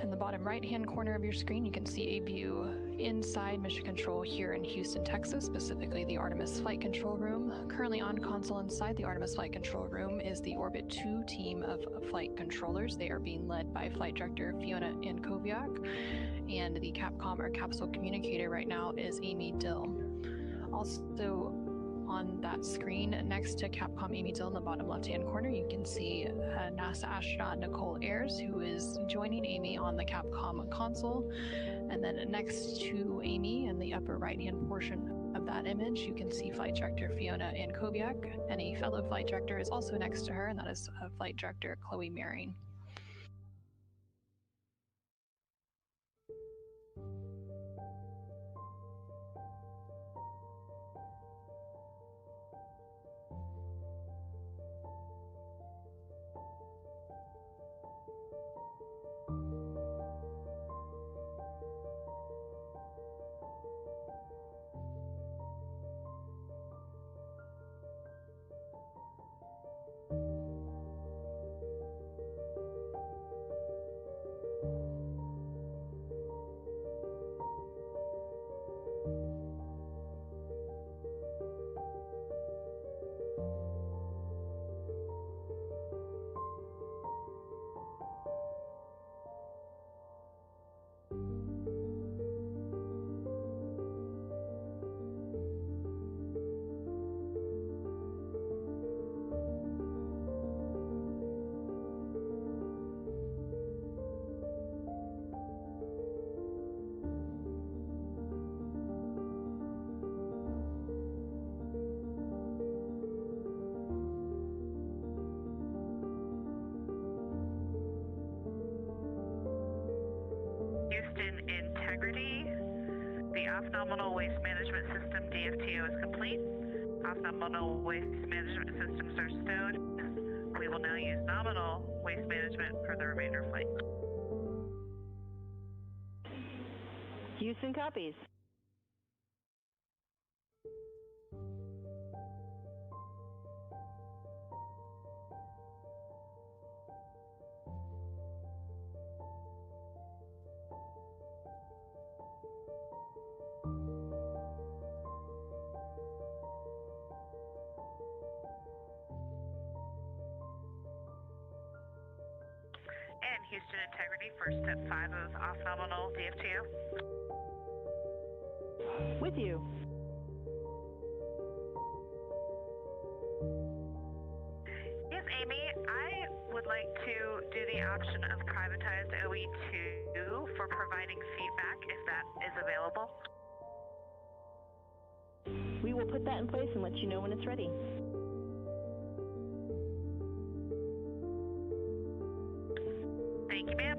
In the bottom right-hand corner of your screen, you can see a view inside Mission Control here in Houston, Texas, specifically the Artemis Flight Control Room. Currently on console inside the Artemis Flight Control Room is the Orbit 2 team of flight controllers. They are being led by Flight Director Fiona Ankoviak, and the Capcom or capsule communicator right now is Amy Dill. Also on that screen next to Capcom Amy Dill in the bottom left-hand corner, you can see NASA astronaut Nicole Ayers, who is joining Amy on the Capcom console. And then next to Amy in the upper right-hand portion of that image, you can see Flight Director Fiona Ankoviak, and a fellow flight director is also next to her, and that is Flight Director Chloe Maring. Houston integrity. The off-nominal waste management system DFTO is complete. Off-nominal waste management systems are stowed. We will now use nominal waste management for the remainder of flight. Houston copies. And Houston integrity for step 5 of off-nominal DFTO. With you. Yes, Amy, I would like to do the option of privatized OE2 for providing feedback if that is available. We will put that in place and let you know when it's ready. Thank you, ma'am.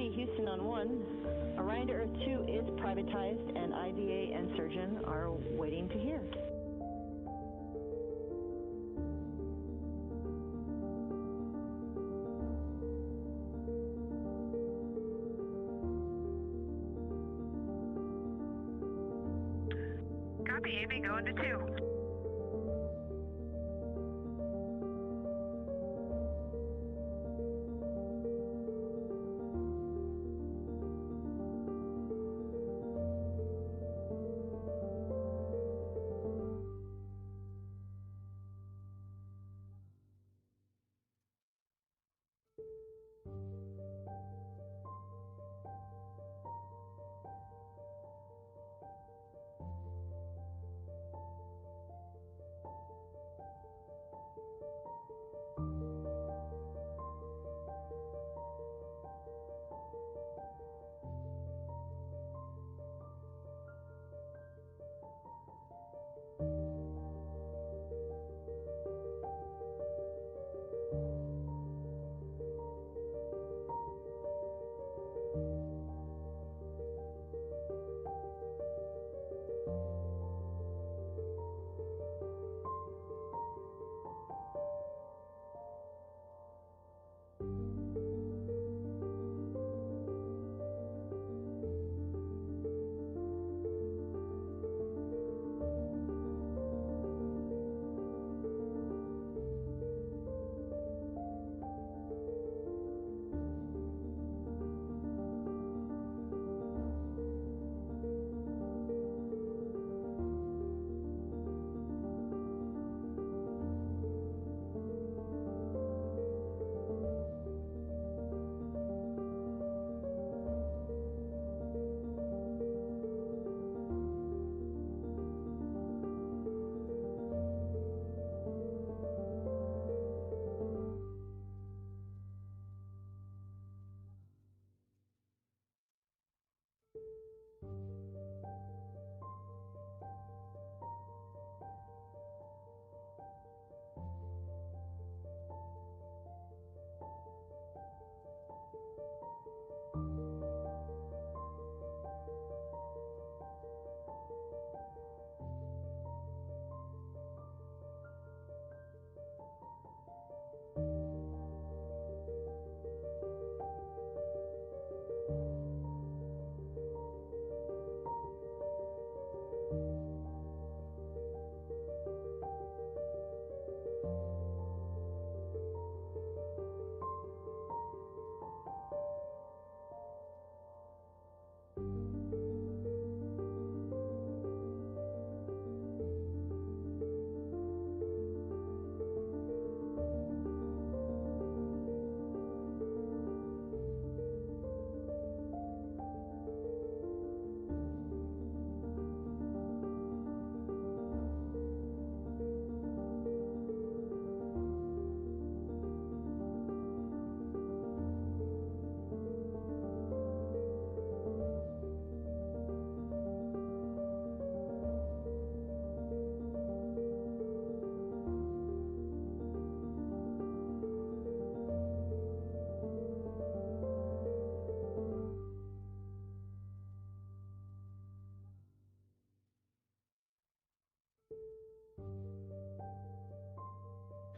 Security Houston on 1. Orion to Earth 2 is privatized, and IVA and Surgeon are waiting to hear. Copy, Amy, going to 2.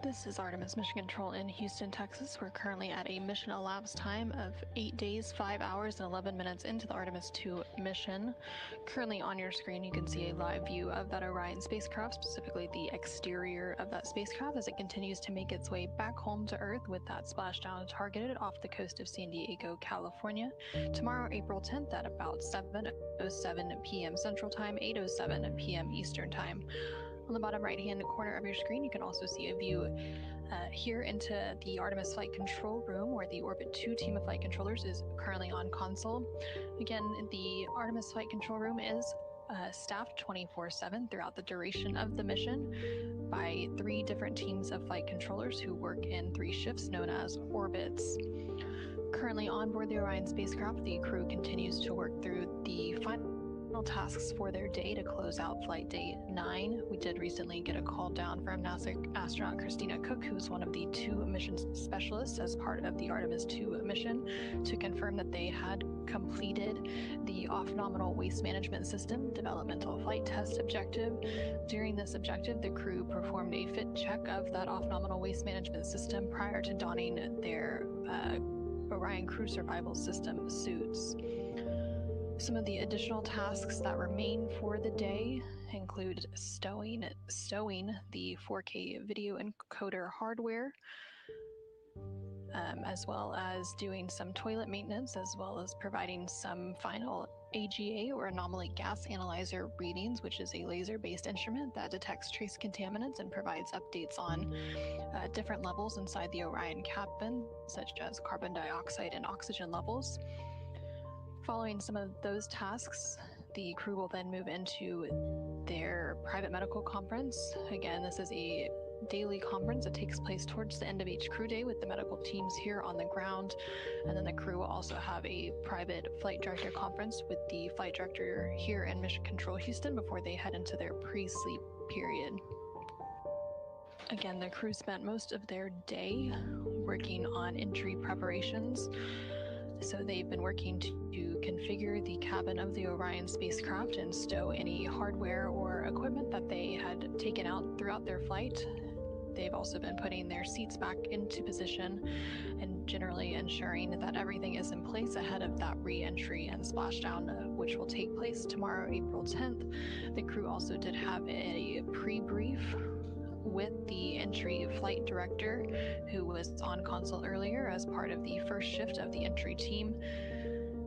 This is Artemis Mission Control in Houston, Texas. We're currently at a mission elapsed time of 8 days, 5 hours, and 11 minutes into the Artemis 2 mission. Currently on your screen, you can see a live view of that Orion spacecraft, specifically the exterior of that spacecraft as it continues to make its way back home to Earth with that splashdown targeted off the coast of San Diego, California. Tomorrow, April 10th at about 7:07 p.m. Central Time, 8:07 p.m. Eastern Time. On the bottom right-hand corner of your screen, you can also see a view here into the Artemis Flight Control Room, where the Orbit 2 team of flight controllers is currently on console. Again, the Artemis Flight Control Room is staffed 24/7 throughout the duration of the mission by 3 different teams of flight controllers who work in 3 shifts known as orbits. Currently on board the Orion spacecraft, the crew continues to work through the final tasks for their day to close out flight day 9. We did recently get a call down from NASA astronaut Christina Cook, who's one of the 2 mission specialists as part of the Artemis 2 mission, to confirm that they had completed the off-nominal waste management system developmental flight test objective. During this objective, the crew performed a fit check of that off-nominal waste management system prior to donning their Orion Crew Survival System suits. Some of the additional tasks that remain for the day include stowing the 4K video encoder hardware, as well as doing some toilet maintenance, as well as providing some final AGA or anomaly gas analyzer readings, which is a laser-based instrument that detects trace contaminants and provides updates on different levels inside the Orion cabin, such as carbon dioxide and oxygen levels. Following some of those tasks, the crew will then move into their private medical conference. Again, this is a daily conference that takes place towards the end of each crew day with the medical teams here on the ground. And then the crew will also have a private flight director conference with the flight director here in Mission Control Houston before they head into their pre-sleep period. Again, the crew spent most of their day working on entry preparations. So they've been working to configure the cabin of the Orion spacecraft and stow any hardware or equipment that they had taken out throughout their flight. They've also been putting their seats back into position and generally ensuring that everything is in place ahead of that re-entry and splashdown, which will take place tomorrow, April 10th. The crew also did have a pre-brief with the entry flight director, who was on console earlier as part of the first shift of the entry team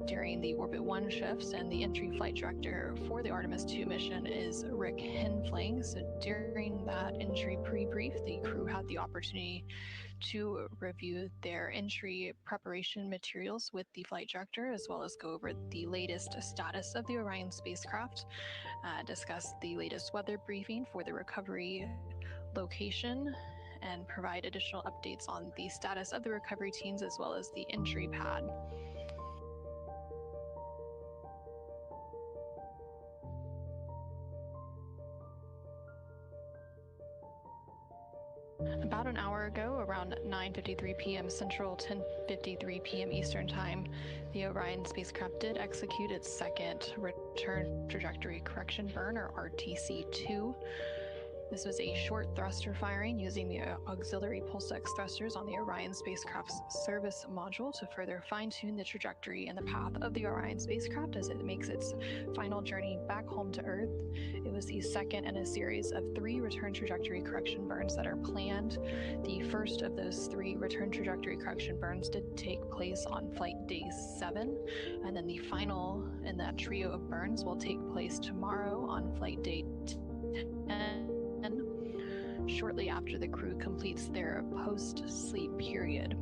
during the Orbit 1 shifts, and the entry flight director for the Artemis 2 mission is Rick Henfling. So during that entry pre-brief, the crew had the opportunity to review their entry preparation materials with the flight director, as well as go over the latest status of the Orion spacecraft, discuss the latest weather briefing for the recovery location, and provide additional updates on the status of the recovery teams as well as the entry pad. About an hour ago, around 9:53 p.m. Central, 10:53 p.m. Eastern Time, the Orion spacecraft did execute its second return trajectory correction burn, or RTC-2. This was a short thruster firing using the auxiliary pulse-x thrusters on the Orion spacecraft's service module to further fine-tune the trajectory and the path of the Orion spacecraft as it makes its final journey back home to Earth. It was the second in a series of 3 return trajectory correction burns that are planned. The first of those 3 return trajectory correction burns did take place on flight day 7, and then the final in that trio of burns will take place tomorrow on flight day 10. Shortly after the crew completes their post-sleep period.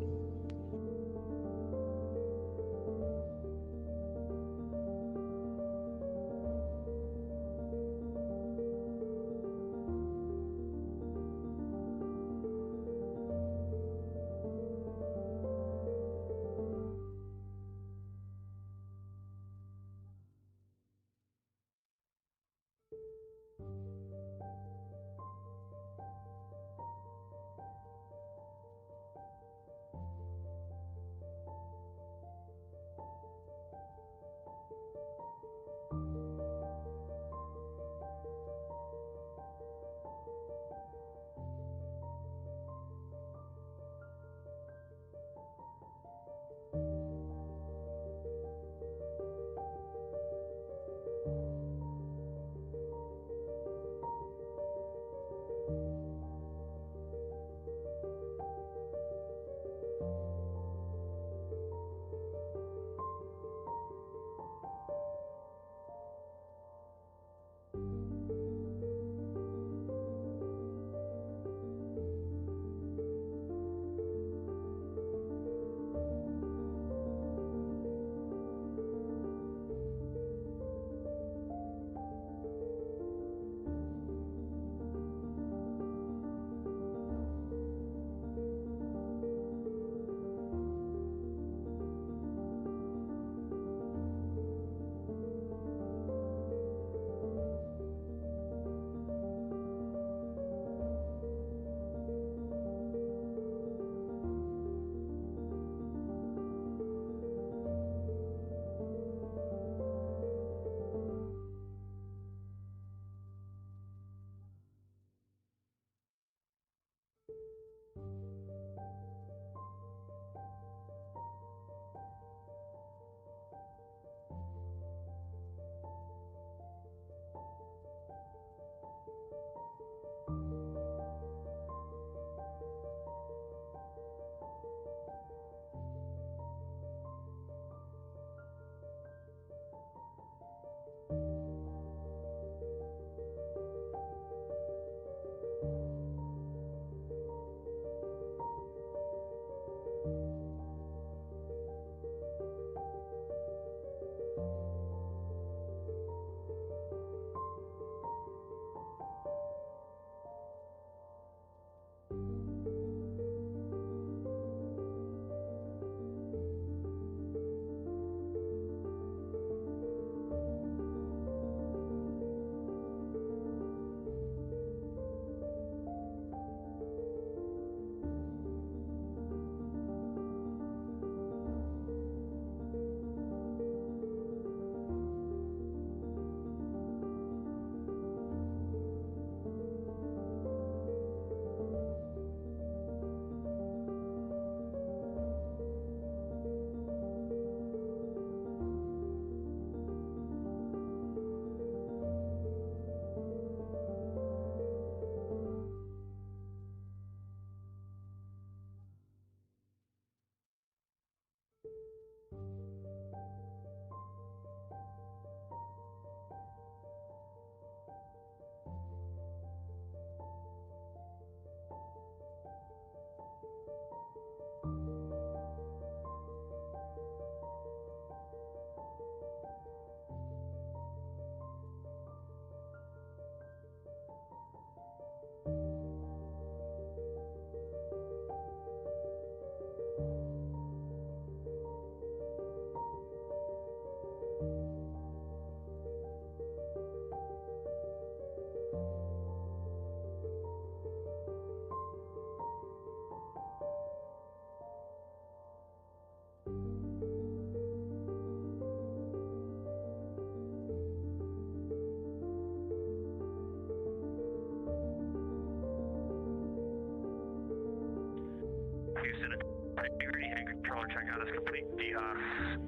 Houston, integrity and controller checkout is complete. DHOS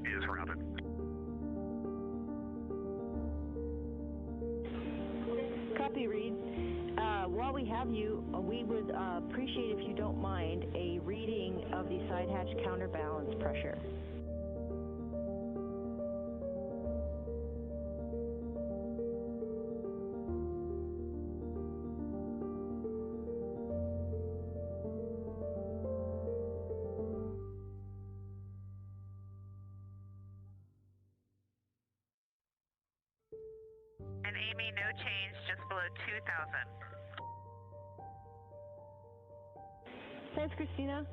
is routed. Copy, Reed. While we have you, we would appreciate, if you don't mind, a reading of the side hatch counterbalance pressure. And Amy, no change, just below 2,000. Thanks, Christina.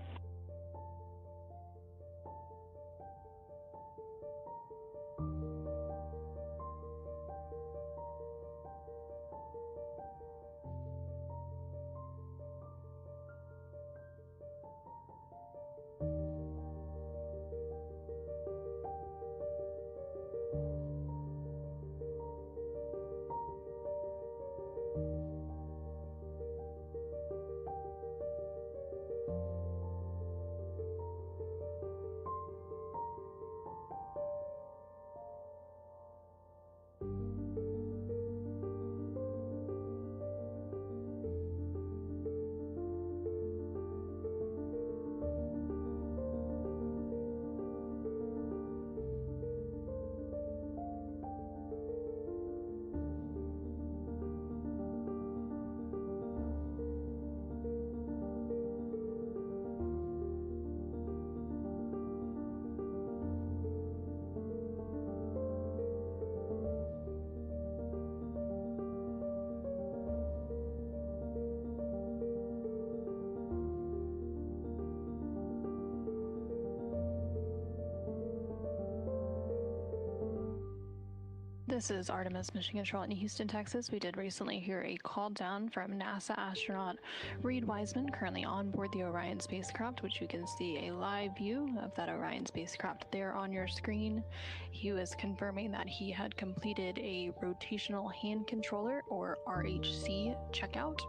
This is Artemis Mission Control in Houston, Texas. We did recently hear a call down from NASA astronaut Reed Wiseman, currently on board the Orion spacecraft, which you can see a live view of that Orion spacecraft there on your screen. He was confirming that he had completed a rotational hand controller, or RHC, checkout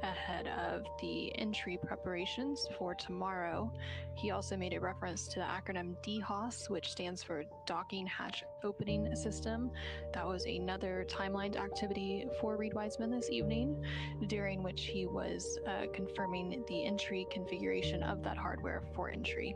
ahead of the entry preparations for tomorrow. He also made a reference to the acronym DHOS, which stands for Docking Hatch Opening System. That was another timelined activity for Reed Wiseman this evening, during which he was confirming the entry configuration of that hardware for entry.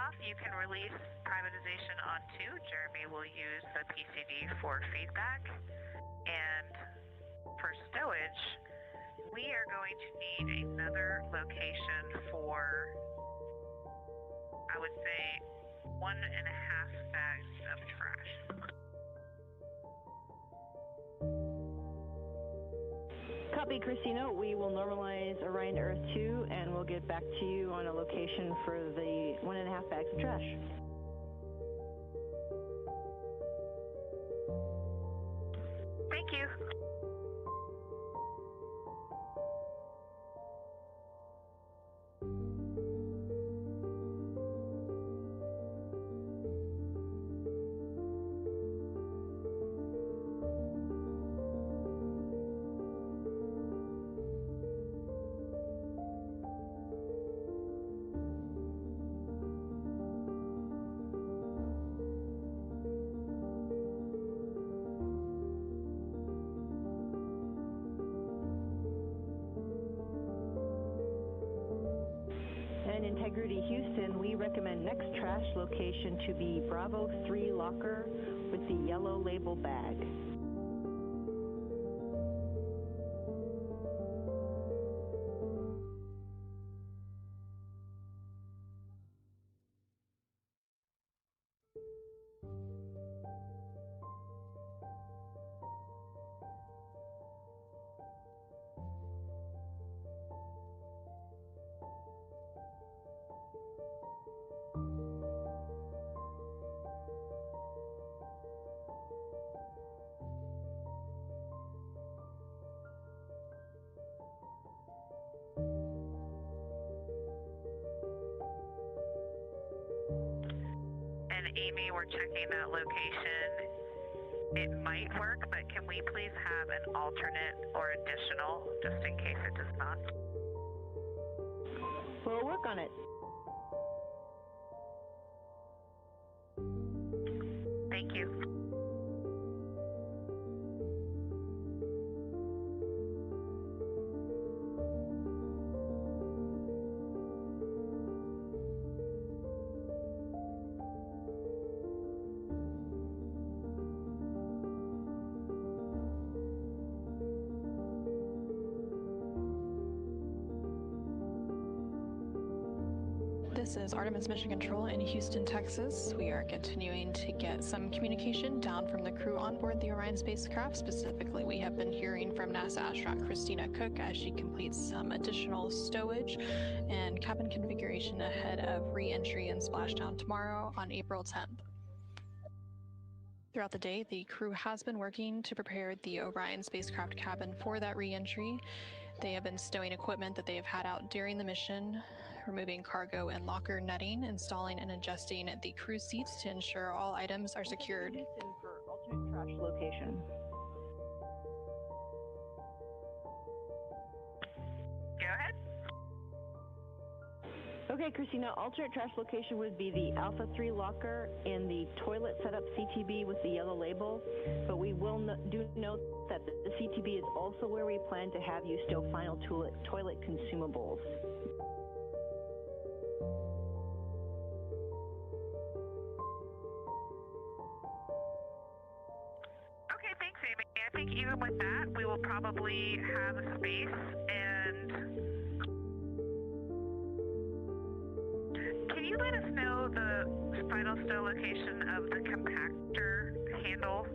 off, you can release privatization on 2. Jeremy will use the PCD for feedback. And for stowage, we are going to need another location for, I would say, 1.5 bags of trash. Copy, Christina. We will normalize Orion to Earth 2, and we'll get back to you on a location for the 1.5 bags of trash. Thank you. Integrity Houston, we recommend next trash location to be Bravo 3 locker with the yellow label bag. Amy, we're checking that location. It might work, but can we please have an alternate or additional, just in case it does not? We'll work on it. Thank you. This is Artemis Mission Control in Houston, Texas. We are continuing to get some communication down from the crew on board the Orion spacecraft. Specifically, we have been hearing from NASA astronaut Christina Cook as she completes some additional stowage and cabin configuration ahead of re-entry and splashdown tomorrow on April 10th. Throughout the day, the crew has been working to prepare the Orion spacecraft cabin for that re-entry. They have been stowing equipment that they have had out during the mission, removing cargo and locker netting, installing and adjusting the crew seats to ensure all items are secured. For alternate trash location. Go ahead. Okay, Christina, alternate trash location would be the Alpha 3 locker in the toilet setup CTB with the yellow label, but we will do note that the CTB is also where we plan to have you stow final toilet consumables. Okay, thanks, Amy. I think even with that, we will probably have a space. And can you let us know the final stow location of the compactor handle?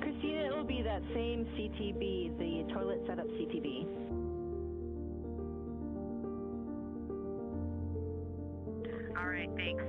Christina, it will be that same CTB, the toilet setup CTB. All right, thanks.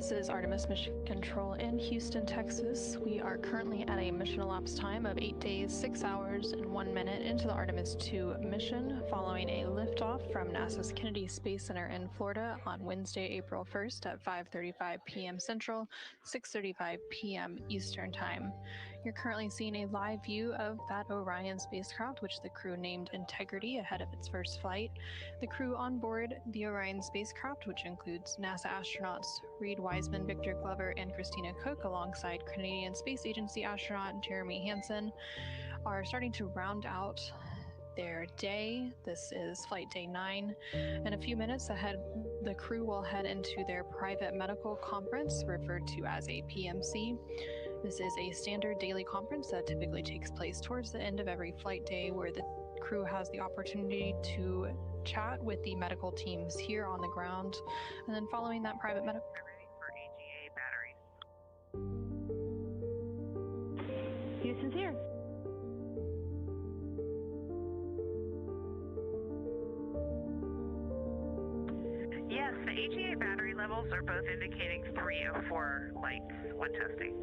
This is Artemis Mission Control in Houston, Texas. We are currently at a mission elapsed time of 8 days, 6 hours, and 1 minute into the Artemis 2 mission, following a liftoff from NASA's Kennedy Space Center in Florida on Wednesday, April 1st at 5:35 p.m. Central, 6:35 p.m. Eastern Time. You're currently seeing a live view of that Orion spacecraft, which the crew named Integrity ahead of its first flight. The crew on board the Orion spacecraft, which includes NASA astronauts Reed Wiseman, Victor Glover, and Christina Cook, alongside Canadian Space Agency astronaut Jeremy Hansen, are starting to round out their day. This is flight day 9. In a few minutes ahead, the crew will head into their private medical conference, referred to as a PMC. This is a standard daily conference that typically takes place towards the end of every flight day, where the crew has the opportunity to chat with the medical teams here on the ground. And then following that private medical... Houston's here. Yes, the AGA battery levels are both indicating 3 of 4 lights when testing.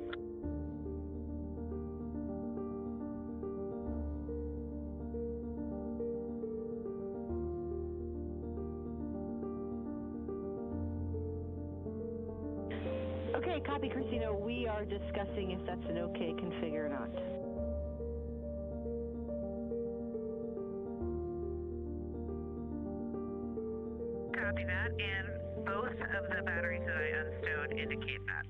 Okay, copy, Christina. We are discussing if that's an okay config or not. Copy that, and both of the batteries that I unstowed indicate that.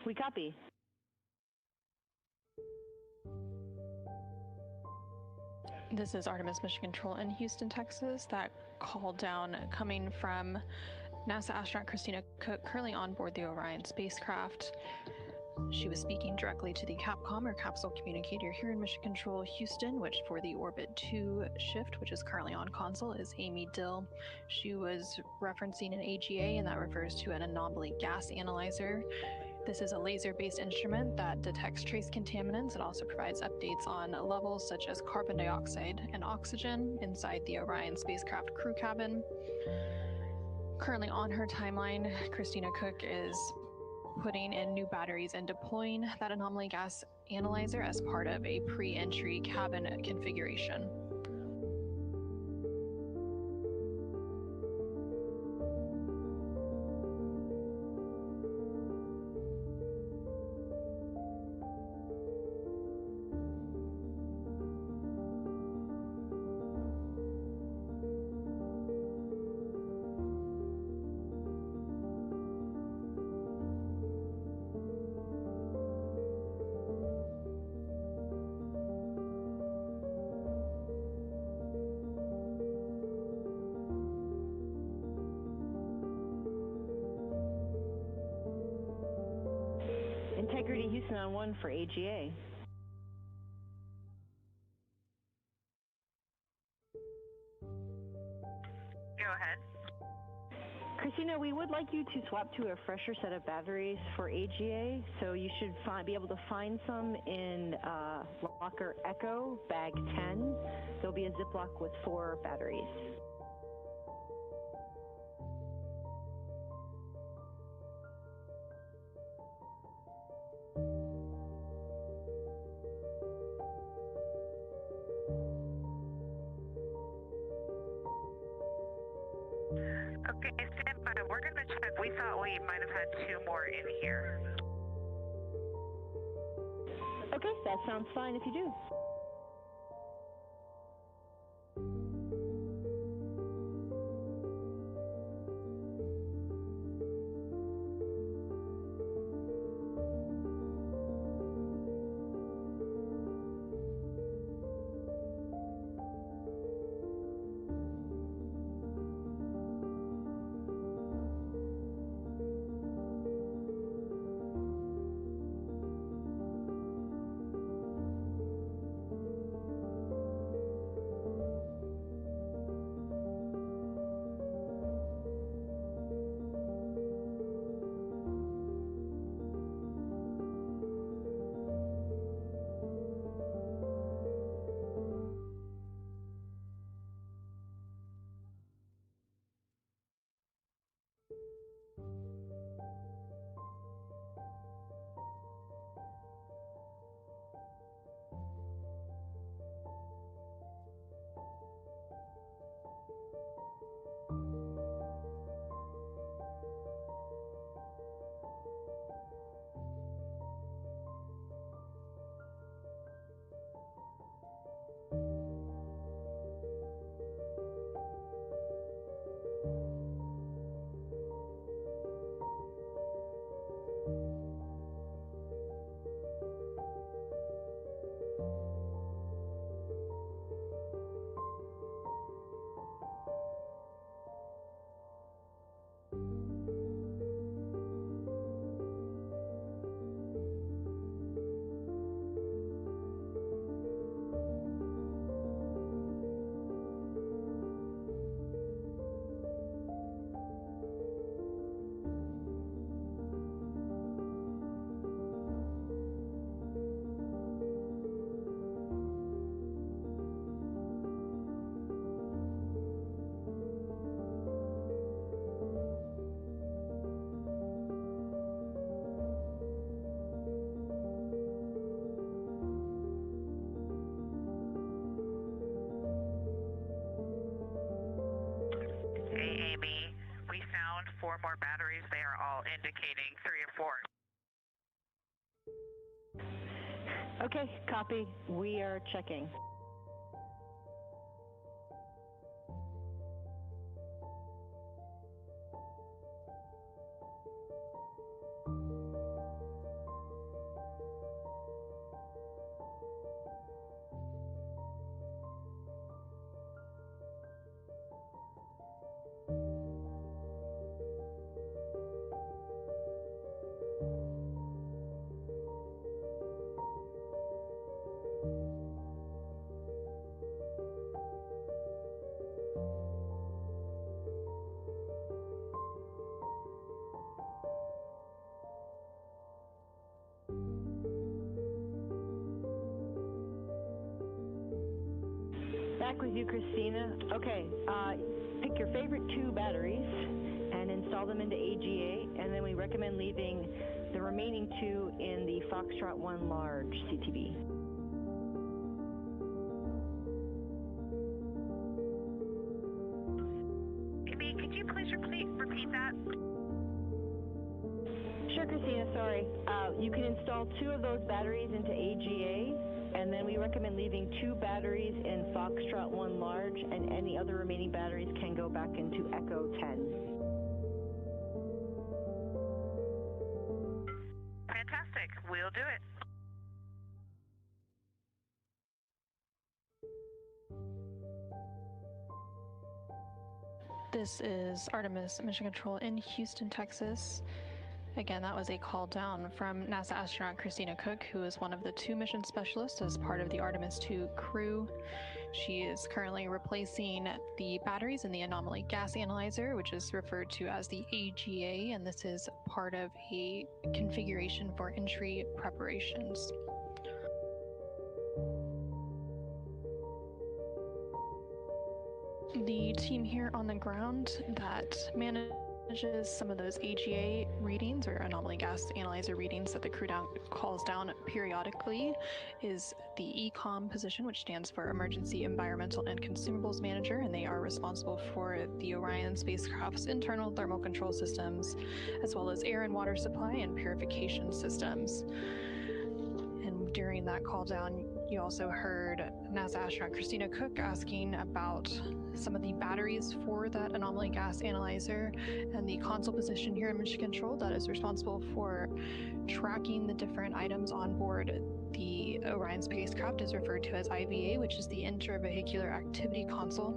We copy. This is Artemis Mission Control in Houston, Texas. That call down coming from NASA astronaut Christina Cook, currently on board the Orion spacecraft. She was speaking directly to the Capcom, or capsule communicator, here in Mission Control Houston, which for the Orbit 2 shift, which is currently on console, is Amy Dill. She was referencing an AGA, and that refers to an anomaly gas analyzer. This is a laser-based instrument that detects trace contaminants. It also provides updates on levels such as carbon dioxide and oxygen inside the Orion spacecraft crew cabin. Currently on her timeline, Christina Cook is putting in new batteries and deploying that anomaly gas analyzer as part of a pre-entry cabin configuration. Integrity Houston on 1 for AGA. Go ahead. Christina, we would like you to swap to a fresher set of batteries for AGA, so you should be able to find some in Locker Echo, bag 10. There'll be a Ziploc with 4 batteries. Okay, stand by. We're going to check. We thought we might have had 2 more in here. Okay, that sounds fine if you do. 4 more batteries. They are all indicating 3 or 4. Okay, copy. We are checking. Back with you, Christina. Okay, pick your favorite 2 batteries and install them into AGA, and then we recommend leaving the remaining 2 in the Foxtrot 1 large CTB. Could you please repeat that? Sure, Christina, sorry. You can install 2 of those batteries into AGA, and then we recommend leaving 2 batteries in Foxtrot 1 large, and any other remaining batteries can go back into Echo 10. Fantastic. We'll do it. This is Artemis Mission Control in Houston, Texas. Again, that was a call down from NASA astronaut Christina Cook, who is one of the 2 mission specialists as part of the Artemis 2 crew. She is currently replacing the batteries in the anomaly gas analyzer, which is referred to as the AGA, and this is part of a configuration for entry preparations. The team here on the ground that manages some of those AGA readings, or anomaly gas analyzer readings, that the crew down calls down periodically is the ECOM position, which stands for Emergency Environmental and Consumables Manager, and they are responsible for the Orion spacecraft's internal thermal control systems, as well as air and water supply and purification systems. And during that call down, you also heard NASA astronaut Christina Cook asking about some of the batteries for that anomaly gas analyzer, and the console position here in Mission Control that is responsible for tracking the different items on board the Orion spacecraft is referred to as IVA, which is the Intravehicular Activity Console,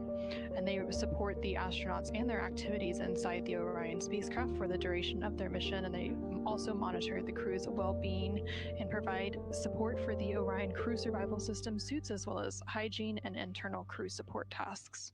and they support the astronauts and their activities inside the Orion spacecraft for the duration of their mission, and they also monitor the crew's well-being and provide support for the Orion crew survival system suits, as well as hygiene and internal crew support tasks.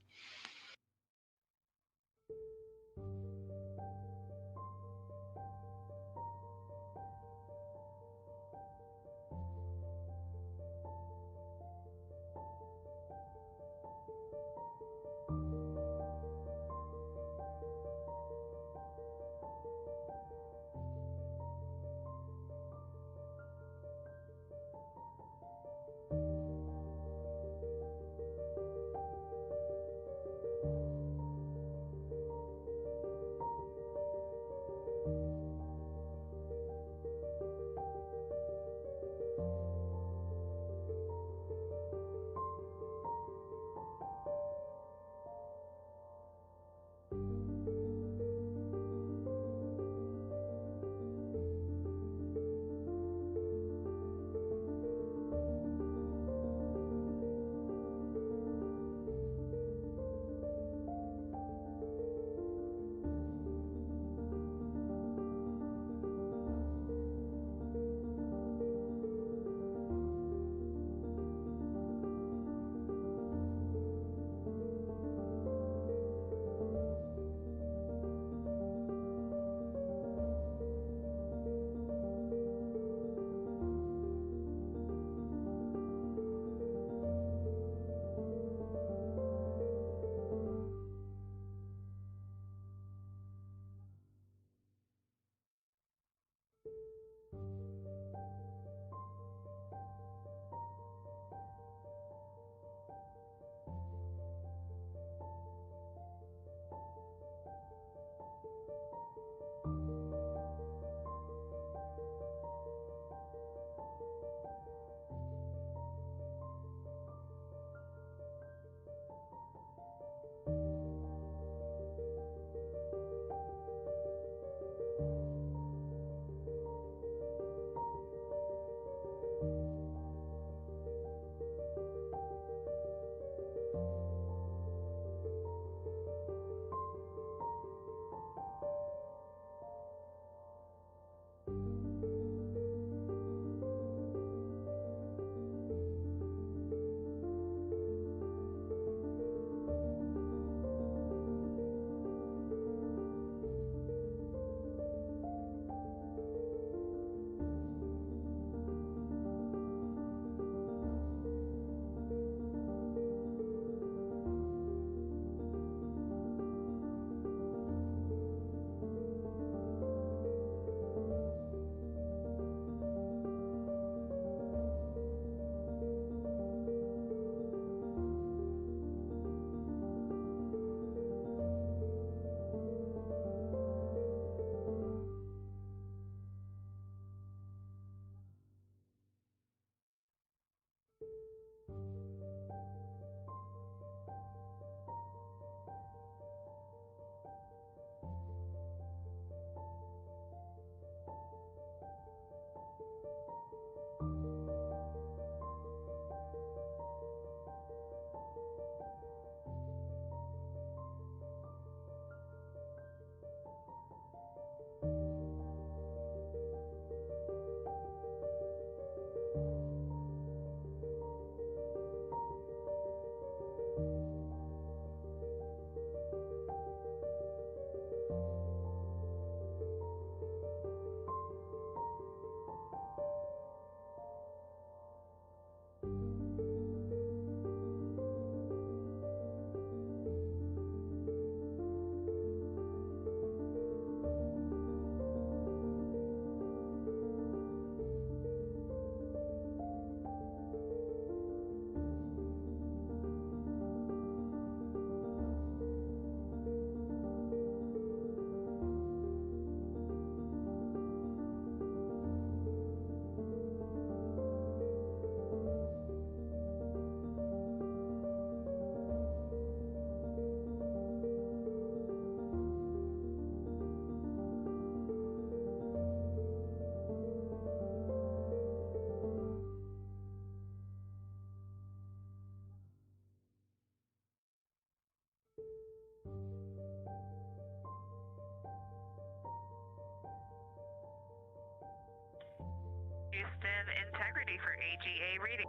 for AGA readings.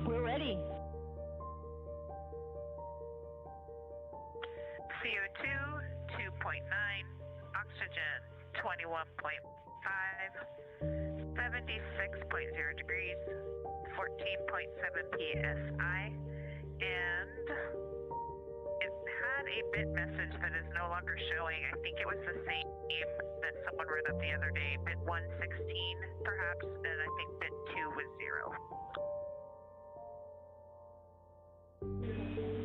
We're ready. CO2, 2.9. Oxygen, 21.5. 76.0 degrees. 14.7 psi. And it had a bit message that is no longer showing. I think it was the same that someone wrote up the other day, bit 116 perhaps, and I think bit 2 was 0.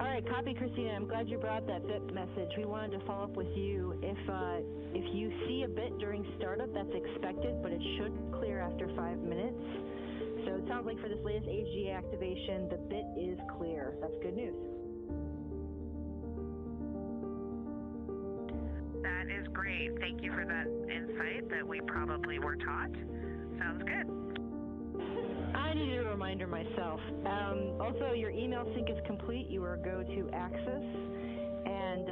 All right, copy, Christina. I'm glad you brought that bit message. We wanted to follow up with you. If you see a bit during startup, that's expected, but it should clear after 5 minutes. So it sounds like for this latest AGA activation, the bit is clear. That's good news. That is great. Thank you for that insight that we probably were taught. Sounds good. I needed a reminder myself. Also, your email sync is complete. You are go to Access, and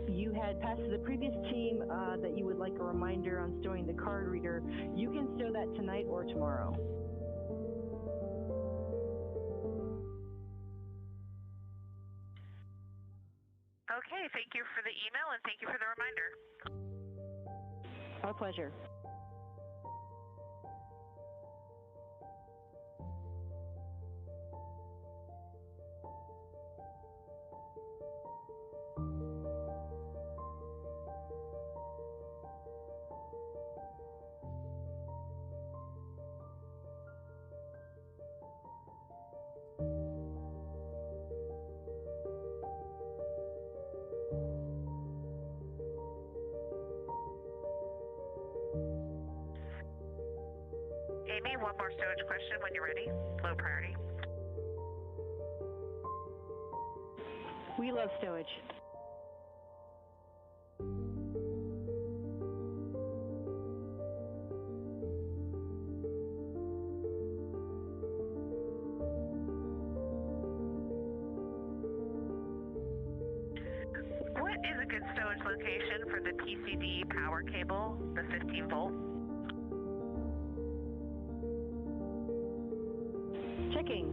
you had passed to the previous team that you would like a reminder on stowing the card reader. You can stow that tonight or tomorrow. Okay, thank you for the email and thank you for the reminder. Our pleasure. Amy, one more stowage question when you're ready. Low priority. We love stowage. What is a good stowage location for the PCD power cable, the 15 volt? Checking.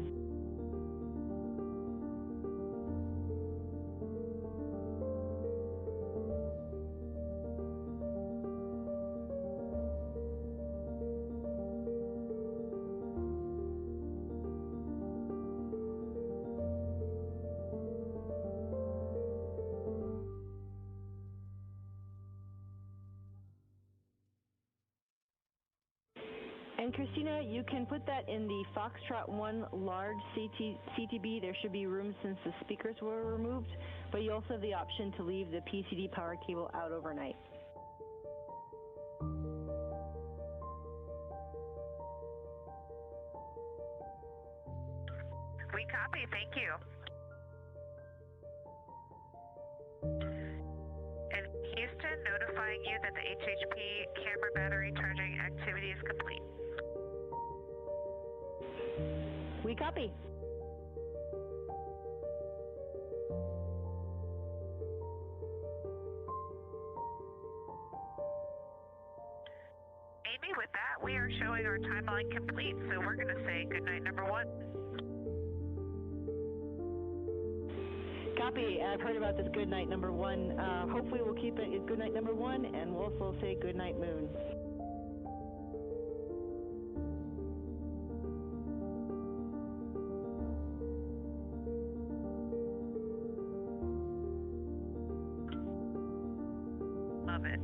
And Christina, you can put that in the Foxtrot 1 large CTB. There should be room since the speakers were removed, but you also have the option to leave the PCD power cable out overnight. We copy, thank you. And Houston, notifying you that the HHP camera battery charging activity is complete. We copy. Amy, with that, we are showing our timeline complete, so we're going to say good night number 1. Copy. I've heard about this good night number 1. Hopefully we'll keep it good night number 1, and we'll also say good night moon. Love it.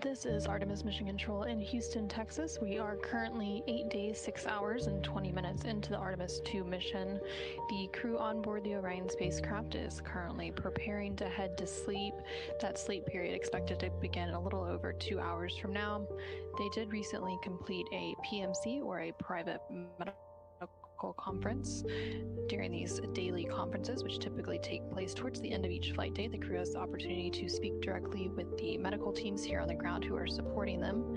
This is Artemis Mission Control in Houston, Texas. We are currently 8 days, 6 hours, and 20 minutes into the Artemis 2 mission. The crew on board the Orion spacecraft is currently preparing to head to sleep. That sleep period expected to begin a little over 2 hours from now. They did recently complete a PMC, or a private medical conference. During these daily conferences, which typically take place towards the end of each flight day, the crew has the opportunity to speak directly with the medical teams here on the ground who are supporting them.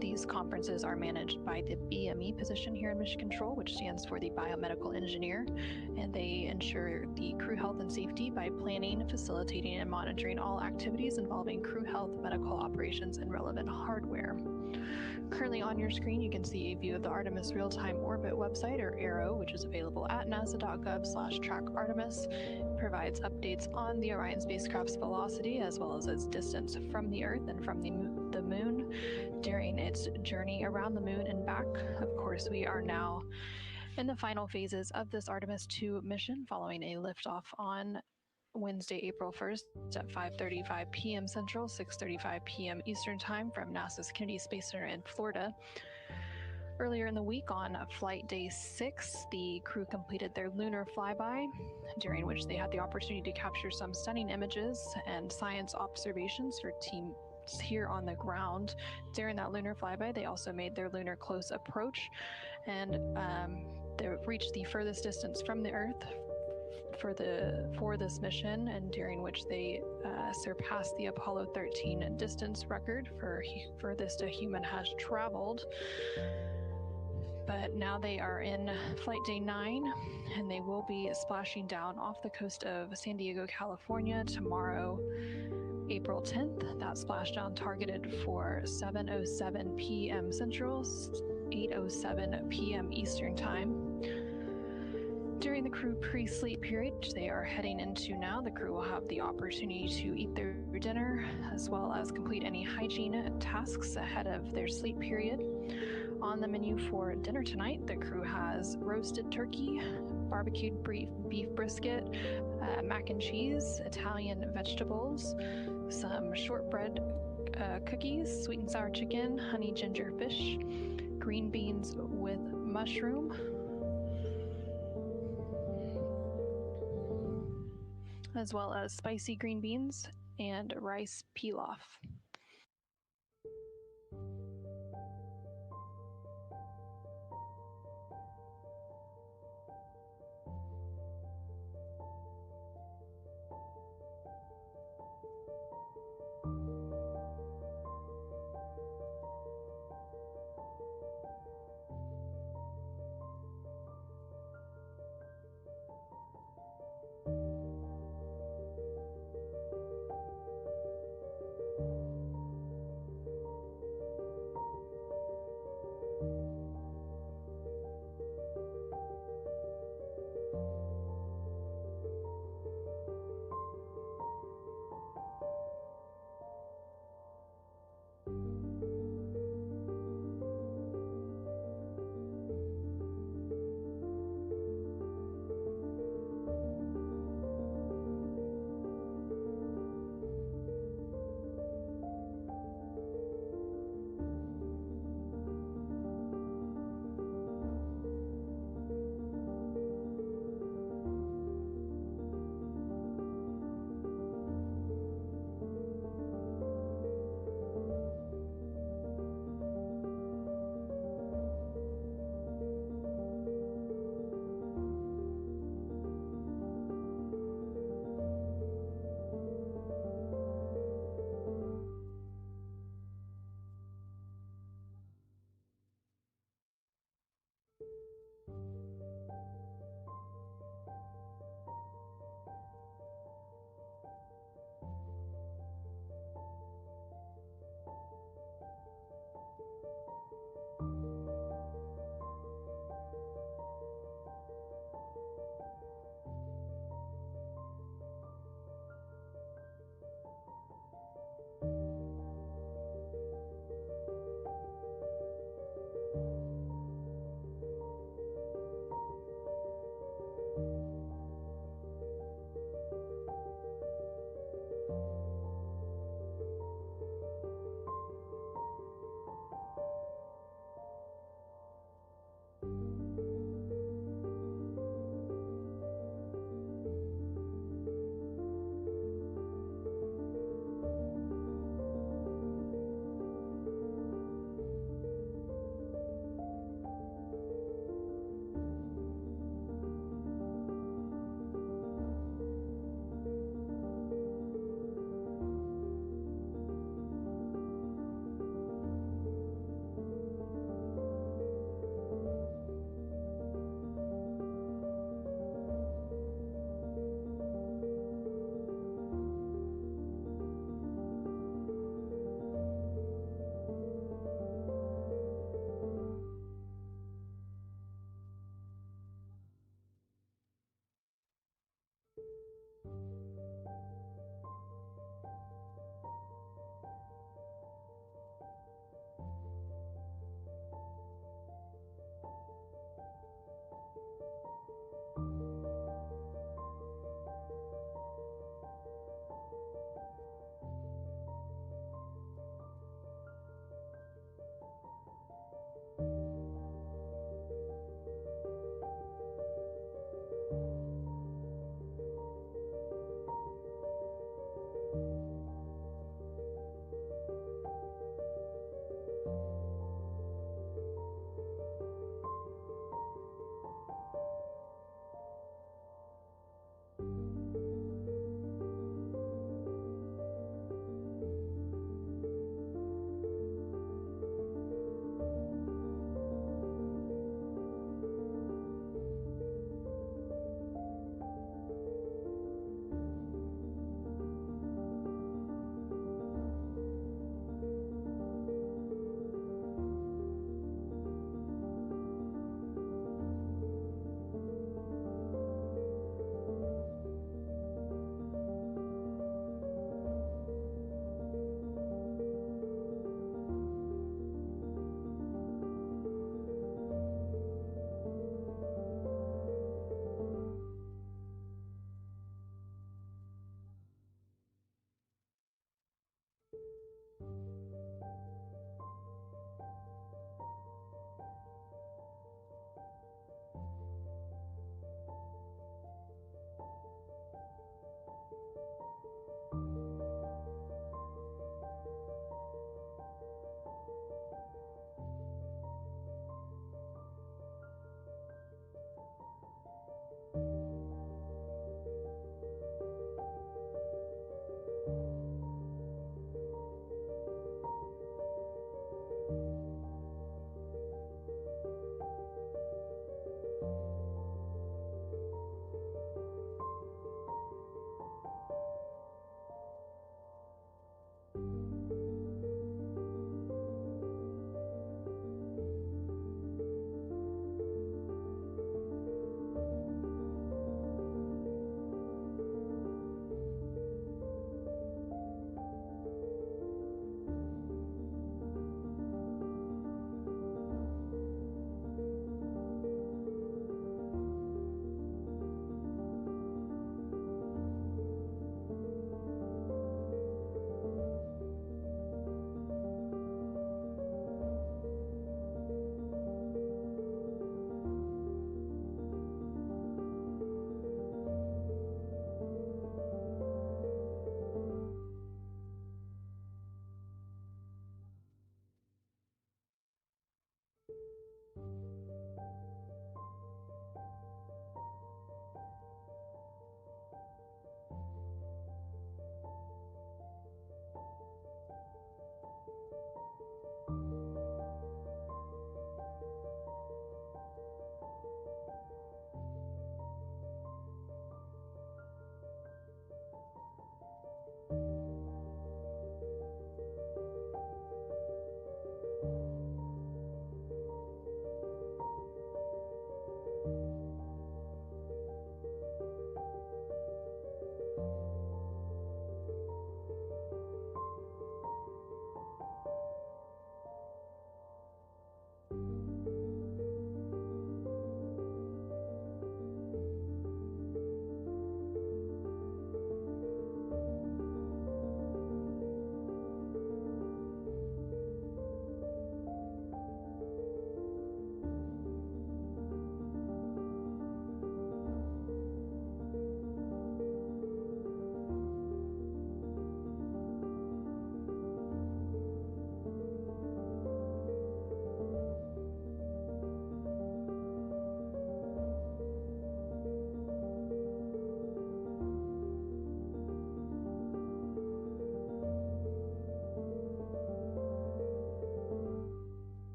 These conferences are managed by the BME position here in Mission Control, which stands for the Biomedical Engineer, and they ensure the crew health and safety by planning, facilitating, and monitoring all activities involving crew health, medical operations, and relevant hardware. Currently on your screen, you can see a view of the Artemis Real-Time Orbit website, or ARO, which is available at nasa.gov/trackartemis. It provides updates on the Orion spacecraft's velocity, as well as its distance from the Earth and from the moon during its journey around the moon and back. Of course, we are now in the final phases of this Artemis 2 mission, following a liftoff on Wednesday, April 1st at 5:35 p.m. Central, 6:35 p.m. Eastern Time from NASA's Kennedy Space Center in Florida. Earlier in the week, on flight day 6, the crew completed their lunar flyby, during which they had the opportunity to capture some stunning images and science observations for teams here on the ground. During that lunar flyby, they also made their lunar close approach, and they reached the furthest distance from the Earth for this mission, and during which they surpassed the Apollo 13 distance record for furthest a human has traveled. But now they are in flight day 9, and they will be splashing down off the coast of San Diego, California tomorrow, April 10th. That splashdown targeted for 7:07 p.m. Central, 8:07 p.m. Eastern Time. During the crew pre-sleep period, which they are heading into now, the crew will have the opportunity to eat their dinner, as well as complete any hygiene tasks ahead of their sleep period. On the menu for dinner tonight, the crew has roasted turkey, barbecued beef brisket, mac and cheese, Italian vegetables, some shortbread cookies, sweet and sour chicken, honey ginger fish, green beans with mushroom, as well as spicy green beans and rice pilaf.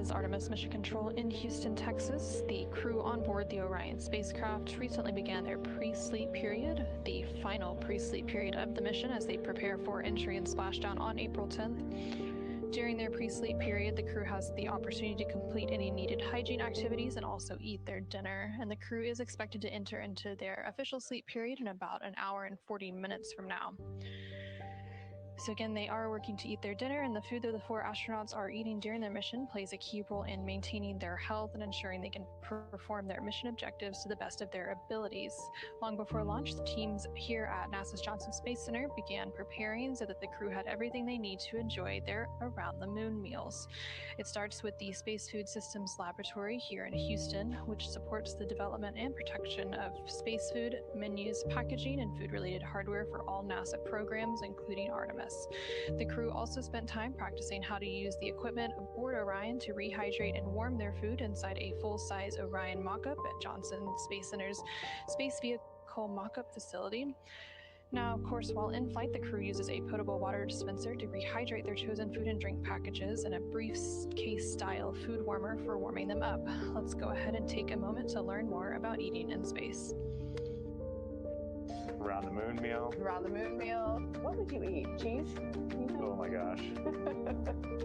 is Artemis Mission Control in Houston, Texas. The crew on board the Orion spacecraft recently began their pre-sleep period, the final pre-sleep period of the mission as they prepare for entry and splashdown on April 10th. During their pre-sleep period, the crew has the opportunity to complete any needed hygiene activities and also eat their dinner. And the crew is expected to enter into their official sleep period in about an hour and 40 minutes from now. So again, they are working to eat their dinner, and the food that the 4 astronauts are eating during their mission plays a key role in maintaining their health and ensuring they can perform their mission objectives to the best of their abilities. Long before launch, the teams here at NASA's Johnson Space Center began preparing so that the crew had everything they need to enjoy their around-the-moon meals. It starts with the Space Food Systems Laboratory here in Houston, which supports the development and protection of space food, menus, packaging, and food-related hardware for all NASA programs, including Artemis. The crew also spent time practicing how to use the equipment aboard Orion to rehydrate and warm their food inside a full-size Orion mock-up at Johnson Space Center's Space Vehicle Mock-up Facility. Now, of course, while in flight, the crew uses a potable water dispenser to rehydrate their chosen food and drink packages and a briefcase-style food warmer for warming them up. Let's go ahead and take a moment to learn more about eating in space. Around the moon meal. Around the moon meal. What would you eat? Cheese? Oh my gosh.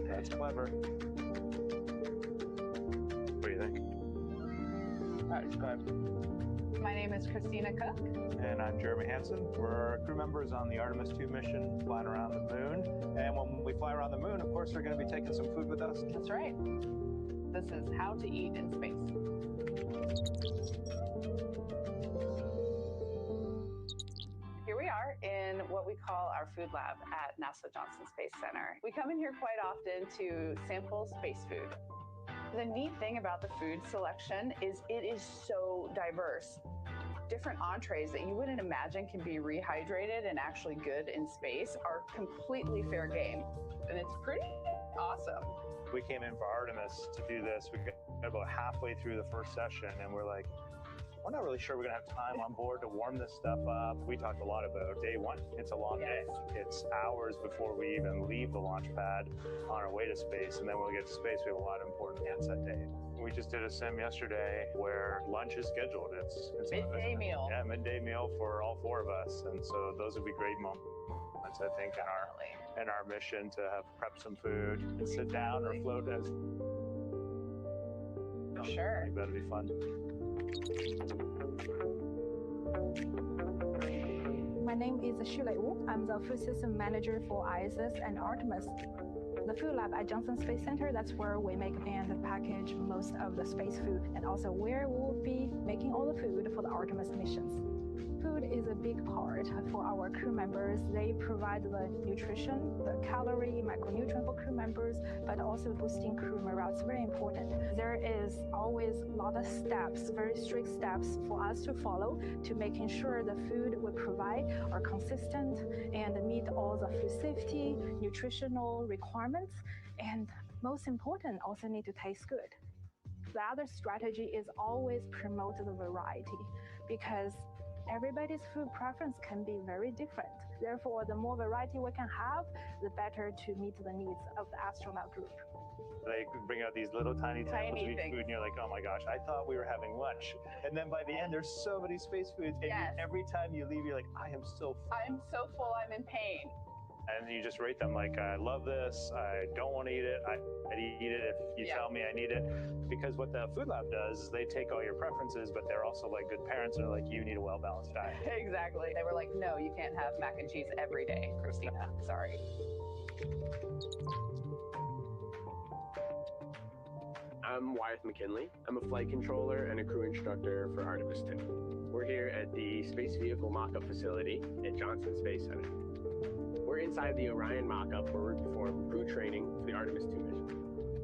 That's clever. What do you think? Go ahead. My name is Christina Cook. And I'm Jeremy Hansen. We're crew members on the Artemis 2 mission flying around the moon. And when we fly around the moon, of course, we're going to be taking some food with us. That's right. This is how to eat in space. Here we are in what we call our food lab at NASA Johnson Space Center. We come in here quite often to sample space food. The neat thing about the food selection is it is so diverse. Different entrees that you wouldn't imagine can be rehydrated and actually good in space are completely fair game. And it's pretty awesome. We came in for Artemis to do this. We got about halfway through the first session and we're like, we're not really sure we're gonna have time on board to warm this stuff up. We talked a lot about day one. It's a long day. It's hours before we even leave the launch pad on our way to space. And then when we get to space, we have a lot of important plans that day. We just did a sim yesterday where lunch is scheduled. It's midday meal. Yeah, midday meal for all 4 of us. And so those would be great moments, I think, in our mission to have prepped some food and sit down or float as. Sure. That'd be fun. My name is Shulei Wu. I'm the food system manager for ISS and Artemis. The food lab at Johnson Space Center, that's where we make and package most of the space food, and also where we'll be making all the food for the Artemis missions. Food is a big part for our crew members. They provide the nutrition, the calorie, micronutrient for crew members, but also boosting crew morale. It's very important. There is always a lot of steps, very strict steps for us to follow to making sure the food we provide are consistent and meet all the food safety, nutritional requirements, and most important, also need to taste good. The other strategy is always promote the variety, because everybody's food preference can be very different. Therefore, the more variety we can have, the better to meet the needs of the astronaut group. They bring out these little tiny samples of each food, and you're like, oh my gosh, I thought we were having lunch. And then by the end, there's so many space foods, and every time you leave, you're like, I am so full. I'm so full, I'm in pain. And you just rate them like, I love this, I don't want to eat it, I'd eat it if you tell me I need it. Because what the food lab does is they take all your preferences, but they're also like good parents, and they're like, you need a well-balanced diet. Exactly. They were like, no, you can't have mac and cheese every day, Christina. Sorry. I'm Wyeth McKinley. I'm a flight controller and a crew instructor for Artemis 2. We're here at the Space Vehicle Mock-up Facility at Johnson Space Center. We're inside the Orion mock-up where we perform crew training for the Artemis 2 mission.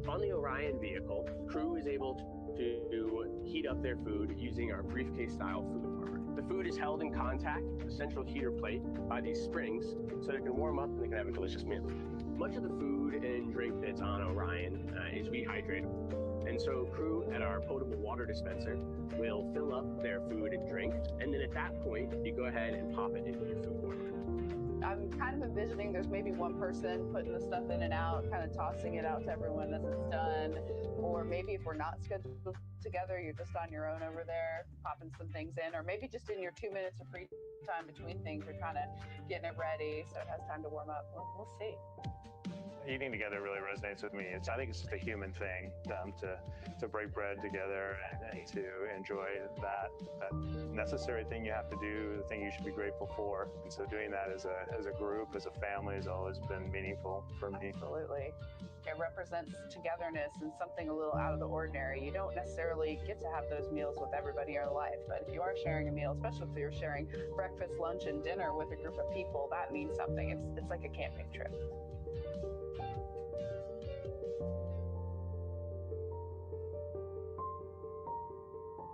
On the Orion vehicle, crew is able to heat up their food using our briefcase-style food warmer. The food is held in contact with the central heater plate by these springs so it can warm up and they can have a delicious meal. Much of the food and drink that's on Orion is rehydratable. And so crew at our potable water dispenser will fill up their food and drink, and then at that point, you go ahead and pop it into your food warmer. I'm kind of envisioning there's maybe one person putting the stuff in and out, kind of tossing it out to everyone as it's done. Or maybe if we're not scheduled together, you're just on your own over there, popping some things in. Or maybe just in your 2 minutes of free time between things, you're kind of getting it ready so it has time to warm up. We'll see. Eating together really resonates with me. I think it's just a human thing to break bread together and to enjoy that necessary thing you have to do, the thing you should be grateful for. And so doing that as a group, as a family, has always been meaningful for me. Absolutely. It represents togetherness and something a little out of the ordinary. You don't necessarily get to have those meals with everybody in your life, but if you are sharing a meal, especially if you're sharing breakfast, lunch, and dinner with a group of people, that means something. It's like a camping trip.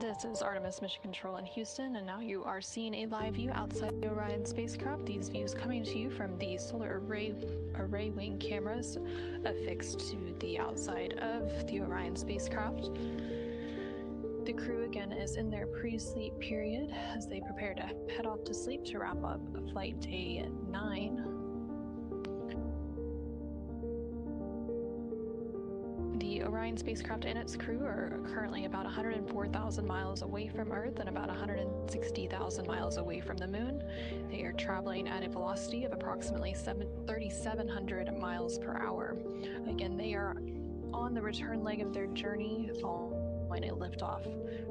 This is Artemis Mission Control in Houston, and now you are seeing a live view outside the Orion spacecraft. These views coming to you from the solar array wing cameras affixed to the outside of the Orion spacecraft. The crew again is in their pre-sleep period as they prepare to head off to sleep to wrap up flight day 9. The Orion spacecraft and its crew are currently about 104,000 miles away from Earth and about 160,000 miles away from the Moon. They are traveling at a velocity of approximately 3,700 miles per hour. Again, they are on the return leg of their journey following a liftoff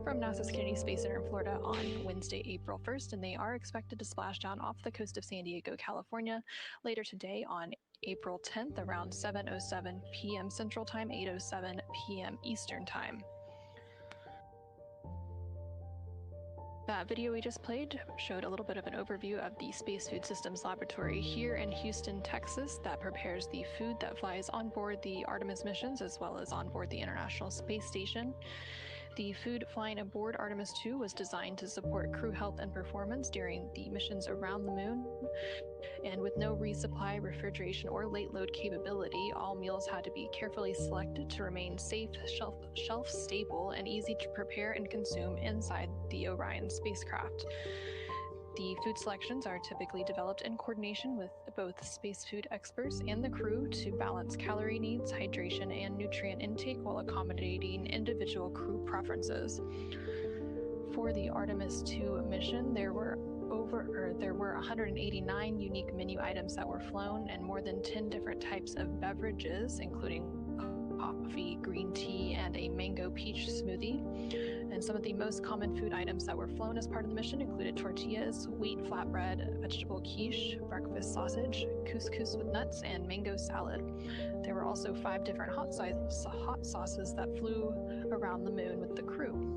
from NASA's Kennedy Space Center in Florida on Wednesday, April 1st, and they are expected to splash down off the coast of San Diego, California later today on April 10th around 7:07 p.m. Central Time, 8:07 p.m. Eastern Time. That video we just played showed a little bit of an overview of the Space Food Systems Laboratory here in Houston, Texas, that prepares the food that flies on board the Artemis missions as well as on board the International Space Station. The food flying aboard Artemis 2 was designed to support crew health and performance during the missions around the Moon. And with no resupply, refrigeration, or late load capability, all meals had to be carefully selected to remain safe, shelf stable, and easy to prepare and consume inside the Orion spacecraft. The food selections are typically developed in coordination with both space food experts and the crew to balance calorie needs, hydration, and nutrient intake while accommodating individual crew preferences. For the Artemis 2 mission, there were 189 unique menu items that were flown and more than 10 different types of beverages, including coffee, green tea, and a mango peach smoothie. And some of the most common food items that were flown as part of the mission included tortillas, wheat flatbread, vegetable quiche, breakfast sausage, couscous with nuts, and mango salad. There were also 5 different hot sauces that flew around the Moon with the crew.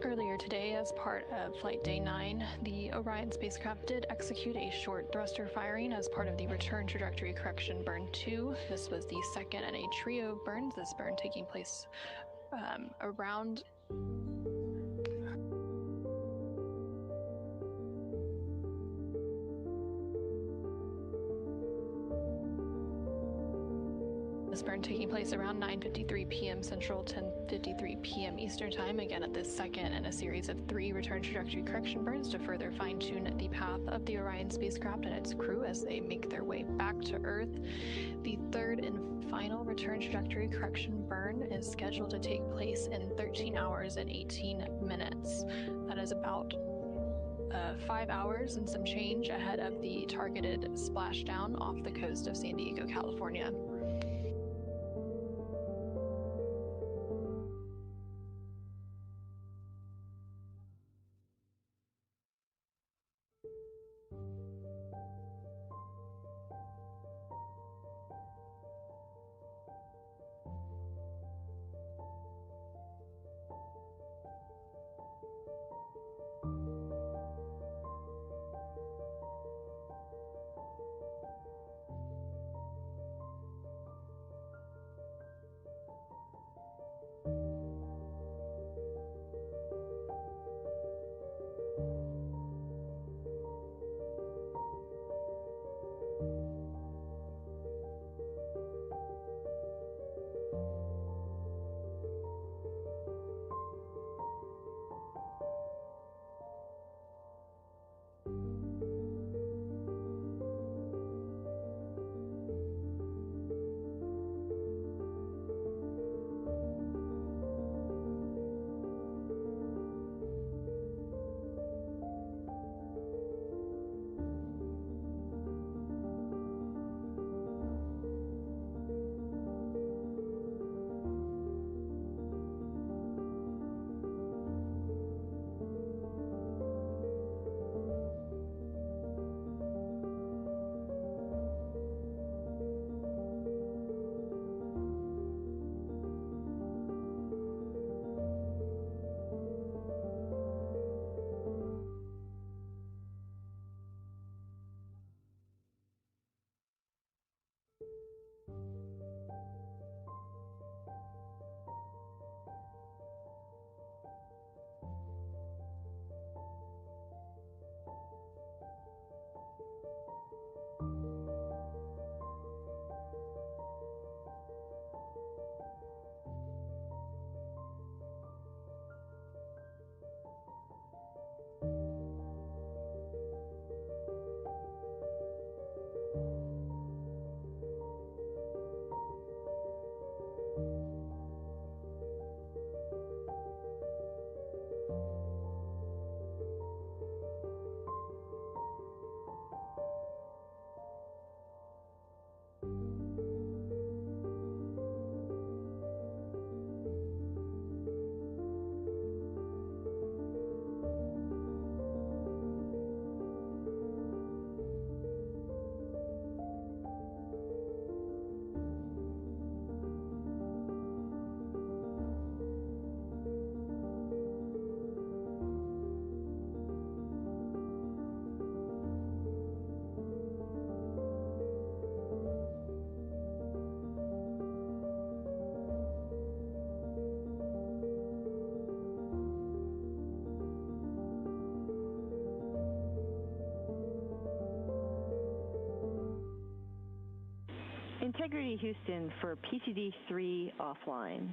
Earlier today, as part of Flight Day 9, the Orion spacecraft did execute a short thruster firing as part of the Return Trajectory Correction Burn 2. This was the second in a trio of burns, this burn taking place around burn taking place around 9:53 p.m. Central, 10:53 p.m. Eastern Time, again at this second in a series of 3 return trajectory correction burns to further fine-tune the path of the Orion spacecraft and its crew as they make their way back to Earth. The third and final return trajectory correction burn is scheduled to take place in 13 hours and 18 minutes. That is about 5 hours and some change ahead of the targeted splashdown off the coast of San Diego, California. Integrity Houston for PCD3 offline.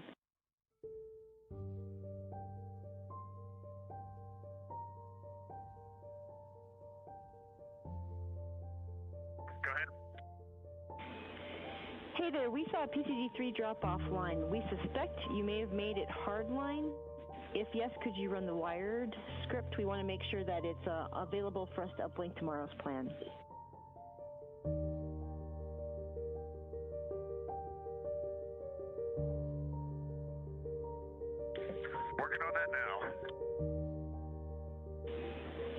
Go ahead. Hey there, we saw PCD3 drop offline. We suspect you may have made it hardline. If yes, could you run the wired script? We want to make sure that it's available for us to uplink tomorrow's plan. Working on that now.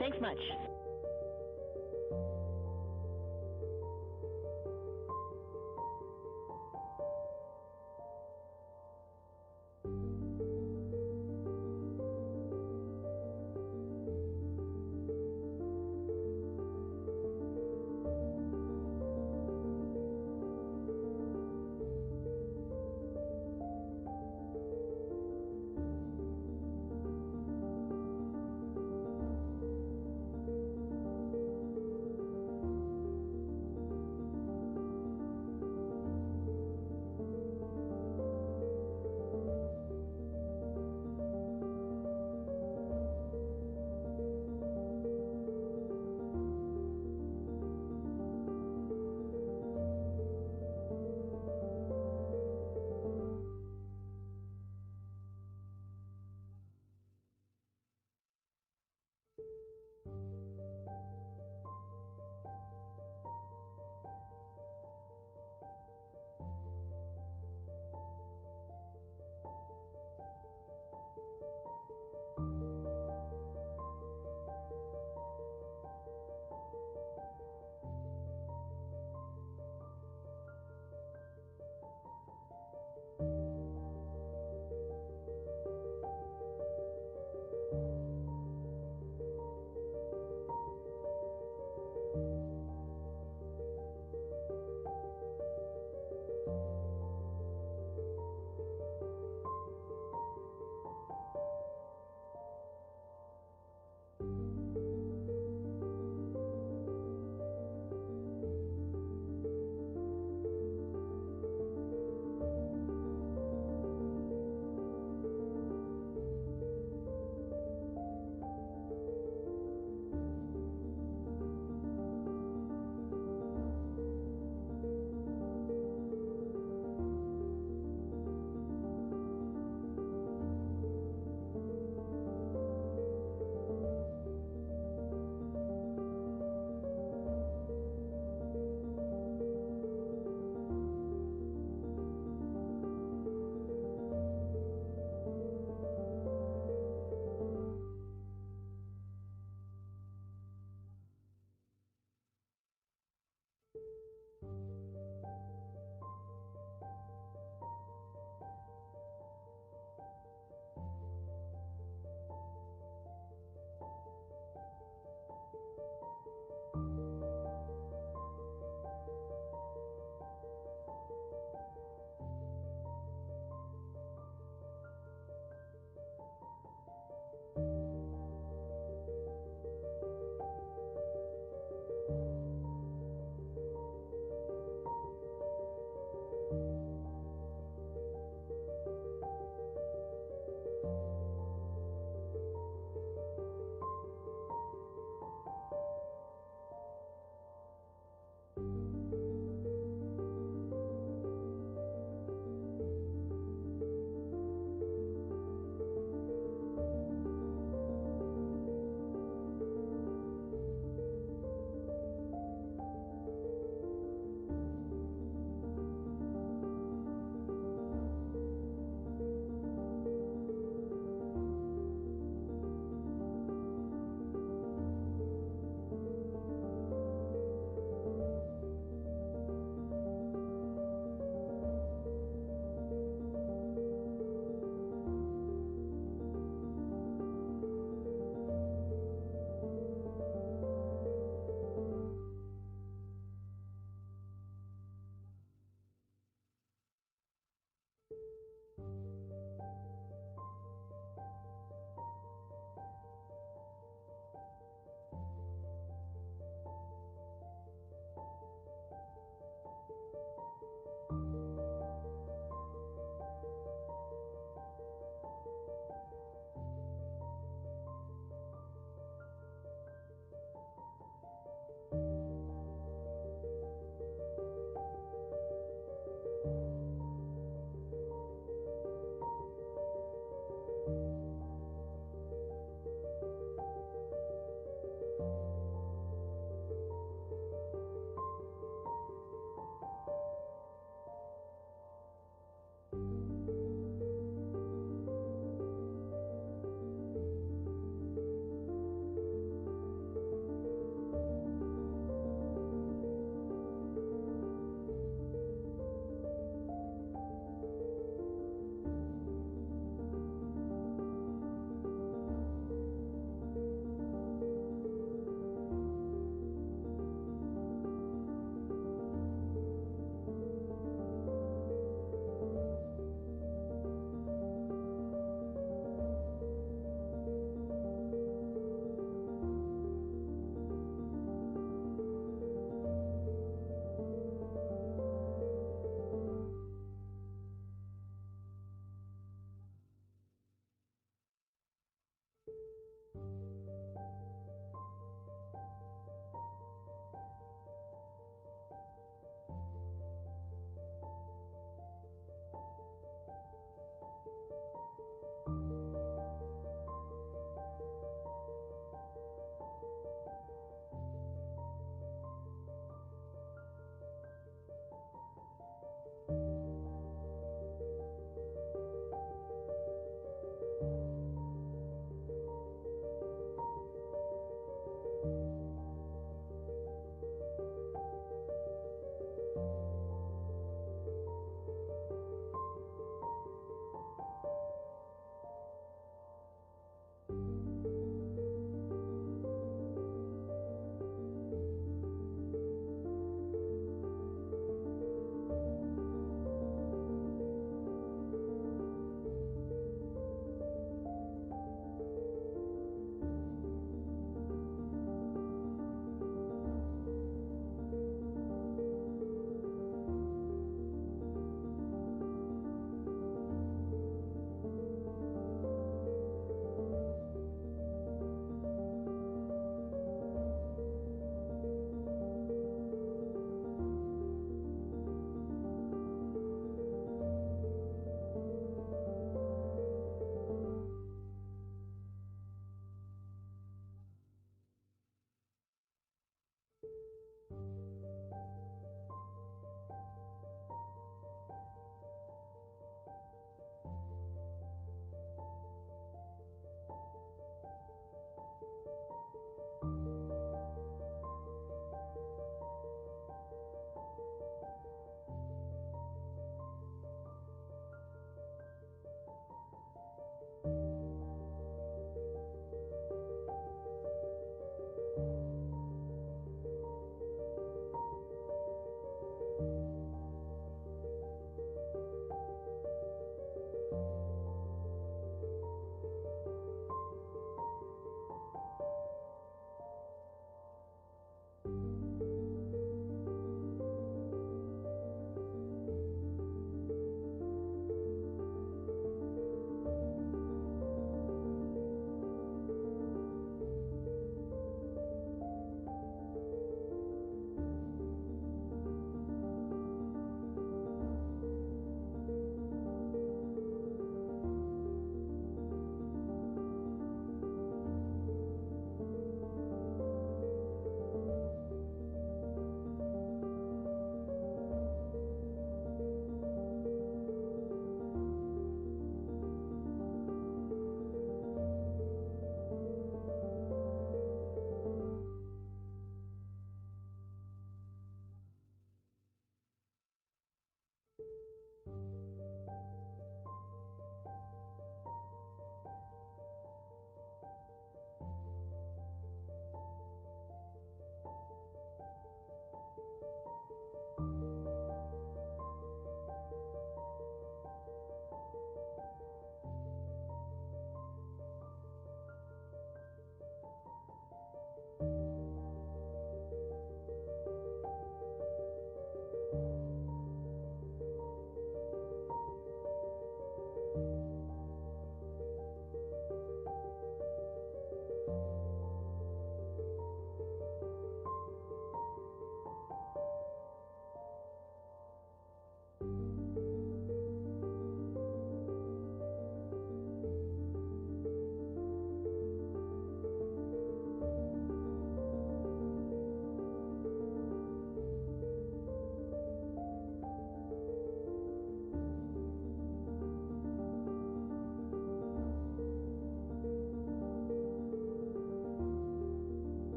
Thanks much.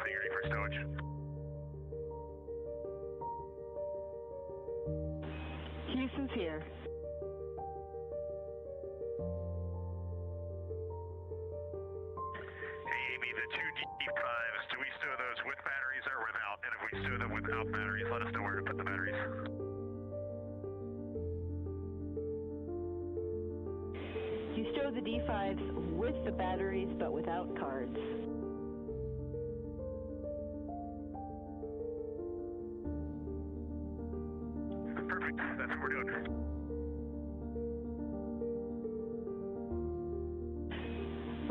Getting ready for stowage. Houston's here. Hey, Amy, the two D5s, do we stow those with batteries or without? And if we stow them without batteries, let us know where to put the batteries. You stow the D5s with the batteries, but without cards. Perfect. That's what we're doing.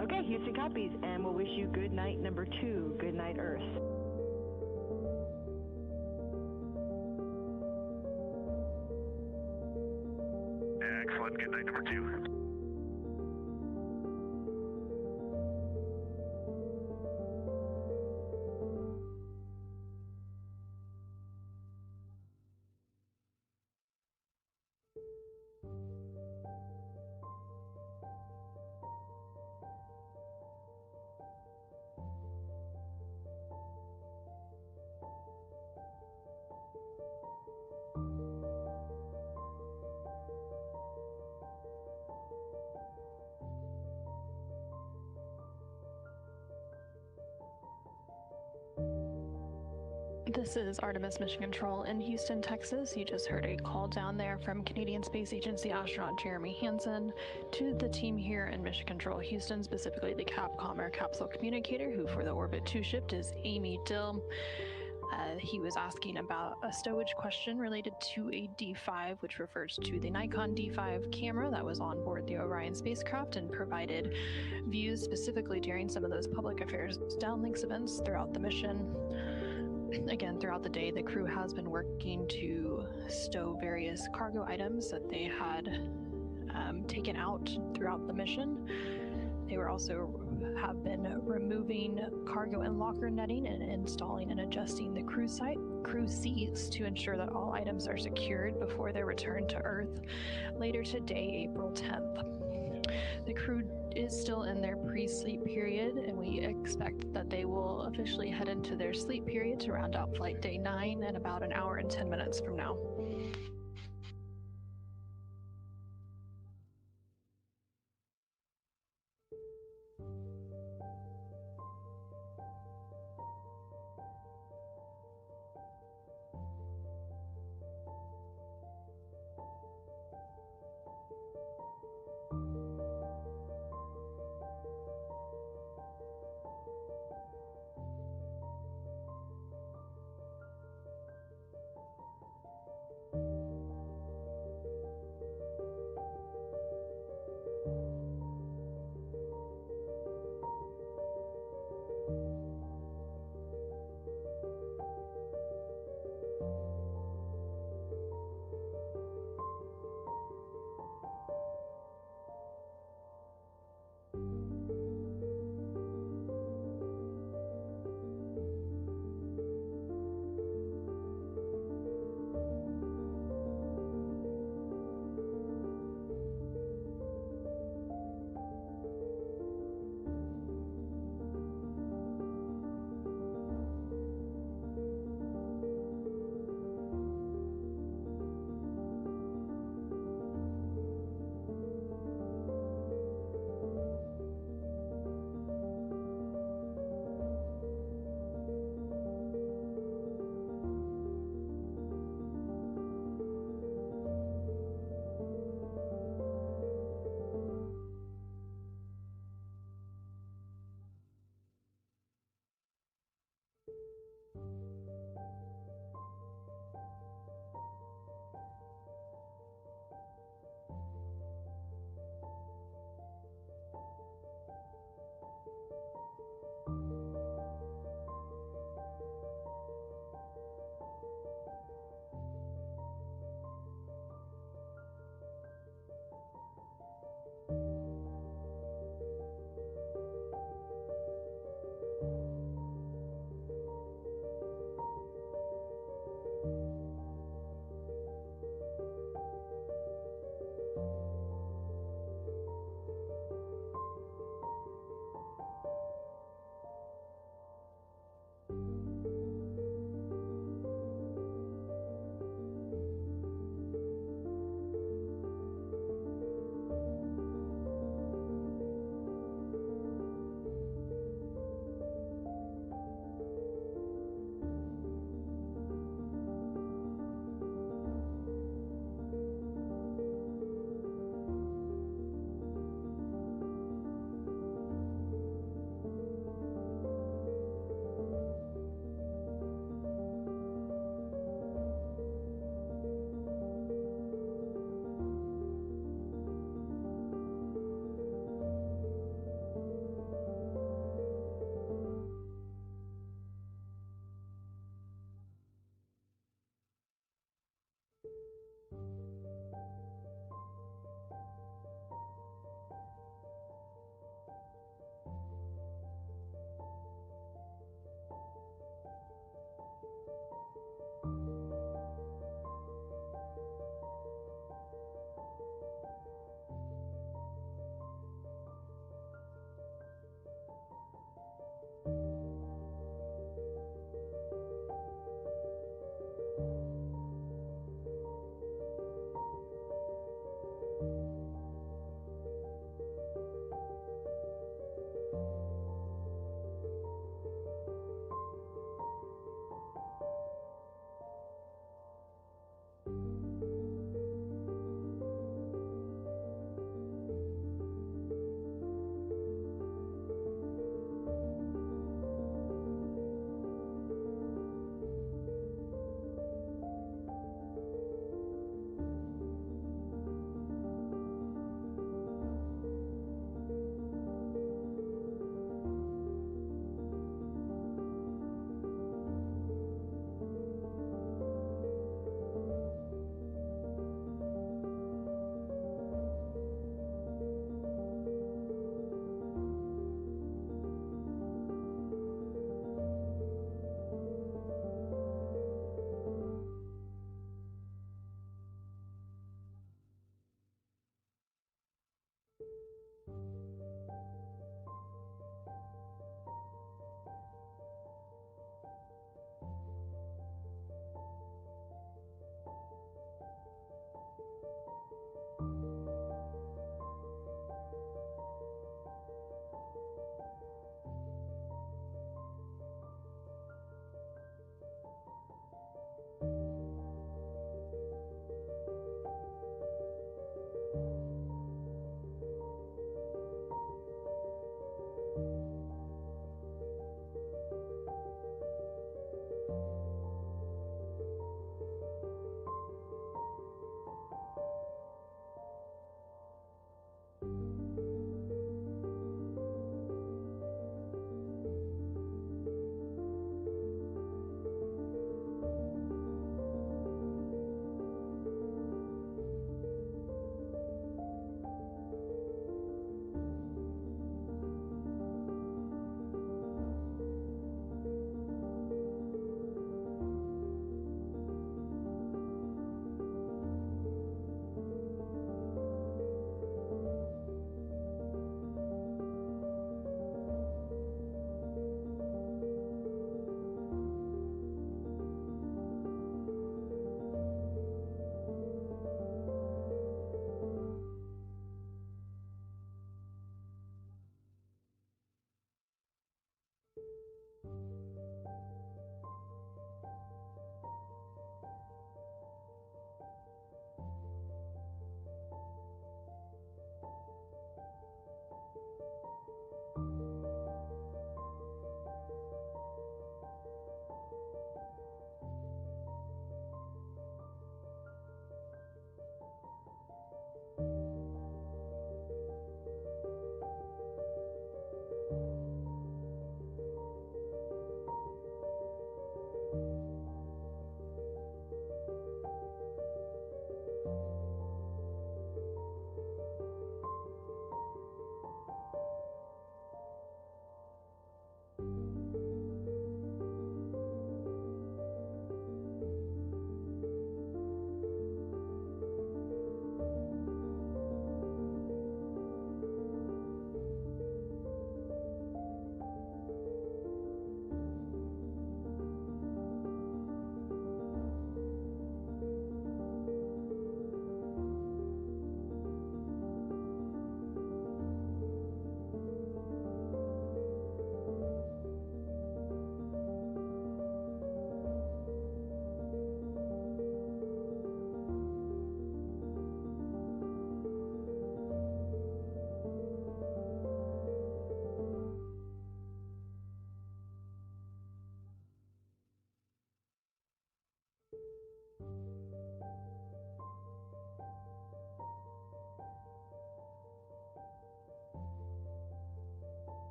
Okay, Houston copies, and we'll wish you good night number 2. Good night, Earth. Excellent. Good night number 2. This is Artemis Mission Control in Houston, Texas. You just heard a call down there from Canadian Space Agency astronaut Jeremy Hansen to the team here in Mission Control Houston, specifically the Capcom or Capsule Communicator, who for the Orbit 2 ship is Amy Dill. He was asking about a stowage question related to a D5, which refers to the Nikon D5 camera that was on board the Orion spacecraft and provided views specifically during some of those public affairs downlinks events throughout the mission. Again, throughout the day, the crew has been working to stow various cargo items that they had taken out throughout the mission. They were also have been removing cargo and locker netting and installing and adjusting the crew seats to ensure that all items are secured before their return to Earth later today, April 10th. The crew is still in their pre-sleep period, and we expect that they will officially head into their sleep period to round out flight day 9 in about an hour and 10 minutes from now.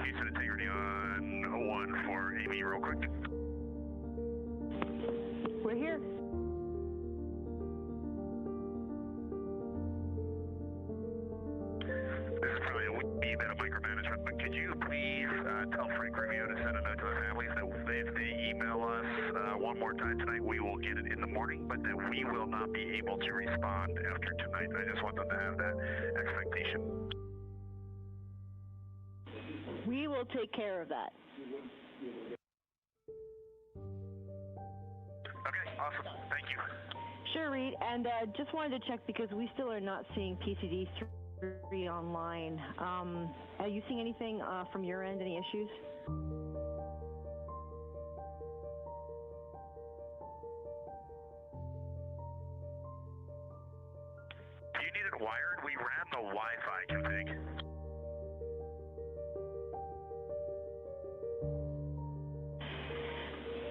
Houston integrity on 1 for Amy real quick. We're here. This is probably a wee bit of micromanagement, but could you please tell Frank Rubio to send a note to the families that if they email us one more time tonight, we will get it in the morning, but that we will not be able to respond after tonight. I just want them to have that expectation. We will take care of that. Okay, awesome. Thank you. Sure, Reed. And just wanted to check because we still are not seeing PCD3 online. Are you seeing anything from your end, any issues? Do you need it wired? We ran the Wi-Fi config.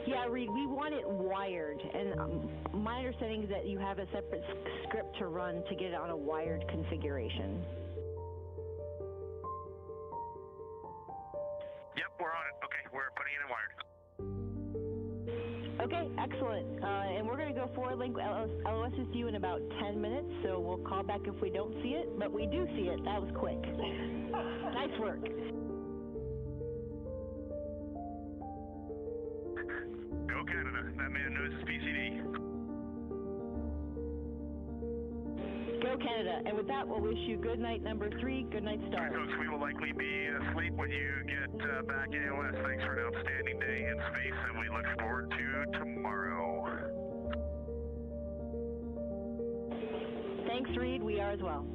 Yeah, Reed, we want it wired, and my understanding is that you have a separate script to run to get it on a wired configuration. Yep, we're on it. Okay, we're putting it in wired. Okay, excellent. And we're going to go forward link LOS is due in about 10 minutes, so we'll call back if we don't see it, but we do see it. That was quick. Nice work. Go Canada. That man knows his PCD. Go Canada. And with that, we'll wish you good night number 3, good night stars. All right, folks, we will likely be asleep when you get back AOS. Thanks for an outstanding day in space, and we look forward to tomorrow. Thanks, Reed. We are as well.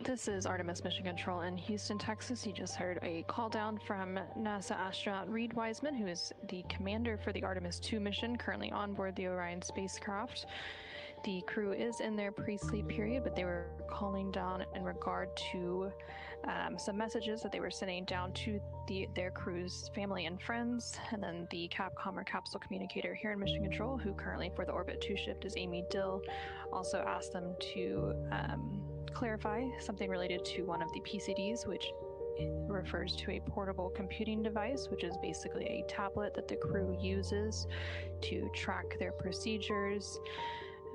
This is Artemis Mission Control in Houston, Texas. You just heard a call down from NASA astronaut Reed Wiseman, who is the commander for the Artemis 2 mission, currently on board the Orion spacecraft. The crew is in their pre-sleep period, but they were calling down in regard to some messages that they were sending down to their crew's family and friends. And then the Capcom or capsule communicator here in Mission Control, who currently for the Orbit 2 shift is Amy Dill, also asked them to clarify something related to one of the PCDs, which refers to a portable computing device, which is basically a tablet that the crew uses to track their procedures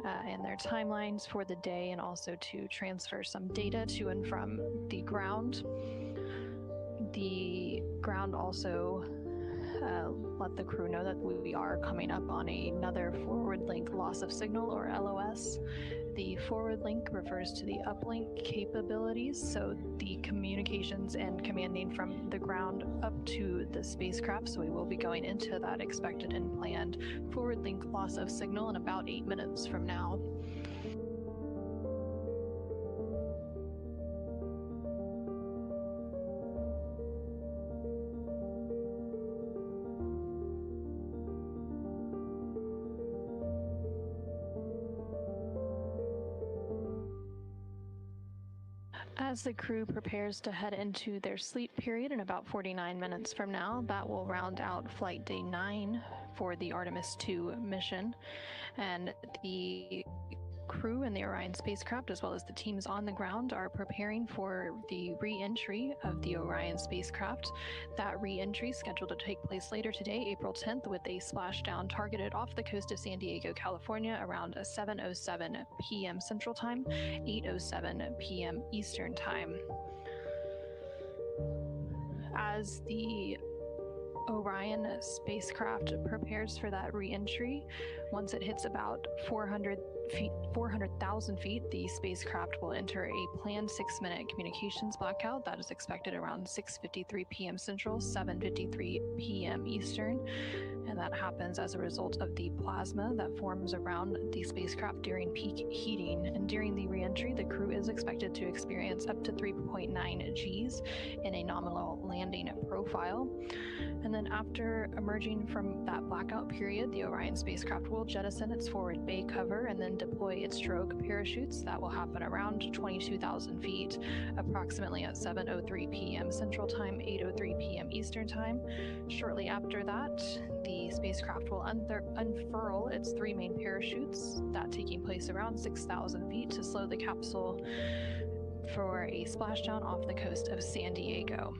and their timelines for the day, and also to transfer some data to and from the ground. The ground also let the crew know that we are coming up on another forward link loss of signal, or LOS. The forward link refers to the uplink capabilities, so the communications and commanding from the ground up to the spacecraft. So we will be going into that expected and planned forward link loss of signal in about 8 minutes from now. As the crew prepares to head into their sleep period in about 49 minutes from now, that will round out flight day 9 for the Artemis 2 mission. And the crew in the Orion spacecraft, as well as the teams on the ground, are preparing for the re-entry of the Orion spacecraft. That re-entry is scheduled to take place later today, April 10th, with a splashdown targeted off the coast of San Diego, California, around 7:07 p.m. Central Time, 8:07 p.m. Eastern Time. As the Orion spacecraft prepares for that re-entry, once it hits about 400,000 feet, the spacecraft will enter a planned 6-minute communications blackout that is expected around 6:53 p.m. Central, 7:53 p.m. Eastern. And that happens as a result of the plasma that forms around the spacecraft during peak heating. And during the re-entry, the crew is expected to experience up to 3.9 Gs in a nominal landing profile. And then after emerging from that blackout period, the Orion spacecraft will jettison its forward bay cover and then deploy its drogue parachutes. That will happen around 22,000 feet, approximately at 7:03 p.m. Central Time, 8:03 p.m. Eastern Time. Shortly after that, the the spacecraft will unfurl its 3 main parachutes, that taking place around 6,000 feet to slow the capsule for a splashdown off the coast of San Diego.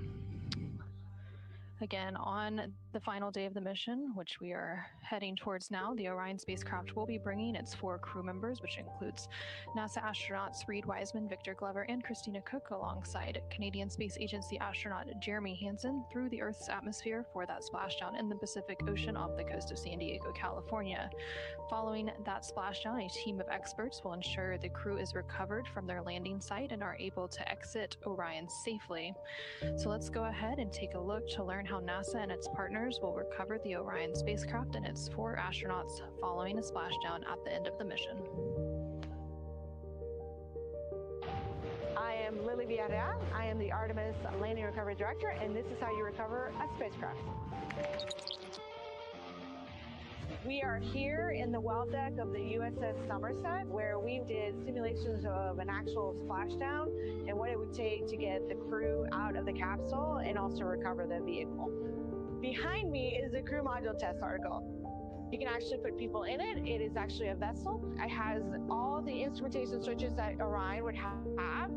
Again, on the final day of the mission, which we are heading towards now, the Orion spacecraft will be bringing its 4 crew members, which includes NASA astronauts Reed Wiseman, Victor Glover, and Christina Cook, alongside Canadian Space Agency astronaut Jeremy Hansen, through the Earth's atmosphere for that splashdown in the Pacific Ocean off the coast of San Diego, California. Following that splashdown, a team of experts will ensure the crew is recovered from their landing site and are able to exit Orion safely. So let's go ahead and take a look to learn how NASA and its partners will recover the Orion spacecraft and its 4 astronauts following a splashdown at the end of the mission. I am Lily Villarreal. I am the Artemis Landing Recovery Director, and this is how you recover a spacecraft. We are here in the well deck of the USS Somerset, where we did simulations of an actual splashdown and what it would take to get the crew out of the capsule and also recover the vehicle. Behind me is a crew module test article. You can actually put people in it. It is actually a vessel. It has all the instrumentation switches that Orion would have.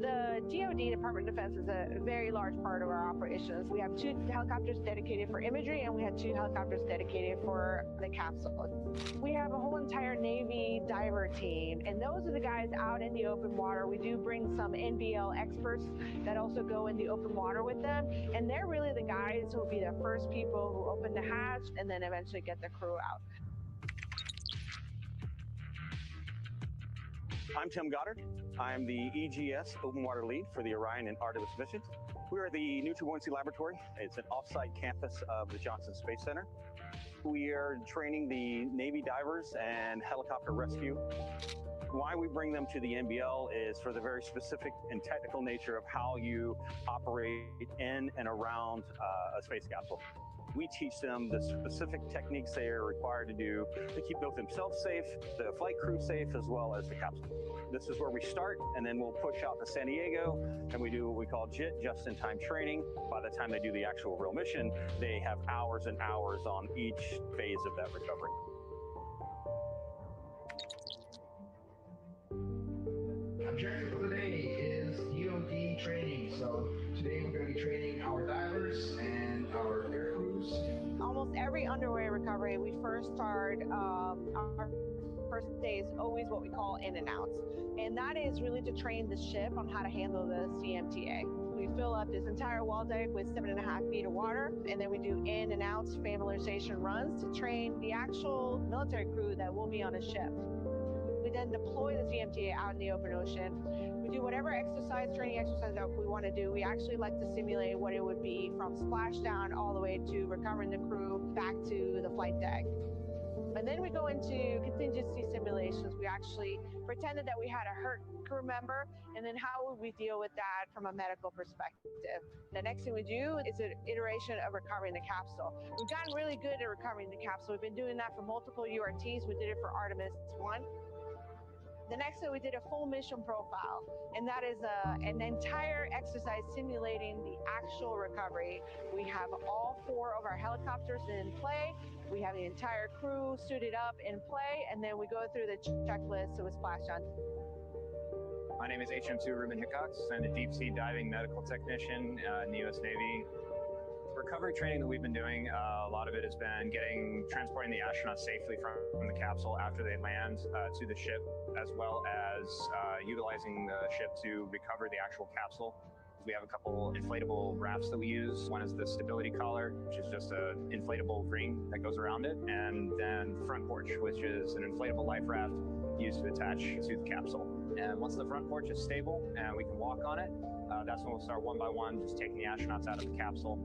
The DoD, Department of Defense, is a very large part of our operations. We have 2 helicopters dedicated for imagery, and we have 2 helicopters dedicated for the capsule. We have a whole entire Navy diver team, and those are the guys out in the open water. We do bring some NBL experts that also go in the open water with them, and they're really the guys who will be the first people who open the hatch and then eventually get the crew out. I'm Tim Goddard. I'm the EGS Open Water Lead for the Orion and Artemis missions. We are the Neutral Buoyancy Laboratory. It's an off-site campus of the Johnson Space Center. We are training the Navy divers and helicopter rescue. Why we bring them to the NBL is for the very specific and technical nature of how you operate in and around a space capsule. We teach them the specific techniques they are required to do to keep both themselves safe, the flight crew safe, as well as the capsule. This is where we start, and then we'll push out to San Diego, and we do what we call JIT, just-in-time training. By the time they do the actual real mission, they have hours and hours on each phase of that recovery. Objective of the day is DoD training. So today we're going to be training our divers and our air crews. Almost every underway recovery, we first start, our first day is always what we call in and outs. And that is really to train the ship on how to handle the CMTA. We fill up this entire wall deck with 7.5 feet of water, and then we do in and outs familiarization runs to train the actual military crew that will be on a ship. We then deploy the CMTA out in the open ocean. We do whatever training exercise that we want to do. We actually like to simulate what it would be from splashdown all the way to recovering the crew back to the flight deck. And then we go into contingency simulations. We actually pretended that we had a hurt crew member, and then how would we deal with that from a medical perspective? The next thing we do is an iteration of recovering the capsule. We've gotten really good at recovering the capsule. We've been doing that for multiple URTs. We did it for Artemis 1. The next thing we did a full mission profile, and that is an entire exercise simulating the actual recovery. We have all 4 of our helicopters in play. We have the entire crew suited up in play, and then we go through the checklist of a splashdown. My name is HM2 Ruben Hickox. I'm a deep sea diving medical technician in the U.S. Navy. Recovery training that we've been doing, a lot of it has been transporting the astronauts safely from the capsule after they land to the ship, as well as utilizing the ship to recover the actual capsule. We have a couple inflatable rafts that we use. One is the stability collar, which is just an inflatable ring that goes around it, and then front porch, which is an inflatable life raft used to attach to the capsule. And once the front porch is stable and we can walk on it, that's when we'll start one by one, just taking the astronauts out of the capsule.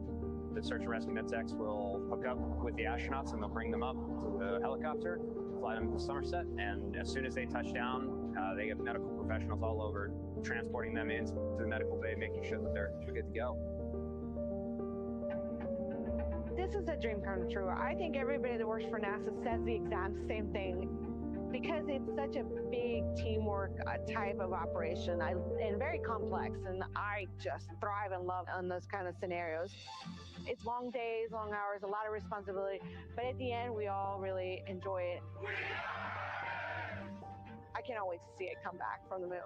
The search and rescue med techs will hook up with the astronauts and they'll bring them up to the helicopter, fly them to Somerset, and as soon as they touch down, they get medical professionals all over, transporting them into the medical bay, making sure that they're good to go. This is a dream come true. I think everybody that works for NASA says the exact same thing. because it's such a big teamwork type of operation and very complex, and I just thrive and love on those kind of scenarios. It's long days, long hours, a lot of responsibility, but at the end, we all really enjoy it. I cannot wait to see it come back from the moon.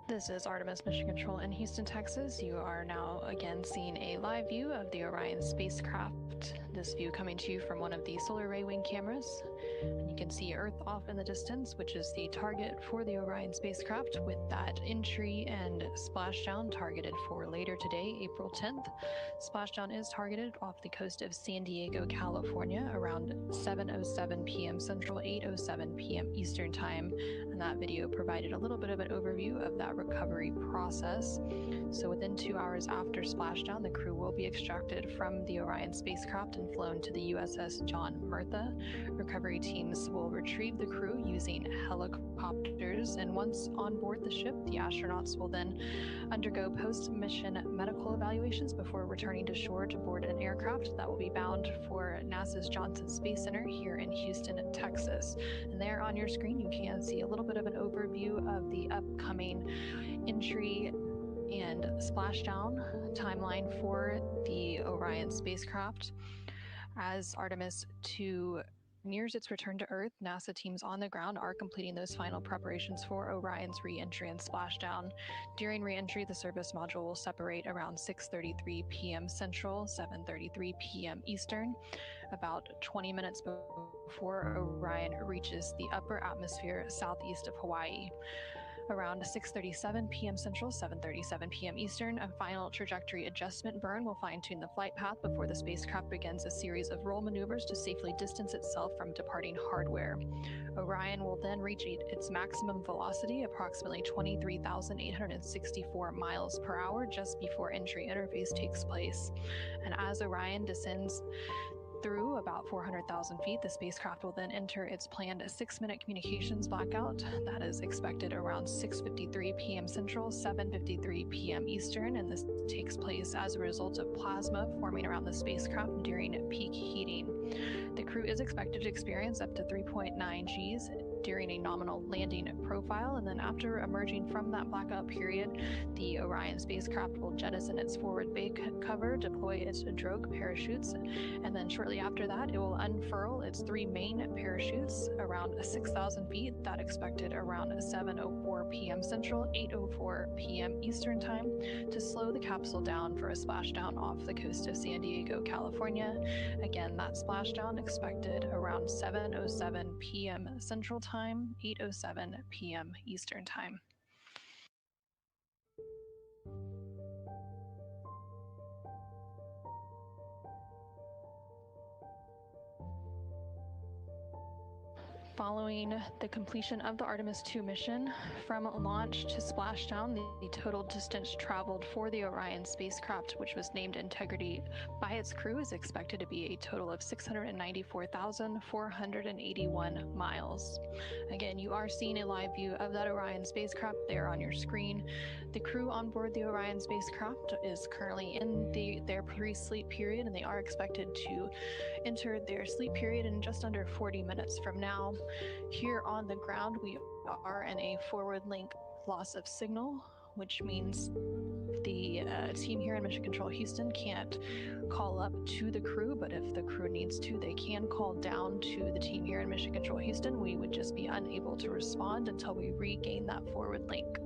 This is Artemis Mission Control in Houston, Texas. You are now again seeing a live view of the Orion spacecraft. This view coming to you from one of the solar array wing cameras. And you can see Earth off in the distance, which is the target for the Orion spacecraft, with that entry and splashdown targeted for later today, April 10th. Splashdown is targeted off the coast of San Diego, California, around 7:07 p.m. Central, 8:07 p.m. Eastern Time. And that video provided a little bit of an overview of that recovery process. So within 2 hours after splashdown, the crew will be extracted from the Orion spacecraft and flown to the USS John Murtha. Recovery teams will retrieve the crew using helicopters, and once on board the ship, the astronauts will then undergo post-mission medical evaluations before returning to shore to board an aircraft that will be bound for NASA's Johnson Space Center here in Houston, Texas. And there on your screen, you can see a little bit of an overview of the upcoming entry and splashdown timeline for the Orion spacecraft. As Artemis 2 nears its return to Earth, NASA teams on the ground are completing those final preparations for Orion's re-entry and splashdown. During re-entry, the service module will separate around 6:33 p.m. Central, 7:33 p.m. Eastern, about 20 minutes before Orion reaches the upper atmosphere southeast of Hawaii. Around 6:37 p.m. Central, 7:37 p.m. Eastern, a final trajectory adjustment burn will fine-tune the flight path before the spacecraft begins a series of roll maneuvers to safely distance itself from departing hardware. Orion will then reach its maximum velocity, approximately 23,864 miles per hour, just before entry interface takes place. And as Orion descends through about 400,000 feet, the spacecraft will then enter its planned 6-minute communications blackout. That is expected around 6:53 p.m. Central, 7:53 p.m. Eastern, and this takes place as a result of plasma forming around the spacecraft during peak heating. The crew is expected to experience up to 3.9 Gs during a nominal landing profile, and then after emerging from that blackout period, the Orion spacecraft will jettison its forward bake cover, deploy its drogue parachutes, and then shortly after that, it will unfurl its 3 main parachutes around 6,000 feet. That expected around 7:04 p.m. Central, 8:04 p.m. Eastern Time, to slow the capsule down for a splashdown off the coast of San Diego, California. Again, that splashdown expected around 7:07 p.m. Central Time, 8:07 p.m. Eastern Time. Following the completion of the Artemis 2 mission, from launch to splashdown, the total distance traveled for the Orion spacecraft, which was named Integrity by its crew, is expected to be a total of 694,481 miles. Again, you are seeing a live view of that Orion spacecraft there on your screen. The crew on board the Orion spacecraft is currently in their pre-sleep period, and they are expected to enter their sleep period in just under 40 minutes from now. Here on the ground, we are in a forward link loss of signal, which means the team here in Mission Control Houston can't call up to the crew, but if the crew needs to, they can call down to the team here in Mission Control Houston. We would just be unable to respond until we regain that forward link.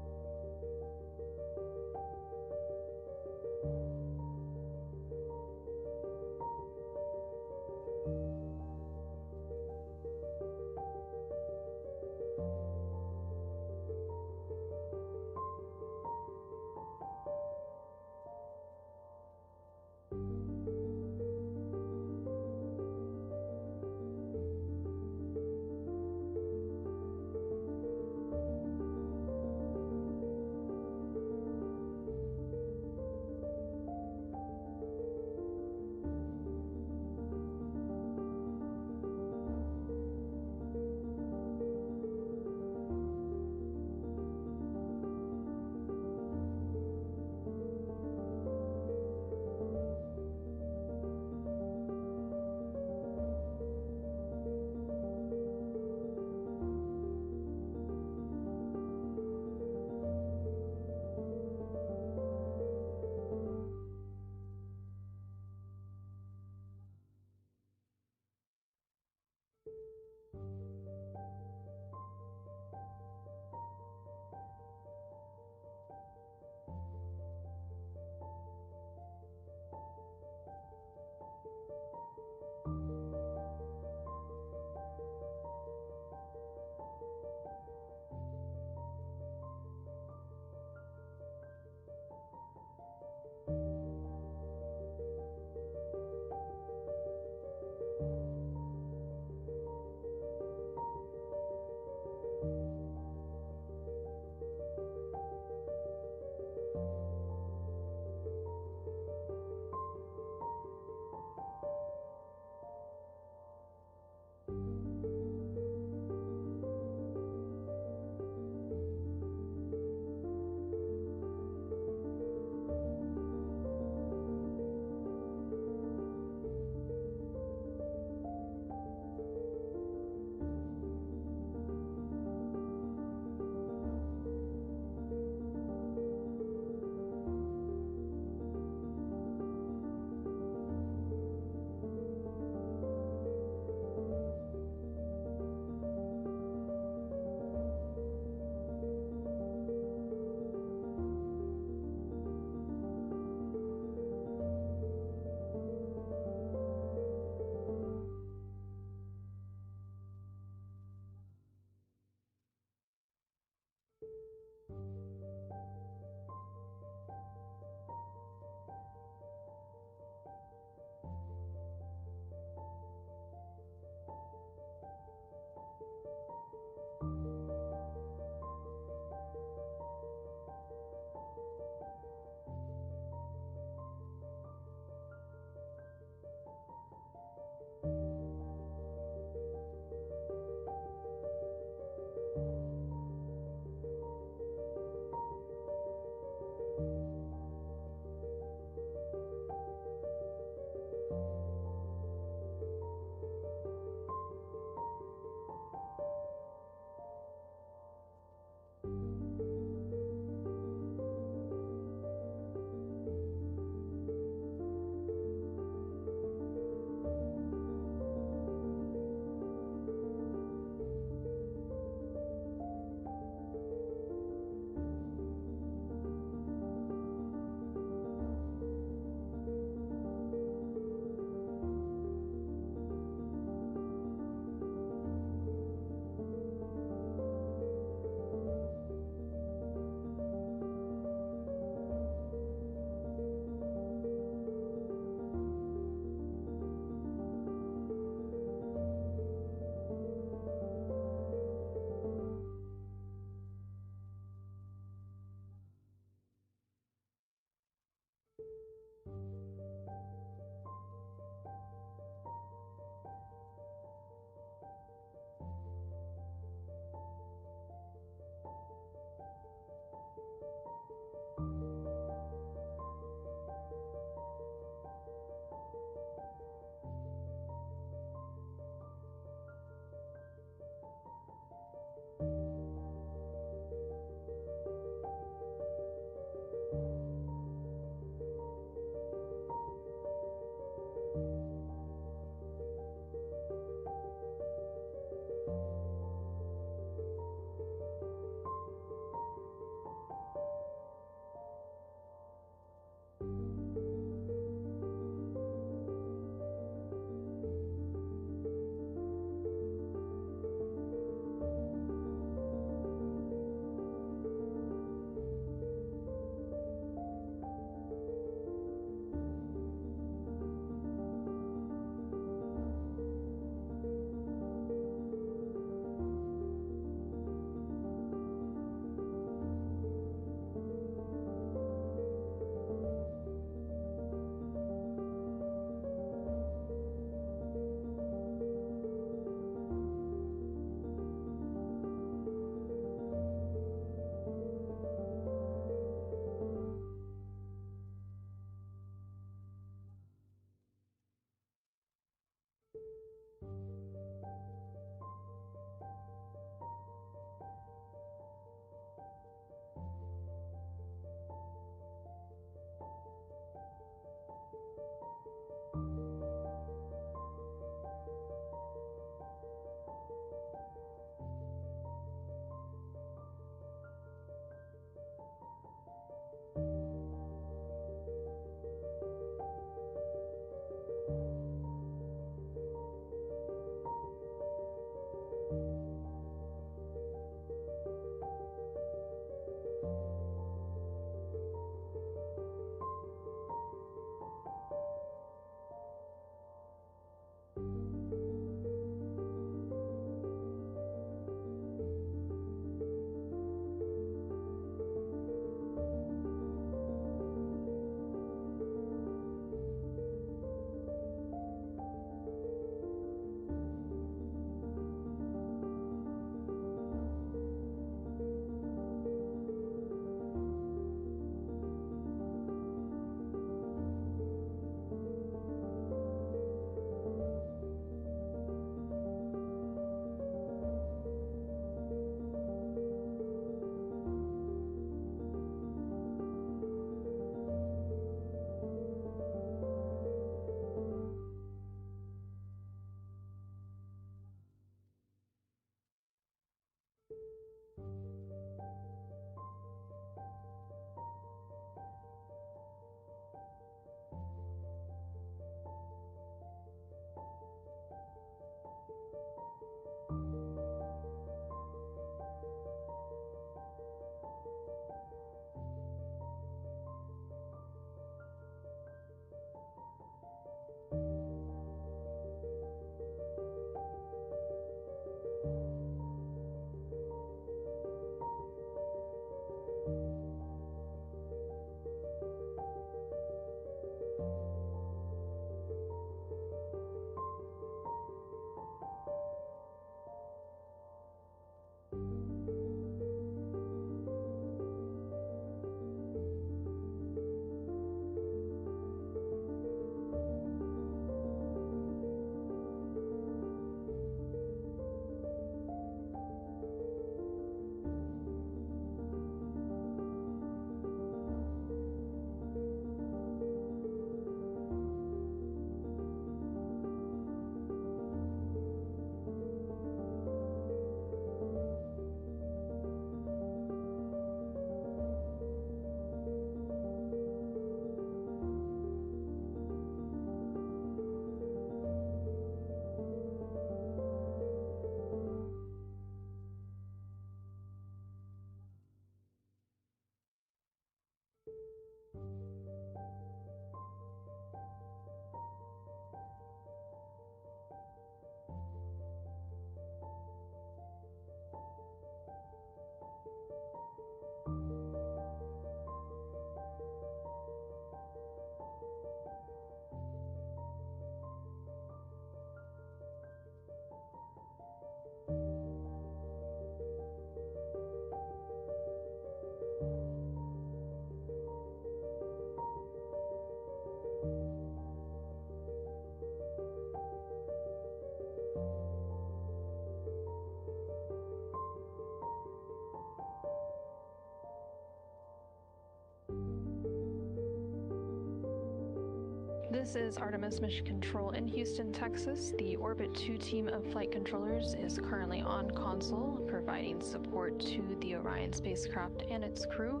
This is Artemis Mission Control in Houston, Texas. The Orbit 2 team of flight controllers is currently on console, providing support to the Orion spacecraft and its crew.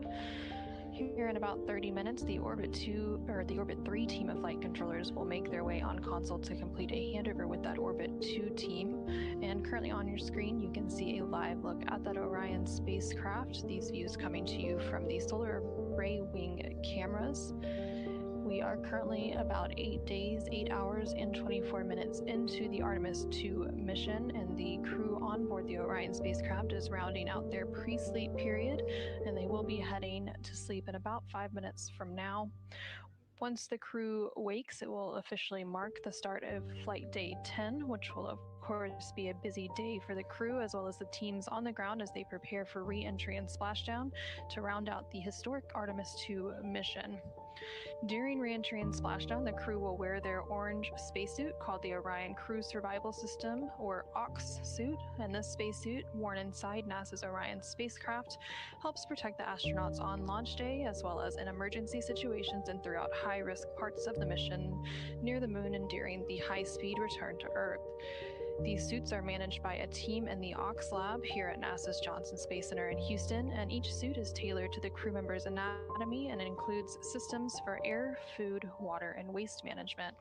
Here in about 30 minutes, the Orbit 3 team of flight controllers will make their way on console to complete a handover with that Orbit 2 team. And currently on your screen, you can see a live look at that Orion spacecraft. These views coming to you from the solar array wing cameras. We are currently about 8 days, 8 hours, and 24 minutes into the Artemis 2 mission, and the crew on board the Orion spacecraft is rounding out their pre-sleep period, and they will be heading to sleep in about 5 minutes from now. Once the crew wakes, it will officially mark the start of Flight Day 10, which will of course be a busy day for the crew as well as the teams on the ground as they prepare for re-entry and splashdown to round out the historic Artemis 2 mission. During re-entry and splashdown, the crew will wear their orange spacesuit called the Orion Crew Survival System, or OX suit, and this spacesuit, worn inside NASA's Orion spacecraft, helps protect the astronauts on launch day as well as in emergency situations and throughout high-risk parts of the mission near the moon and during the high-speed return to Earth. These suits are managed by a team in the OX lab here at NASA's Johnson Space Center in Houston, and each suit is tailored to the crew member's anatomy and includes systems for air, food, water, and waste management.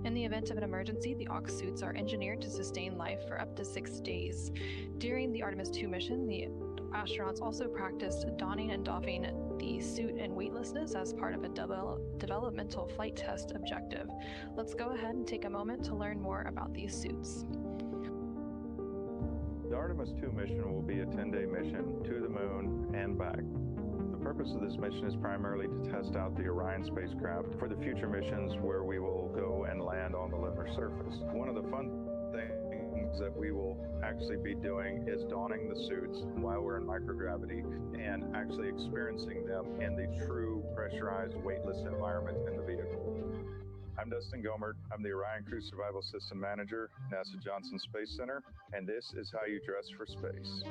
In the event of an emergency, the OX suits are engineered to sustain life for up to 6 days. During the Artemis 2 mission, the astronauts also practiced donning and doffing the suit in weightlessness as part of a developmental flight test objective. Let's go ahead and take a moment to learn more about these suits. The Artemis 2 mission will be a 10-day mission to the moon and back. The purpose of this mission is primarily to test out the Orion spacecraft for the future missions where we will go and land on the lunar surface. One of the fun things that we will actually be doing is donning the suits while we're in microgravity and actually experiencing them in the true pressurized weightless environment in the vehicle. I'm Dustin Gomert. I'm the Orion Crew Survival System Manager, NASA Johnson Space Center, and this is how you dress for space.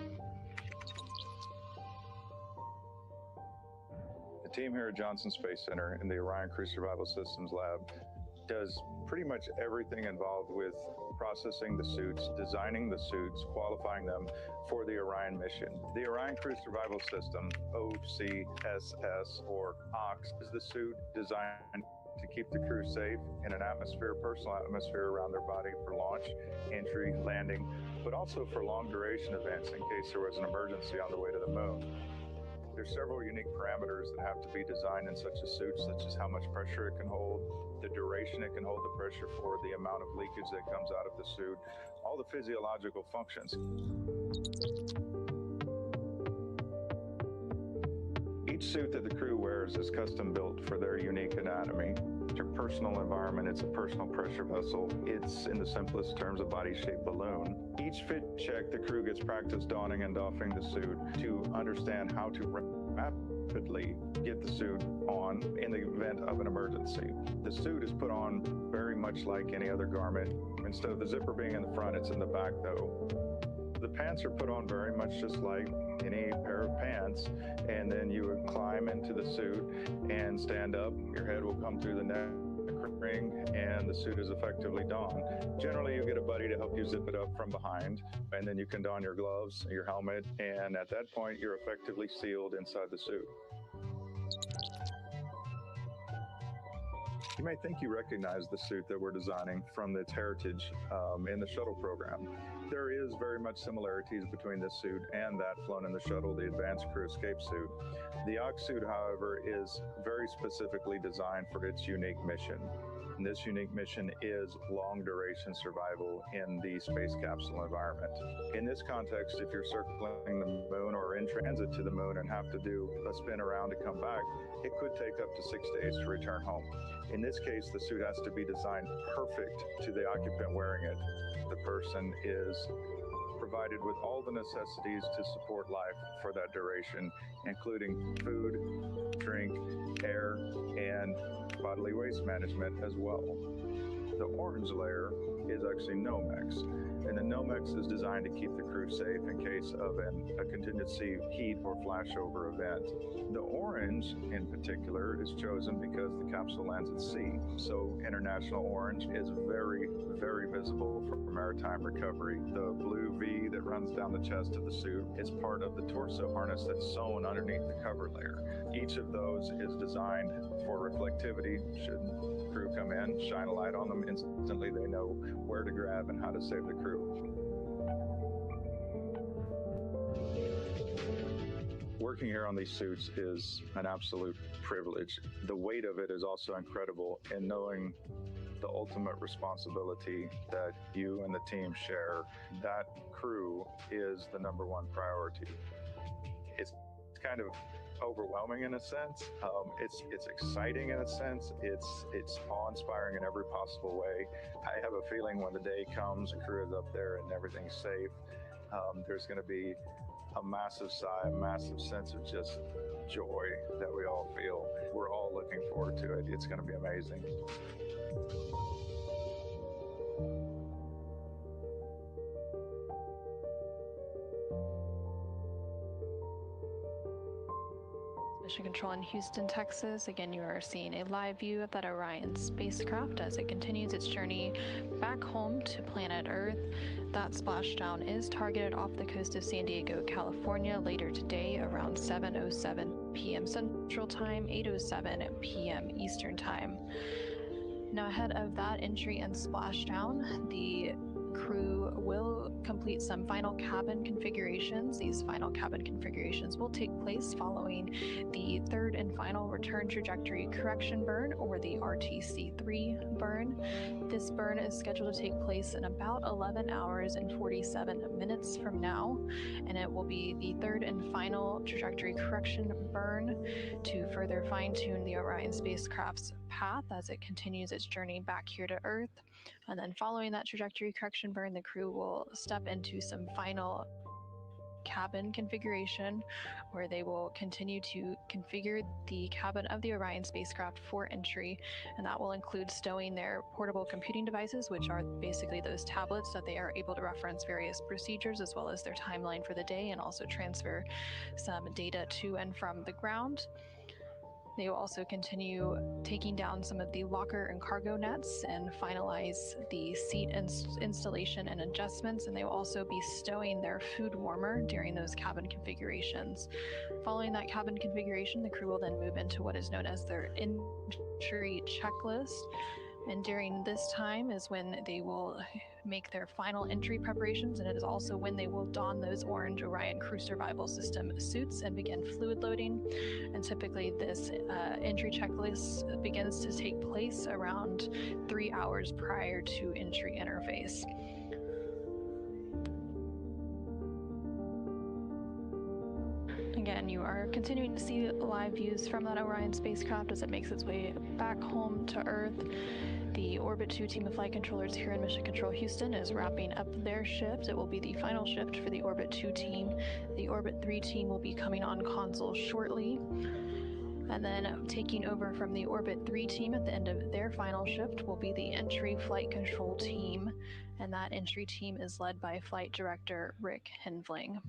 The team here at Johnson Space Center in the Orion Crew Survival Systems Lab does pretty much everything involved with processing the suits, designing the suits, qualifying them for the Orion mission. The Orion Crew Survival System, OCSS or OX, is the suit designed to keep the crew safe in an atmosphere, personal atmosphere around their body for launch, entry, landing, but also for long duration events in case there was an emergency on the way to the moon. There's several unique parameters that have to be designed in such a suit, such as how much pressure it can hold, the duration it can hold the pressure for, the amount of leakage that comes out of the suit, all the physiological functions. Each suit that the crew wears is custom built for their unique anatomy. It's your personal environment, it's a personal pressure vessel. It's, in the simplest terms, a body-shaped balloon. Each fit check, the crew gets practice donning and doffing the suit to understand how to rapidly get the suit on in the event of an emergency. The suit is put on very much like any other garment. Instead of the zipper being in the front, it's in the back though. The pants are put on very much just like any pair of pants, and then you would climb into the suit and stand up. Your head will come through the neck ring, and the suit is effectively donned. Generally, you get a buddy to help you zip it up from behind, and then you can don your gloves, your helmet, and at that point, you're effectively sealed inside the suit. You may think you recognize the suit that we're designing from its heritage in the shuttle program. There is very much similarities between this suit and that flown in the shuttle, the Advanced Crew Escape suit. The OX suit, however, is very specifically designed for its unique mission. And this unique mission is long-duration survival in the space capsule environment. In this context, if you're circling the moon or in transit to the moon and have to do a spin around to come back, it could take up to 6 days to return home. In this case, the suit has to be designed perfect to the occupant wearing it. The person is provided with all the necessities to support life for that duration, including food, drink, air, and bodily waste management as well. The orange layer is actually Nomex. And the NOMEX is designed to keep the crew safe in case of a contingency heat or flashover event. The orange, in particular, is chosen because the capsule lands at sea. So international orange is very, very visible for maritime recovery. The blue V that runs down the chest of the suit is part of the torso harness that's sewn underneath the cover layer. Each of those is designed for reflectivity. Should crew come in, shine a light on them, instantly they know where to grab and how to save the crew. Working here on these suits is an absolute privilege. The weight of it is also incredible, and knowing the ultimate responsibility that you and the team share, that crew is the #1 priority. It's kind of overwhelming in a sense. It's exciting in a sense. It's awe-inspiring in every possible way. I have a feeling when the day comes, the crew is up there and everything's safe, there's going to be a massive sigh, a massive sense of just joy that we all feel. We're all looking forward to it. It's going to be amazing. Mission Control in Houston, Texas. Again, you are seeing a live view of that Orion spacecraft as it continues its journey back home to planet Earth. That splashdown is targeted off the coast of San Diego, California later today around 7:07 p.m. Central Time, 8:07 p.m. Eastern Time. Now, ahead of that entry and splashdown, the crew will complete some final cabin configurations. These final cabin configurations will take place following the third and final return trajectory correction burn, or the RTC3 burn. This burn is scheduled to take place in about 11 hours and 47 minutes from now, and it will be the third and final trajectory correction burn to further fine-tune the Orion spacecraft's path as it continues its journey back here to Earth. And then following that trajectory correction burn, the crew will step into some final cabin configuration where they will continue to configure the cabin of the Orion spacecraft for entry, and that will include stowing their portable computing devices, which are basically those tablets that they are able to reference various procedures as well as their timeline for the day, and also transfer some data to and from the ground. They will also continue taking down some of the locker and cargo nets and finalize the seat installation and adjustments, and they will also be stowing their food warmer during those cabin configurations. Following that cabin configuration, the crew will then move into what is known as their entry checklist, and during this time is when they will make their final entry preparations, and it is also when they will don those orange Orion Crew Survival System suits and begin fluid loading. And typically this entry checklist begins to take place around 3 hours prior to entry interface. Again, you are continuing to see live views from that Orion spacecraft as it makes its way back home to Earth. The Orbit 2 team of flight controllers here in Mission Control Houston is wrapping up their shift. It will be the final shift for the Orbit 2 team. The Orbit 3 team will be coming on console shortly. And then taking over from the Orbit 3 team at the end of their final shift will be the entry flight control team. And that entry team is led by Flight Director Rick Henvling.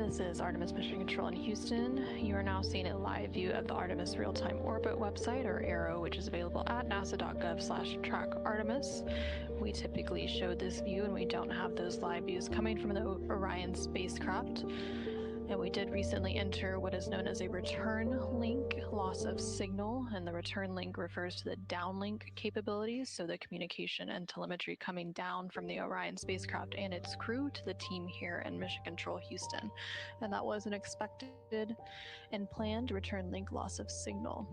This is Artemis Mission Control in Houston. You are now seeing a live view of the Artemis Real-Time Orbit website, or ARO, which is available at nasa.gov/track-Artemis. We typically show this view and we don't have those live views coming from the Orion spacecraft. And we did recently enter what is known as a return link loss of signal, and the return link refers to the downlink capabilities, so the communication and telemetry coming down from the Orion spacecraft and its crew to the team here in Mission Control Houston. And that was an expected and planned return link loss of signal.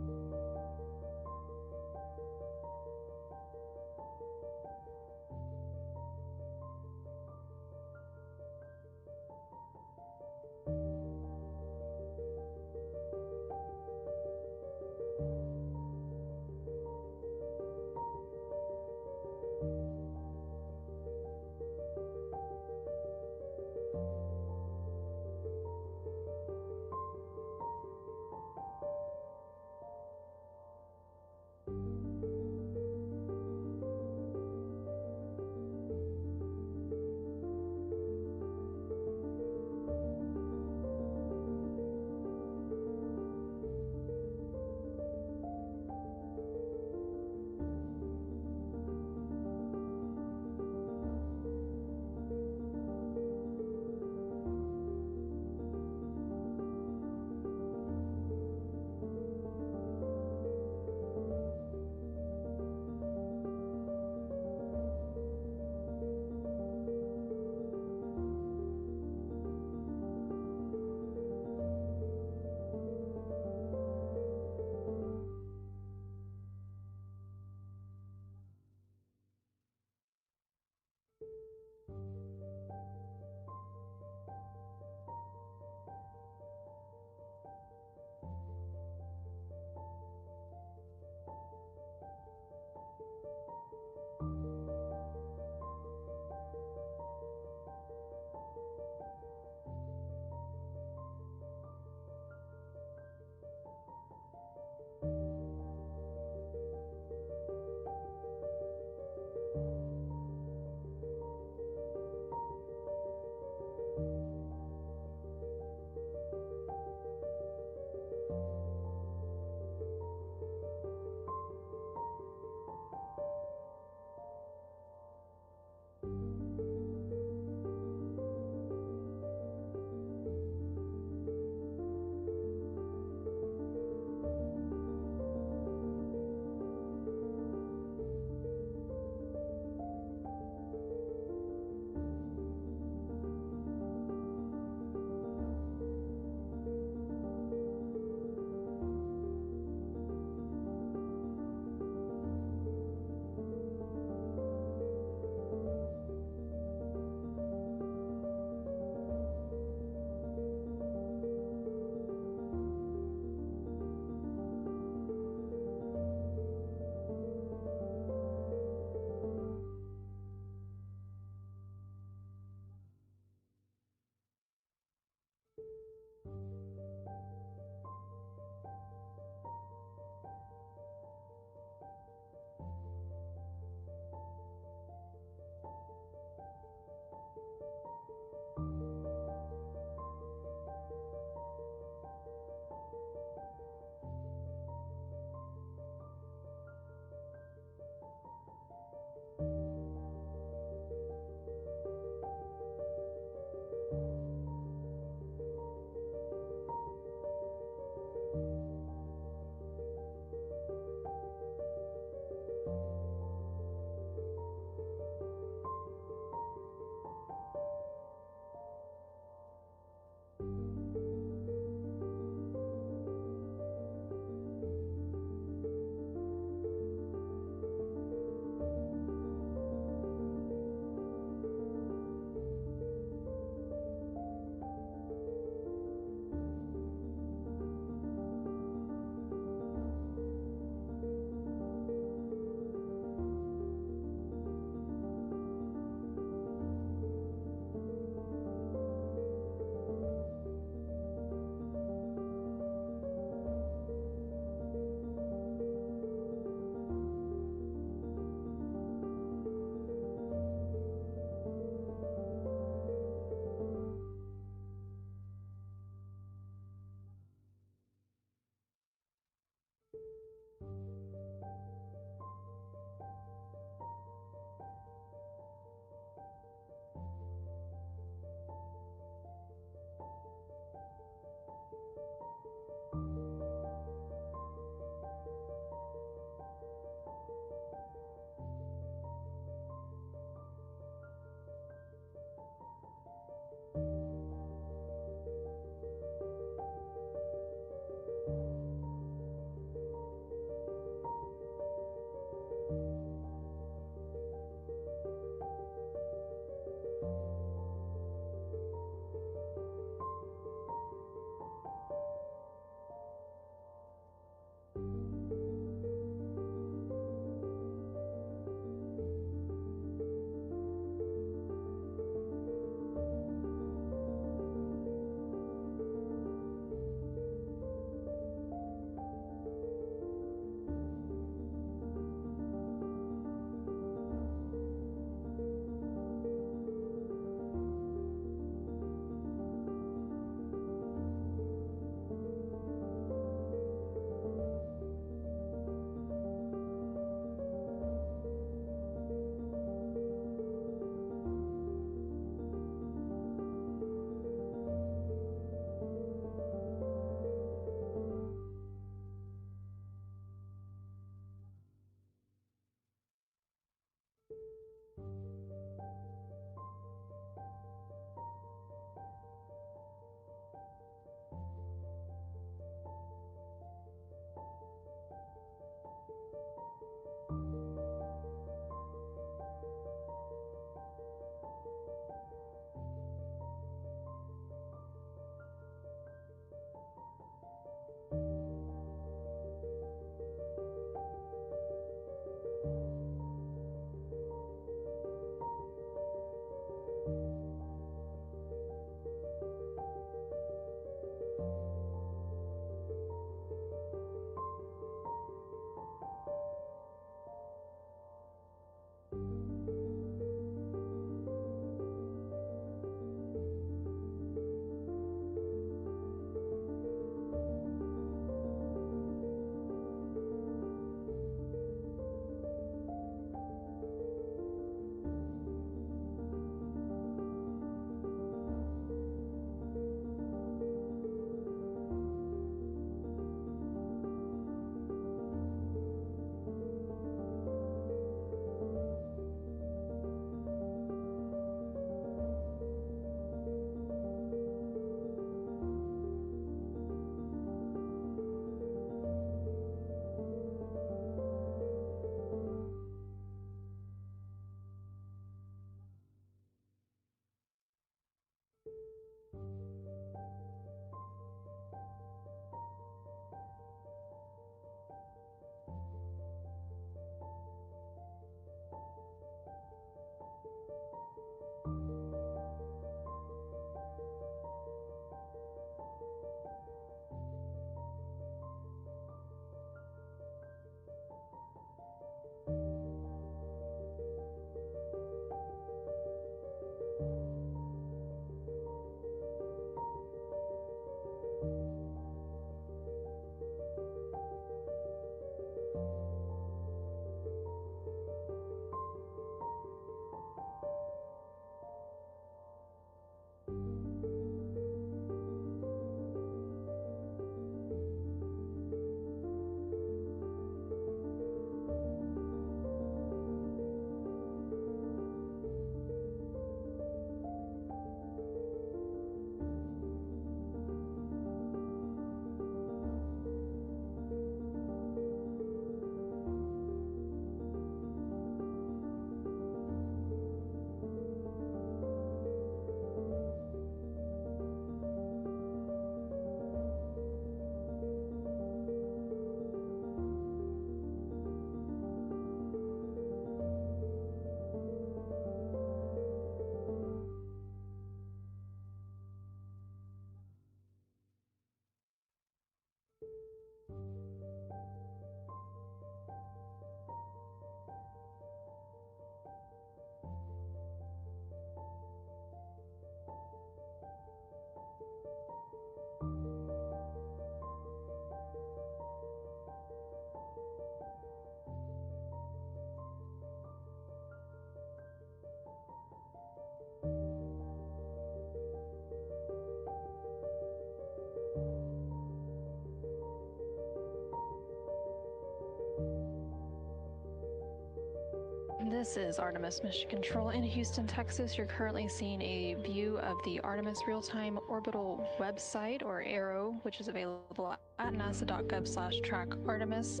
This is Artemis Mission Control in Houston, Texas. You're currently seeing a view of the Artemis Real-Time Orbital website, or ARO, which is available at nasa.gov/track-Artemis.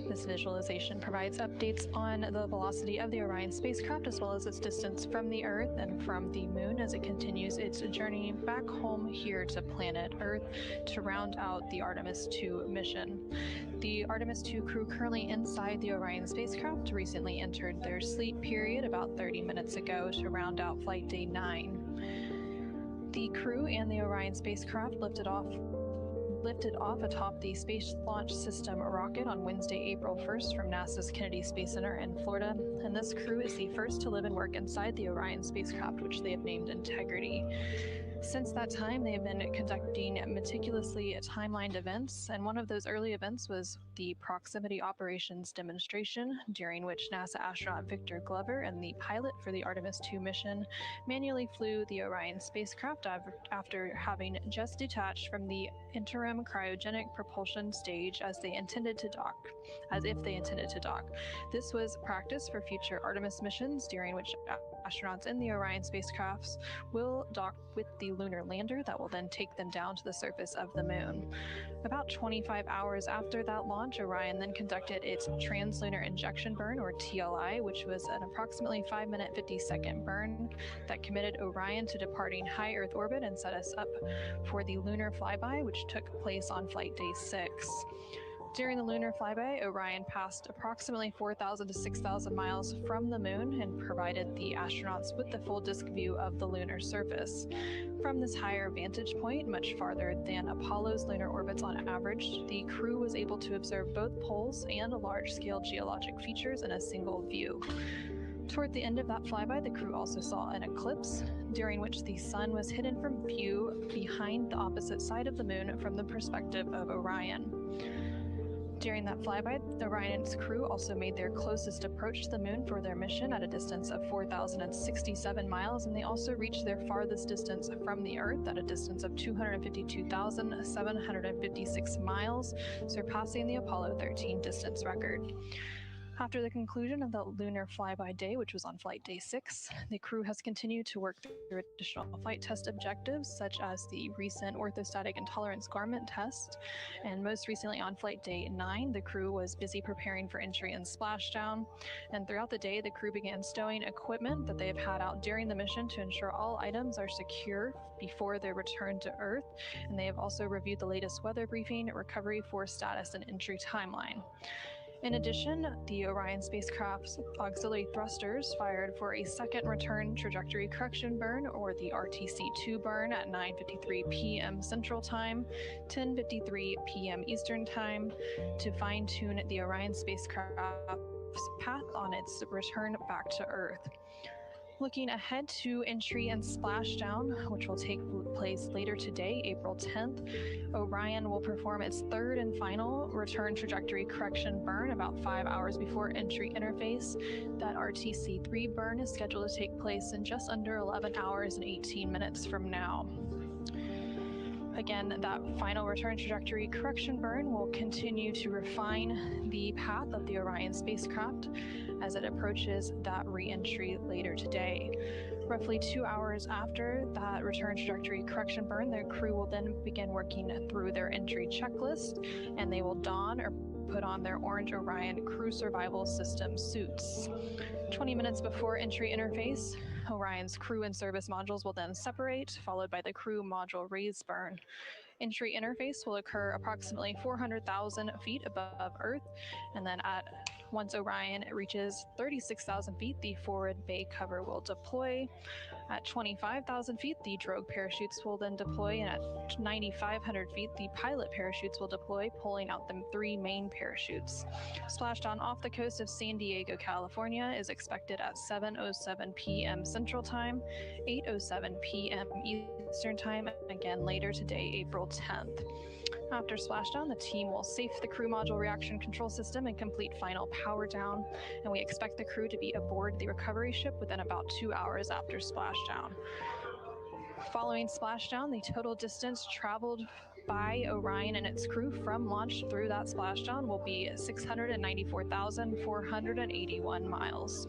This visualization provides updates on the velocity of the Orion spacecraft, as well as its distance from the Earth and from the Moon as it continues its journey back home here to planet Earth to round out the Artemis 2 mission. The Artemis 2 crew currently inside the Orion spacecraft recently entered their sleep period about 30 minutes ago to round out Flight Day 9. The crew and the Orion spacecraft lifted off atop the Space Launch System rocket on Wednesday, April 1st from NASA's Kennedy Space Center in Florida, and this crew is the first to live and work inside the Orion spacecraft, which they have named Integrity. Since that time, they have been conducting meticulously timelined events, and one of those early events was the Proximity Operations demonstration, during which NASA astronaut Victor Glover and the pilot for the Artemis 2 mission manually flew the Orion spacecraft after having just detached from the interim cryogenic propulsion stage as if they intended to dock. This was practice for future Artemis missions, during which astronauts in the Orion spacecrafts will dock with the lunar lander that will then take them down to the surface of the Moon. About 25 hours after that launch, Orion then conducted its translunar injection burn, or TLI, which was an approximately 5-minute, 50-second burn that committed Orion to departing high Earth orbit and set us up for the lunar flyby, which took place on Flight Day 6. During the lunar flyby, Orion passed approximately 4,000 to 6,000 miles from the Moon and provided the astronauts with the full disk view of the lunar surface. From this higher vantage point, much farther than Apollo's lunar orbits on average, the crew was able to observe both poles and large-scale geologic features in a single view. Toward the end of that flyby, the crew also saw an eclipse, during which the sun was hidden from view behind the opposite side of the moon from the perspective of Orion. During that flyby, the Orion's crew also made their closest approach to the moon for their mission at a distance of 4,067 miles, and they also reached their farthest distance from the Earth at a distance of 252,756 miles, surpassing the Apollo 13 distance record. After the conclusion of the lunar flyby day, which was on flight day 6, the crew has continued to work through additional flight test objectives, such as the recent orthostatic intolerance garment test. And most recently on flight day 9, the crew was busy preparing for entry and splashdown. And throughout the day, the crew began stowing equipment that they have had out during the mission to ensure all items are secure before their return to Earth. And they have also reviewed the latest weather briefing, recovery force status, and entry timeline. In addition, the Orion spacecraft's auxiliary thrusters fired for a second return trajectory correction burn, or the RTC-2 burn, at 9:53 p.m. Central Time, 10:53 p.m. Eastern Time, to fine-tune the Orion spacecraft's path on its return back to Earth. Looking ahead to entry and splashdown, which will take place later today, April 10th, Orion will perform its third and final return trajectory correction burn about 5 hours before entry interface. That RTC-3 burn is scheduled to take place in just under 11 hours and 18 minutes from now. Again, that final return trajectory correction burn will continue to refine the path of the Orion spacecraft as it approaches that re-entry later today. Roughly 2 hours after that return trajectory correction burn, their crew will then begin working through their entry checklist, and they will don or put on their orange Orion crew survival system suits. 20 minutes before entry interface, Orion's crew and service modules will then separate, followed by the crew module raise burn. Entry interface will occur approximately 400,000 feet above Earth, and then once Orion reaches 36,000 feet, the forward bay cover will deploy. At 25,000 feet, the drogue parachutes will then deploy, and at 9,500 feet, the pilot parachutes will deploy, pulling out the 3 main parachutes. Splashdown off the coast of San Diego, California is expected at 7:07 p.m. Central Time, 8:07 p.m. Eastern Time, and again later today, April 10th. After splashdown, the team will safe the crew module reaction control system and complete final power down, and we expect the crew to be aboard the recovery ship within about 2 hours after splashdown. Following splashdown, the total distance traveled by Orion and its crew from launch through that splashdown will be 694,481 miles.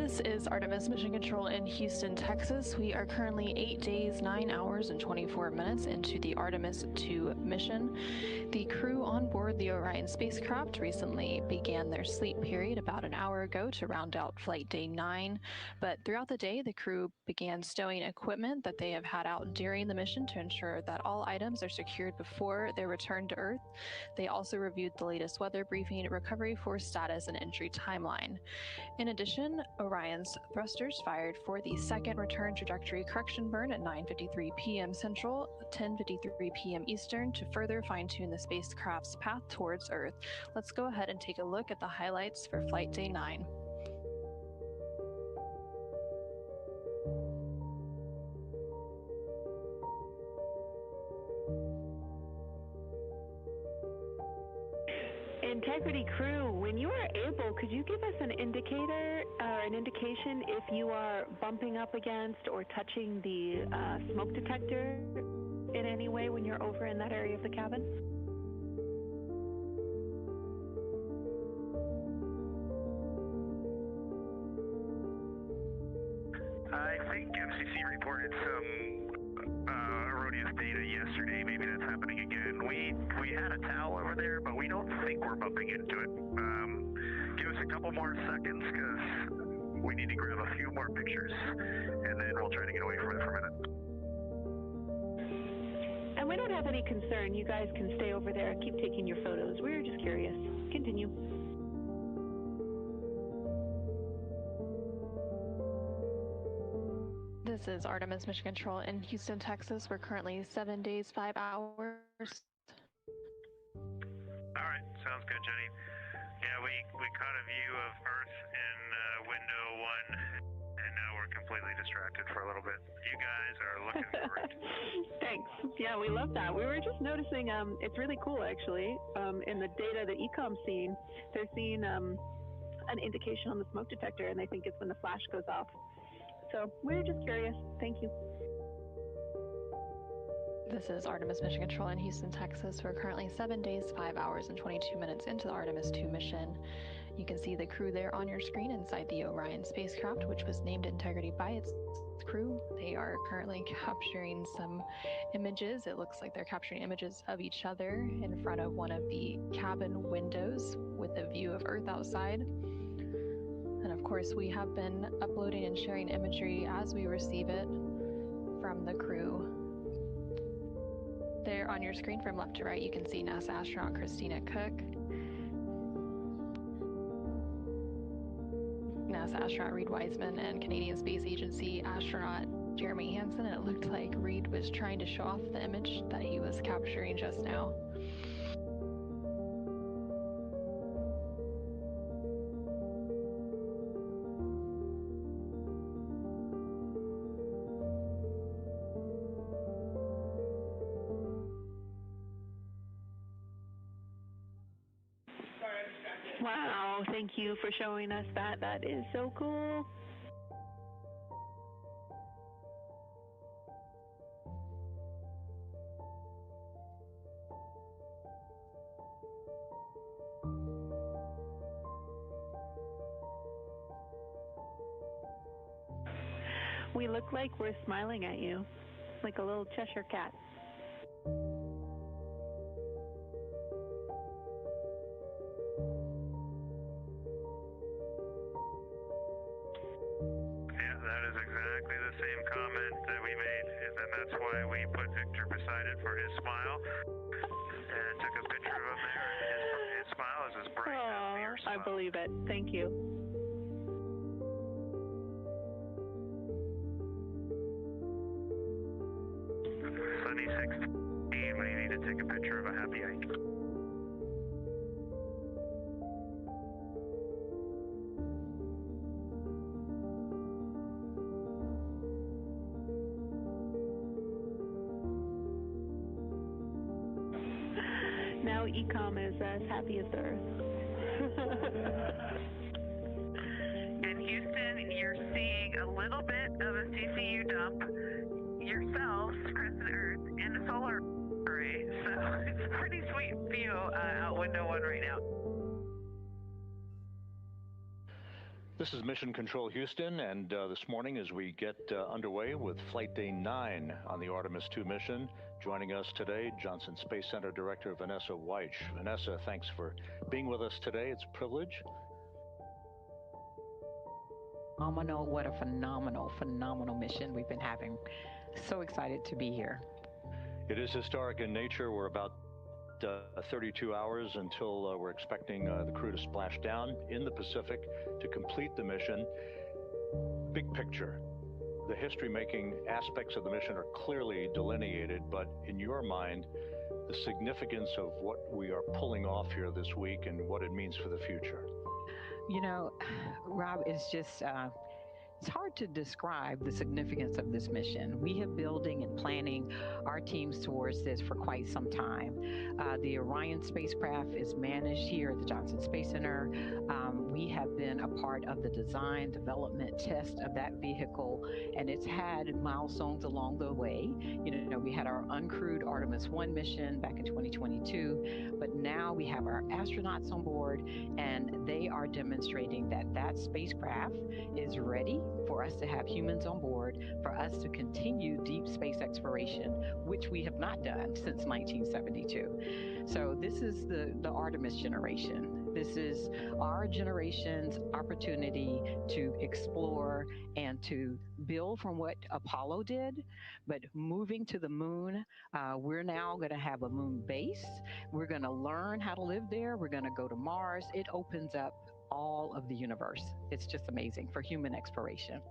This is Artemis Mission Control in Houston, Texas. We are currently 8 days, 9 hours, and 24 minutes into the Artemis 2 mission. The crew on board the Orion spacecraft recently began their sleep period about an hour ago to round out flight day 9. But throughout the day, the crew began stowing equipment that they have had out during the mission to ensure that all items are secured before their return to Earth. They also reviewed the latest weather briefing, recovery force status, and entry timeline. In addition, Orion's thrusters fired for the second return trajectory correction burn at 9:53 p.m. Central, 10:53 p.m. Eastern to further fine-tune the spacecraft's path towards Earth. Let's go ahead and take a look at the highlights for flight day 9. Integrity crew, when you are able, could you give us an indicator or an indication if you are bumping up against or touching the smoke detector in any way when you're over in that area of the cabin? I think MCC reported some erroneous data yesterday. Maybe that's happening again. We had a towel over there, but we don't think we're bumping into it. Give us a couple more seconds because we need to grab a few more pictures, and then we'll try to get away from it for a minute. And we don't have any concern. You guys can stay over there, keep taking your photos. We were just curious. Continue. This is Artemis Mission Control in Houston, Texas. We're currently 7 days, 5 hours. All right, sounds good, Jenny. Yeah, we caught a view of Earth in window 1, and now we're completely distracted for a little bit. You guys are looking great. Thanks. Yeah, we love that. We were just noticing, it's really cool actually, in the data that ECOM's seeing, they're seeing an indication on the smoke detector, and they think it's when the flash goes off. So we were just curious. Thank you. This is Artemis Mission Control in Houston, Texas. We're currently 7 days, 5 hours, and 22 minutes into the Artemis 2 mission. You can see the crew there on your screen inside the Orion spacecraft, which was named Integrity by its crew. They are currently capturing some images. It looks like they're capturing images of each other in front of one of the cabin windows with a view of Earth outside. And of course, we have been uploading and sharing imagery as we receive it from the crew. There on your screen from left to right, you can see NASA astronaut Christina Cook, NASA astronaut Reed Wiseman, and Canadian Space Agency astronaut Jeremy Hansen. And it looked like Reed was trying to show off the image that he was capturing just now. Wow, thank you for showing us that. That is so cool. We look like we're smiling at you, like a little Cheshire cat. Exactly the same comment that we made, and that's why we put Victor beside it for his smile, and took a picture of him there. His smile is as bright as your smile. I believe it. Thank you. Sunny 16, when you need to take a picture of a happy hike. Now Ecom is as happy as the Earth. In Houston, you're seeing a little bit of a CCU dump yourselves, Crescent Earth, and a solar array. So it's a pretty sweet view out window 1 right now. This is Mission Control Houston, and this morning as we get underway with Flight Day 9 on the Artemis 2 mission, joining us today, Johnson Space Center Director Vanessa Weich. Vanessa, thanks for being with us today. It's a privilege. What a phenomenal mission we've been having. So excited to be here. It is historic in nature. We're about 32 hours until we're expecting the crew to splash down in the Pacific to complete the mission. Big picture, the history-making aspects of the mission are clearly delineated, but in your mind, the significance of what we are pulling off here this week and what it means for the future. You know, Rob, it's just, it's hard to describe the significance of this mission. We have building and planning our teams towards this for quite some time. The Orion spacecraft is managed here at the Johnson Space Center. We have been a part of the design, development, test of that vehicle, and it's had milestones along the way. You know, we had our uncrewed Artemis 1 mission back in 2022, but now we have our astronauts on board, and they are demonstrating that that spacecraft is ready for us to have humans on board, for us to continue deep space exploration, which we have not done since 1972. So this is the Artemis generation. This is our generation's opportunity to explore and to build from what Apollo did, but moving to the moon, we're now going to have a moon base. We're going to learn how to live there. We're going to go to Mars. It opens up all of the universe. It's just amazing for human exploration.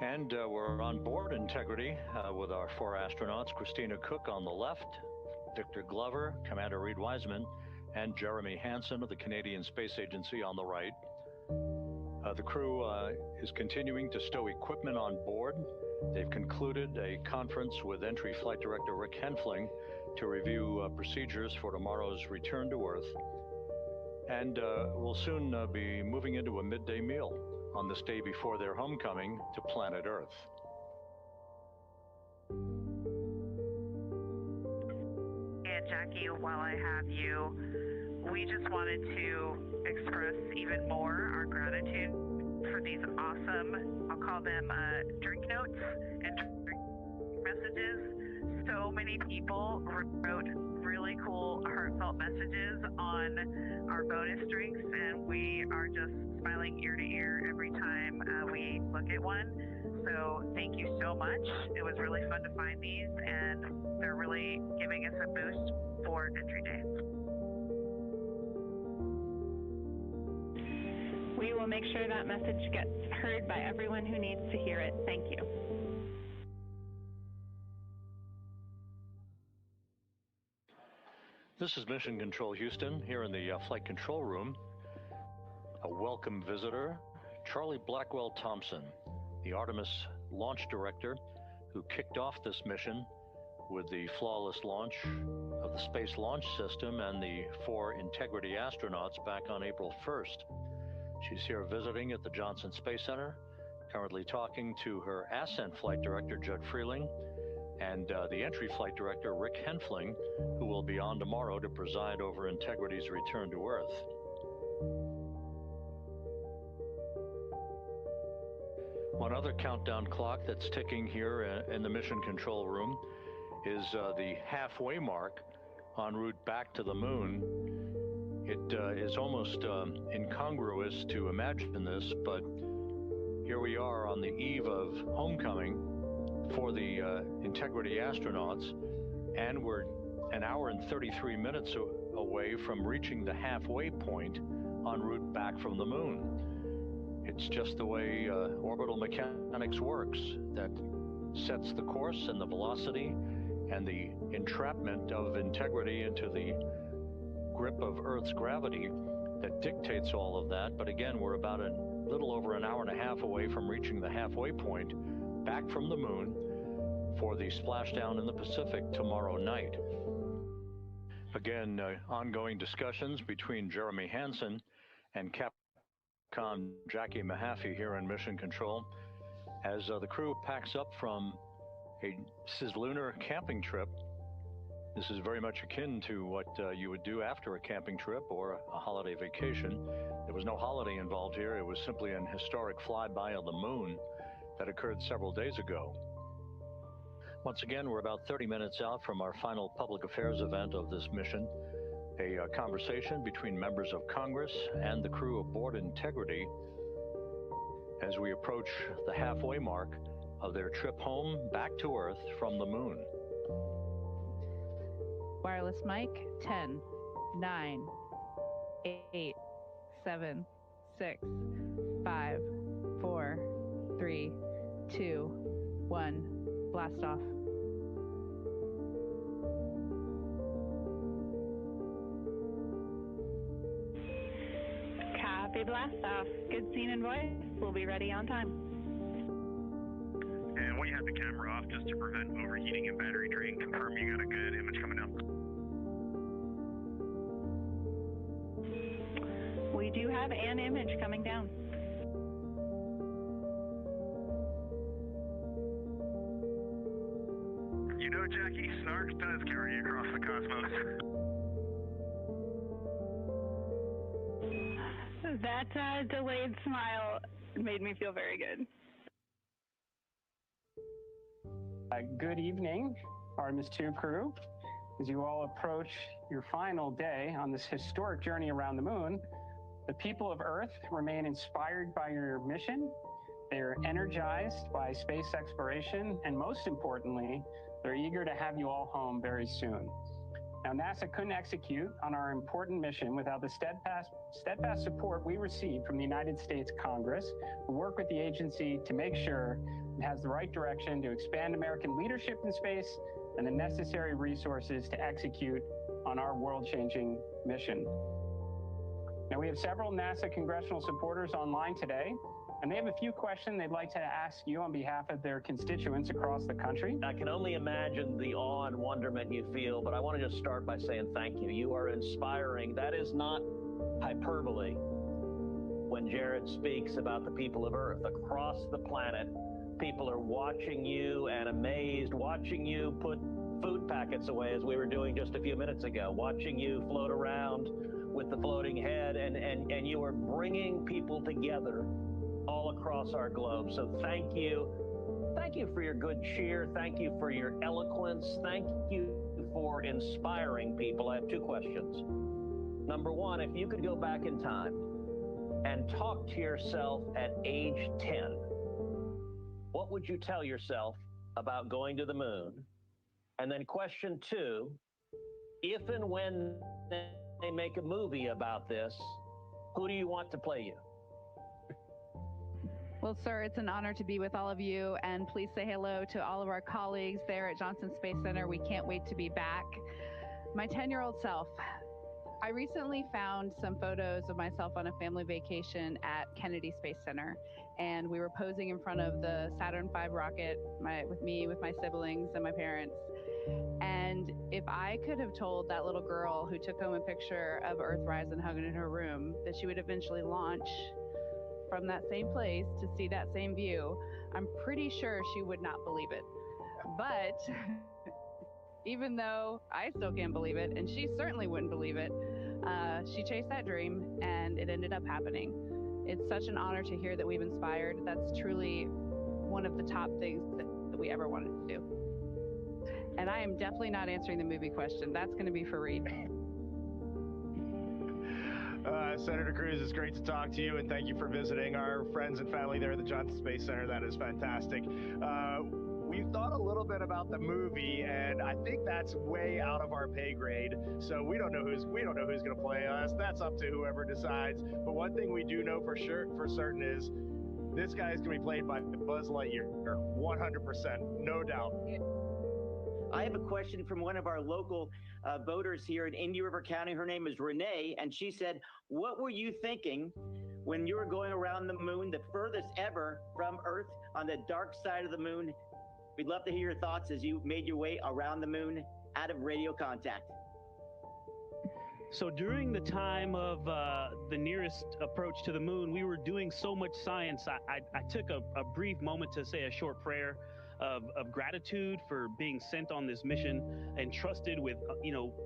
And we're on board Integrity with our 4 astronauts, Christina Cook on the left, Victor Glover, Commander Reed Wiseman, and Jeremy Hansen of the Canadian Space Agency on the right. The crew is continuing to stow equipment on board. They've concluded a conference with Entry Flight Director Rick Henfling to review procedures for tomorrow's return to Earth. And we'll soon be moving into a midday meal on this day before their homecoming to planet Earth. And Jackie, while I have you, we just wanted to express even more our gratitude for these awesome, I'll call them drink notes and drink messages. So many people wrote really cool, heartfelt messages on our bonus drinks, and we are just smiling ear to ear every time we look at one. So thank you so much. It was really fun to find these, and they're really giving us a boost for Entry Day. We will make sure that message gets heard by everyone who needs to hear it. Thank you. This is Mission Control Houston here in the flight control room. A welcome visitor, Charlie Blackwell Thompson, the Artemis launch director who kicked off this mission with the flawless launch of the Space Launch System and the 4 Integrity astronauts back on April 1st. She's here visiting at the Johnson Space Center, currently talking to her Ascent Flight Director, Judd Freeling, and the Entry Flight Director, Rick Henfling, who will be on tomorrow to preside over Integrity's return to Earth. One other countdown clock that's ticking here in the mission control room is the halfway mark en route back to the moon. It is almost incongruous to imagine this, but here we are on the eve of homecoming for the Integrity astronauts, and we're an hour and 33 minutes away from reaching the halfway point en route back from the moon. It's just the way orbital mechanics works, that sets the course and the velocity and the entrapment of Integrity into the grip of Earth's gravity that dictates all of that. But again, we're about a little over an hour and a half away from reaching the halfway point back from the moon for the splashdown in the Pacific tomorrow night. Again, ongoing discussions between Jeremy Hansen and Capcom Jackie Mahaffey here in Mission Control as the crew packs up from a cislunar camping trip. This is very much akin to what you would do after a camping trip or a holiday vacation. There was no holiday involved here. It was simply an historic flyby of the moon that occurred several days ago. Once again, we're about 30 minutes out from our final public affairs event of this mission, a conversation between members of Congress and the crew aboard Integrity as we approach the halfway mark of their trip home back to Earth from the moon. Wireless mic, 10, 9, 8, 7, 6, 5, 4, 3, 2, 1, blast off. Copy blast off. Good scene and voice. We'll be ready on time. And when you have the camera off, just to prevent overheating and battery drain, confirm you got a good image coming down. We do have an image coming down. You know, Jackie, Snark does carry you across the cosmos. That delayed smile made me feel very good. Good evening, Artemis 2 crew. As you all approach your final day on this historic journey around the moon, the people of Earth remain inspired by your mission. They're energized by space exploration, and most importantly, they're eager to have you all home very soon. Now, NASA couldn't execute on our important mission without the steadfast support we received from the United States Congress, who work with the agency to make sure it has the right direction to expand American leadership in space and the necessary resources to execute on our world-changing mission. Now, we have several NASA congressional supporters online today, and they have a few questions they'd like to ask you on behalf of their constituents across the country. I can only imagine the awe and wonderment you feel, but I want to just start by saying thank you. You are inspiring. That is not hyperbole when Jared speaks about the people of Earth. Across the planet, people are watching you and amazed, watching you put food packets away, as we were doing just a few minutes ago, watching you float around with the floating head, and you are bringing people together all across our globe. So thank you. Thank you for your good cheer. Thank you for your eloquence. Thank you for inspiring people. I have two questions. Number one, if you could go back in time and talk to yourself at age 10, what would you tell yourself about going to the moon? And then question two, if and when they make a movie about this, who do you want to play you? Well, sir, it's an honor to be with all of you, and please say hello to all of our colleagues there at Johnson Space Center. We can't wait to be back. My 10-year-old self, I recently found some photos of myself on a family vacation at Kennedy Space Center, and we were posing in front of the Saturn V rocket with my siblings and my parents. And if I could have told that little girl who took home a picture of Earthrise and hung it in her room that she would eventually launch from that same place to see that same view, I'm pretty sure she would not believe it. But even though I still can't believe it, and she certainly wouldn't believe it, she chased that dream and it ended up happening. It's such an honor to hear that we've inspired. That's truly one of the top things that we ever wanted to do. And I am definitely not answering the movie question. That's going to be for Reed. Senator Cruz, it's great to talk to you, and thank you for visiting our friends and family there at the Johnson Space Center. That is fantastic. We've thought a little bit about the movie, and I think that's way out of our pay grade. So we don't know who's going to play us. That's up to whoever decides. But one thing we do know for certain is this guy is going to be played by Buzz Lightyear, 100%, no doubt. I have a question from one of our local voters here in Indian River County. Her name is Renee, and she said, what were you thinking when you were going around the moon, the furthest ever from Earth, on the dark side of the moon? We'd love to hear your thoughts as you made your way around the moon out of radio contact. So during the time of the nearest approach to the moon, we were doing so much science. I took a brief moment to say a short prayer. of gratitude for being sent on this mission and trusted with,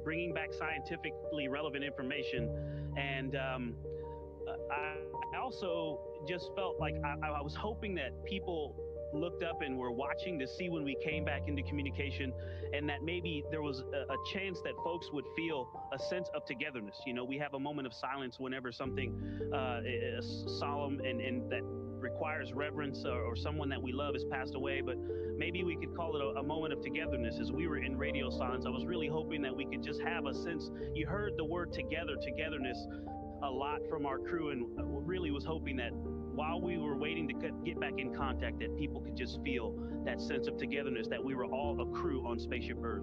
bringing back scientifically relevant information. And I also just felt like I was hoping that people looked up and were watching to see when we came back into communication, and that maybe there was a chance that folks would feel a sense of togetherness. We have a moment of silence whenever something solemn and that requires reverence or someone that we love has passed away, but maybe we could call it a moment of togetherness. As we were in radio silence, I was really hoping that we could just have a sense. You heard the word togetherness a lot from our crew, and really was hoping that while we were waiting to get back in contact, that people could just feel that sense of togetherness, that we were all a crew on Spaceship Earth.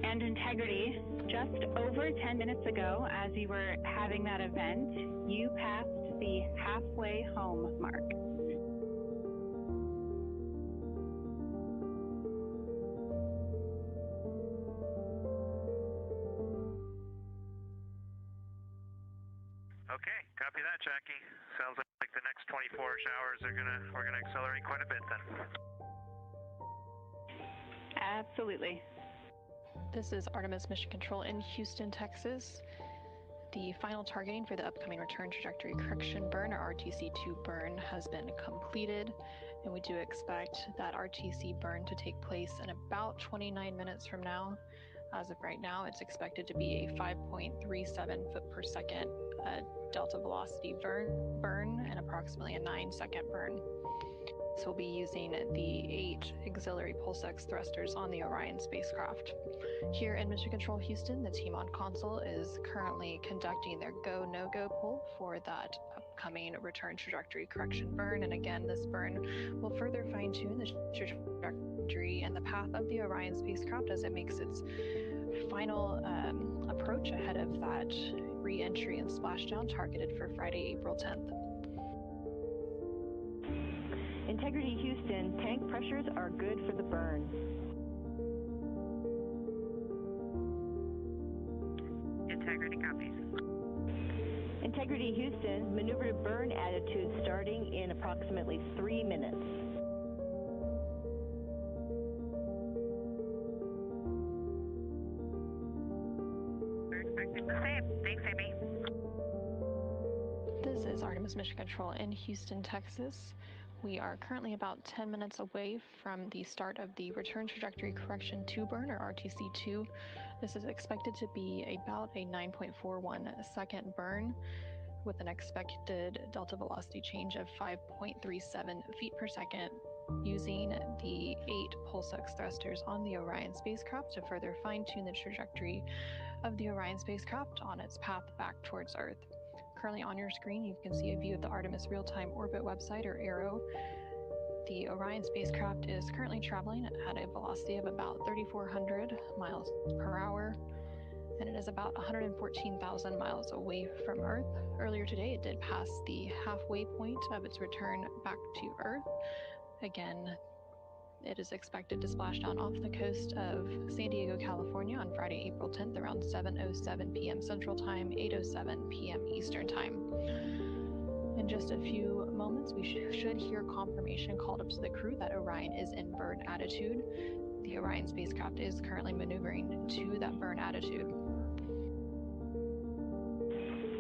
And integrity, just over 10 minutes ago, as you were having that event, you passed the halfway home mark. Okay, copy that, Jackie. Sounds like the next 24 hours we're gonna accelerate quite a bit then. Absolutely. This is Artemis Mission Control in Houston, Texas. The final targeting for the upcoming return trajectory correction burn, or RTC2 burn, has been completed, and we do expect that RTC burn to take place in about 29 minutes from now. As of right now, it's expected to be a 5.37 foot per second delta velocity burn and approximately a 9-second burn. So we'll be using the 8 auxiliary pulse-X thrusters on the Orion spacecraft. Here in Mission Control Houston, the team on console is currently conducting their go, no-go poll for that upcoming return trajectory correction burn. And again, this burn will further fine-tune the trajectory and the path of the Orion spacecraft as it makes its final approach ahead of that re-entry and splashdown targeted for Friday, April 10th. Integrity Houston, tank pressures are good for the burn. Integrity copies. Integrity Houston, maneuver to burn attitude starting in approximately 3 minutes. We're expecting the same. Thanks, Amy. This is Artemis Mission Control in Houston, Texas. We are currently about 10 minutes away from the start of the Return Trajectory Correction 2 burn, or RTC2. This is expected to be about a 9.41 second burn with an expected delta velocity change of 5.37 feet per second, using the 8 pulse-X thrusters on the Orion spacecraft to further fine-tune the trajectory of the Orion spacecraft on its path back towards Earth. Currently on your screen, you can see a view of the Artemis Real-Time Orbit website, or ARO. The Orion spacecraft is currently traveling at a velocity of about 3,400 miles per hour, and it is about 114,000 miles away from Earth. Earlier today, it did pass the halfway point of its return back to Earth. Again, it is expected to splash down off the coast of San Diego, California on Friday, April 10th, around 7:07 p.m. Central Time, 8:07 p.m. Eastern Time. In just a few moments, we should hear confirmation called up to the crew that Orion is in burn attitude. The Orion spacecraft is currently maneuvering to that burn attitude.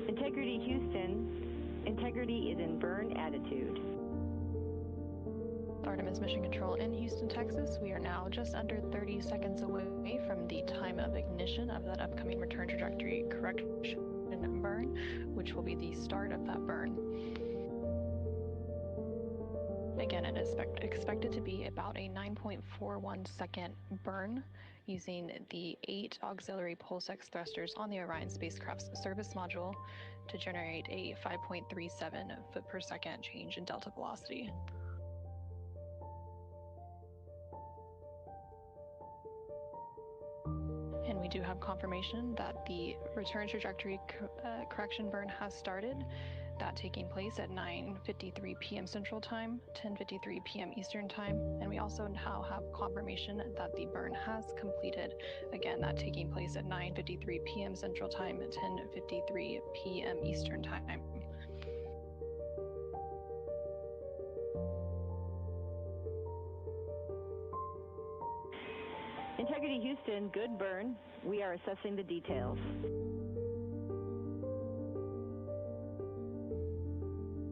Integrity Houston, Integrity is in burn attitude. Artemis Mission Control in Houston, Texas. We are now just under 30 seconds away from the time of ignition of that upcoming return trajectory correction burn, which will be the start of that burn. Again, it is expected to be about a 9.41 second burn using the 8 auxiliary pulse-X thrusters on the Orion spacecraft's service module to generate a 5.37 foot per second change in delta velocity. And we do have confirmation that the return trajectory correction burn has started, that taking place at 9:53 p.m. Central Time, 10:53 p.m. Eastern Time. And we also now have confirmation that the burn has completed, again, that taking place at 9:53 p.m. Central Time, 10:53 p.m. Eastern Time. Integrity Houston, good burn. We are assessing the details.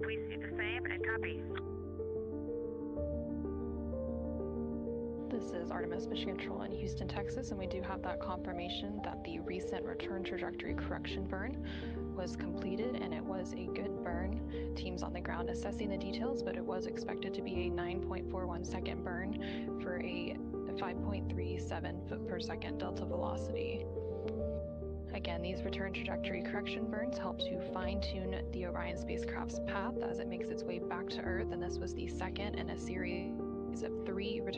We see the same and copy. This is Artemis Mission Control in Houston, Texas, and we do have that confirmation that the recent return trajectory correction burn was completed, and it was a good burn. Teams on the ground assessing the details, but it was expected to be a 9.41 second burn for a 5.37 foot per second delta velocity. Again, these return trajectory correction burns help to fine-tune the Orion spacecraft's path as it makes its way back to Earth, and this was the second in a series of 3 return